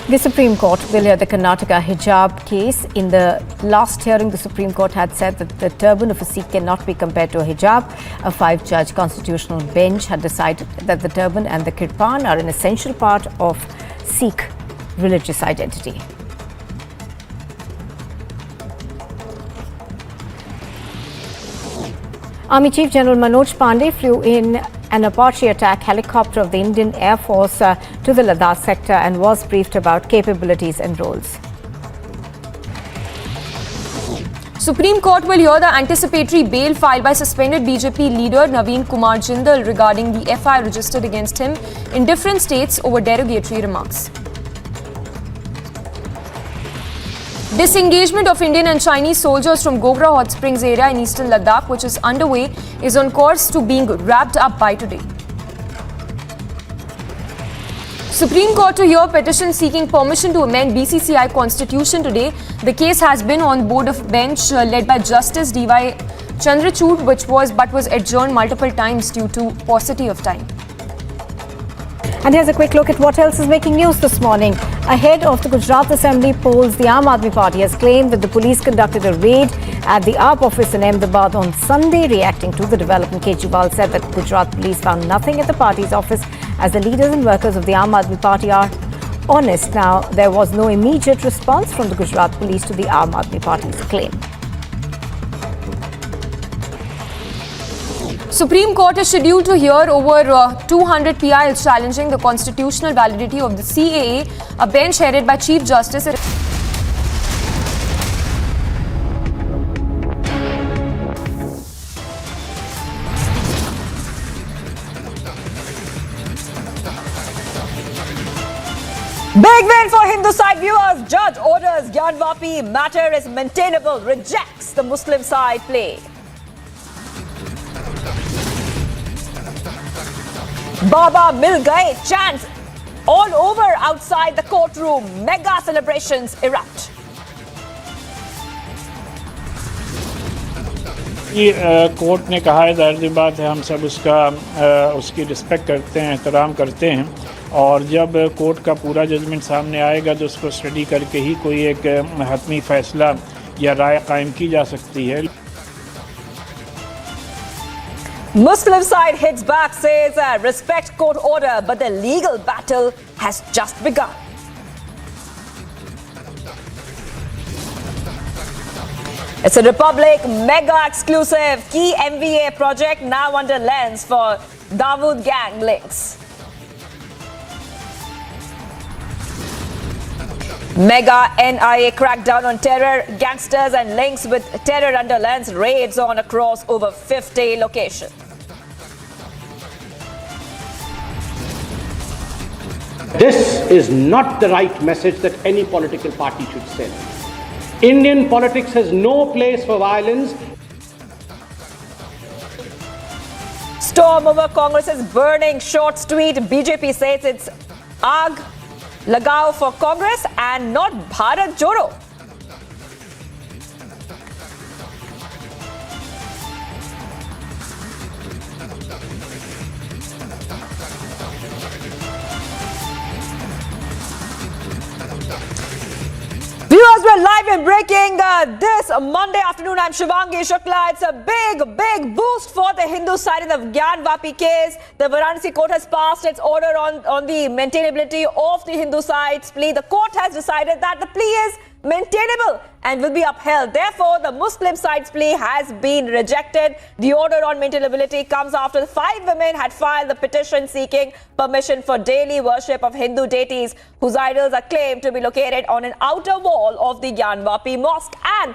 The Supreme Court will hear the Karnataka hijab case. In the last hearing, the Supreme Court had said that the turban of a Sikh cannot be compared to a hijab. A 5-judge constitutional bench had decided that the turban and the kirpan are an essential part of Sikh religious identity. Army Chief General Manoj Pandey flew in an Apache attack helicopter of the Indian Air Force to the Ladakh sector and was briefed about capabilities and roles. Supreme Court will hear the anticipatory bail filed by suspended BJP leader Naveen Kumar Jindal regarding the FIR registered against him in different states over derogatory remarks. Disengagement of Indian and Chinese soldiers from Gogra Hot Springs area in eastern Ladakh, which is underway, is on course to being wrapped up by today. Supreme Court to hear petition seeking permission to amend BCCI constitution today. The case has been on board of bench led by Justice D.Y. Chandrachud, but was adjourned multiple times due to paucity of time. And here's a quick look at what else is making news this morning. Ahead of the Gujarat Assembly polls, the Aam Aadmi Party has claimed that the police conducted a raid at the AAP office in Ahmedabad on Sunday. Reacting to the development, Kejriwal said that Gujarat police found nothing at the party's office as the leaders and workers of the Aam Aadmi Party are honest. Now, there was no immediate response from the Gujarat police to the Aam Aadmi Party's claim. Supreme Court is scheduled to hear over 200 PILs challenging the constitutional validity of the CAA. A bench headed by Chief Justice. Big win for Hindu side viewers. Judge orders Gyanvapi matter is maintainable, rejects the Muslim side play. Baba Mil Gaye chants all over outside the courtroom. Mega celebrations erupt. Court ने कहा है, जाहिर बात है हम सब उसकी respect करते हैं, एहतराम करते हैं, और जब कोर्ट का पूरा जजमेंट सामने आएगा तो उसको स्टडी करके ही कोई एक हतमी फैसला या राय कायम की जा सकती है. Muslim side hits back, says respect court order, but the legal battle has just begun. It's a Republic mega exclusive key MVA project now under lens for Dawood gang links. Mega NIA crackdown on terror, gangsters and links with terror under lens, raids on across over 50 locations. This is not the right message that any political party should send. Indian politics has no place for violence. Storm over Congress is burning. Short tweet. BJP says it's Aag Lagao for Congress and not Bharat Joro. Viewers, we're live and breaking this Monday afternoon. I'm Shivangi Shukla. It's a big boost for the Hindu side in the Gyanvapi case. The Varanasi court has passed its order on the maintainability of the Hindu side's plea. The court has decided that the plea is maintainable and will be upheld. Therefore, the Muslim side's plea has been rejected. The order on maintainability comes after the 5 women had filed the petition seeking permission for daily worship of Hindu deities whose idols are claimed to be located on an outer wall of the Gyanvapi mosque. And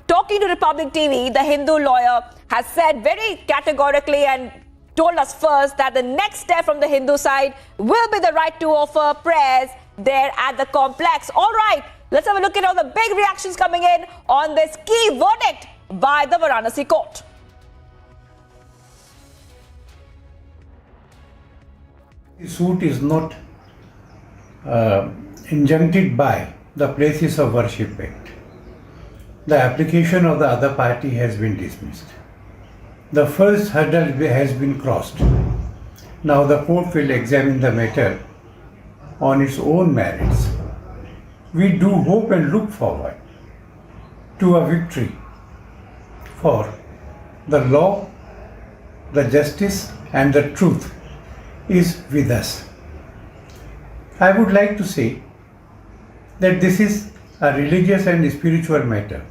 talking to Republic TV, the Hindu lawyer has said very categorically and told us first that the next step from the Hindu side will be the right to offer prayers there at the complex. All right. Let's have a look at all the big reactions coming in on this key verdict by the Varanasi court. The suit is not injuncted by the Places of Worship Act. The application of the other party has been dismissed. The first hurdle has been crossed. Now the court will examine the matter on its own merits. We do hope and look forward to a victory for the law, the justice and the truth is with us. I would like to say that this is a religious and spiritual matter.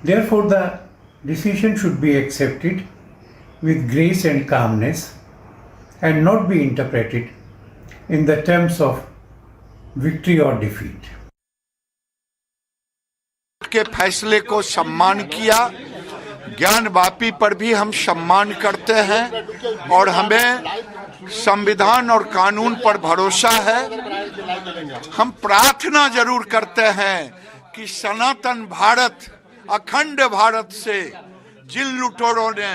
Therefore, the decision should be accepted with grace and calmness and not be interpreted in the terms of victory or defeat. के फैसले को सम्मान किया। ज्ञानवापी पर भी हम सम्मान करते हैं और हमें संविधान और कानून पर भरोसा है। हम प्रार्थना जरूर करते हैं कि सनातन भारत, अखंड भारत से जिन लुटेरों ने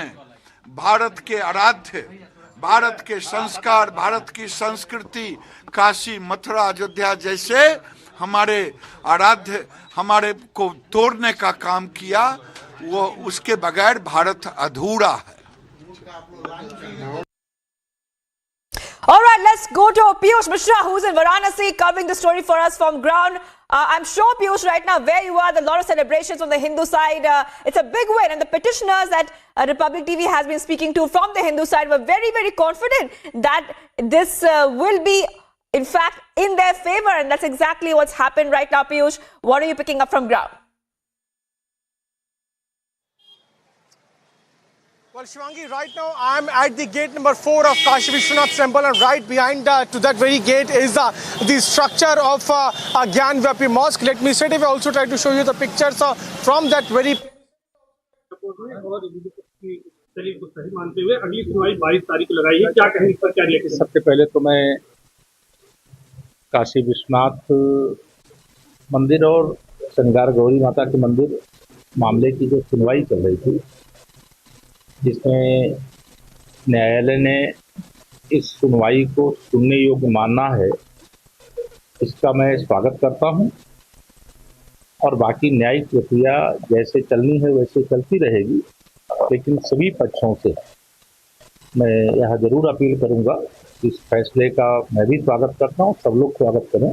भारत के आराध्य, भारत के संस्कार, भारत की संस्कृति, काशी, मथुरा, अयोध्या जैसे हमारे आराध्य, हमारे को तोड़ने का काम किया, वो उसके बगैर भारत अधूरा है। All right, let's go to Piyush Mishra, who's in Varanasi, covering the story for us from ground. I'm sure, Piyush, right now, where you are, there are a lot of celebrations on the Hindu side. It's a big win. And the petitioners that Republic TV has been speaking to from the Hindu side were very confident that this will be, in fact, in their favor. And that's exactly what's happened right now, Piyush. What are you picking up from ground? Well, Shivangi, right now I'm at the gate number 4 of Kashi Vishwanath temple, and right behind to that very gate is the structure of Gyanvapi mosque. Let me straight away also try to show you the pictures from that very. सबसे पहले तो मैं काशी विश्वनाथ मंदिर और श्रृंगार गौरी माता के मंदिर मामले की जो सुनवाई चल रही थी, जिसमें न्यायालय ने इस सुनवाई को सुनने योग्य माना है, इसका मैं स्वागत करता हूं। और बाकी न्यायिक प्रक्रिया जैसे चलनी है वैसे चलती रहेगी, लेकिन सभी पक्षों से मैं यह जरूर अपील करूंगा कि इस फैसले का मैं भी स्वागत करता हूं, सब लोग स्वागत करें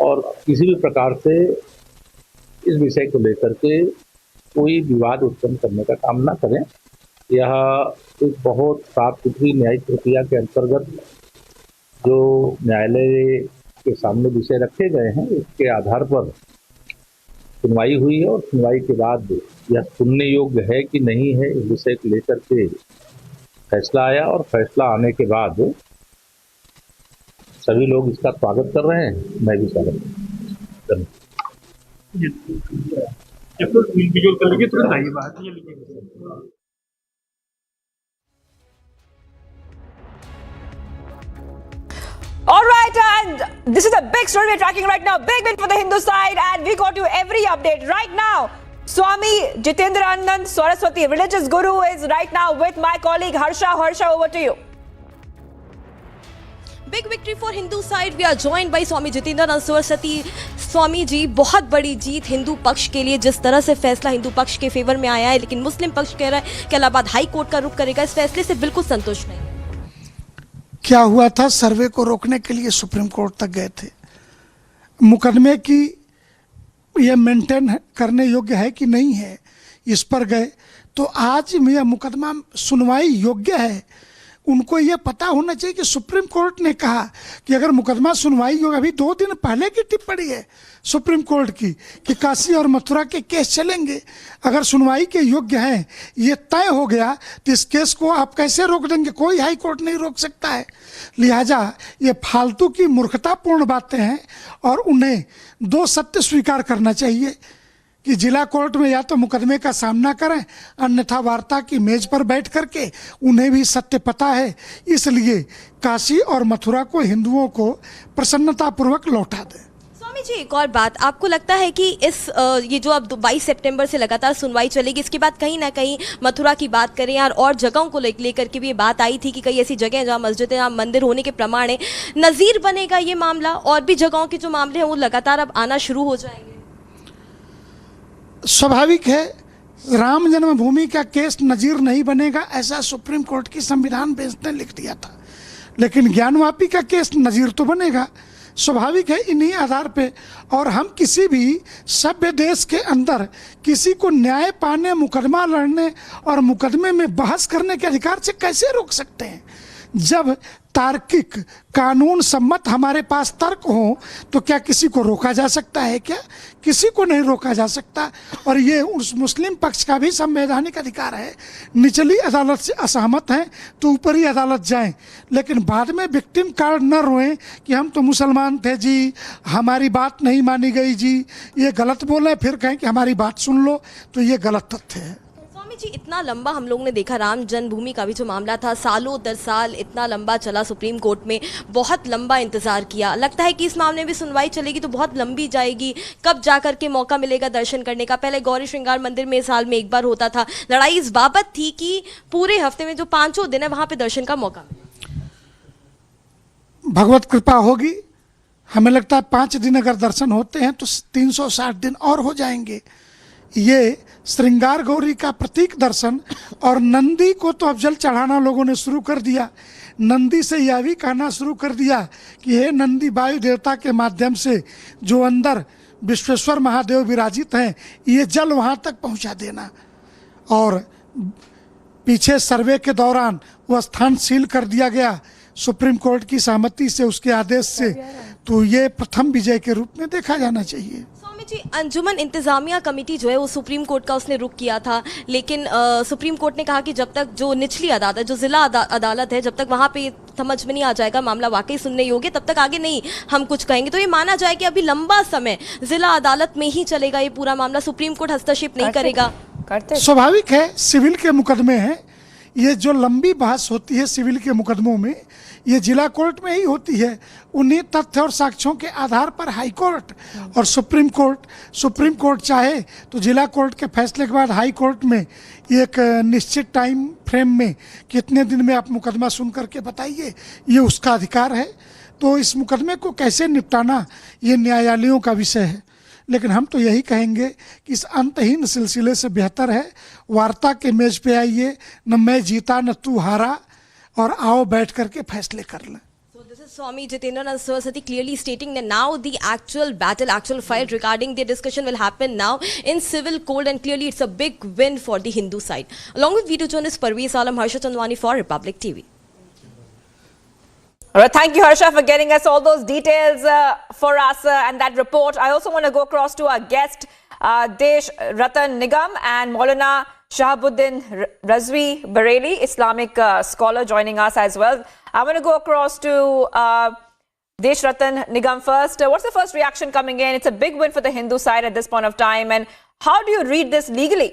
और किसी भी प्रकार से इस विषय को लेकर के कोई विवाद उत्पन्न करने का काम ना करें। यह एक बहुत साफ सुथरी न्यायिक प्रक्रिया के अंतर्गत जो न्यायालय के सामने विषय रखे गए हैं, उसके आधार पर सुनवाई हुई है और सुनवाई के बाद यह सुनने योग्य है कि नहीं है, इस विषय को लेकर के फैसला आया और फैसला आने के बाद सभी लोग इसका स्वागत कर रहे हैं, मैं भी स्वागत कर रहा हूँ। All right, and this is a big story we're tracking right now. Big win for the Hindu side, and we got you every update right now. Swami Jitendranand Saraswati, religious guru, is right now with my colleague Harsha. Harsha, over to you. Big victory for Hindu side we are joined by Swami Jitendranand Saraswati. Swami ji, बहुत बड़ी जीत हिंदू पक्ष के लिए। जिस तरह से फैसला हिंदू पक्ष के फेवर में आया है, लेकिन मुस्लिम पक्ष कह रहा है कि इलाहाबाद हाई कोर्ट का रुख करेगा। इस फैसले से बिल्कुल संतुष्ट नहीं। क्या हुआ था, सर्वे को रोकने के लिए सुप्रीम कोर्ट तक गए थे। मुकदमे की यह मेंटेन करने योग्य है कि नहीं है, इस पर गए। तो आज यह मुकदमा सुनवाई योग्य है। उनको ये पता होना चाहिए कि सुप्रीम कोर्ट ने कहा कि अगर मुकदमा सुनवाई योग्य, अभी 2 दिन पहले की टिप्पणी है सुप्रीम कोर्ट की कि काशी और मथुरा के केस चलेंगे। अगर सुनवाई के योग्य हैं, ये तय हो गया, तो इस केस को आप कैसे रोक देंगे? कोई हाई कोर्ट नहीं रोक सकता है। लिहाजा ये फालतू की मूर्खतापूर्ण बातें हैं और उन्हें 2 सत्य स्वीकार करना चाहिए कि जिला कोर्ट में या तो मुकदमे का सामना करें, अन्यथा वार्ता की मेज पर बैठ करके उन्हें भी सत्य पता है। इसलिए काशी और मथुरा को हिंदुओं को प्रसन्नतापूर्वक लौटा दें। स्वामी जी, एक और बात, आपको लगता है कि ये जो अब 22 सितंबर से लगातार सुनवाई चलेगी, इसके बाद कहीं ना कहीं मथुरा की बात करें यार, और जगहों को लेकर के भी ये बात आई थी कि कई ऐसी जगह जहाँ मस्जिद जहाँ मंदिर होने के प्रमाण है, नज़ीर बनेगा ये मामला, और भी जगहों के जो मामले हैं वो लगातार अब आना शुरू हो जाएंगे? स्वाभाविक है, राम जन्मभूमि का केस नजीर नहीं बनेगा, ऐसा सुप्रीम कोर्ट की संविधान बेंच ने लिख दिया था। लेकिन ज्ञानवापी का केस नजीर तो बनेगा, स्वाभाविक है इन्हीं आधार पे। और हम किसी भी सभ्य देश के अंदर किसी को न्याय पाने, मुकदमा लड़ने और मुकदमे में बहस करने के अधिकार से कैसे रोक सकते हैं? जब तार्किक कानून सम्मत हमारे पास तर्क हो तो क्या किसी को रोका जा सकता है? क्या किसी को नहीं रोका जा सकता। और ये उस मुस्लिम पक्ष का भी संवैधानिक अधिकार है। निचली अदालत से असहमत हैं तो ऊपरी अदालत जाएं, लेकिन बाद में विक्टिम कार्ड न रोएं कि हम तो मुसलमान थे जी, हमारी बात नहीं मानी गई जी, ये गलत बोले, फिर कहें कि हमारी बात सुन लो, तो ये गलत तथ्य है। जी, इतना लंबा हम लोग ने देखा, राम जन्मभूमि का भी जो मामला था, सालों दर साल इतना लंबा चला सुप्रीम कोर्ट में, बहुत लंबा इंतजार किया। लगता है कि इस मामले में सुनवाई चलेगी तो बहुत लंबी जाएगी। कब जाकर के मौका मिलेगा दर्शन करने का? पहले गौरी श्रृंगार मंदिर में साल में एक बार होता था। लड़ाई इस बाबत थी कि पूरे हफ्ते में जो 5 दिन है वहां पे दर्शन का मौका मिले। भगवत कृपा होगी, हमें लगता है 5 दिन अगर दर्शन होते हैं तो 360 दिन और हो जाएंगे। ये श्रृंगार गौरी का प्रतीक दर्शन, और नंदी को तो अब जल चढ़ाना लोगों ने शुरू कर दिया। नंदी से यह भी कहना शुरू कर दिया कि हे नंदी, वायु देवता के माध्यम से जो अंदर विश्वेश्वर महादेव विराजित हैं, ये जल वहाँ तक पहुँचा देना। और पीछे सर्वे के दौरान वो स्थान सील कर दिया गया सुप्रीम कोर्ट की सहमति से, उसके आदेश से। तो ये प्रथम विजय के रूप में देखा जाना चाहिए। जी, अंजुमन इंतजामिया कमेटी जो है वो सुप्रीम कोर्ट का उसने रुख किया था, लेकिन सुप्रीम कोर्ट ने कहा कि जब तक जो निचली अदालत, जो जिला अदालत है, जब तक वहाँ पे समझ में नहीं आ जाएगा मामला वाकई सुनने योग्य, तब तक आगे नहीं हम कुछ कहेंगे। तो ये माना जाए कि अभी लंबा समय जिला अदालत में ही चलेगा ये पूरा मामला, सुप्रीम कोर्ट हस्तक्षेप नहीं करेगा। स्वाभाविक है, सिविल के मुकदमे हैं, ये जो लंबी बहस होती है सिविल के मुकदमों में, ये जिला कोर्ट में ही होती है। उन्हीं तथ्य और साक्ष्यों के आधार पर हाई कोर्ट और सुप्रीम कोर्ट चाहे तो जिला कोर्ट के फैसले के बाद हाई कोर्ट में एक निश्चित टाइम फ्रेम में कितने दिन में आप मुकदमा सुन करके बताइए, ये उसका अधिकार है। तो इस मुकदमे को कैसे निपटाना ये न्यायालयों का विषय है। लेकिन हम तो यही कहेंगे कि इस अंतहीन सिलसिले से बेहतर है वार्ता के मेज पे आइए, न मैं जीता न तू हारा, और आओ बैठ करके फैसले कर लें। So this is Swami Jitendranand Saraswati clearly stating that now the actual battle, actual fight regarding the discussion will happen now in civil court, and clearly it's a big win for the Hindu side. Along with video journalist Parveez Alam, Harsha Chandwani for Republic TV. All right, thank you, Harsha, for getting us all those details for us and that report. I also want to go across to our guest, Desh Ratan Nigam and Maulana Shahabuddin Razvi Bareli, Islamic scholar, joining us as well. I want to go across to Desh Ratan Nigam first. What's the first reaction coming in? It's a big win for the Hindu side at this point of time. And how do you read this legally?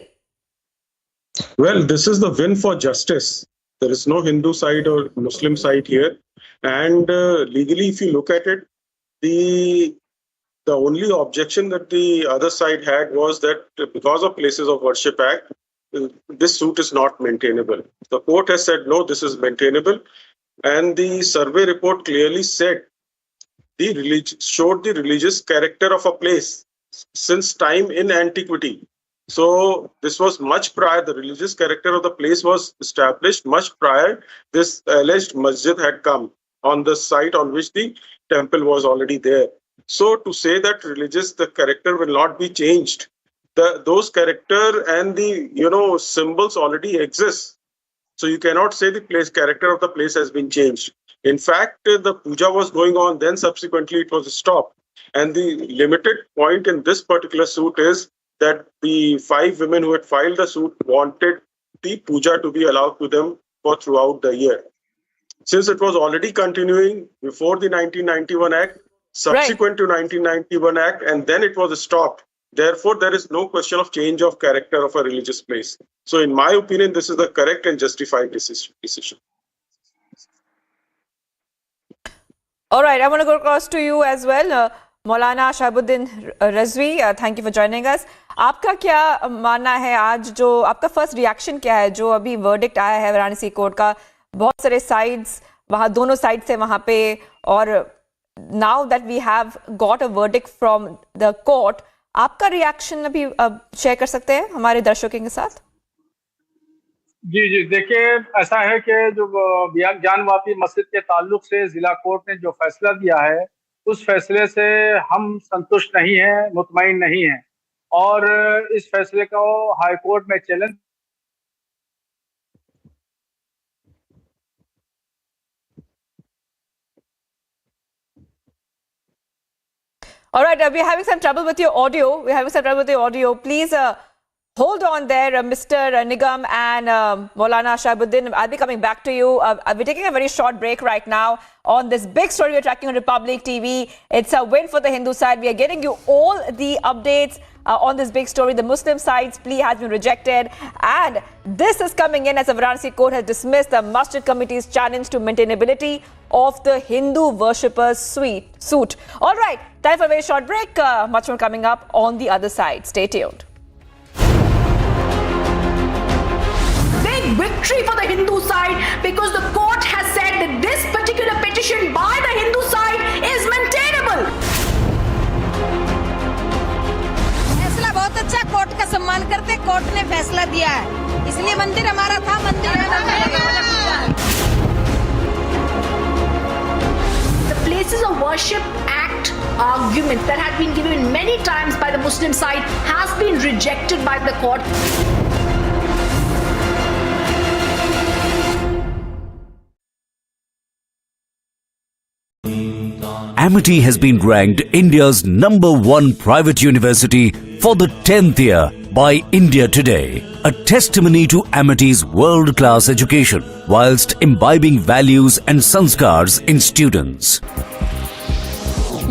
Well, this is the win for justice. There is no Hindu side or Muslim side here. And legally, if you look at it, the only objection that the other side had was that because of Places of Worship Act, this suit is not maintainable. The court has said, no, this is maintainable. And the survey report clearly said showed the religious character of a place since time in antiquity. So this was much prior. The religious character of the place was established much prior this alleged masjid had come on the site on which the temple was already there. So to say that the character will not be changed, those character and the symbols already exist. So you cannot say the character of the place has been changed. In fact, the puja was going on, then subsequently it was stopped. And the limited point in this particular suit is that the 5 women who had filed the suit wanted the puja to be allowed to them for throughout the year. Since it was already continuing before the 1991 Act, subsequent to 1991 Act, and then it was stopped. Therefore, there is no question of change of character of a religious place. So in my opinion, this is the correct and justified decision. All right, I want to go across to you as well. Maulana Shahabuddin Razvi, thank you for joining us. आपका क्या मानना है आज जो आपका first reaction क्या है जो अभी वर्डिक्ट आया है वाराणसी कोर्ट का? बहुत सारे साइड्स वहाँ दोनों साइड से वहाँ पे और now that we have got a verdict from the court, आपका रिएक्शन अभी शेयर कर सकते हैं हमारे दर्शकों के साथ? जी देखिए, ऐसा है कि जो ज्ञानवापी मस्जिद के ताल्लुक से जिला कोर्ट ने जो फैसला दिया है उस फैसले से हम संतुष्ट नहीं हैं, मुतमईन नहीं हैं और इस फैसले को हाई कोर्ट में challenge All right, we're having some trouble with your audio. Please hold on there, Mr. Nigam and Maulana Shahabuddin. I'll be coming back to you. We're taking a very short break right now on this big story we're tracking on Republic TV. It's a win for the Hindu side. We are getting you all the updates on this big story. The Muslim side's plea has been rejected. And this is coming in as the Varanasi court has dismissed the Masjid Committee's challenge to maintainability of the Hindu worshippers' suit. All right, time for a very short break. Much more coming up on the other side. Stay tuned. Victory for the Hindu side because the court has said that this particular petition by the Hindu side is maintainable. फैसला बहुत अच्छा, court का सम्मान करते, court ने फैसला दिया है, इसलिए मंदिर हमारा था, मंदिर The Places of Worship Act argument that had been given many times by the Muslim side has been rejected by the court. Amity has been ranked India's #1 private university for the 10th year by India Today, a testimony to Amity's world-class education whilst imbibing values and sanskars in students.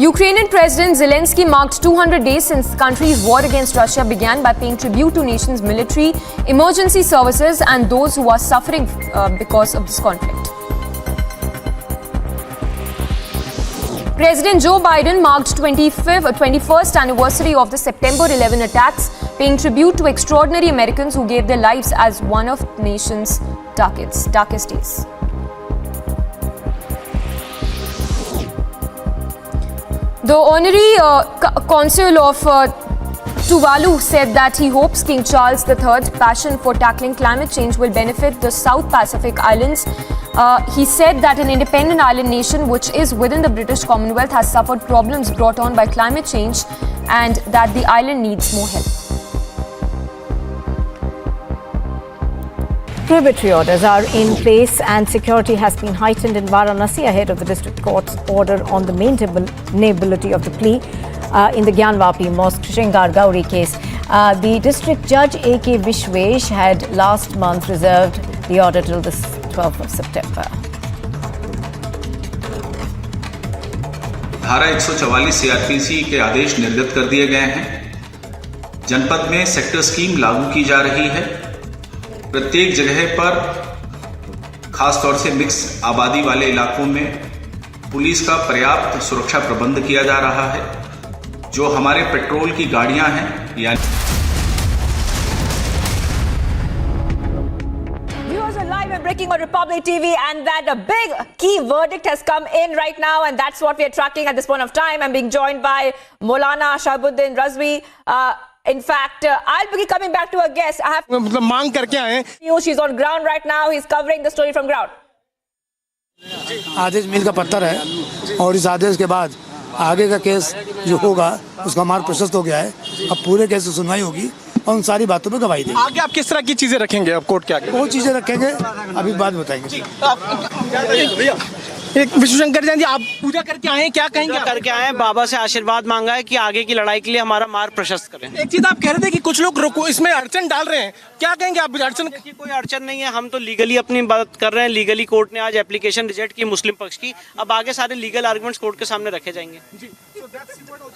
Ukrainian President Zelensky marked 200 days since the country's war against Russia began by paying tribute to nation's military, emergency services and those who are suffering because of this conflict. President Joe Biden marked 21st anniversary of the September 11 attacks, paying tribute to extraordinary Americans who gave their lives as one of the nation's darkest days. The Honorary Consul of Tuvalu said that he hopes King Charles III's passion for tackling climate change will benefit the South Pacific Islands. He said that an independent island nation which is within the British Commonwealth has suffered problems brought on by climate change and that the island needs more help. Prohibitory orders are in place and security has been heightened in Varanasi ahead of the district court's order on the maintainability of the plea in the Gyanvapi Mosque Shringar Gauri case. The district judge A.K. Vishwesh had last month reserved the order till the 12th of September. धारा 144 CrPC के आदेश निर्गत कर दिए गए हैं। जनपद में sector scheme लागू की जा रही है। प्रत्येक जगह पर खासतौर से मिक्स आबादी वाले इलाकों में पुलिस का पर्याप्त सुरक्षा प्रबंध किया जा रहा है। जो हमारे पेट्रोल की गाड़ियां हैं यानी breaking on Republic TV, and that a big key verdict has come in right now, and that's what we are tracking at this point of time. I'm being joined by Maulana Shahabuddin Razvi. In fact, I'll be coming back to a guest. I have मतलब मांग करके आए हैं। She's on ground right now. He's covering the story from ground. आदेश मील का पत्थर है और इस आदेश के बाद आगे का केस जो होगा उसका मार्ग प्रशस्त हो गया है। अब पूरे केस की सुनवाई होगी और उन सारी बातों पे गवाही देंगे। आगे आप किस तरह की चीजें रखेंगे अब कोर्ट के आगे? वो चीजें रखेंगे अभी बाद में बताएंगे। एक विश्वशंकर जैन जी, आप पूजा करके आए हैं, क्या कहेंगे? करके आए हैं, बाबा से आशीर्वाद मांगा है कि आगे की लड़ाई के लिए हमारा मार्ग प्रशस्त करें। एक चीज आप कह रहे थे कि कुछ लोग इसमें अड़चन डाल रहे हैं, क्या कहेंगे आप? अड़चन कोई अड़चन नहीं है, हम तो लीगली अपनी बात कर रहे हैं। लीगली कोर्ट ने आज एप्लीकेशन रिजेक्ट की मुस्लिम पक्ष की, अब आगे सारे लीगल आर्गुमेंट्स कोर्ट के सामने रखे जाएंगे।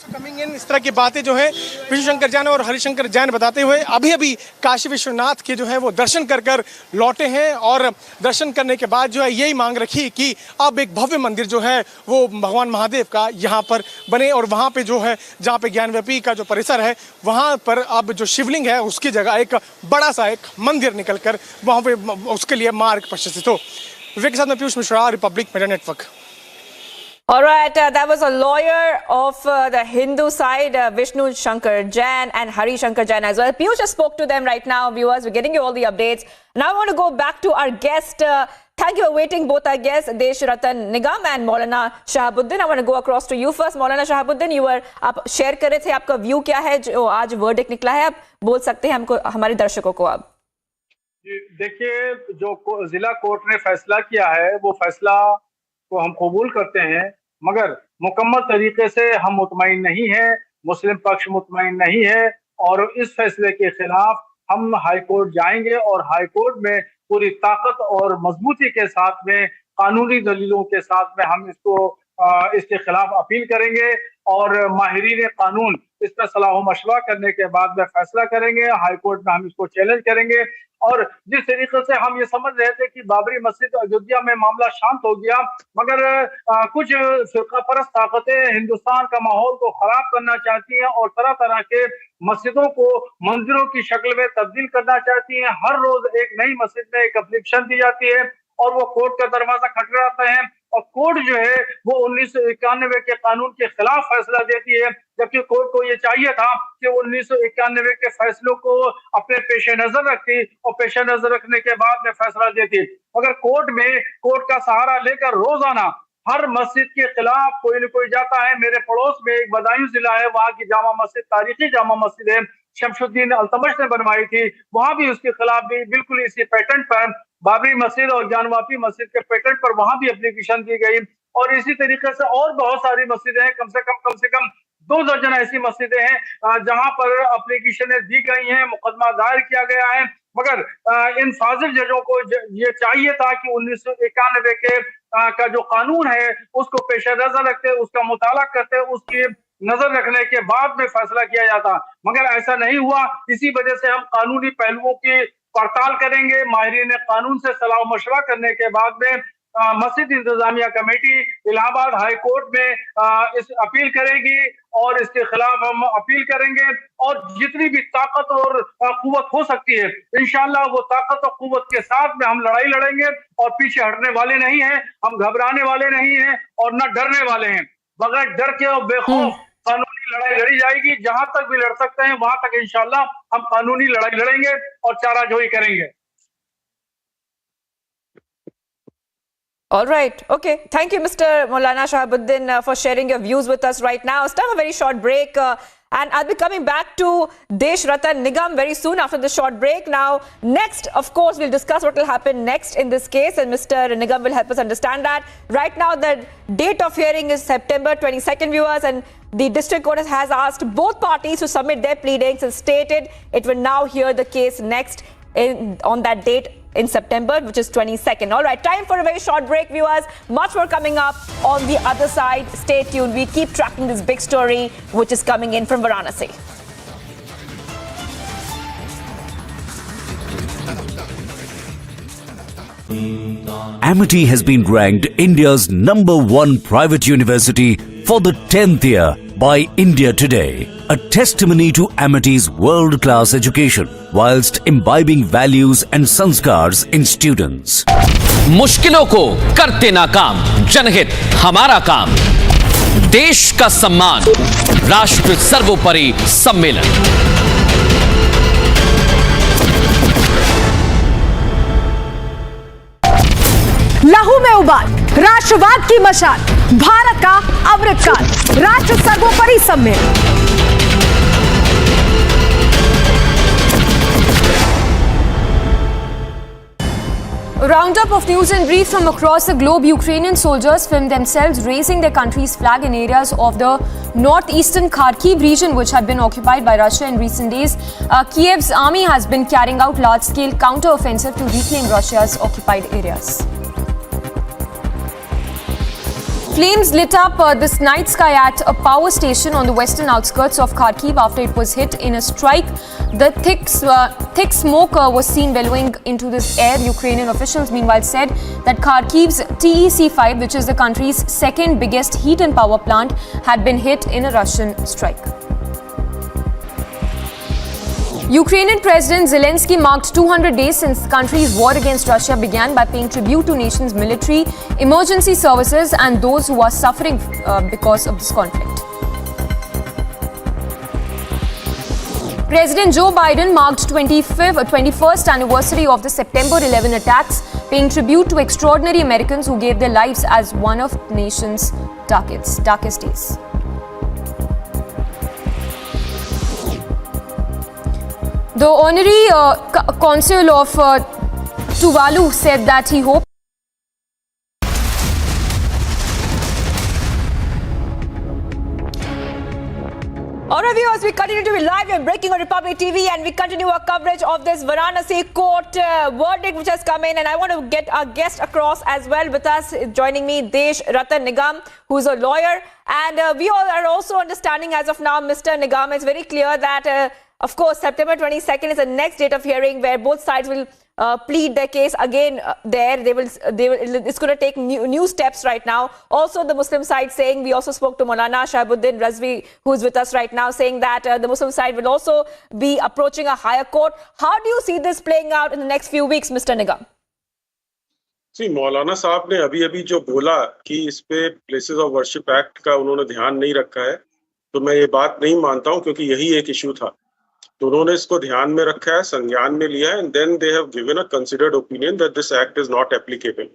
कमिंग इन इस तरह की बातें जो है विश्वशंकर जैन और हरिशंकर जैन बताते हुए अभी काशी विश्वनाथ के जो है वो दर्शन कर लौटे हैं और दर्शन करने के बाद जो है यही मांग रखी कि अब एक भव्य मंदिर जो है वो भगवान महादेव का यहाँ पर बने और वहाँ पे जो है जहाँ पे ज्ञानव्यापी का जो परिसर है वहाँ पर अब जो शिवलिंग है उसकी जगह एक बड़ा सा एक मंदिर निकलकर वहाँ पे उसके लिए मार्ग प्रशस्त हो। विवेक के साथ में Piyush Mishra, Republic media network. All right, that was a lawyer of the Hindu side, Vishnu Shankar Jain and Hari Shankar Jain as well. Piyush just spoke to them right now, viewers. We're getting you all the updates. Now I want to go back to our guest. Thank you for waiting, both our guests, Desh Ratan Nigam and Maulana Shahabuddin. I want to go across to you first. Maulana Shahabuddin, आप share कर रहे थे, आपका view क्या है जो आज verdict निकला है? आप बोल सकते हैं हमको, हमारे दर्शकों को आप। देखिए, जो जिला कोर्ट ने फैसला किया है वो फैसला को हम कबूल करते हैं, मगर मुकम्मल तरीके से हम मुतमईन नहीं है, मुस्लिम पक्ष मुतमईन नहीं है और इस फैसले के खिलाफ हम हाई कोर्ट जाएंगे और हाई कोर्ट में पूरी ताकत और मजबूती के साथ में कानूनी दलीलों के साथ में हम इसके खिलाफ अपील करेंगे और माहिरीन कानून इस पर सलाह मशवरा करने के बाद में फैसला करेंगे। हाई कोर्ट में हम इसको चैलेंज करेंगे और जिस तरीके से हम ये समझ रहे थे कि बाबरी मस्जिद अयोध्या में मामला शांत हो गया, मगर कुछ फिरका परस्त ताकतें हिंदुस्तान का माहौल को खराब करना चाहती हैं और तरह तरह के मस्जिदों को मंदिरों की शक्ल में तब्दील करना चाहती हैं। हर रोज एक नई मस्जिद में एक एप्लीकेशन दी जाती है और वो कोर्ट का दरवाजा खटखटाते हैं और कोर्ट जो है वो 1991 के कानून के खिलाफ फैसला देती है, जबकि कोर्ट को ये चाहिए था कि 1991 के फैसलों को अपने पेश नजर रखती और पेश नजर रखने के बाद में फैसला देती। मगर कोर्ट का सहारा लेकर रोजाना हर मस्जिद के खिलाफ कोई न कोई जाता है। मेरे पड़ोस में एक बदायूं जिला है, वहां की जामा मस्जिद तारीखी जामा मस्जिद है, शमशुद्दीन अल्तमश ने बनवाई थी, वहां भी उसके खिलाफ भी बिल्कुल इसी पैटर्न पर बाबरी मस्जिद और ज्ञानवापी मस्जिद के पैटर्न पर वहां भी एप्लीकेशन दी गई और इसी तरीके से और बहुत सारी मस्जिदें हैं, कम से कम 2 दर्जन ऐसी मस्जिदें हैं जहां पर एप्लीकेशनें दी गई हैं, मुकदमा दायर किया गया है। मगर इन फाजिल जजों को ये चाहिए था कि 1991 के का जो कानून है उसको पेश नजर रखते, उसका मुताला करते, उसकी नजर रखने के बाद में फैसला किया जाता, मगर ऐसा नहीं हुआ। इसी वजह से हम कानूनी पहलुओं की पड़ताल करेंगे, माहिरीन कानून से सलाह मशवरा करने के बाद में मस्जिद इंतजामिया कमेटी इलाहाबाद हाई कोर्ट में इस अपील करेगी और इसके खिलाफ हम अपील करेंगे और जितनी भी ताकत और कुव्वत हो सकती है इंशाअल्लाह वो ताकत और कुव्वत के साथ में हम लड़ाई लड़ेंगे और पीछे हटने वाले नहीं हैं, हम घबराने वाले नहीं हैं और न डरने वाले हैं। बगैर डर के और बेखौफ कानूनी लड़ाई लड़ी जाएगी, जहां तक भी लड़ सकते हैं वहां तक इंशाअल्लाह हम कानूनी लड़ाई लड़ेंगे और चाराजोई करेंगे। All right. Okay. Thank you, Mr. Maulana Shahabuddin, for sharing your views with us right now. It's time for a very short break. And I'll be coming back to Desh Ratan Nigam very soon after the short break. Now, next, of course, we'll discuss what will happen next in this case. And Mr. Nigam will help us understand that. Right now, the date of hearing is September 22nd, viewers. And the district court has asked both parties to submit their pleadings and stated it will now hear the case next on that date in September, which is 22nd. All right, time for a very short break, viewers. Much more coming up on the other side. Stay tuned. We keep tracking this big story, which is coming in from Varanasi. Amity has been ranked India's #1 private university for the 10th year by India Today, a testimony to Amity's world-class education whilst imbibing values and sanskars in students. मुश्किलों को करते नाकाम, जनहित हमारा काम, देश का सम्मान, राष्ट्र सर्वोपरि सम्मेलन। लहू में उबाल, राष्ट्रवाद की मशाल, भारत का अमृतकाल, राष्ट्र सर्वोपरि सम्मेलन। A roundup of news and brief from across the globe. Ukrainian soldiers filmed themselves raising their country's flag in areas of the northeastern Kharkiv region, which had been occupied by Russia in recent days. Kiev's army has been carrying out large-scale counter-offensive to reclaim Russia's occupied areas. Flames lit up this night sky at a power station on the western outskirts of Kharkiv after it was hit in a strike. The thick smoke was seen billowing into this air. Ukrainian officials meanwhile said that Kharkiv's TEC-5, which is the country's second biggest heat and power plant, had been hit in a Russian strike. Ukrainian President Zelensky marked 200 days since the country's war against Russia began by paying tribute to nation's military, emergency services and those who are suffering because of this conflict. President Joe Biden marked 21st anniversary of the September 11 attacks, paying tribute to extraordinary Americans who gave their lives as one of the nation's darkest days. The honorary consul of Tuvalu said that he hoped All right, viewers, we continue to be live and breaking on Republic TV, and we continue our coverage of this Varanasi court verdict which has come in. And I want to get our guest across as well. With us, joining me, Desh Ratan Nigam, who is a lawyer. And we all are also understanding as of now, Mr. Nigam, it's very clear that, of course, September 22nd is the next date of hearing where both sides will plead their case again there. It's going to take new steps right now. Also, the Muslim side saying, we also spoke to Maulana Shahabuddin Razvi, who's with us right now, saying that the Muslim side will also be approaching a higher court. How do you see this playing out in the next few weeks, Mr. Nigam? See, मौलाना साहब ने अभी जो बोला कि इस पे places of worship act का उन्होंने ध्यान नहीं रखा है, तो मैं ये बात नहीं मानता हूँ, क्योंकि यही एक इशू था। तो उन्होंने इसको ध्यान में रखा है, संज्ञान में लिया है, and then they have given a considered opinion that this act is not applicable.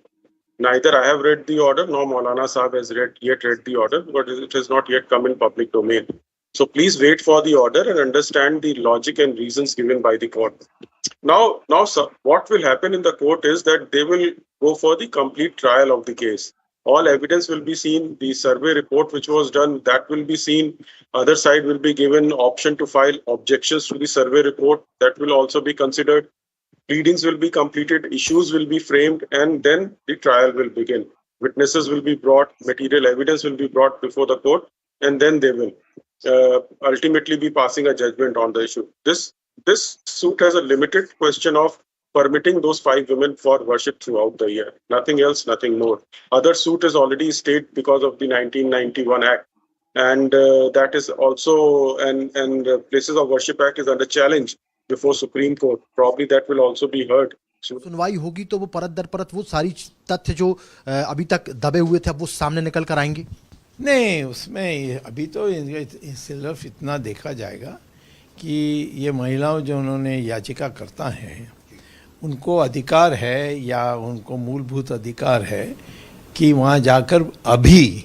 Neither I have read the order, nor Maulana Sahab has yet read the order, but it has not yet come in public domain. So please wait for the order and understand the logic and reasons given by the court. Now, sir, what will happen in the court is that they will go for the complete trial of the case. All evidence will be seen. The survey report which was done, that will be seen. Other side will be given option to file objections to the survey report. That will also be considered. Pleadings will be completed, issues will be framed, and then the trial will begin. Witnesses will be brought, material evidence will be brought before the court, and then they will ultimately be passing a judgment on the issue. This suit has a limited question of permitting those 5 women for worship throughout the year. Nothing else, nothing more. Other suit is already stayed because of the 1991 Act. And that is also, and Places of Worship Act is under challenge before Supreme Court. Probably that will also be heard. सुनवाई होगी तो वो परत दर परत वो सारी तथ्य जो अभी तक दबे हुए थे, अब वो सामने निकल कर आएंगे। नहीं, उसमें अभी तो सिर्फ इतना देखा जाएगा कि ये महिलाओं जो उन्होंने याचिका करता हैं, उनको अधिकार है या उनको मूलभूत अधिकार है कि वहाँ जाकर अभी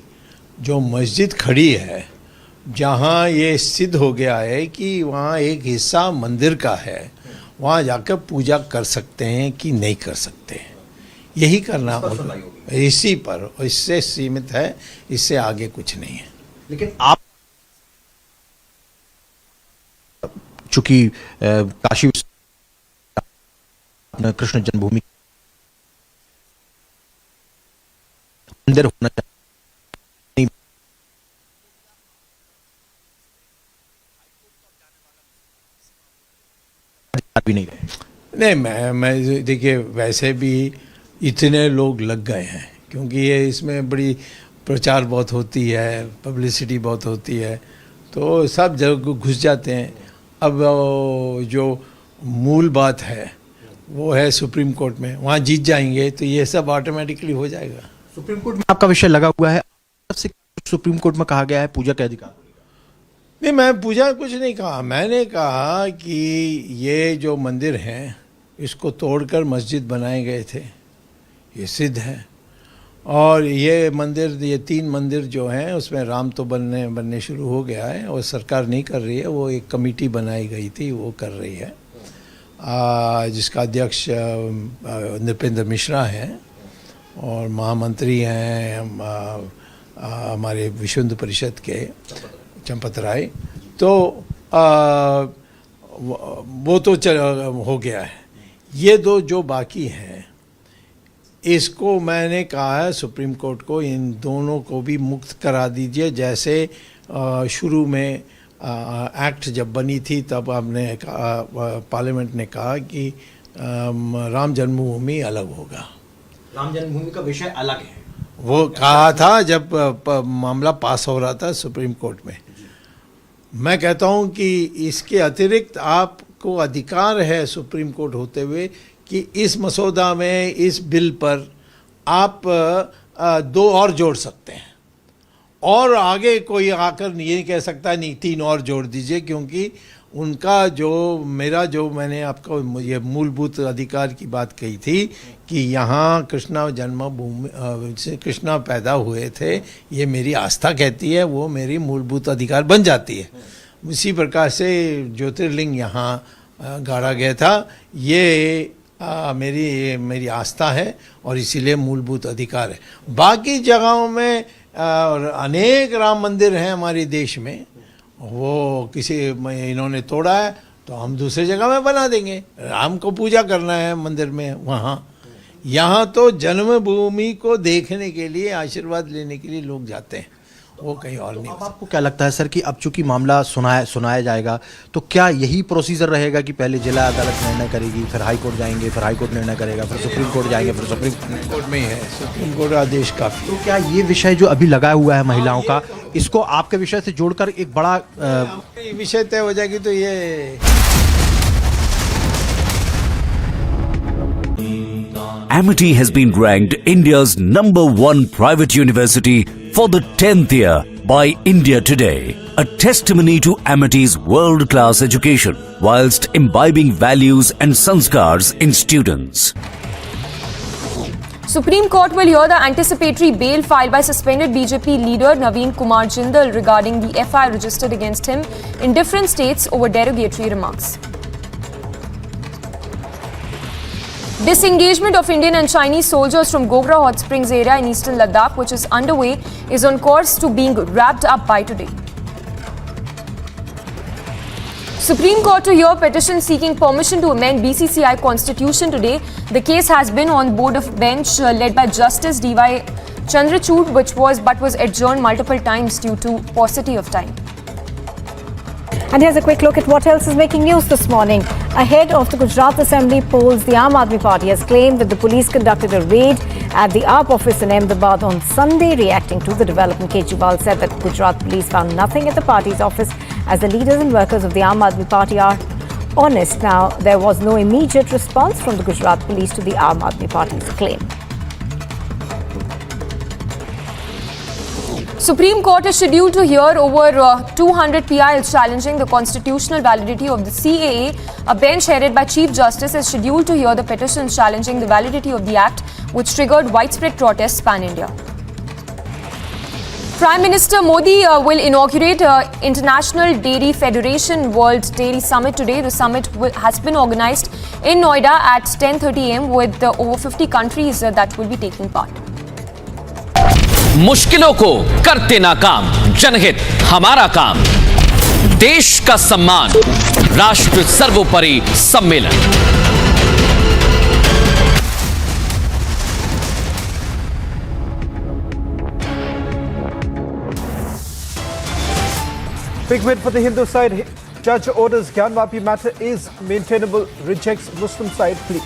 जो मस्जिद खड़ी है, जहाँ ये सिद्ध हो गया है कि वहाँ एक हिस्सा मंदिर का है, वहाँ जाकर पूजा कर सकते हैं कि नहीं कर सकते हैं। यही करना होगा, इसी पर, इससे सीमित है, इससे आगे कुछ नहीं है। लेकिन आप चूंकि काशी कृष्ण जन्मभूमि मंदिर होना चाहिए, भी नहीं रहे। नहीं, मैं देखिए, वैसे भी इतने लोग लग गए हैं, क्योंकि ये इसमें बड़ी प्रचार बहुत होती है, पब्लिसिटी बहुत होती है, तो सब जगह घुस जाते हैं। अब जो मूल बात है वो है सुप्रीम कोर्ट में, वहाँ जीत जाएंगे तो ये सब ऑटोमेटिकली हो जाएगा। सुप्रीम कोर्ट में आपका विषय लगा हुआ है, सुप्रीम कोर्ट में कहा गया है पूजा के अधिकार? नहीं, मैं पूजा कुछ नहीं कहा। मैंने कहा कि ये जो मंदिर हैं इसको तोड़कर मस्जिद बनाए गए थे, ये सिद्ध है। और ये मंदिर, ये 3 मंदिर जो हैं उसमें राम तो बनने शुरू हो गया है, और सरकार नहीं कर रही है, वो एक कमेटी बनाई गई थी वो कर रही है, जिसका अध्यक्ष नृपेंद्र मिश्रा हैं और महामंत्री हैं हमारे विश्व हिंदू परिषद के चंपत राय। तो वो तो हो गया है। ये 2 जो बाकी हैं, इसको मैंने कहा है सुप्रीम कोर्ट को, इन दोनों को भी मुक्त करा दीजिए। जैसे शुरू में एक्ट जब बनी थी तब हमने पार्लियामेंट ने कहा कि राम जन्मभूमि अलग होगा। राम जन्मभूमि का विषय अलग है, वो कहा था जब मामला पास हो रहा था सुप्रीम कोर्ट में। मैं कहता हूं कि इसके अतिरिक्त आपको अधिकार है सुप्रीम कोर्ट होते हुए कि इस मसौदा में, इस बिल पर आप 2 और जोड़ सकते हैं, और आगे कोई आकर ये नहीं कह सकता नहीं 3 और जोड़ दीजिए, क्योंकि उनका जो मैंने आपको ये मूलभूत अधिकार की बात कही थी कि यहाँ कृष्णा जन्मभूमि से कृष्णा पैदा हुए थे, ये मेरी आस्था कहती है, वो मेरी मूलभूत अधिकार बन जाती है। इसी प्रकार से ज्योतिर्लिंग यहाँ गाड़ा गया था, ये मेरी आस्था है और इसीलिए मूलभूत अधिकार है। बाकी जगहों में और अनेक राम मंदिर हैं हमारे देश में, वो इन्होंने तोड़ा है तो हम दूसरी जगह में बना देंगे। राम को पूजा करना है मंदिर में वहाँ, यहाँ तो जन्मभूमि को देखने के लिए, आशीर्वाद लेने के लिए लोग जाते हैं, वो कहीं और नहीं। अब आपको क्या लगता है सर कि अब चूंकि मामला सुनाया जाएगा तो क्या यही प्रोसीजर रहेगा कि पहले जिला अदालत निर्णय करेगी, फिर हाई कोर्ट जाएंगे, फिर हाई कोर्ट निर्णय करेगा, फिर सुप्रीम कोर्ट जाएंगे, फिर सुप्रीम कोर्ट में ही है, सुप्रीम कोर्ट आदेश काफी। तो क्या ये विषय जो अभी लगा हुआ है महिलाओं का, इसको आपके विषय से जोड़कर एक बड़ा विषय तय हो जाएगी तो ये Amity has been ranked India's #1 private university for the 10th year by India Today, a testimony to Amity's world-class education whilst imbibing values and sanskars in students. Supreme Court will hear the anticipatory bail filed by suspended BJP leader Naveen Kumar Jindal regarding the FIR registered against him in different states over derogatory remarks. Disengagement of Indian and Chinese soldiers from Gogra Hot Springs area in eastern Ladakh, which is underway, is on course to being wrapped up by today. Supreme Court to hear petition seeking permission to amend BCCI constitution today. The case has been on board of bench led by Justice D.Y. Chandrachud, but was adjourned multiple times due to paucity of time. And here's a quick look at what else is making news this morning. Ahead of the Gujarat Assembly polls, the Aam Aadmi Party has claimed that the police conducted a raid at the ARP office in Ahmedabad on Sunday. Reacting to the development, Kejriwal said that Gujarat police found nothing at the party's office as the leaders and workers of the Aam Aadmi Party are honest. Now, there was no immediate response from the Gujarat police to the Aam Aadmi Party's claim. Supreme Court is scheduled to hear over 200 PILs challenging the constitutional validity of the CAA. A bench headed by Chief Justice is scheduled to hear the petitions challenging the validity of the act, which triggered widespread protests pan-India. Prime Minister Modi will inaugurate International Dairy Federation World Dairy Summit today. The summit has been organized in Noida at 10:30 a.m. with over 50 countries that will be taking part. मुश्किलों को करते नाकाम, जनहित हमारा काम, देश का सम्मान, राष्ट्र सर्वोपरि सम्मेलन। Big win for the Hindu side. Judge orders Gyanvapi matter is maintainable, rejects Muslim side plea.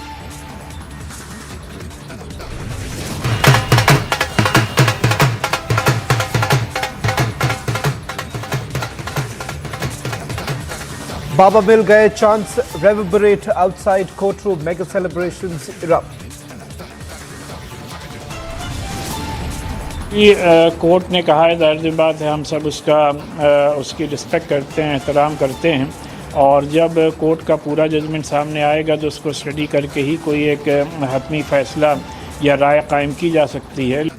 Baba Mil Gaye chants reverberate outside courtroom. Mega celebrations erupt. Court ने कहा है, जाहिर बात है हम सब उसकी रिस्पेक्ट करते हैं, एहतराम करते हैं, और जब कोर्ट का पूरा जजमेंट सामने आएगा तो उसको स्टडी करके ही कोई एक हतमी फैसला या राय कायम की जा सकती है।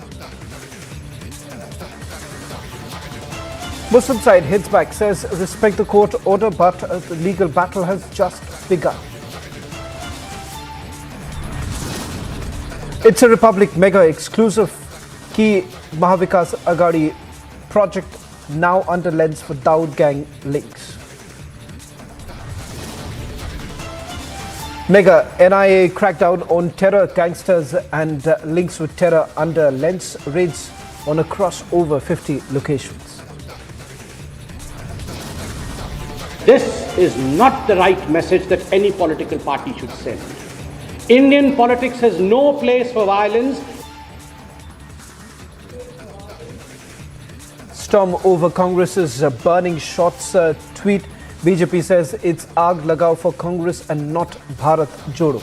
Muslim side hits back, says respect the court order, but the legal battle has just begun. It's a Republic mega exclusive. Key Mahavikas Agadi project now under lens for Dawood gang links. Mega NIA crackdown on terror gangsters and links with terror under lens. Raids on across over 50 locations. This is not the right message that any political party should send. Indian politics has no place for violence. Storm over Congress's burning shots tweet. BJP says it's aag lagao for Congress and not Bharat Jodo.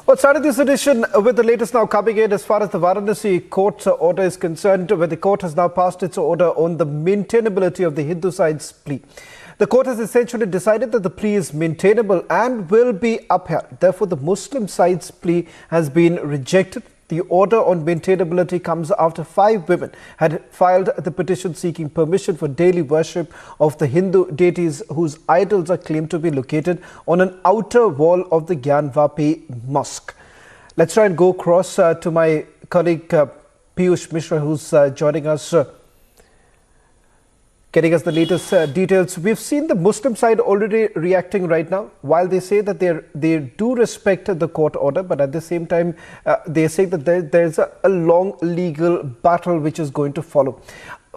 Well, started this edition with the latest now coming in as far as the Varanasi court order is concerned, where the court has now passed its order on the maintainability of the Hindu side's plea. The court has essentially decided that the plea is maintainable and will be upheld. Therefore, the Muslim side's plea has been rejected. The order on maintainability comes after 5 women had filed the petition seeking permission for daily worship of the Hindu deities whose idols are claimed to be located on an outer wall of the Gyanvapi mosque. Let's try and go across to my colleague Piyush Mishra, who's joining us. Getting us the latest details. We've seen the Muslim side already reacting right now, while they say that they do respect the court order, but at the same time they say that there's a long legal battle which is going to follow.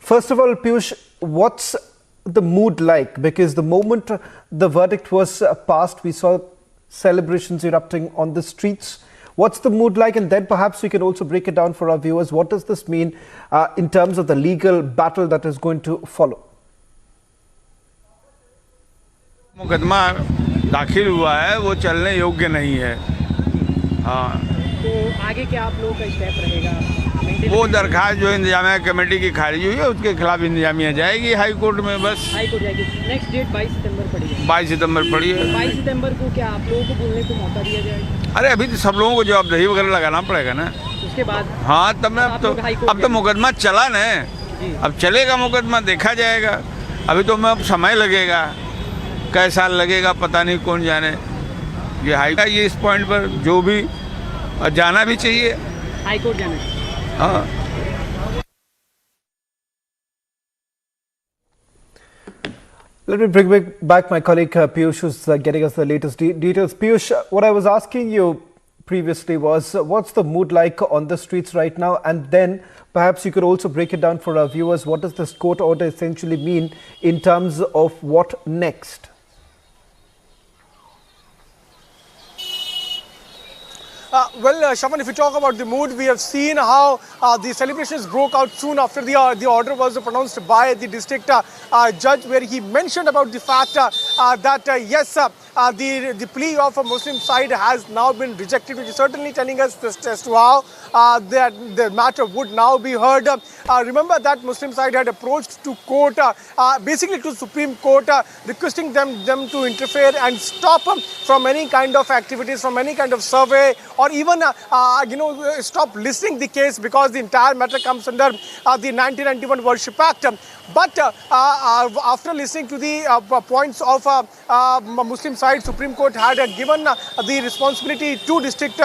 First of all, Piyush, what's the mood like? Because the moment the verdict was passed, we saw celebrations erupting on the streets. What's the mood like? And then perhaps we can also break it down for our viewers. What does this mean in terms of the legal battle that is going to follow? मुकदमा दाखिल हुआ है, वो चलने योग्य नहीं है। हाँ, तो आगे क्या आप लोगों का स्टेप रहेगा? वो दरखास्त जो इंतजामिया कमेटी की खारिज हुई है उसके खिलाफ इंतजामिया जाएगी हाई कोर्ट में। बस हाई कोर्ट जाएगी। नेक्स्ट डेट 22 सितंबर पड़ी है। 22 सितंबर पड़ी है। 22 सितंबर को क्या आप लोगों को बोलने को मौका दिया जाएगा? अरे अभी तो सब लोगों को जवाबदेही वगैरह लगाना पड़ेगा ना। उसके बाद हाँ, तब अब तो मुकदमा चला ना, अब चलेगा मुकदमा, देखा जाएगा। अभी तो अब समय लगेगा, कई साल लगेगा पता नहीं, कौन जाने। ये हाई का ये इस पॉइंट पर जो भी जाना भी चाहिए, हाई कोर्ट जाना। हाँ। Let me bring back my colleague Piyush, who's getting us the latest details. Piyush, what I was asking you previously was, what's the mood like on the streets right now? And then perhaps you could also break it down for our viewers. What does this court order essentially mean in terms of what next? Well, Shaman, if you talk about the mood, we have seen how the celebrations broke out soon after the order was pronounced by the district judge, where he mentioned about the fact that yes, the plea of a Muslim side has now been rejected, which is certainly telling us this as to how that the matter would now be heard. Remember that Muslim side had approached to court, basically to Supreme Court, requesting them to interfere and stop from any kind of activities, from any kind of survey, or even stop listening the case, because the entire matter comes under the 1991 Worship Act. But after listening to the points of Muslim side, Supreme Court had given the responsibility to district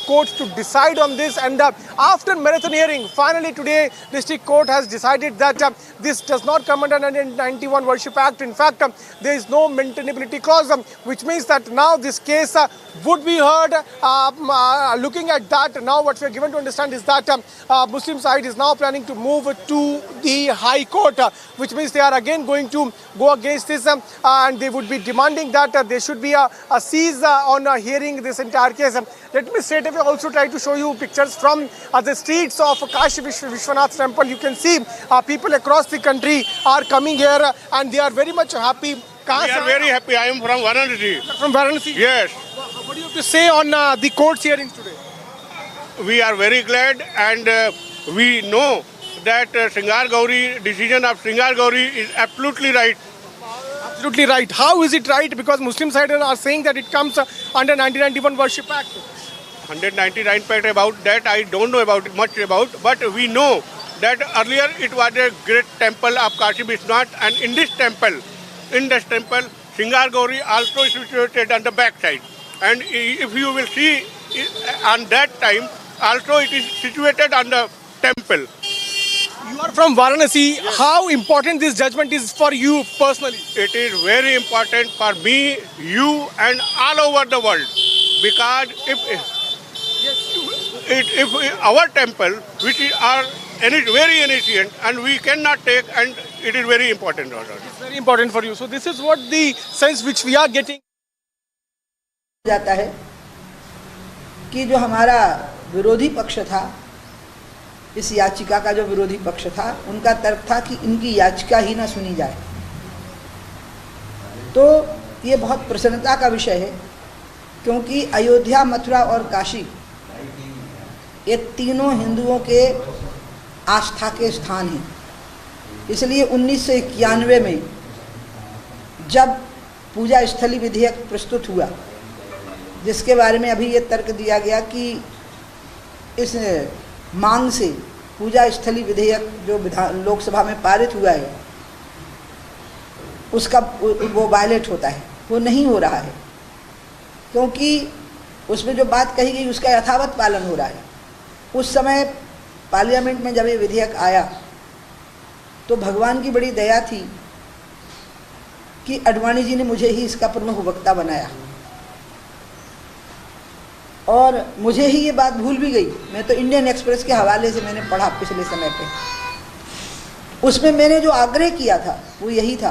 courts to decide on this. And after marathon hearing, finally today, district court has decided that this does not come under 1991 Worship Act. In fact, there is no maintainability clause, which means that now this case would be heard. Looking at that, now what we are given to understand is that Muslim side is now planning to move to the High Court. which means they are again going to go against this and they would be demanding that there should be a cease on hearing this entire case. Let me straight away also try to show you pictures from the streets of Kashi Vishwanath temple. You can see people across the country are coming here and they are very much happy. We are very happy. I am from Varanasi. From Varanasi? Yes. What do you have to say on the court's hearings today? We are very glad and we know that Sringar Gauri, decision of Sringar Gauri is absolutely right. Absolutely right. How is it right? Because Muslim side are saying that it comes under 1991 Worship Act. 199 Act about that I don't know much about, but we know that earlier it was a great temple of Kashi Vishwanath, and in this temple, Sringar Gauri also is situated on the back side. And if you will see on that time, also it is situated on the temple. You are from Varanasi. Yes. How important this judgment is for you personally? It is very important for me, you and all over the world. Because if our temple, which are very ancient and we cannot take, and it is very important. It's very important for you. So this is what the sense which we are getting. जाता है कि जो हमारा विरोधी पक्ष था, इस याचिका का जो विरोधी पक्ष था, उनका तर्क था कि इनकी याचिका ही ना सुनी जाए। तो ये बहुत प्रसन्नता का विषय है क्योंकि अयोध्या, मथुरा और काशी ये तीनों हिंदुओं के आस्था के स्थान हैं। इसलिए 1991 में जब पूजा स्थली विधेयक प्रस्तुत हुआ, जिसके बारे में अभी ये तर्क दिया गया कि इस मांग से पूजा स्थली विधेयक जो लोकसभा में पारित हुआ है उसका वो वायलेट होता है, वो नहीं हो रहा है क्योंकि उसमें जो बात कही गई उसका यथावत पालन हो रहा है। उस समय पार्लियामेंट में जब ये विधेयक आया तो भगवान की बड़ी दया थी कि अडवाणी जी ने मुझे ही इसका प्रमुख वक्ता बनाया और मुझे ही ये बात भूल भी गई। मैं तो इंडियन एक्सप्रेस के हवाले से मैंने पढ़ा पिछले समय पे, उसमें मैंने जो आग्रह किया था वो यही था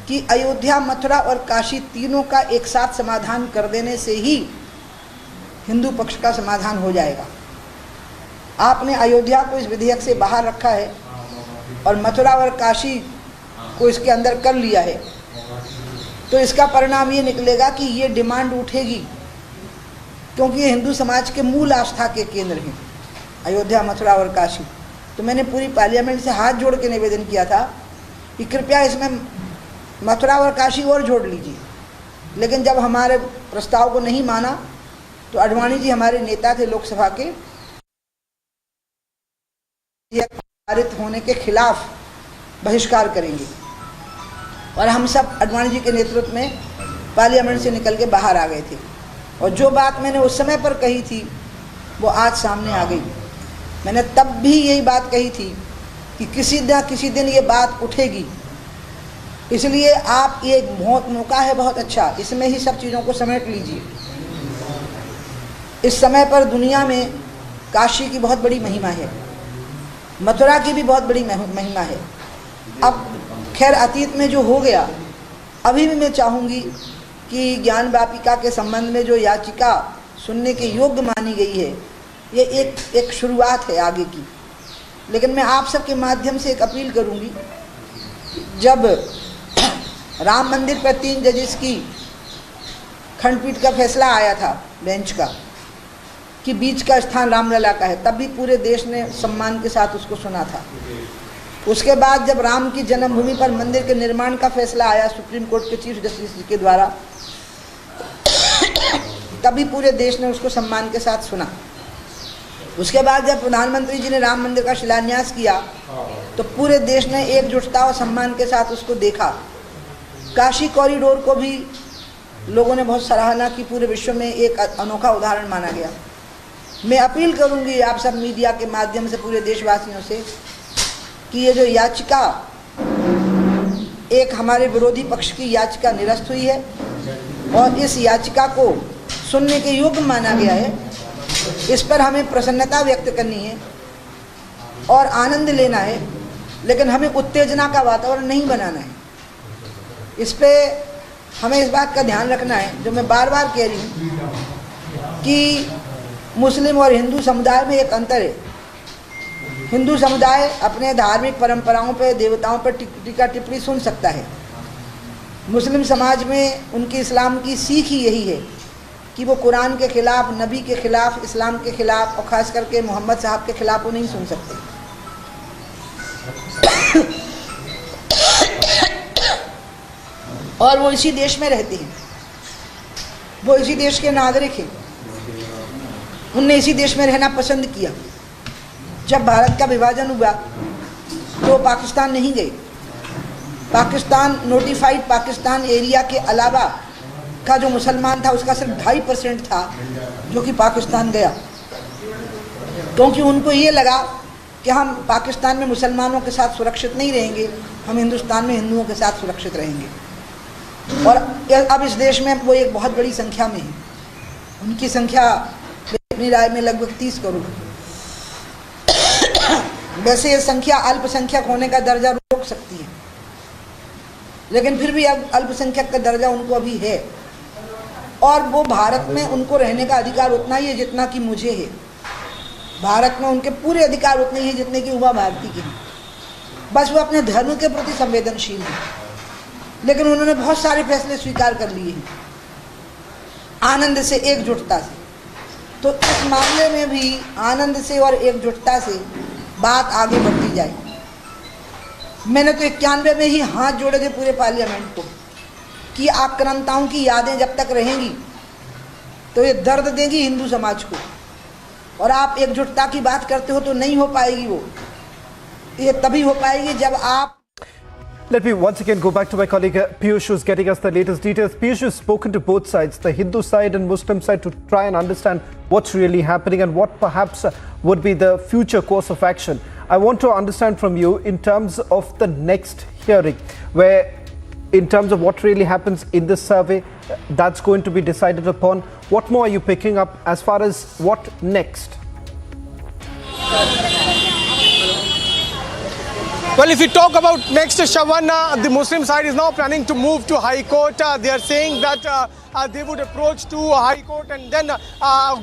कि अयोध्या, मथुरा और काशी तीनों का एक साथ समाधान कर देने से ही हिंदू पक्ष का समाधान हो जाएगा। आपने अयोध्या को इस विधेयक से बाहर रखा है और मथुरा और काशी को इसके अंदर कर लिया है, तो इसका परिणाम ये निकलेगा कि ये डिमांड उठेगी क्योंकि ये हिंदू समाज के मूल आस्था के केंद्र हैं, अयोध्या, मथुरा और काशी। तो मैंने पूरी पार्लियामेंट से हाथ जोड़ के निवेदन किया था कि कृपया इसमें मथुरा और काशी और जोड़ लीजिए। लेकिन जब हमारे प्रस्ताव को नहीं माना तो अडवाणी जी हमारे नेता थे लोकसभा के, पारित होने के खिलाफ बहिष्कार करेंगे और हम सब अडवाणी जी के नेतृत्व में पार्लियामेंट से निकल के बाहर आ गए थे। और जो बात मैंने उस समय पर कही थी वो आज सामने आ गई। मैंने तब भी यही बात कही थी कि किसी दिन ये बात उठेगी, इसलिए आप ये बहुत मौका है बहुत अच्छा, इसमें ही सब चीज़ों को समेट लीजिए। इस समय पर दुनिया में काशी की बहुत बड़ी महिमा है, मथुरा की भी बहुत बड़ी महिमा है। अब खैर अतीत में जो हो गया, अभी भी मैं चाहूँगी कि ज्ञानवापिका के संबंध में जो याचिका सुनने के योग्य मानी गई है, ये एक शुरुआत है आगे की। लेकिन मैं आप सबके माध्यम से एक अपील करूँगी, जब राम मंदिर पर 3 जजेस की खंडपीठ का फैसला आया था बेंच का कि बीच का स्थान रामलला का है, तब भी पूरे देश ने सम्मान के साथ उसको सुना था। उसके बाद जब राम की जन्मभूमि पर मंदिर के निर्माण का फैसला आया सुप्रीम कोर्ट के चीफ जस्टिस के द्वारा, तभी पूरे देश ने उसको सम्मान के साथ सुना। उसके बाद जब प्रधानमंत्री जी ने राम मंदिर का शिलान्यास किया तो पूरे देश ने एकजुटता और सम्मान के साथ उसको देखा। काशी कॉरिडोर को भी लोगों ने बहुत सराहना की, पूरे विश्व में एक अनोखा उदाहरण माना गया। मैं अपील करूंगी आप सब मीडिया के माध्यम से पूरे देशवासियों से कि ये जो याचिका एक हमारे विरोधी पक्ष की याचिका निरस्त हुई है और इस याचिका को सुनने के योग्य माना गया है, इस पर हमें प्रसन्नता व्यक्त करनी है और आनंद लेना है। लेकिन हमें उत्तेजना का वातावरण नहीं बनाना है। इस पे हमें इस बात का ध्यान रखना है, जो मैं बार बार कह रही हूँ कि मुस्लिम और हिंदू समुदाय में एक अंतर है। हिंदू समुदाय अपने धार्मिक परंपराओं पे, देवताओं पर टीका टिप्पणी सुन सकता है। मुस्लिम समाज में उनकी इस्लाम की सीख ही यही है कि वो कुरान के ख़िलाफ़, नबी के ख़िलाफ़, इस्लाम के ख़िलाफ़ और ख़ास करके मोहम्मद साहब के ख़िलाफ़ वो नहीं सुन सकते। और वो इसी देश में रहते हैं, वो इसी देश के नागरिक हैं, उनने इसी देश में रहना पसंद किया। जब भारत का विभाजन हुआ तो पाकिस्तान नहीं गए। पाकिस्तान नोटिफाइड पाकिस्तान एरिया के अलावा का जो मुसलमान था उसका सिर्फ 2.5% था जो कि पाकिस्तान गया, क्योंकि उनको ये लगा कि हम पाकिस्तान में मुसलमानों के साथ सुरक्षित नहीं रहेंगे, हम हिंदुस्तान में हिंदुओं के साथ सुरक्षित रहेंगे। और अब इस देश में वो एक बहुत बड़ी संख्या में है। उनकी संख्या अपनी राय में लगभग 30 करोड़। वैसे ये संख्या अल्पसंख्यक होने का दर्जा रोक सकती है, लेकिन फिर भी अब अल्पसंख्यक का दर्जा उनको अभी है, और वो भारत में उनको रहने का अधिकार उतना ही है जितना कि मुझे है। भारत में उनके पूरे अधिकार उतने ही जितने कि युवा भारती के हैं। बस वो अपने धर्म के प्रति संवेदनशील हैं, लेकिन उन्होंने बहुत सारे फैसले स्वीकार कर लिए हैं आनंद से, एकजुटता से। तो इस मामले में भी आनंद से और एकजुटता से बात आगे बढ़ती जाए। मैंने तो 91 में ही हाथ जोड़े थे पूरे पार्लियामेंट को कि आक्रांताओं की यादें जब तक रहेंगी तो ये दर्द देंगी हिंदू समाज को, और आप एकजुटता की बात करते हो तो नहीं हो पाएगी। वो ये तभी हो पाएगी जब आप। Let me once again go back to my colleague Piyush, who's getting us the latest details. Piyush, you've spoken to both sides, the Hindu side and Muslim side, to try and understand what's really happening and what perhaps would be the future course of action. I want to understand from you in terms of the next hearing, where in terms of what really happens in this survey, that's going to be decided upon. What more are you picking up as far as what next? Well, if we talk about next, Shawan, the Muslim side is now planning to move to High Court. They are saying that they would approach to High Court and then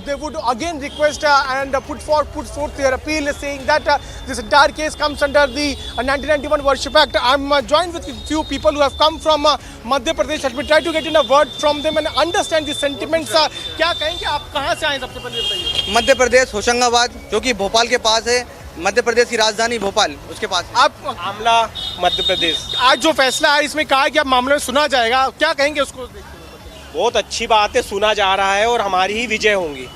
they would again request and put forth their appeal, saying that this entire case comes under the 1991 Worship Act. I'm joined with a few people who have come from Madhya Pradesh. Let me try to get in a word from them and understand the sentiments. क्या कहेंगे, आप कहाँ से आए सबसे पहले बताइए? मध्य प्रदेश, होशंगाबाद, जो कि भोपाल के पास है। मध्य प्रदेश की राजधानी भोपाल, उसके पास। आप मामला मध्य प्रदेश, आज जो फैसला है इसमें कहा कि अब मामले में सुना जाएगा, क्या कहेंगे उसको? बहुत अच्छी बात है, सुना जा रहा है और हमारी ही विजय होंगी।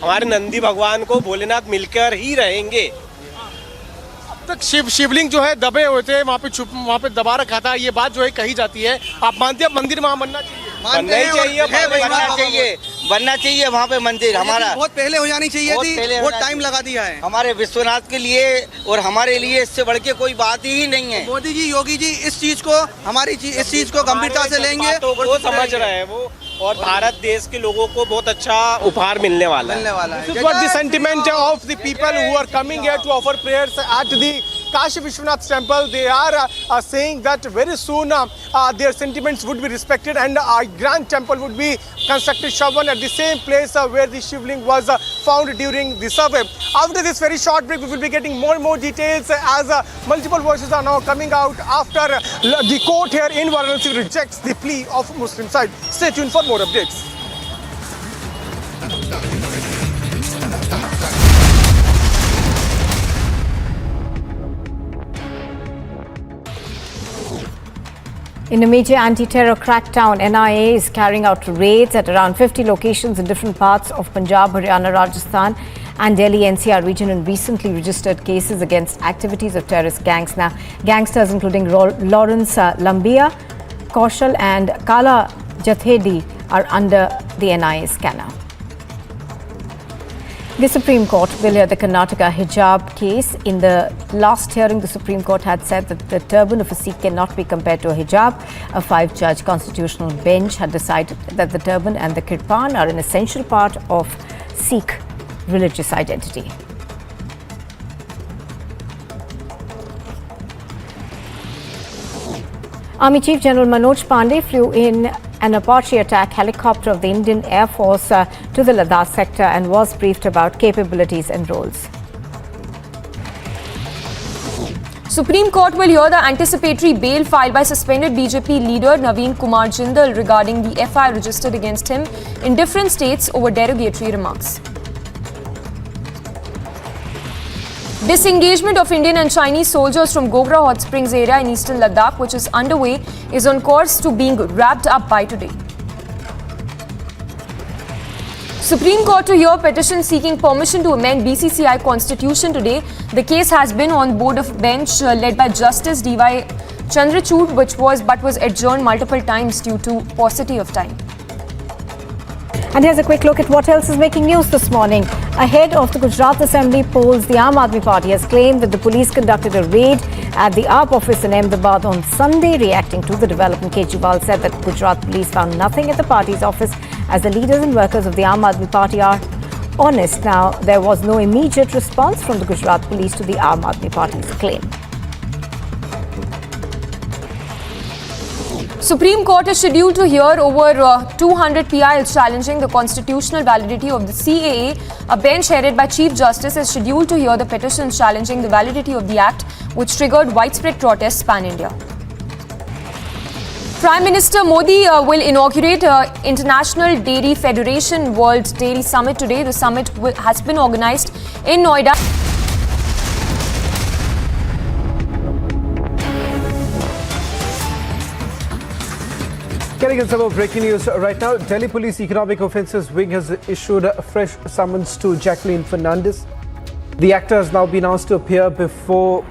हमारे नंदी भगवान को भोलेनाथ मिलकर ही रहेंगे। अब तक शिवलिंग जो है दबे हुए थे, वहाँ पे दबा रखा था, ये बात जो है कही जाती है। आप मानते हैं मंदिर वहाँ बनना चाहिए? बनना चाहिए वहाँ पे मंदिर। हमारा बहुत पहले हो जानी चाहिए थी, बहुत टाइम लगा दिया है हमारे विश्वनाथ के लिए, और हमारे लिए इससे बढ़ के कोई बात ही नहीं है। मोदी जी, योगी जी इस चीज को, इस चीज को गंभीरता से लेंगे, वो समझ रहे हैं वो, और भारत देश के लोगों को बहुत अच्छा उपहार मिलने वाला है। This is what the sentiment of the people who are coming here to offer prayers at the Kashi Vishwanath temple. They are saying that very soon their sentiments would be respected and a grand temple would be constructed, Shawan, at the same place where the Shivling was found during the survey. After this very short break, we will be getting more and more details as multiple voices are now coming out after the court here in Varanasi rejects the plea of Muslim side. Stay tuned for more updates. In a major anti-terror crackdown, NIA is carrying out raids at around 50 locations in different parts of Punjab, Haryana, Rajasthan and Delhi NCR region, and recently registered cases against activities of terrorist gangs. Now, gangsters including Lawrence Lambia, Kaushal and Kala Jathedi are under the NIA scanner. The Supreme Court will hear the Karnataka hijab case. In the last hearing, the Supreme Court had said that the turban of a Sikh cannot be compared to a hijab. A 5-judge constitutional bench had decided that the turban and the kirpan are an essential part of Sikh religious identity. Army Chief General Manoj Pandey flew in an Apache attack helicopter of the Indian Air Force to the Ladakh sector and was briefed about capabilities and roles. Supreme Court will hear the anticipatory bail filed by suspended BJP leader Naveen Kumar Jindal regarding the FIR registered against him in different states over derogatory remarks. Disengagement of Indian and Chinese soldiers from Gogra Hot Springs area in eastern Ladakh, which is underway, is on course to being wrapped up by today. Supreme Court to hear petition seeking permission to amend BCCI constitution today. The case has been on board of bench led by Justice D.Y. Chandrachud, but was adjourned multiple times due to paucity of time. And here's a quick look at what else is making news this morning. Ahead of the Gujarat Assembly polls, the Aam Aadmi Party has claimed that the police conducted a raid at the AAP office in Ahmedabad on Sunday. Reacting to the development, Kejriwal said that Gujarat police found nothing at the party's office as the leaders and workers of the Aam Aadmi Party are honest. Now, there was no immediate response from the Gujarat police to the Aam Aadmi Party's claim. Supreme Court is scheduled to hear over 200 PILs challenging the constitutional validity of the CAA. A bench headed by Chief Justice is scheduled to hear the petitions challenging the validity of the Act, which triggered widespread protests pan-India. Prime Minister Modi will inaugurate International Dairy Federation World Dairy Summit today. The summit has been organized in Noida. Getting in some more breaking news right now, Delhi Police Economic Offences Wing has issued a fresh summons to Jacqueline Fernandez. The actor has now been asked to appear before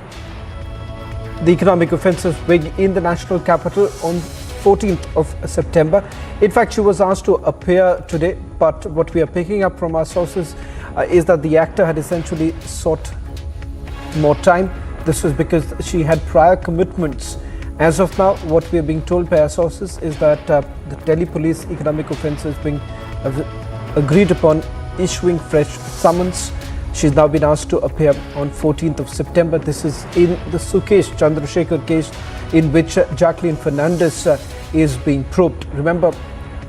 the Economic Offences Wing in the national capital on 14th of September. In fact, she was asked to appear today, but what we are picking up from our sources is that the actor had essentially sought more time. This was because she had prior commitments. As of now, what we are being told by our sources is that the Delhi Police Economic Offences Wing have agreed upon issuing fresh summons. She's now been asked to appear on 14th of September. This is in the Sukesh Chandrasekhar case in which Jacqueline Fernandez is being probed. Remember,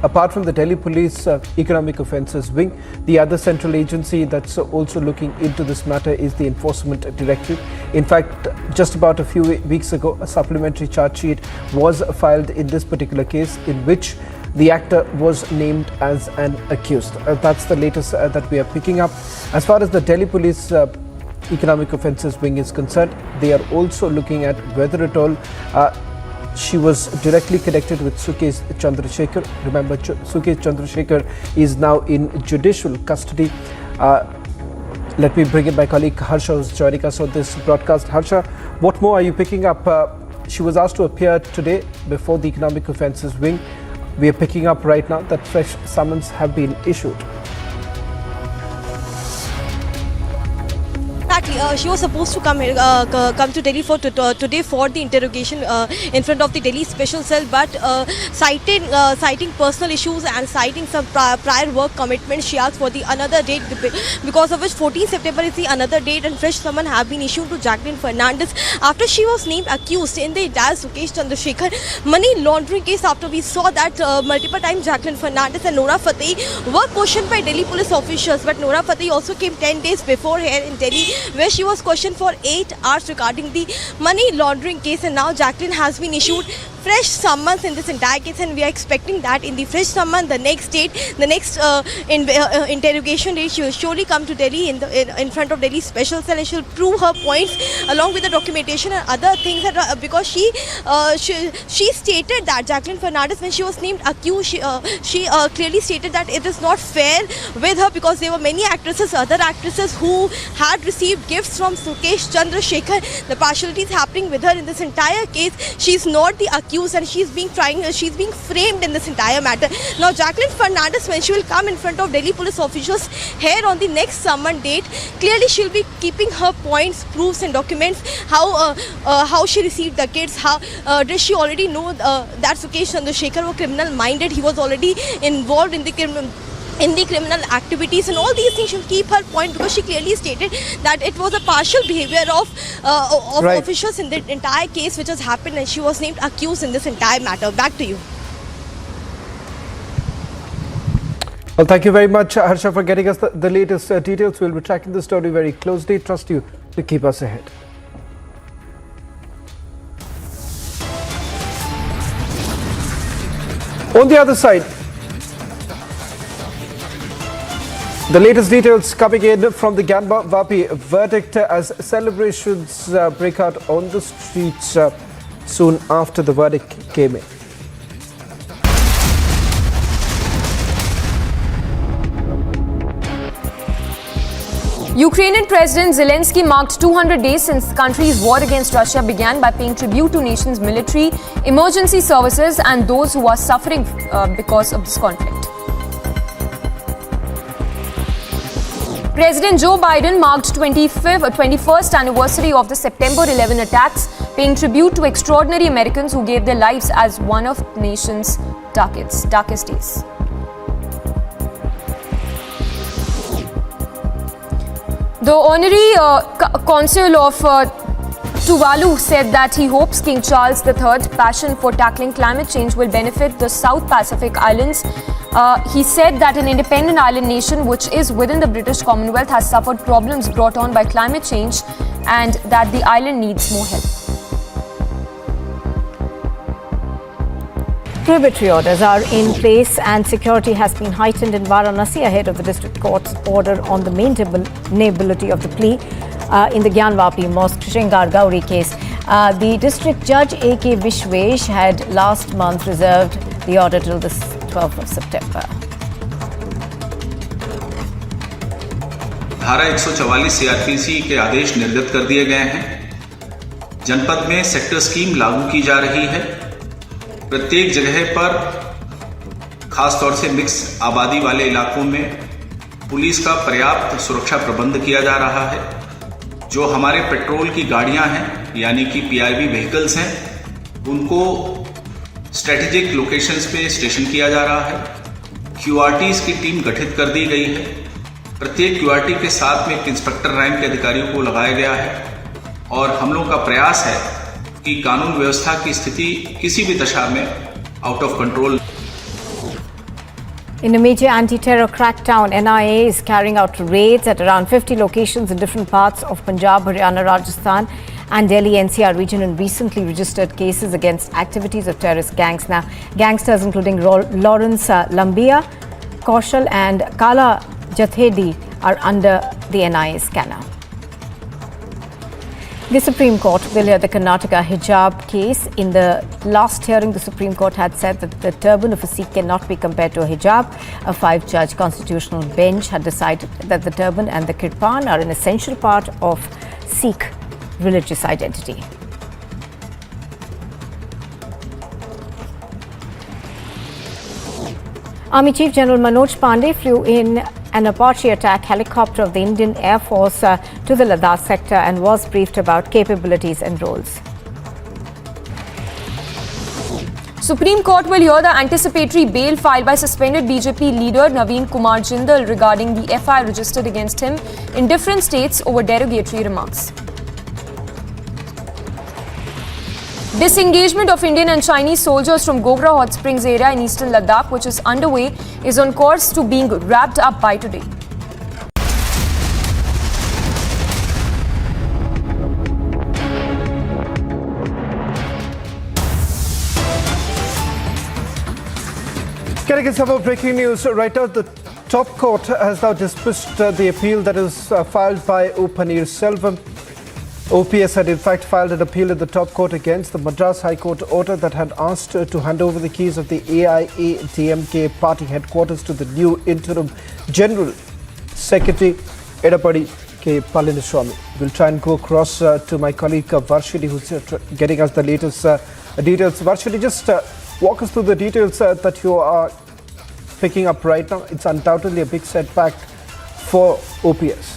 apart from the Delhi Police Economic Offences Wing, the other central agency that's also looking into this matter is the Enforcement Directorate. In fact, just about a few weeks ago, a supplementary charge sheet was filed in this particular case in which the actor was named as an accused. That's the latest that we are picking up. As far as the Delhi Police Economic Offences Wing is concerned, they are also looking at whether at all she was directly connected with Sukesh Chandrasekhar. Remember, Sukesh Chandrasekhar is now in judicial custody. Let me bring in my colleague Harsha, who's joining us on this broadcast. Harsha, what more are you picking up? She was asked to appear today before the Economic Offences Wing. We are picking up right now that fresh summons have been issued. She was supposed to come to Delhi for today for the interrogation in front of the Delhi Special Cell, but citing personal issues and citing some prior work commitments, she asked for the another date, because of which 14 September is the another date, and fresh summon have been issued to Jacqueline Fernandez after she was named accused in the entire Sukesh Chandrasekhar money laundering case. After we saw that multiple times Jacqueline Fernandez and Nora Fateh were questioned by Delhi police officials, but Nora Fateh also came 10 days before here in Delhi, where she was questioned for 8 hours regarding the money laundering case, and now Jacqueline has been issued fresh summons in this entire case, and we are expecting that in the fresh summon, the next date, the next interrogation date, she will surely come to Delhi in front of Delhi Special Cell, and she'll prove her points along with the documentation and other things that, because she stated that Jacqueline Fernandez, when she was named accused, she clearly stated that it is not fair with her because there were many actresses, other actresses who had received gifts from Sukesh Chandrasekhar. The partiality is happening with her in this entire case. She is not the accused, and she's being framed in this entire matter. Now Jacqueline Fernandez, when she will come in front of Delhi police officials here on the next summon date, clearly she'll be keeping her points, proofs and documents, how she received the kids, how does she already know that Sukesh Chandrasekhar was criminal minded, he was already involved in the in the criminal activities, and all these things she'll keep her point, because she clearly stated that it was a partial behavior of Right. officials in the entire case which has happened, and she was named accused in this entire matter. Back to you. Well, thank you very much, Harsha, for getting us the latest details. We'll be tracking the story very closely. Trust you to keep us ahead. On the other side, the latest details coming in from the Gyanvapi verdict as celebrations break out on the streets soon after the verdict came in. Ukrainian President Zelensky marked 200 days since the country's war against Russia began by paying tribute to nation's military, emergency services and those who are suffering because of this conflict. President Joe Biden marked 21st anniversary of the September 11 attacks, paying tribute to extraordinary Americans who gave their lives as one of the nation's darkest days. The Honorary Consul of Tuvalu said that he hopes King Charles III's passion for tackling climate change will benefit the South Pacific Islands. He said that an independent island nation which is within the British Commonwealth has suffered problems brought on by climate change and that the island needs more help. Prohibitory orders are in place and security has been heightened in Varanasi ahead of the district court's order on the maintainability of the plea in the Gyanvapi Mosque Shingar Gauri case. The district judge A.K. Vishwesh had last month reserved the order till the 12th of September. धारा 144 CrPC के आदेश निर्गत कर दिए गए हैं। जनपद में sector scheme लागू की जा रही है। प्रत्येक जगह पर खास तौर से मिक्स आबादी वाले इलाकों में पुलिस का पर्याप्त सुरक्षा प्रबंध किया जा रहा है। जो हमारे पेट्रोल की गाड़ियां हैं यानी कि पीआईवी व्हीकल्स हैं, उनको स्ट्रेटेजिक लोकेशंस पे स्टेशन किया जा रहा है। क्यूआरटीज की टीम गठित कर दी गई है। प्रत्येक क्यूआरटी के साथ में एक इंस्पेक्टर रैंक के अधिकारियों को लगाया गया है और हम लोग का प्रयास है कि कानून व्यवस्था की स्थिति किसी भी दशा में out of control. In a major anti-terror crackdown, NIA is carrying out raids at around 50 locations in different parts of Punjab, Haryana, Rajasthan and Delhi NCR region and recently registered cases against activities of terrorist gangs. Now, gangsters including Lawrence Lambia, Kaushal and Kala Jathedi are under the NIA scanner. The Supreme Court will hear the Karnataka hijab case. In the last hearing, the Supreme Court had said that the turban of a Sikh cannot be compared to a hijab. A 5-judge constitutional bench had decided that the turban and the kirpan are an essential part of Sikh religious identity. Army Chief General Manoj Pandey flew in an Apache attack helicopter of the Indian Air Force to the Ladakh sector and was briefed about capabilities and roles. Supreme Court will hear the anticipatory bail filed by suspended BJP leader Naveen Kumar Jindal regarding the FIR registered against him in different states over derogatory remarks. Disengagement of Indian and Chinese soldiers from Gogra Hot Springs area in eastern Ladakh, which is underway, is on course to being wrapped up by today. Getting some breaking news right now. The top court has now dismissed the appeal that is filed by O. Selvam. OPS had in fact filed an appeal in the top court against the Madras High Court order that had asked to hand over the keys of the AIADMK party headquarters to the new interim General Secretary Edapadi K. Palaniswamy. We'll try and go across to my colleague Varshini, who's getting us the latest details. Varshini, just walk us through the details that you are picking up right now. It's undoubtedly a big setback for OPS.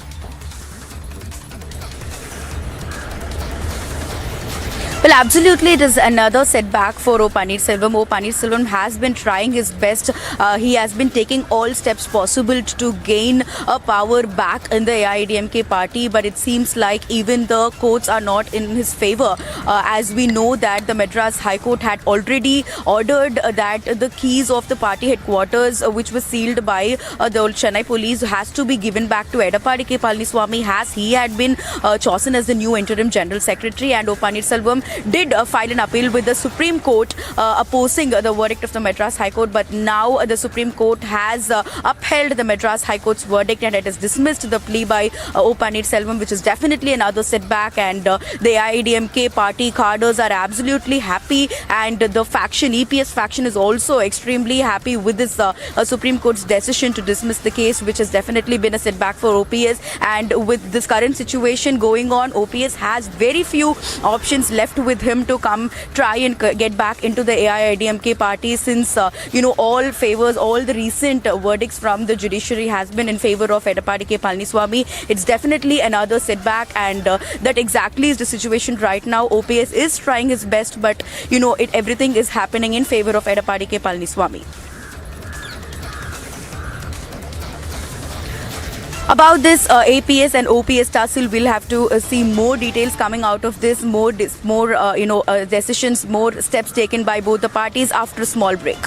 Well, absolutely, it is another setback for O. Paneerselvam. O. Paneerselvam has been trying his best. He has been taking all steps possible to gain power back in the AIADMK party, but it seems like even the courts are not in his favor. As we know that the Madras High Court had already ordered that the keys of the party headquarters, which was sealed by the Chennai police, has to be given back to Edappadi K. Palaniswamy, as he had been chosen as the new interim general secretary, and O. Paneerselvam did file an appeal with the Supreme Court opposing the verdict of the Madras High Court, but now the Supreme Court has upheld the Madras High Court's verdict and it has dismissed the plea by O. Paneerselvam, which is definitely another setback, and the AIADMK party cadres are absolutely happy, and the faction, EPS faction, is also extremely happy with this Supreme Court's decision to dismiss the case, which has definitely been a setback for OPS. And with this current situation going on, OPS has very few options left with him to come try and get back into the AIADMK party, since all favors, all the recent verdicts from the judiciary has been in favor of Edappadi K. Palaniswamy. It's definitely another setback, and that exactly is the situation right now. OPS is trying his best, but everything is happening in favor of Edappadi K. Palaniswamy. About this APS and OPS tussle, we'll have to see more details coming out of this, more decisions, more steps taken by both the parties after a small break.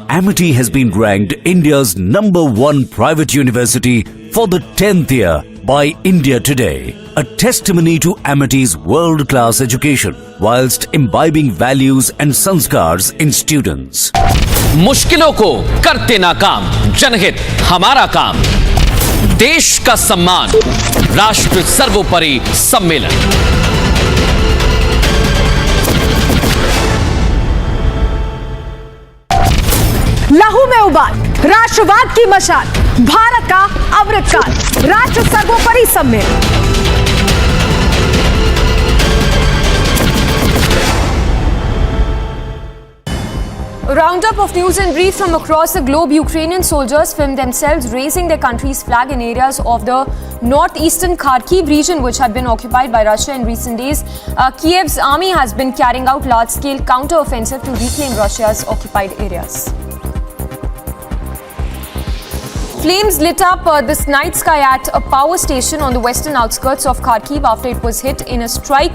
Amity has been ranked India's #1 private university for the 10th year by India Today, a testimony to Amity's world-class education whilst imbibing values and sanskars in students. मुश्किलों को करते नाकाम, जनहित हमारा काम, देश का सम्मान, राष्ट्र सर्वोपरि सम्मेलन। लहू में उबाल, राष्ट्रवाद की मशाल, भारत का अमृतकाल, राष्ट्र सर्वोपरि सम्मेलन। A roundup of news and brief from across the globe. Ukrainian soldiers filmed themselves raising their country's flag in areas of the northeastern Kharkiv region, which had been occupied by Russia in recent days. Kiev's army has been carrying out large-scale counter-offensive to reclaim Russia's occupied areas. Flames lit up this night sky at a power station on the western outskirts of Kharkiv after it was hit in a strike.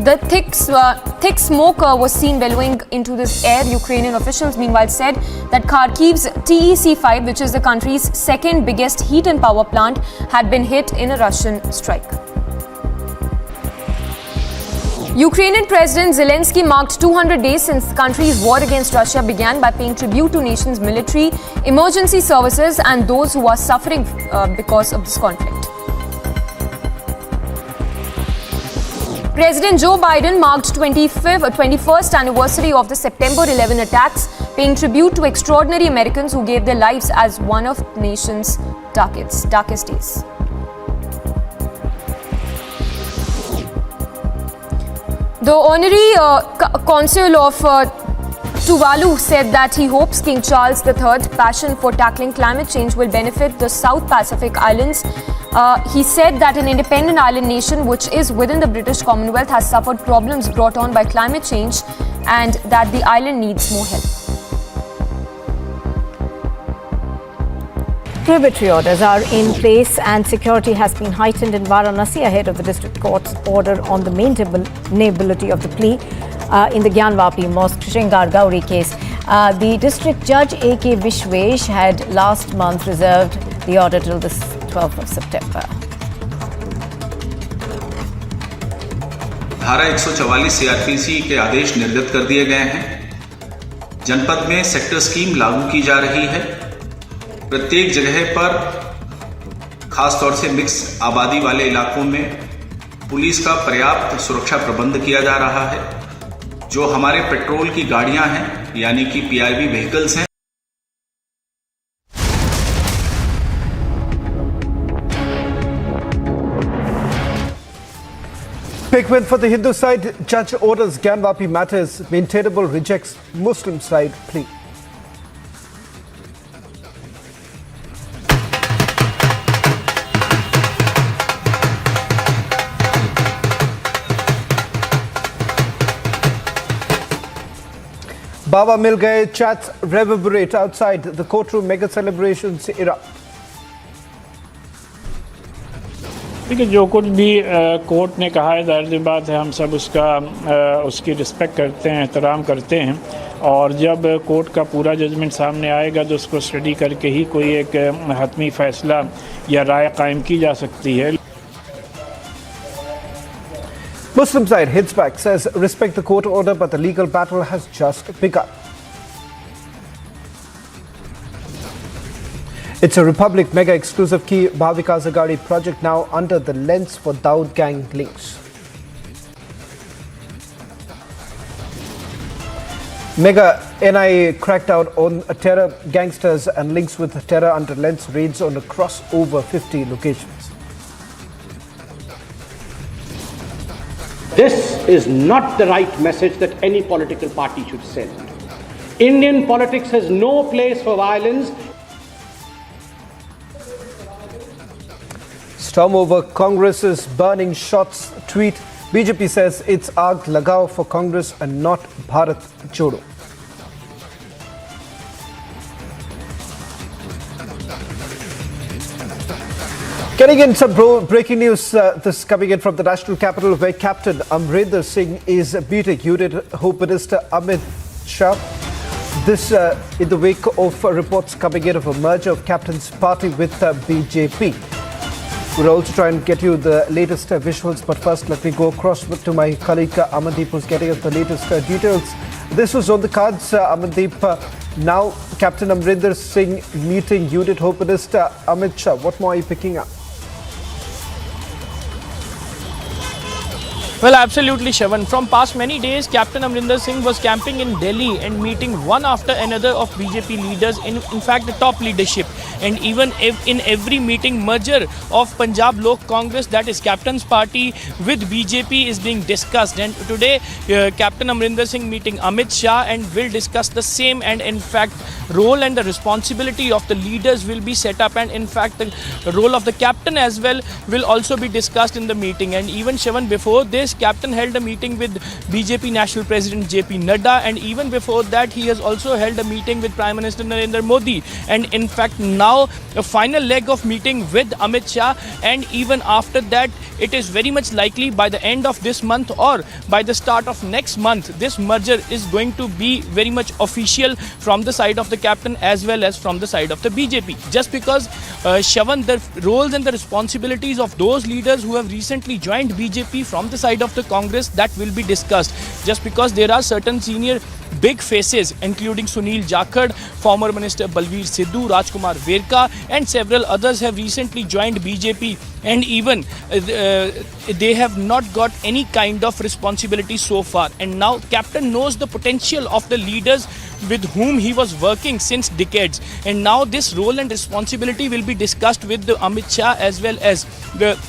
The thick smoke was seen billowing into this air. Ukrainian officials meanwhile said that Kharkiv's TEC-5, which is the country's second biggest heat and power plant, had been hit in a Russian strike. Ukrainian President Zelensky marked 200 days since the country's war against Russia began by paying tribute to nation's military, emergency services and those who are suffering because of this conflict. President Joe Biden marked 21st anniversary of the September 11 attacks, paying tribute to extraordinary Americans who gave their lives as one of the nation's darkest days. The Honorary Consul of Tuvalu said that he hopes King Charles III's passion for tackling climate change will benefit the South Pacific Islands. He said that an independent island nation which is within the British Commonwealth has suffered problems brought on by climate change and that the island needs more help. Prohibitory orders are in place and security has been heightened in Varanasi ahead of the district court's order on the maintainability of the plea in the Gyanvapi Mosque Shingar Gauri case. The district judge A.K. Vishwesh had last month reserved the order till the 12th of September. धारा 144 CrPC के आदेश निर्गत कर दिए गए हैं। जनपद में sector scheme लागू की जा रही है। प्रत्येक जगह पर खासतौर से मिक्स आबादी वाले इलाकों में पुलिस का पर्याप्त सुरक्षा प्रबंध किया जा रहा है। जो हमारे पेट्रोल की गाड़ियां हैं यानी कि पीआईवी व्हीकल्स हैं, Big win for the Hindu side. Judge orders Gyanvapi matters maintainable, rejects Muslim side plea. Baba Mil Gaye chats reverberate outside the courtroom. Mega celebrations erupt. देखिए, जो कुछ भी कोर्ट ने कहा है, जाहिर सी बात है हम सब उसकी रिस्पेक्ट करते हैं, एहतराम करते हैं, और जब कोर्ट का पूरा जजमेंट सामने आएगा तो उसको स्टडी करके ही कोई एक हतमी फैसला या राय कायम की जा सकती है। Muslim side hits back, says respect the court order, but the legal battle has just begun. It's a Republic mega exclusive key Bhavika Zagari project now under the lens for Daud gang links. Mega NIA crackdown on terror, gangsters and links with terror under lens raids on across over 50 locations. This is not the right message that any political party should send. Indian politics has no place for violence. Storm over Congress's burning shots tweet. BJP says it's aag lagao for Congress and not Bharat Jodo. Getting in some breaking news, this coming in from the national capital, where Captain Amrinder Singh is beating Union Home Minister Amit Shah. This in the wake of reports coming in of a merger of Captain's party with BJP. We'll also try and get you the latest visuals, but first let me go across to my colleague Amandeep, who's getting us the latest details. This was on the cards, Amandeep. Now Captain Amrinder Singh meeting Union Home Minister Amit Shah. What more are you picking up? Well, absolutely, Shravan. From past many days, Captain Amrinder Singh was camping in Delhi and meeting one after another of BJP leaders, in fact, the top leadership. And even in every meeting, merger of Punjab Lok Congress, that is Captain's party, with BJP is being discussed. And today, Captain Amrinder Singh meeting Amit Shah and will discuss the same. And in fact, role and the responsibility of the leaders will be set up. And in fact, the role of the captain as well will also be discussed in the meeting. And even, Shravan, before this, Captain held a meeting with BJP National President JP Nadda, and even before that he has also held a meeting with Prime Minister Narendra Modi, and in fact now a final leg of meeting with Amit Shah, and even after that it is very much likely by the end of this month or by the start of next month this merger is going to be very much official from the side of the captain as well as from the side of the BJP, just because Shravan, the roles and the responsibilities of those leaders who have recently joined BJP from the side of the Congress, that will be discussed, just because there are certain senior big faces including Sunil Jakhad, former Minister Balveer Sidhu, Rajkumar Verka and several others have recently joined BJP, and even they have not got any kind of responsibility so far. And now Captain knows the potential of the leaders with whom he was working since decades, and now this role and responsibility will be discussed with the Amit Shah as well as the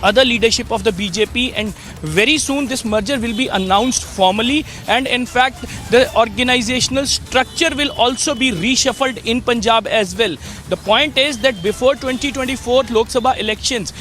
other leadership of the BJP, and very soon this merger will be announced formally, and in fact the organizational structure will also be reshuffled in Punjab as well. The point is that before 2024 Lok Sabha elections,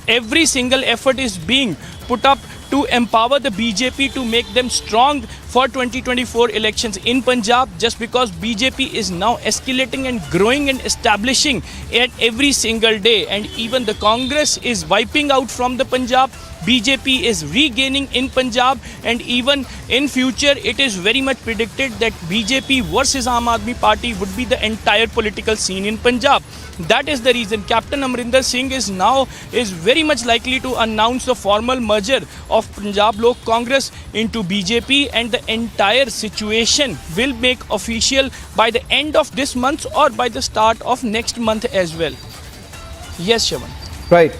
every single effort is being put up to empower the BJP to make them strong for 2024 elections in Punjab, just because BJP is now escalating and growing and establishing at every single day, and even the Congress is wiping out from the Punjab. BJP is regaining in Punjab, and even in future it is very much predicted that BJP versus Aam Aadmi Party would be the entire political scene in Punjab. That is the reason Captain Amrinder Singh is very much likely to announce the formal merger of Punjab Lok Congress into BJP, and the entire situation will make official by the end of this month or by the start of next month as well. Yes, Shravan. Right.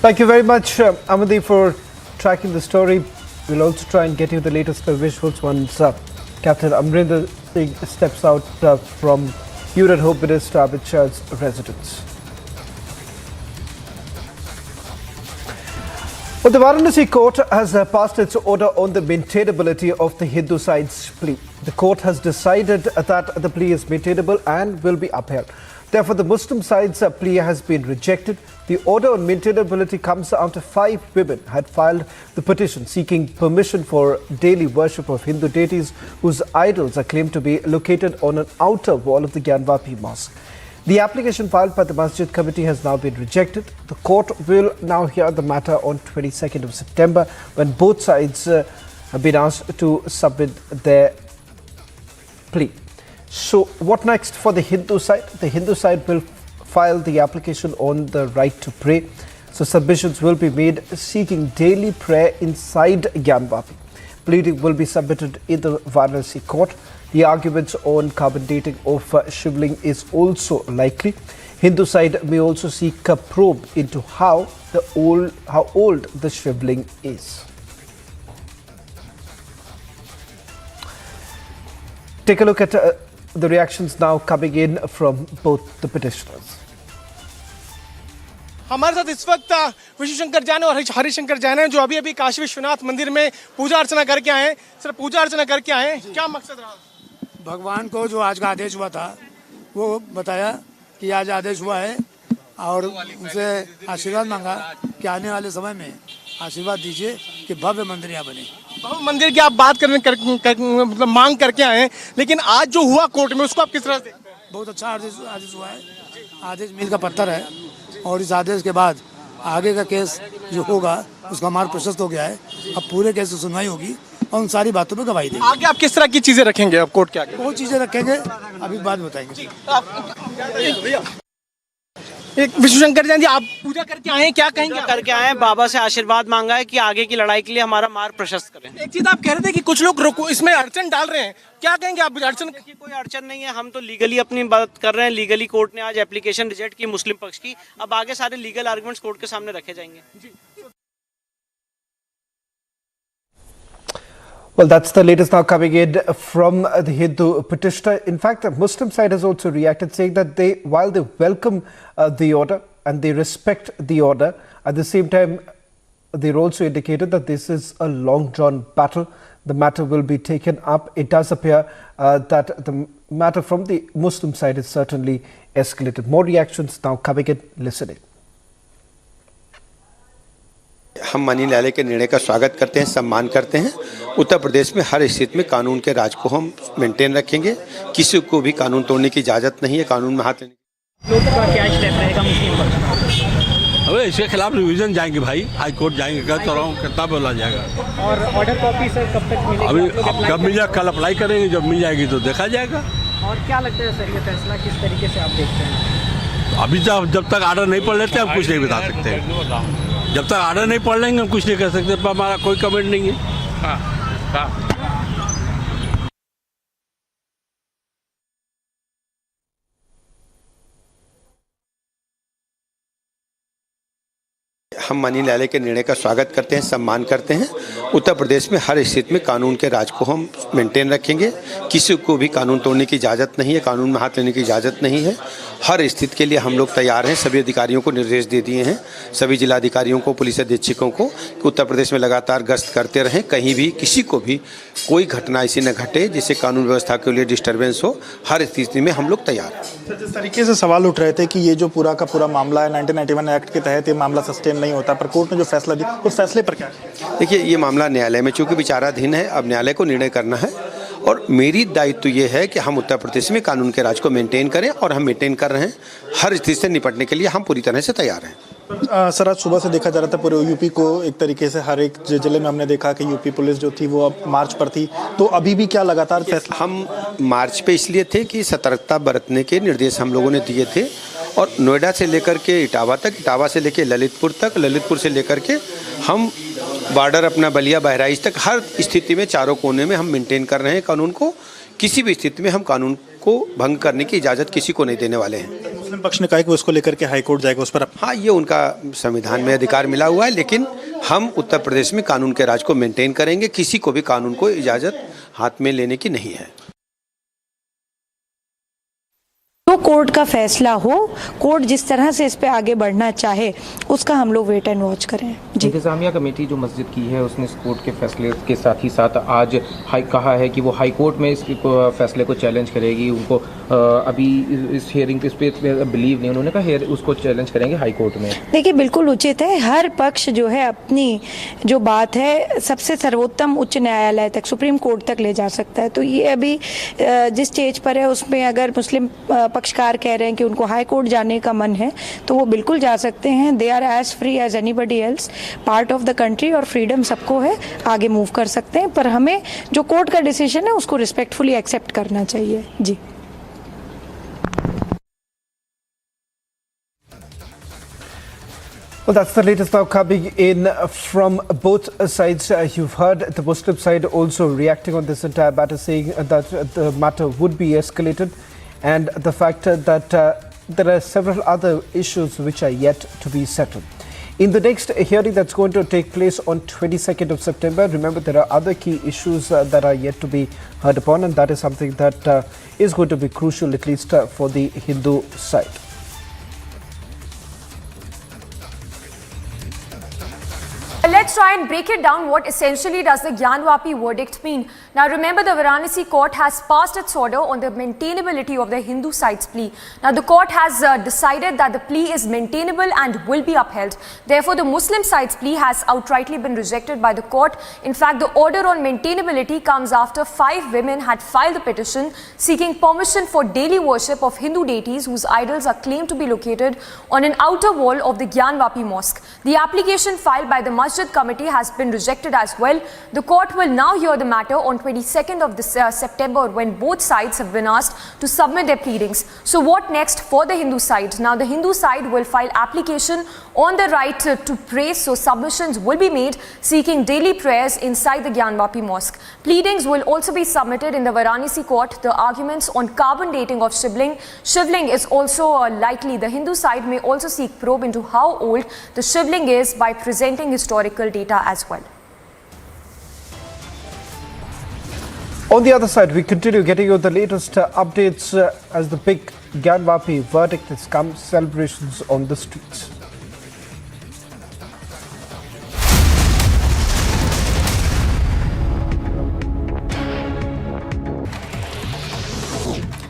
Thank you very much, Amadi, for tracking the story. We'll also try and get you the latest visuals once Captain Amrinder Singh steps out from Union Home Minister Amit Shah's residence. Well, the Varanasi court has passed its order on the maintainability of the Hindu side's plea. The court has decided that the plea is maintainable and will be upheld. Therefore, the Muslim side's plea has been rejected. The order on maintainability comes after 5 women had filed the petition seeking permission for daily worship of Hindu deities whose idols are claimed to be located on an outer wall of the Gyanvapi mosque. The application filed by the Masjid Committee has now been rejected. The court will now hear the matter on 22nd of September when both sides have been asked to submit their plea. So what next for the Hindu side? The Hindu side will file the application on the right to pray. So submissions will be made seeking daily prayer inside Gyanvapi. Pleading will be submitted in the Varanasi court. The arguments on carbon dating of shivling is also likely. Hindu side may also seek a probe into how old the shivling is. Take a look at the reactions now coming in from both the petitioners. हमारे साथ इस वक्त विश्वशंकर जैन और हरिशंकर जैन हैं जो अभी अभी काशी विश्वनाथ मंदिर में पूजा अर्चना करके आए हैं। सर पूजा अर्चना करके आए हैं, क्या मकसद रहा? भगवान को जो आज का आदेश हुआ था वो बताया कि आज आदेश हुआ है और उनसे आशीर्वाद मांगा कि आने वाले समय में आशीर्वाद दीजिए कि भव्य मंदिर यहाँ बने। भव्य मंदिर की आप बात मतलब मांग करके आए हैं, लेकिन आज जो हुआ कोर्ट में उसको आप किस तरह से? बहुत अच्छा आदेश हुआ है। आदेश मील का पत्थर है और इस आदेश के बाद आगे का केस जो होगा उसका मार्ग प्रशस्त हो गया है। अब पूरे केस की सुनवाई होगी और उन सारी बातों में गवाही देंगे। आगे आप किस तरह की चीजें रखेंगे अब कोर्ट के आगे? बहुत चीजें रखेंगे, अभी बाद में बताएंगे। एक विश्वशंकर जैन जी, आप पूजा करके आए हैं, क्या कहेंगे? करके आए हैं, बाबा से आशीर्वाद मांगा है कि आगे की लड़ाई के लिए हमारा मार्ग प्रशस्त करें। एक चीज आप कह रहे थे कि कुछ लोग इसमें अड़चन डाल रहे हैं, क्या कहेंगे आप? अड़चन की कोई अड़चन नहीं है, हम तो लीगली अपनी बात कर रहे हैं। लीगली कोर्ट ने आज एप्लीकेशन रिजेक्ट की मुस्लिम पक्ष की, अब आगे सारे लीगल आर्गुमेंट्स कोर्ट के सामने रखे जाएंगे। Well, that's the latest now coming in from the Hindu petitioner. In fact, the Muslim side has also reacted, saying that while they welcome the order and they respect the order, at the same time, they're also indicated that this is a long-drawn battle. The matter will be taken up. It does appear that the matter from the Muslim side is certainly escalated. More reactions now coming in. Listen in. हम माननीय न्यायालय के निर्णय का स्वागत करते हैं, सम्मान करते हैं। उत्तर प्रदेश में हर स्थिति में कानून के राज को हम मेंटेन रखेंगे। किसी को भी कानून तोड़ने की इजाज़त नहीं है, कानून में हाथ लेने का क्या स्टेप रहेगा मुस्लिम पक्ष? अबे इसके खिलाफ रिवीजन जाएंगे भाई, हाई कोर्ट जाएंगे। कह तो रहा हूँ कितना बोला जाएगा। और ऑर्डर कॉपी सर कब तक मिलेगी? अभी कब मिल जाए, कल अप्लाई करेंगे, जब मिल जाएगी तो देखा जाएगा। और क्या लगता है सर ये फैसला किस तरीके से आप देखते हैं? अभी जब तक ऑर्डर नहीं पढ़ लेते हम कुछ नहीं बता सकते। जब तक ऑर्डर नहीं पढ़ लेंगे हम कुछ नहीं कर सकते, पर हमारा कोई कमेंट नहीं है। हम माननीय न्यायालय के निर्णय का स्वागत करते हैं, सम्मान करते हैं। उत्तर प्रदेश में हर स्थिति में कानून के राज को हम मेंटेन रखेंगे। किसी को भी कानून तोड़ने की इजाज़त नहीं है, कानून में हाथ लेने की इजाज़त नहीं है। हर स्थिति के लिए हम लोग तैयार हैं। सभी अधिकारियों को निर्देश दे दिए हैं, सभी जिलाधिकारियों को, पुलिस अधीक्षकों को, कि उत्तर प्रदेश में लगातार गश्त करते रहें। कहीं भी किसी को भी कोई घटना ऐसी न घटे जिससे कानून व्यवस्था के लिए डिस्टर्बेंस हो। हर स्थिति में हम लोग तैयार हैं। जिस तरीके से सवाल उठ रहे थे कि ये जो पूरा का पूरा मामला है 1991 एक्ट के तहत ये मामला सस्टेन नहीं होता, पर कोर्ट ने जो फैसला दिया उस फैसले पर क्या? देखिए, ये मामला न्यायालय में चूंकि विचाराधीन है, अब न्यायालय को निर्णय करना है और मेरी दायित्व ये है कि हम उत्तर प्रदेश में कानून के राज को मेंटेन करें और हम मेंटेन कर रहे हैं। हर स्थिति से निपटने के लिए हम पूरी तरह से तैयार हैं। सर, आज सुबह से देखा जा रहा था पूरे यूपी को एक तरीके से हर एक जिले में हमने देखा कि यूपी पुलिस जो थी वो अब मार्च पर थी, तो अभी भी क्या लगातार फैसला? हम मार्च पे इसलिए थे कि सतर्कता बरतने के निर्देश हम लोगों ने दिए थे और नोएडा से लेकर के इटावा तक, इटावा से लेकर ललितपुर तक, ललितपुर से लेकर के हम बॉर्डर अपना बलिया बहराइच तक, हर स्थिति में चारों कोने में हम मेंटेन कर रहे हैं कानून को। किसी भी स्थिति में हम कानून को भंग करने की इजाज़त किसी को नहीं देने वाले हैं। मुस्लिम पक्ष ने कहा कि उसको लेकर के हाई कोर्ट जाएगा, उस पर? हाँ, ये उनका संविधान में अधिकार मिला हुआ है, लेकिन हम उत्तर प्रदेश में कानून के राज को मेंटेन करेंगे। किसी को भी कानून को इजाज़त हाथ में लेने की नहीं है। तो कोर्ट का फैसला हो, कोर्ट जिस तरह से इस पे आगे बढ़ना चाहे उसका हम लोग वेट एंड वॉच करें। जी, इंतजामिया कमेटी जो मस्जिद की है उसने इस कोर्ट के फैसले के साथ ही साथ आज कहा है कि वो हाई कोर्ट में इस फैसले को चैलेंज करेगी। उनको अभी इस हियरिंग इस पे बिलीव नहीं, उन्होंने कहा उसको चैलेंज करेंगे हाई कोर्ट में। देखिए बिल्कुल उचित है, हर पक्ष जो है अपनी जो बात है सबसे सर्वोत्तम उच्च न्यायालय तक, सुप्रीम कोर्ट तक ले जा सकता है। तो ये अभी जिस स्टेज पर है उसमें अगर मुस्लिम पक्षकार कह रहे हैं कि उनको हाई कोर्ट जाने का मन है तो वो बिल्कुल जा सकते हैं। They are as free as anybody else, part of the country, और फ्रीडम सबको है, आगे मूव कर सकते हैं। पर हमें जो कोर्ट का डिसीजन है उसको रिस्पेक्टफुली एक्सेप्ट करना चाहिए। जी, Well, that's the latest now coming in from both sides. You've heard the Muslim side also reacting on this entire matter, saying that the matter would be escalated, and the fact that there are several other issues which are yet to be settled. In the next hearing that's going to take place on 22nd of September, remember there are other key issues that are yet to be heard upon, and that is something that is going to be crucial, at least for the Hindu side. Let's try and break it down. What essentially does the Gyanvapi verdict mean? Now remember, the Varanasi court has passed its order on the maintainability of the Hindu side's plea. Now the court has decided that the plea is maintainable and will be upheld. Therefore, the Muslim side's plea has outrightly been rejected by the court. In fact, the order on maintainability comes after 5 women had filed a petition seeking permission for daily worship of Hindu deities whose idols are claimed to be located on an outer wall of the Gyanvapi mosque. The application filed by the Masjid Committee has been rejected as well. The court will now hear the matter on 22nd of this September, when both sides have been asked to submit their pleadings. So what next for the Hindu side? Now the Hindu side will file application on the right to pray. So submissions will be made seeking daily prayers inside the Gyanvapi mosque. Pleadings will also be submitted in the Varanasi court. The arguments on carbon dating of Shivling is also likely. The Hindu side may also seek probe into how old the Shivling is by presenting historical data as well. On the other side, we continue getting you the latest updates as the big Gyanvapi verdict has come. Celebrations on the streets.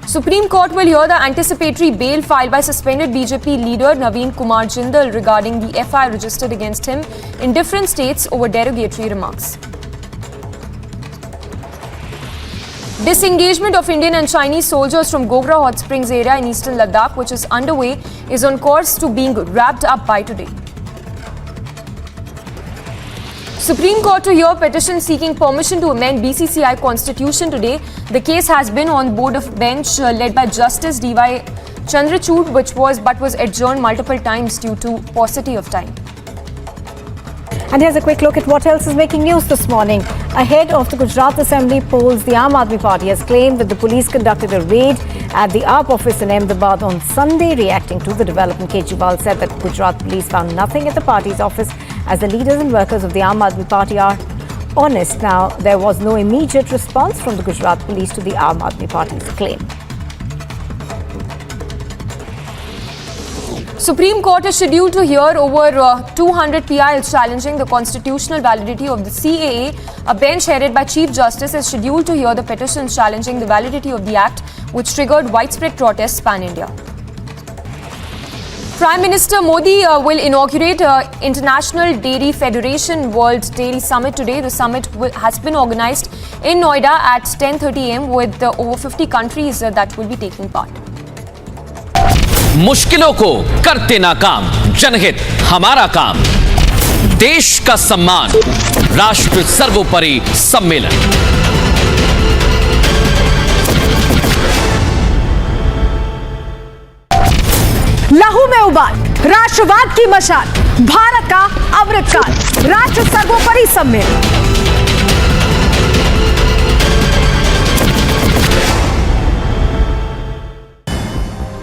Supreme Court will hear the anticipatory bail filed by suspended BJP leader Naveen Kumar Jindal regarding the FIR registered against him in different states over derogatory remarks. Disengagement of Indian and Chinese soldiers from Gogra Hot Springs area in eastern Ladakh, which is underway, is on course to being wrapped up by today. Supreme Court to hear petition seeking permission to amend BCCI constitution today. The case has been on board of bench led by Justice D.Y. Chandrachud, but was adjourned multiple times due to paucity of time. And here's a quick look at what else is making news this morning. Ahead of the Gujarat Assembly polls, the Aam Aadmi Party has claimed that the police conducted a raid at the AAP office in Ahmedabad on Sunday. Reacting to the development, Kejriwal said that Gujarat police found nothing at the party's office, as the leaders and workers of the Aam Aadmi Party are honest. Now, there was no immediate response from the Gujarat police to the Aam Aadmi Party's claim. Supreme Court is scheduled to hear over 200 PILs challenging the constitutional validity of the CAA. A bench headed by Chief Justice is scheduled to hear the petitions challenging the validity of the Act, which triggered widespread protests pan-India. Prime Minister Modi will inaugurate International Dairy Federation World Dairy Summit today. The summit has been organized in Noida at 10:30 am with over 50 countries that will be taking part. मुश्किलों को करते नाकाम, जनहित हमारा काम, देश का सम्मान, राष्ट्र सर्वोपरि सम्मेलन। लहू में उबाल, राष्ट्रवाद की मशाल, भारत का अमृतकाल, राष्ट्र सर्वोपरि सम्मेलन।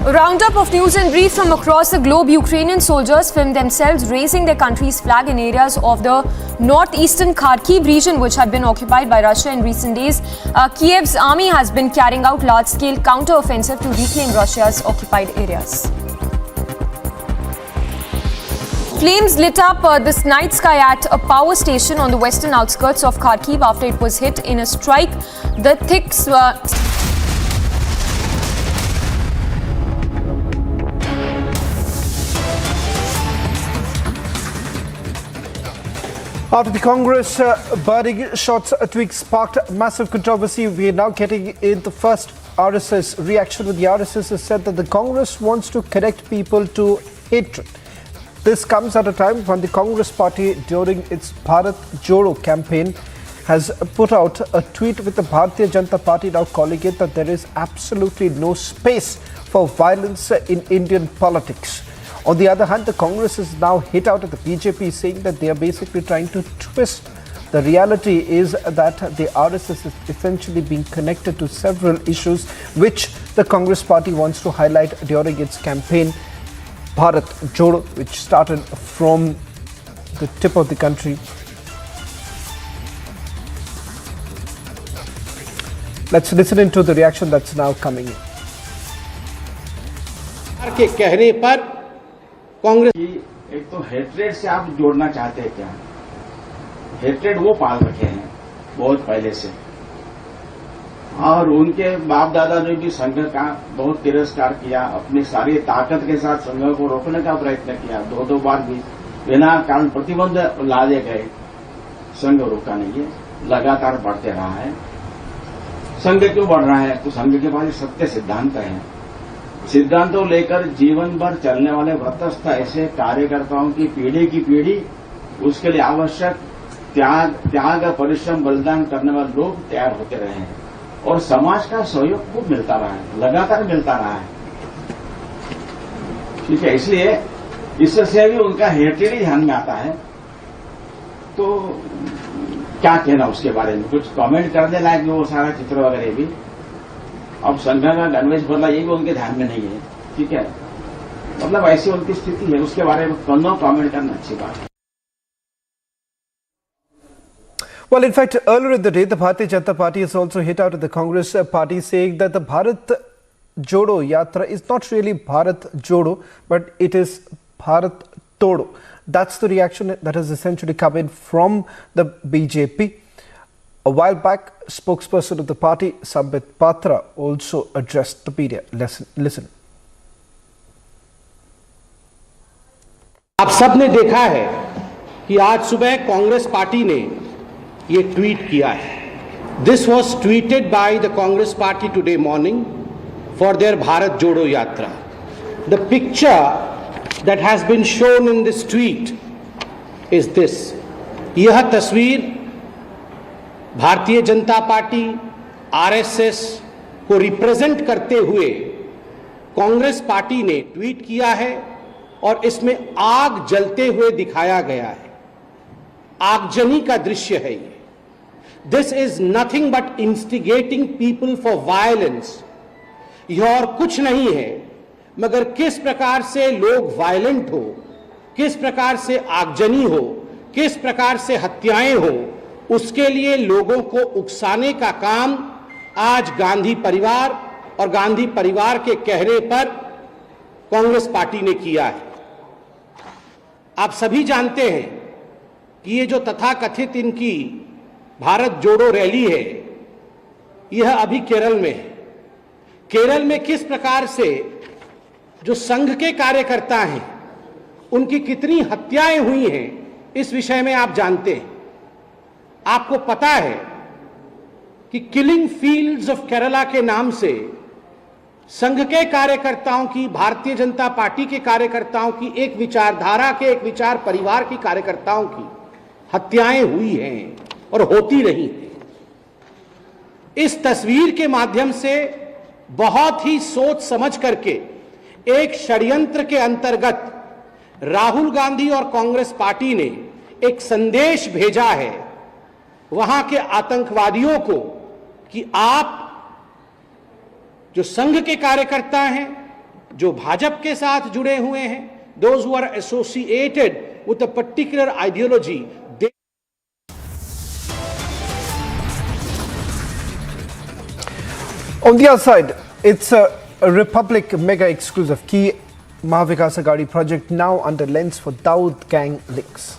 A roundup of news and brief from across the globe. Ukrainian soldiers filmed themselves raising their country's flag in areas of the northeastern Kharkiv region, which had been occupied by Russia in recent days. Kiev's army has been carrying out large-scale counter-offensive to reclaim Russia's occupied areas. Flames lit up this night sky at a power station on the western outskirts of Kharkiv after it was hit in a strike. The thick After the Congress burning shots tweak sparked massive controversy, we are now getting in the first RSS reaction. With the RSS has said that the Congress wants to connect people to hatred. This comes at a time when the Congress party, during its Bharat Jodo campaign, has put out a tweet with the Bharatiya Janata Party now calling it that there is absolutely no space for violence in Indian politics. On the other hand, the Congress is now hit out at the BJP, saying that they are basically trying to twist. The reality is that the RSS is essentially being connected to several issues which the Congress party wants to highlight during its campaign, Bharat Jodo, which started from the tip of the country. Let's listen into the reaction that's now coming in. के कहने पर कांग्रेस एक तो hatred से आप जोड़ना चाहते हैं क्या? हेट्रेड वो पाल रखे हैं बहुत पहले से, और उनके बाप दादा ने भी संघ का बहुत तिरस्कार किया, अपनी सारी ताकत के साथ संघ को रोकने का प्रयत्न किया, दो बार भी बिना कारण प्रतिबंध लादे गए, संघ रोका नहीं है, लगातार बढ़ते रहा है। संघ क्यों बढ़ रहा है? तो संघ के पास सत्य सिद्धांत है, सिद्धांतों लेकर जीवन भर चलने वाले व्रतस्थ ऐसे कार्यकर्ताओं की पीढ़ी उसके लिए आवश्यक त्याग परिश्रम बलिदान करने वाले लोग तैयार होते रहे हैं, और समाज का सहयोग खूब मिलता रहा है, लगातार मिलता रहा है। ठीक है, इसलिए इससे भी उनका हेट्रेड ही ध्यान में आता है। तो क्या कहना उसके बारे में, कुछ कमेंट करने लायक वो सारा चित्र वगैरह भी, अब संघ का गणवेश बदला ये भी उनके ध्यान में नहीं है। ठीक है, मतलब ऐसी उनकी स्थिति है, उसके बारे में कमेंट करना अच्छी बात है। Well, in fact, earlier in the day, the Bharatiya Janata Party has also hit out at the Congress party, saying that the Bharat Jodo Yatra is not really Bharat Jodo, but it is Bharat Todo. That's the reaction that has essentially come in from the BJP. A while back, spokesperson of the party, Sambit Patra, also addressed the media. Listen. आप सब ने देखा है कि आज सुबह Congress party ने ये ट्वीट किया है। This was tweeted by the Congress party today morning for there Bharat Jodo Yatra. The picture that has been shown in this tweet is this. यह तस्वीर भारतीय जनता पार्टी आरएसएस को रिप्रेजेंट करते हुए कांग्रेस पार्टी ने ट्वीट किया है, और इसमें आग जलते हुए दिखाया गया है। आगजनी का दृश्य है ये। This is nothing but instigating people for violence. यह और कुछ नहीं है मगर किस प्रकार से लोग वायलेंट हो, किस प्रकार से आगजनी हो, किस प्रकार से हत्याएं हो, उसके लिए लोगों को उकसाने का काम आज गांधी परिवार और गांधी परिवार के कहने पर कांग्रेस पार्टी ने किया है। आप सभी जानते हैं कि ये जो तथाकथित इनकी भारत जोड़ो रैली है, यह अभी केरल में है। केरल में किस प्रकार से जो संघ के कार्यकर्ता हैं उनकी कितनी हत्याएं हुई हैं, इस विषय में आप जानते हैं। आपको पता है कि किलिंग फील्ड्स ऑफ केरला के नाम से संघ के कार्यकर्ताओं की, भारतीय जनता पार्टी के कार्यकर्ताओं की, एक विचारधारा के, एक विचार परिवार की कार्यकर्ताओं की हत्याएं हुई हैं और होती रही हैं। इस तस्वीर के माध्यम से बहुत ही सोच समझ करके एक षड्यंत्र के अंतर्गत राहुल गांधी और कांग्रेस पार्टी ने एक संदेश भेजा है वहां के आतंकवादियों को कि आप जो संघ के कार्यकर्ता हैं, जो भाजपा के साथ जुड़े हुए हैं, those who are associated with a particular ideology, On the other side, it's a Republic mega exclusive key Mahavikas Aghadi project now under lens for Dawood gang links.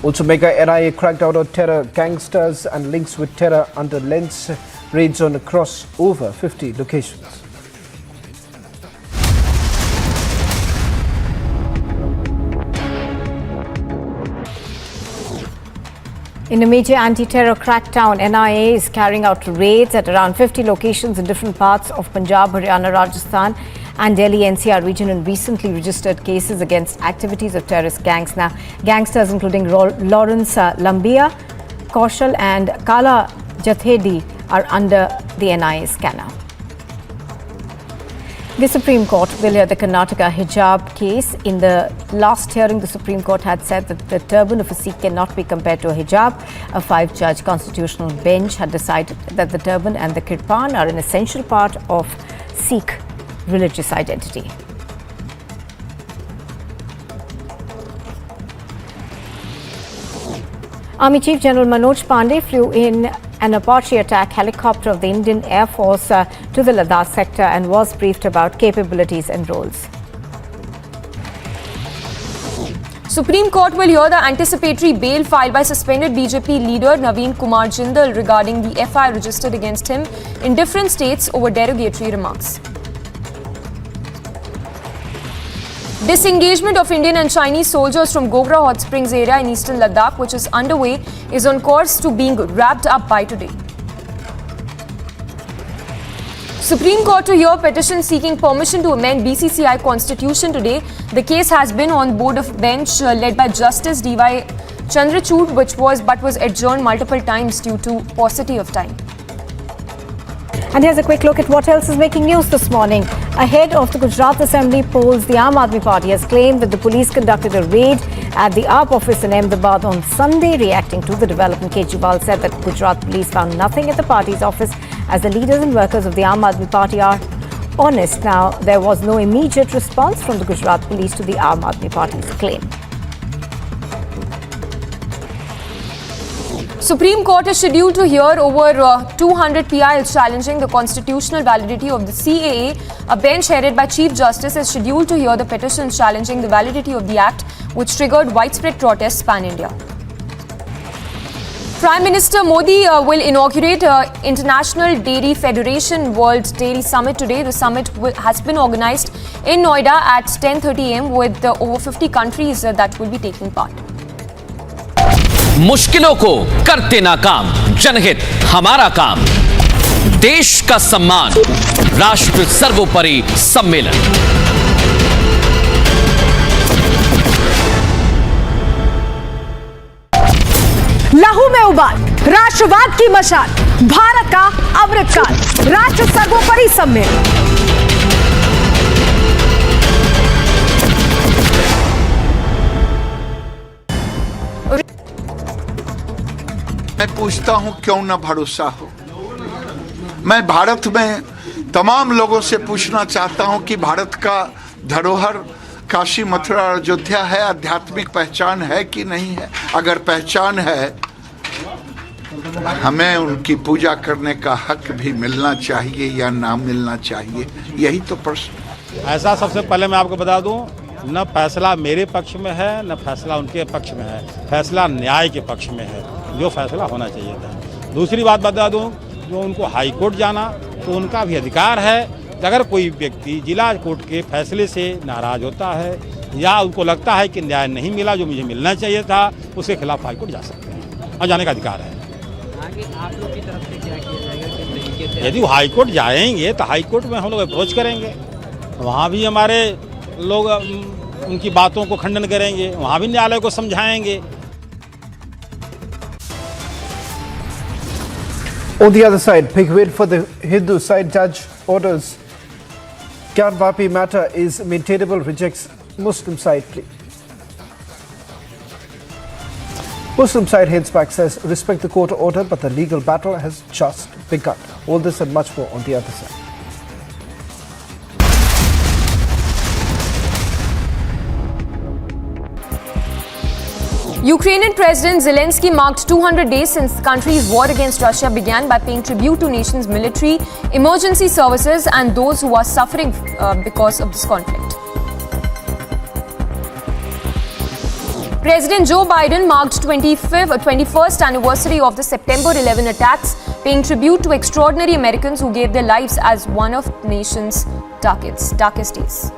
Also mega NIA crackdown on terror gangsters and links with terror under lens, raids on across over 50 locations. In a major anti-terror crackdown, NIA is carrying out raids at around 50 locations in different parts of Punjab, Haryana, Rajasthan and Delhi NCR region in recently registered cases against activities of terrorist gangs. Now, gangsters including Lawrence Lambia, Kaushal and Kala Jathedi are under the NIA scanner. The Supreme Court will hear the Karnataka hijab case. In the last hearing, the Supreme Court had said that the turban of a Sikh cannot be compared to a hijab. A 5-judge constitutional bench had decided that the turban and the kirpan are an essential part of Sikh religious identity. Army Chief General Manoj Pandey flew in an Apache attack helicopter of the Indian Air Force to the Ladakh sector and was briefed about capabilities and roles. Supreme Court will hear the anticipatory bail filed by suspended BJP leader Naveen Kumar Jindal regarding the FI registered against him in different states over derogatory remarks. Disengagement of Indian and Chinese soldiers from Gogra Hot Springs area in eastern Ladakh, which is underway, is on course to being wrapped up by today. Supreme Court to hear petition seeking permission to amend BCCI constitution today. The case has been on board of bench led by Justice D.Y. Chandrachud, but was adjourned multiple times due to paucity of time. And here's a quick look at what else is making news this morning. Ahead of the Gujarat Assembly polls, the Aam Aadmi Party has claimed that the police conducted a raid at the AAP office in Ahmedabad on Sunday. Reacting to the development, Kejriwal said that Gujarat police found nothing at the party's office as the leaders and workers of the Aam Aadmi Party are honest. Now, there was no immediate response from the Gujarat police to the Aam Aadmi Party's claim. Supreme Court is scheduled to hear over 200 PILs challenging the constitutional validity of the CAA. A bench headed by Chief Justice is scheduled to hear the petitions challenging the validity of the Act, which triggered widespread protests pan-India. Prime Minister Modi will inaugurate International Dairy Federation World Dairy Summit today. The summit has been organized in Noida at 10:30 am with over 50 countries that will be taking part. मुश्किलों को करते नाकाम, जनहित हमारा काम, देश का सम्मान, राष्ट्र सर्वोपरि सम्मेलन। लहू में उबाल, राष्ट्रवाद की मशाल, भारत का अमृतकाल, राष्ट्र सर्वोपरि सम्मेलन। मैं पूछता हूं क्यों ना भरोसा हो। मैं भारत में तमाम लोगों से पूछना चाहता हूं कि भारत का धरोहर काशी मथुरा और अयोध्या है, आध्यात्मिक पहचान है कि नहीं है। अगर पहचान है, हमें उनकी पूजा करने का हक भी मिलना चाहिए या ना मिलना चाहिए, यही तो प्रश्न। ऐसा सबसे पहले मैं आपको बता दूं, न फैसला मेरे पक्ष में है न फैसला उनके पक्ष में है, फैसला न्याय के पक्ष में है, जो फैसला होना चाहिए था। दूसरी बात बता दूं, जो उनको हाई कोर्ट जाना तो उनका भी अधिकार है। अगर कोई व्यक्ति जिला कोर्ट के फैसले से नाराज होता है या उनको लगता है कि न्याय नहीं मिला जो मुझे मिलना चाहिए था, उसके खिलाफ हाई कोर्ट जा सकते हैं और जाने का अधिकार है। आगे आप लोग की तरफ से क्या किया जाएगा, किस तरीके से? यदि वो हाई कोर्ट जाएंगे तो हाई कोर्ट में हम लोग अप्रोच करेंगे, वहाँ भी हमारे लोग उनकी बातों को खंडन करेंगे, वहाँ भी न्यायालय को समझाएंगे। On the other side, big win for the Hindu side. Judge orders Gyanvapi matter is maintainable, rejects Muslim side plea. Muslim side heads back, says respect the court order, but the legal battle has just begun. All this and much more on the other side. Ukrainian President Zelensky marked 200 days since the country's war against Russia began by paying tribute to nation's military, emergency services and those who are suffering because of this conflict. President Joe Biden marked 21st anniversary of the September 11 attacks, paying tribute to extraordinary Americans who gave their lives as one of the nation's darkest days.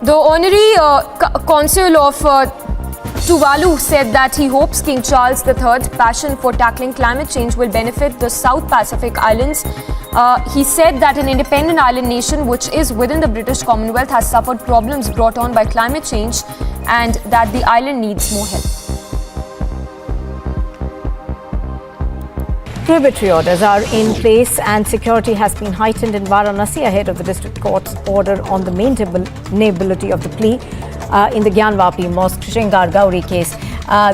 The Honorary Consul of Tuvalu said that he hopes King Charles III's passion for tackling climate change will benefit the South Pacific Islands. He said that an independent island nation which is within the British Commonwealth has suffered problems brought on by climate change and that the island needs more help. Prohibitory orders are in place and security has been heightened in Varanasi ahead of the district court's order on the maintainability of the plea in the Gyanvapi Mosque Shingar Gauri case.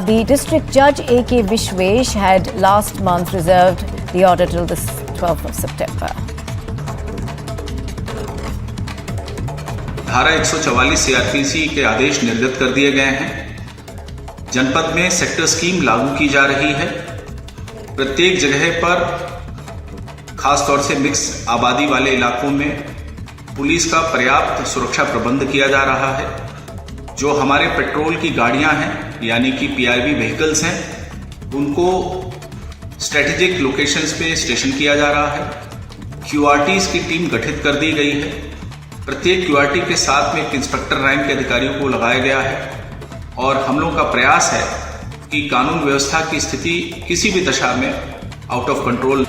The district judge A.K. Vishwesh had last month reserved the order till the 12th of September. धारा 144 CrPC के आदेश निर्गत कर दिए गए हैं। जनपद में sector scheme लागू की जा रही है। प्रत्येक जगह पर खास तौर से मिक्स आबादी वाले इलाकों में पुलिस का पर्याप्त सुरक्षा प्रबंध किया जा रहा है। जो हमारे पेट्रोल की गाड़ियां हैं यानी कि पीआरवी व्हीकल्स हैं, उनको स्ट्रेटेजिक लोकेशंस पे स्टेशन किया जा रहा है। क्यूआरटीज की टीम गठित कर दी गई है। प्रत्येक क्यूआरटी के साथ में एक इंस्पेक्टर रैंक के अधिकारियों को लगाया गया है और हम लोगों का प्रयास है कि कानून व्यवस्था की स्थिति किसी भी दशा में out of control.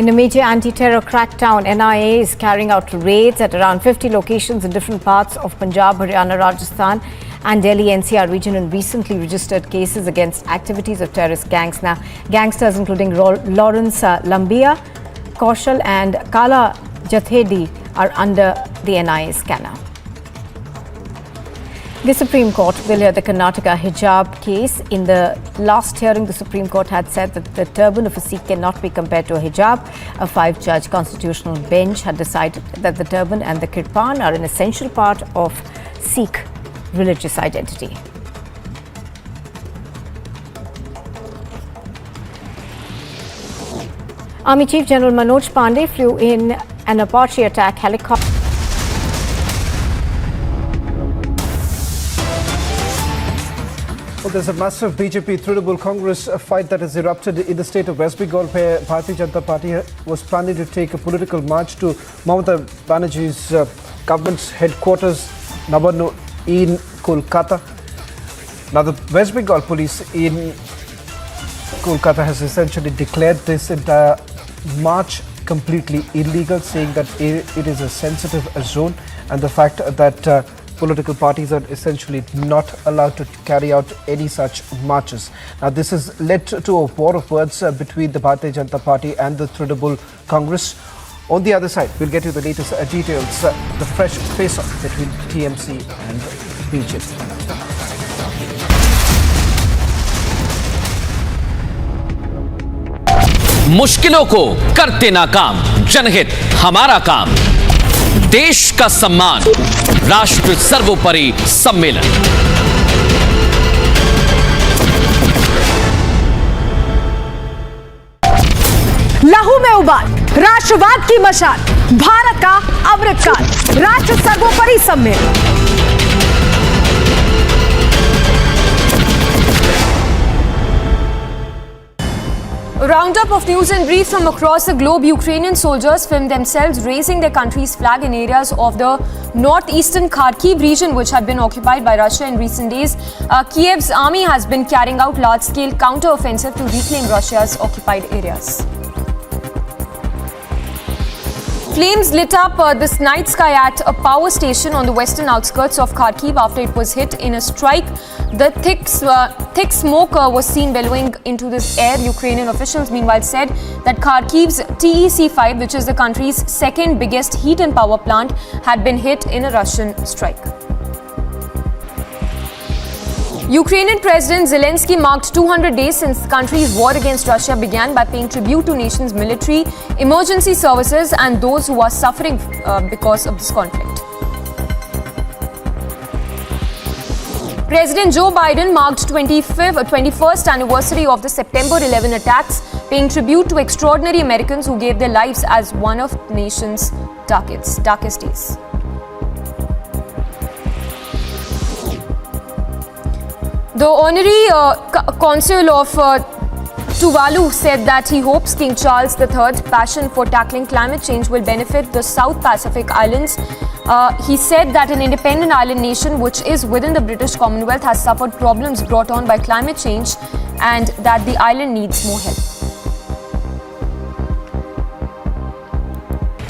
In a major anti-terror crackdown, NIA is carrying out raids at around 50 locations in different parts of Punjab, Haryana, Rajasthan and Delhi NCR region and recently registered cases against activities of terrorist gangs. Now, gangsters including Lawrence Lambia, Kaushal and Kala Jathedi are under the NIA scanner. The Supreme Court will hear the Karnataka hijab case. In the last hearing, the Supreme Court had said that the turban of a Sikh cannot be compared to a hijab. A 5-judge constitutional bench had decided that the turban and the kirpan are an essential part of Sikh religious identity. Army Chief General Manoj Pandey flew in an Apache attack helicopter. Well, there's a massive BJP Trinamool Congress fight that has erupted in the state of West Bengal, where Bharatiya Janata Party was planning to take a political march to Mamata Banerjee's government's headquarters, Nabarno, in Kolkata. Now, the West Bengal police in Kolkata has essentially declared this entire march completely illegal, saying that it is a sensitive zone and the fact that political parties are essentially not allowed to carry out any such marches. Now, this has led to a war of words between the Bharatiya Janata Party and the Trinamool Congress. On the other side, we'll get you the latest details, the fresh face-off between TMC and BJP. मुश्किलों को करते नाकाम, जनहित हमारा काम, देश का सम्मान, राष्ट्र सर्वोपरि सम्मेलन। लहू में उबाल, राष्ट्रवाद की मशाल, भारत का अमृतकाल, राष्ट्र सर्वोपरि सम्मेलन। A roundup of news and brief from across the globe. Ukrainian soldiers filmed themselves raising their country's flag in areas of the northeastern Kharkiv region, which had been occupied by Russia in recent days. Kiev's army has been carrying out large-scale counter-offensive to reclaim Russia's occupied areas. Flames lit up this night sky at a power station on the western outskirts of Kharkiv after it was hit in a strike. The thick smoke was seen billowing into this air. Ukrainian officials meanwhile said that Kharkiv's TEC-5, which is the country's second biggest heat and power plant, had been hit in a Russian strike. Ukrainian President Zelensky marked 200 days since the country's war against Russia began by paying tribute to nation's military, emergency services and those who are suffering because of this conflict. President Joe Biden marked 21st anniversary of the September 11 attacks, paying tribute to extraordinary Americans who gave their lives as one of the nation's darkest days. The Honorary Consul of Tuvalu said that he hopes King Charles III's passion for tackling climate change will benefit the South Pacific Islands. He said that an independent island nation which is within the British Commonwealth has suffered problems brought on by climate change and that the island needs more help.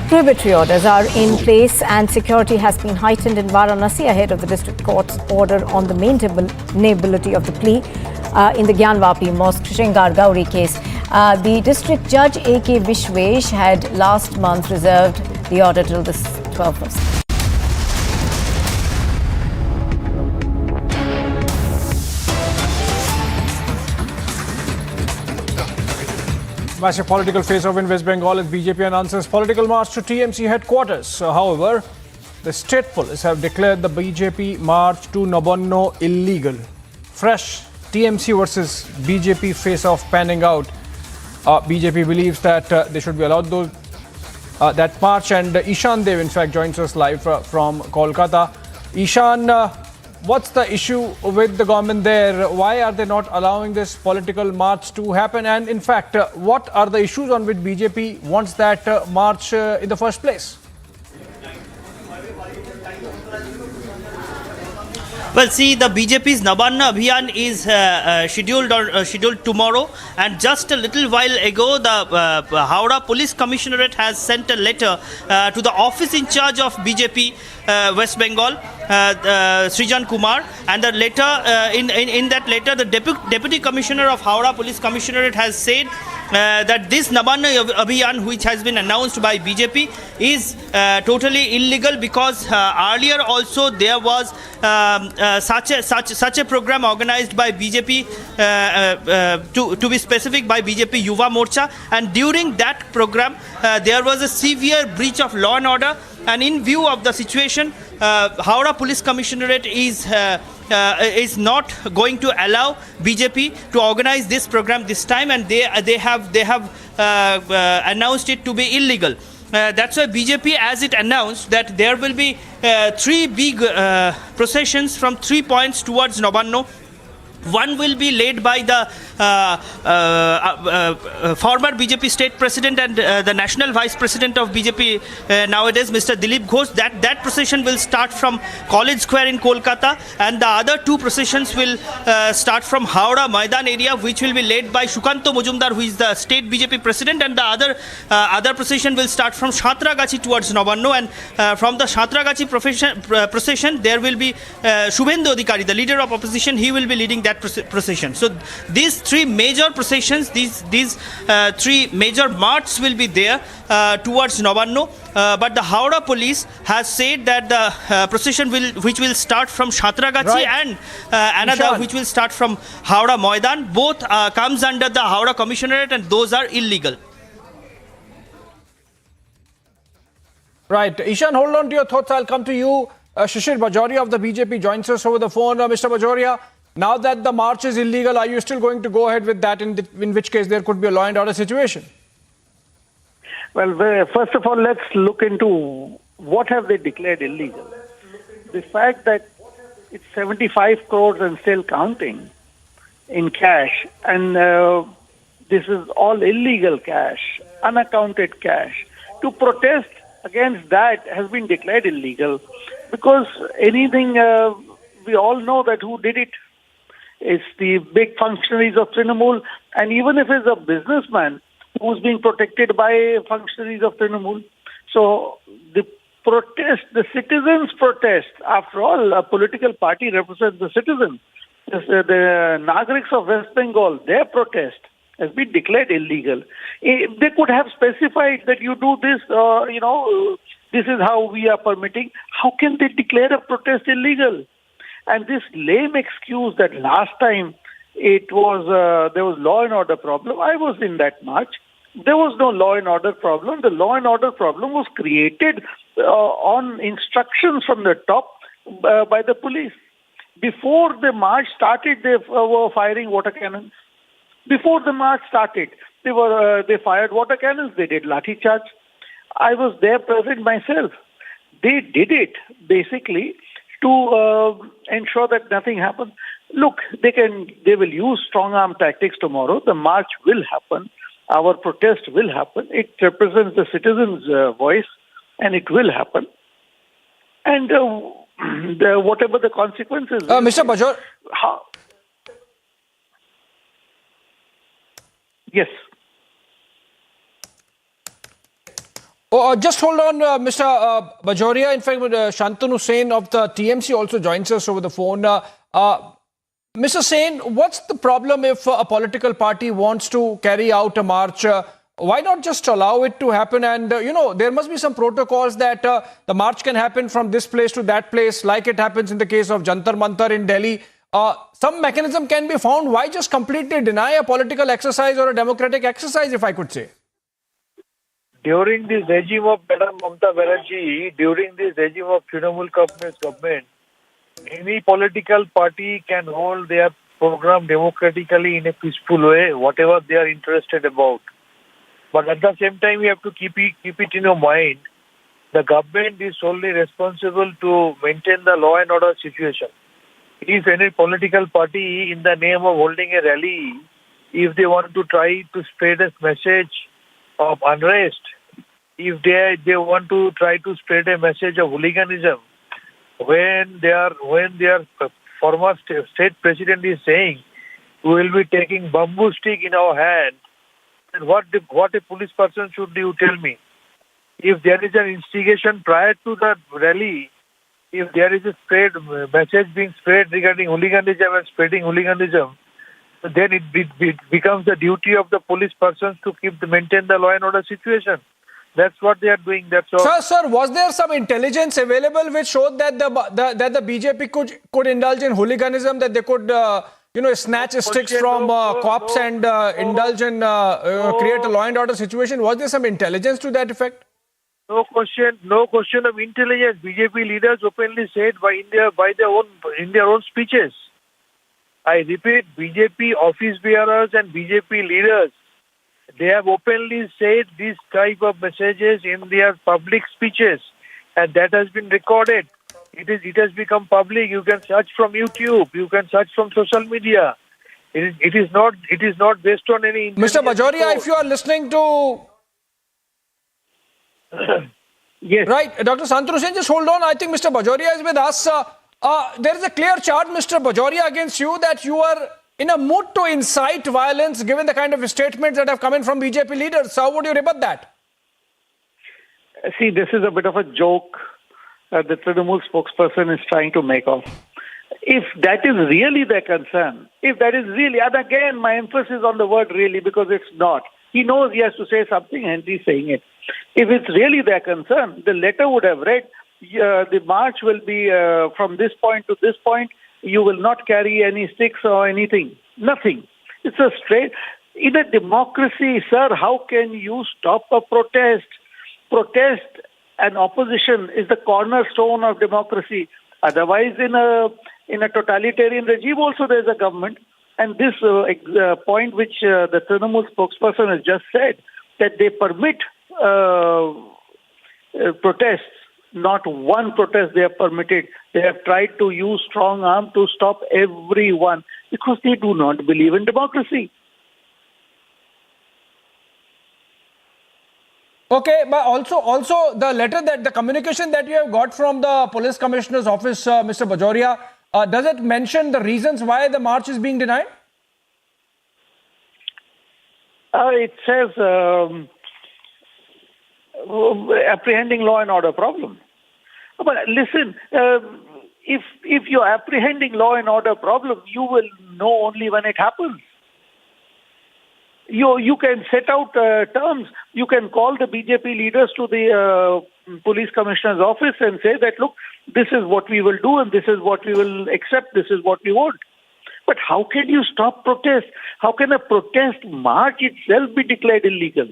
Prohibitory orders are in place and security has been heightened in Varanasi ahead of the district court's order on the maintainability of the plea in the Gyanvapi Mosque Shingar Gauri case. The district judge A.K. Vishwesh had last month reserved the order till this 12th of September. Massive political face-off in West Bengal as BJP announces political march to TMC headquarters. However, the state police have declared the BJP march to Nabanno illegal. Fresh TMC versus BJP face-off panning out. BJP believes that they should be allowed that march, and Ishan Dev in fact joins us live from Kolkata. Ishan, what's the issue with the government there? Why are they not allowing this political march to happen? And in fact, what are the issues on which BJP wants that march in the first place? Well, see, the BJP's Nabanna Abhiyan is scheduled tomorrow, and just a little while ago, the Howrah Police Commissionerate has sent a letter to the office in charge of BJP West Bengal, Srijan Kumar, and the letter in that letter, the Deputy Commissioner of Howrah Police Commissionerate has said that this Nabanna Abhiyan, which has been announced by BJP, is totally illegal because earlier also there was such a program organized by BJP, to be specific, by BJP Yuva Morcha, and during that program there was a severe breach of law and order, and in view of the situation, Howrah Police Commissionerate is not going to allow BJP to organize this program this time, and they have announced it to be illegal. That's why BJP, as it announced, that there will be 3 big processions from 3 points towards Nabanno. One will be led by the former BJP state president and the national vice president of BJP nowadays, Mr. Dilip Ghosh. That procession will start from College Square in Kolkata, and the other 2 processions will start from Howrah Maidan area, which will be led by Shukanto Mujumdar, who is the state BJP president, and the other procession will start from Satragachi towards Nabanno, and from the Satragachi procession there will be Shubhendu Adhikari, the leader of opposition. He will be leading that procession. So these 3 major processions, these 3 major marches will be there towards Nabanno, but the Howrah police has said that the procession which will start from Satragachi, right, and another Ishan, which will start from Howrah Maidan, both comes under the Howrah Commissionerate, and those are illegal. Right. Ishan, hold on to your thoughts. I'll come to you. Shishir Bajoria of the BJP joins us over the phone. Mr. Bajoria, now that the march is illegal, are you still going to go ahead with that, in which case there could be a law and order situation? Well, first of all, let's look into what have they declared illegal. The fact that it's 75 crores and still counting in cash, and this is all illegal cash, unaccounted cash. To protest against that has been declared illegal, because anything, we all know that who did it. It's the big functionaries of Trinamool, and even if it's a businessman who's being protected by functionaries of Trinamool. So the protest, the citizens' protest, after all, a political party represents the citizens. The Inaugurates of West Bengal, their protest has been declared illegal. They could have specified that you do this, this is how we are permitting. How can they declare a protest illegal? And this lame excuse that last time it was there was law and order problem. I was in that march. There was no law and order problem. The law and order problem was created on instructions from the top by the police. Before the march started, they were firing water cannons. Before the march started, they fired water cannons. They did lathi charge. I was there present myself. They did it basically to ensure that nothing happened. Look, they will use strong arm tactics tomorrow. The march will happen. Our protest will happen. It represents the citizens' voice, and it will happen. And whatever the consequences. Mr. Bajor. Yes. Oh, just hold on, Mr. Bajoria. In fact, Shantanu Sen of the TMC also joins us over the phone. Mr. Sen, what's the problem if a political party wants to carry out a march? Why not just allow it to happen? And, there must be some protocols that the march can happen from this place to that place, like it happens in the case of Jantar Mantar in Delhi. Some mechanism can be found. Why just completely deny a political exercise or a democratic exercise, if I could say? During this regime of Madam Mamata Banerjee, during this regime of Trinamool Congress government, any political party can hold their program democratically in a peaceful way, whatever they are interested about. But at the same time, we have to keep it in your mind. The government is solely responsible to maintain the law and order situation. If any political party, in the name of holding a rally, if they want to try to spread a message of unrest, if they want to try to spread a message of hooliganism, when their former state president is saying, we will be taking bamboo stick in our hand, and what a police person should do, tell me? If there is an instigation prior to the rally, if there is a message being spread regarding hooliganism and spreading hooliganism, then it becomes the duty of the police persons to maintain the law and order situation. That's what they are doing. That's all. Sir, was there some intelligence available which showed that the BJP could indulge in hooliganism, that they could snatch sticks from cops and indulge in create a law and order situation? Was there some intelligence to that effect? No question of intelligence. BJP leaders openly said in their own speeches. I repeat, BJP office bearers and BJP leaders, they have openly said this type of messages in their public speeches, and that has been recorded. It has become public. You can search from YouTube. You can search from social media. It is not based on any. Mr. Bajoria, if you are listening to. Yes. Right, Dr. Shantanu Sen, just hold on. I think Mr. Bajoria is with us. There is a clear charge, Mr. Bajoria, against you that you are in a mood to incite violence given the kind of statements that have come in from BJP leaders. How would you rebut that? See, this is a bit of a joke the Trinamool spokesperson is trying to make of. If that is really their concern, and again, my emphasis on the word really, because it's not. He knows he has to say something and he's saying it. If it's really their concern, the letter would have read, the march will be from this point to this point. You will not carry any sticks or anything. Nothing. It's a straight. In a democracy, sir, how can you stop a protest? Protest and opposition is the cornerstone of democracy. Otherwise, in a totalitarian regime also there's a government. And this point which the Trinamool spokesperson has just said, that they permit protests. Not one protest they have permitted. They have tried to use strong arm to stop everyone because they do not believe in democracy. Okay, but also the communication that you have got from the police commissioner's office, Mr. Bajoria, does it mention the reasons why the march is being denied? It says apprehending law and order problem. But listen, if you're apprehending law and order problem, you will know only when it happens. You can set out terms. You can call the BJP leaders to the police commissioner's office and say that, look, this is what we will do and this is what we will accept, this is what we want. But how can you stop protest? How can a protest march itself be declared illegal?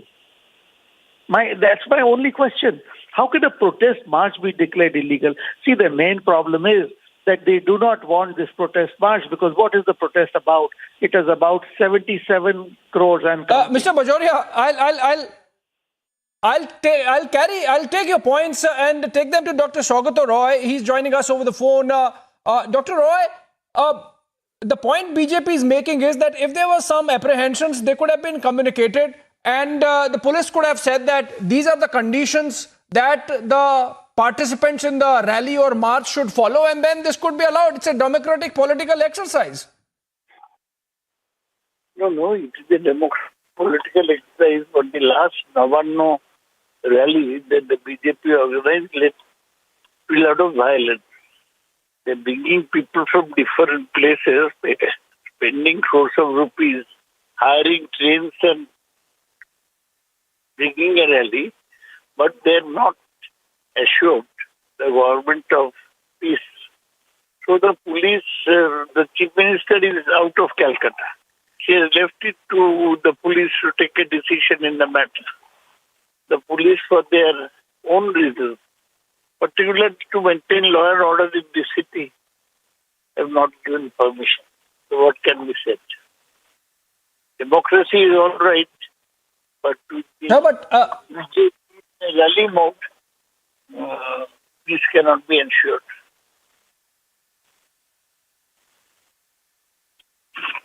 That's my only question. How can a protest march be declared illegal? See, the main problem is that they do not want this protest march, because what is the protest about? It is about 77 crores and Mr. Bajoria, I'll take your points and take them to Dr. Saugata Roy. He's joining us over the phone. Dr. Roy, the point BJP is making is that if there were some apprehensions, they could have been communicated, and the police could have said that these are the conditions that the participants in the rally or march should follow, and then this could be allowed. It's a democratic political exercise. No, it is a democratic political exercise, but the last Navanno rally that the BJP organized led to a lot of violence. They're bringing people from different places, spending crores of rupees, hiring trains and bringing a rally, but they're not assured the government of peace. So the police, the chief minister is out of Calcutta. She has left it to the police to take a decision in the matter. The police, for their own reasons, particularly to maintain law and order in the city, have not given permission. So what can be said? Democracy is all right, but with the rally mode, peace cannot be ensured.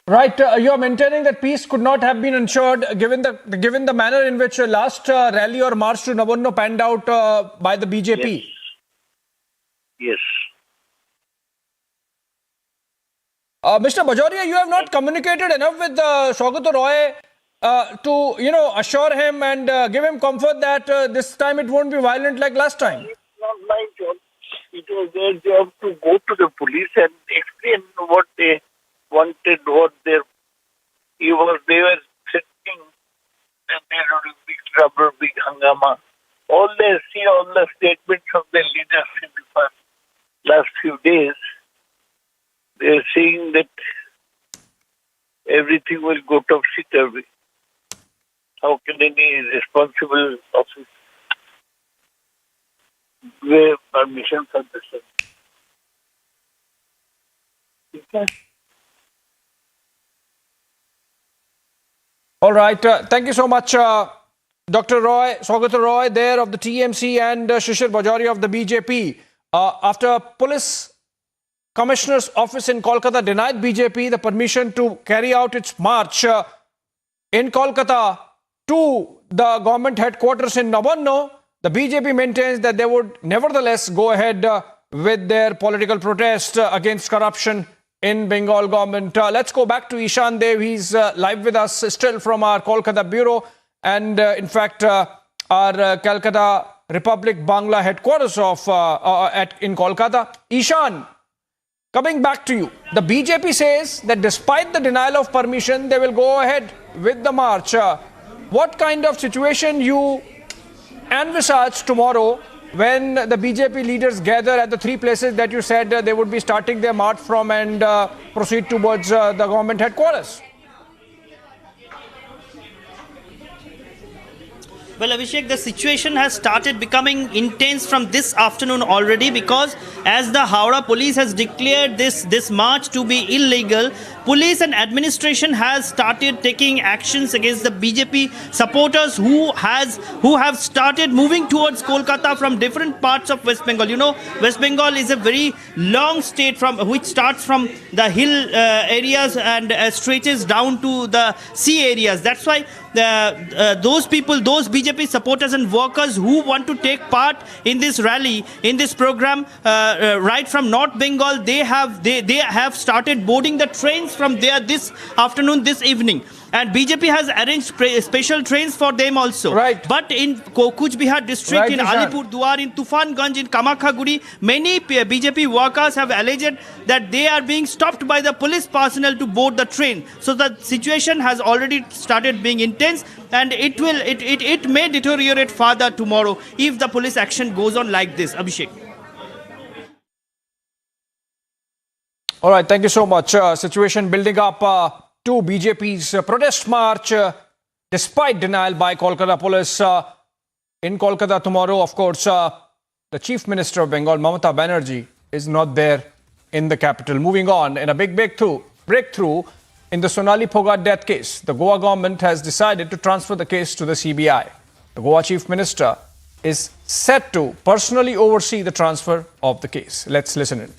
Right, you are maintaining that peace could not have been ensured given the manner in which last rally or march to Navanno panned out by the BJP. Yes. Mr. Bajoria, you have not communicated enough with Saugata Roy to assure him and give him comfort that this time it won't be violent like last time. It's not my job. It was their job to go to the police and explain what they wanted, they were setting, and there would be big trouble, big hangama. All the statements of the leaders in the last few days, they are saying that everything will go topsy-turvy. How can any responsible officer give permission for this? Okay. All right. Thank you so much, Dr. Roy, Saugata Roy there of the TMC and Shishir Bajoria of the BJP. After Police Commissioner's Office in Kolkata denied BJP the permission to carry out its march in Kolkata to the government headquarters in Navanno, the BJP maintains that they would nevertheless go ahead with their political protest against corruption in Bengal government. Let's go back to Ishan Dev. He's live with us still from our Kolkata bureau and in fact our Calcutta Republic Bangla headquarters in Kolkata. Ishan, coming back to you, the BJP says that despite the denial of permission, they will go ahead with the march. What kind of situation you envisage tomorrow when the BJP leaders gather at the three places that you said they would be starting their march from and proceed towards the government headquarters? Well, Abhishek, the situation has started becoming intense from this afternoon already, because as the Howrah police has declared this march to be illegal, police and administration has started taking actions against the BJP supporters who have started moving towards Kolkata from different parts of West Bengal. You know, West Bengal is a very long state which starts from the hill areas and stretches down to the sea areas. That's why those BJP supporters and workers who want to take part in this rally, in this program, right from North Bengal, they have started boarding the trains from there this afternoon, this evening. And BJP has arranged special trains for them also. Right. But in Kuch Bihar district, right, in Alipurduar, in Tufanganj, in Kamakhaguri, many BJP workers have alleged that they are being stopped by the police personnel to board the train. So the situation has already started being intense, and it may deteriorate further tomorrow if the police action goes on like this. Abhishek. All right, thank you so much. Situation building up to BJP's protest march despite denial by Kolkata police. In Kolkata tomorrow, of course, the Chief Minister of Bengal, Mamata Banerjee, is not there in the capital. Moving on, in a big breakthrough in the Sonali Phogat death case, the Goa government has decided to transfer the case to the CBI. The Goa Chief Minister is set to personally oversee the transfer of the case. Let's listen in.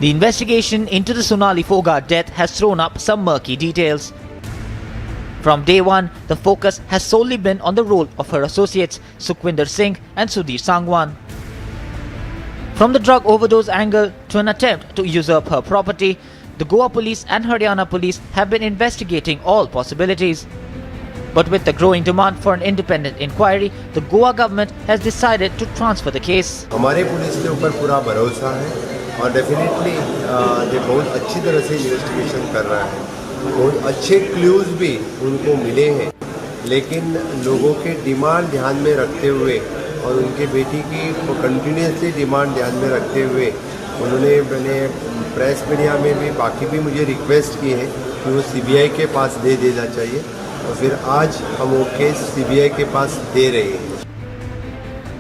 The investigation into the Sonali Phogat death has thrown up some murky details. From day one, the focus has solely been on the role of her associates Sukhwinder Singh and Sudhir Sangwan. From the drug overdose angle to an attempt to usurp her property, the Goa police and Haryana police have been investigating all possibilities. But with the growing demand for an independent inquiry, the Goa government has decided to transfer the case. हमारे police के ऊपर पूरा भरोसा है और definitely ये बहुत अच्छी तरह से इन्वेस्टिगेशन कर रहा है। बहुत अच्छे क्लूज भी उनको मिले हैं, लेकिन लोगों के डिमांड ध्यान में रखते हुए और उनके बेटी की कंटिन्यूसली डिमांड ध्यान में रखते हुए उन्होंने मैंने प्रेस मीडिया में भी बाकी भी मुझे रिक्वेस्ट की है कि वो सीबीआई के पास दे देना चाहिए और फिर आज हम वो केस सीबीआई के पास दे रहे हैं।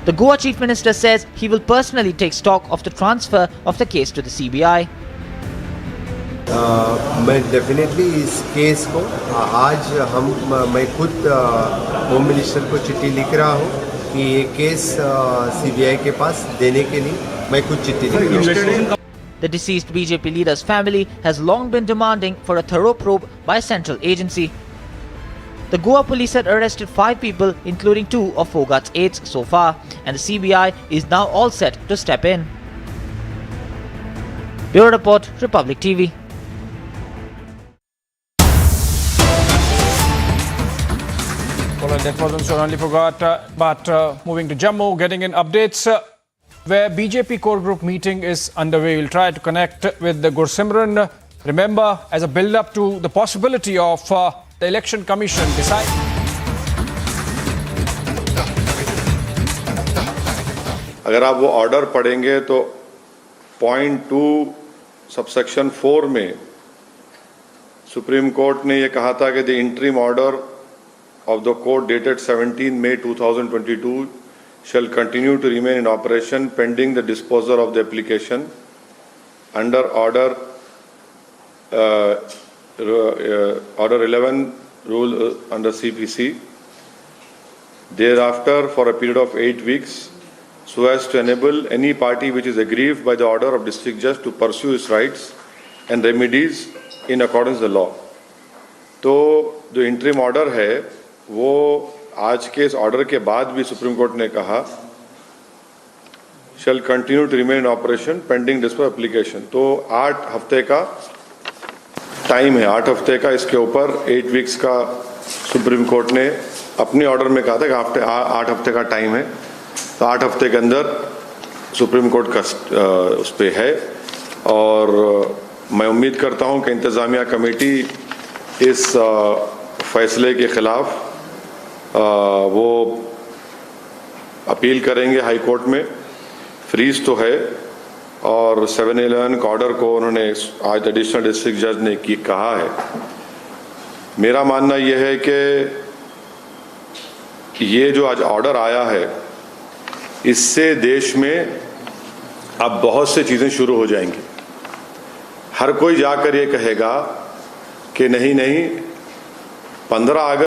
The Goa Chief Minister says he will personally take stock of the transfer of the case to the CBI. मैं डेफिनेटली इस केस को आज मैं खुद होम मिनिस्टर को चिट्ठी लिख रहा हूँ कि ये केस सीबीआई के पास देने के लिए मैं खुद चिट्ठी लिख रहा हूँ। The deceased BJP leader's family has long been demanding for a thorough probe by a central agency. The Goa police had arrested 5 people, including 2 of Phogat's aides so far, and the CBI is now all set to step in. Bureau Report, Republic TV. Well, that wasn't Sonali Phogat, but moving to Jammu, getting in updates where BJP core group meeting is underway. We'll try to connect with the Gursimran. Remember, as a build-up to the possibility of the election commission decide. अगर आप वो order पढ़ेंगे तो point 2 subsection 4 में supreme court ने ये कहा था कि the interim order of the court dated 17 May 2022 shall continue to remain in operation pending the disposal of the application under order 11 rule under CPC. Thereafter, for a period of 8 weeks, so as to enable any party which is aggrieved by the order of district judge to pursue its rights and remedies in accordance with the law. तो जो interim order है वो आज के इस order के बाद भी सुप्रीम कोर्ट ने कहा shall continue to remain in operation pending disposal application. तो 8 हफ्ते का टाइम है, 8 हफ्ते का इसके ऊपर 8 वीक्स का सुप्रीम कोर्ट ने अपने ऑर्डर में कहा था कि 8 हफ्ते का टाइम है। तो 8 हफ्ते के अंदर सुप्रीम कोर्ट का उस पर है और मैं उम्मीद करता हूं कि इंतजामिया कमेटी इस फैसले के खिलाफ वो अपील करेंगे हाई कोर्ट में। फ्रीज तो है और 7-11 का ऑर्डर को उन्होंने आज एडिशनल डिस्ट्रिक्ट जज ने कहा है। मेरा मानना यह है कि ये जो आज ऑर्डर आया है इससे देश में अब बहुत से चीज़ें शुरू हो जाएंगी। हर कोई जाकर ये कहेगा कि नहीं 15 अगस्त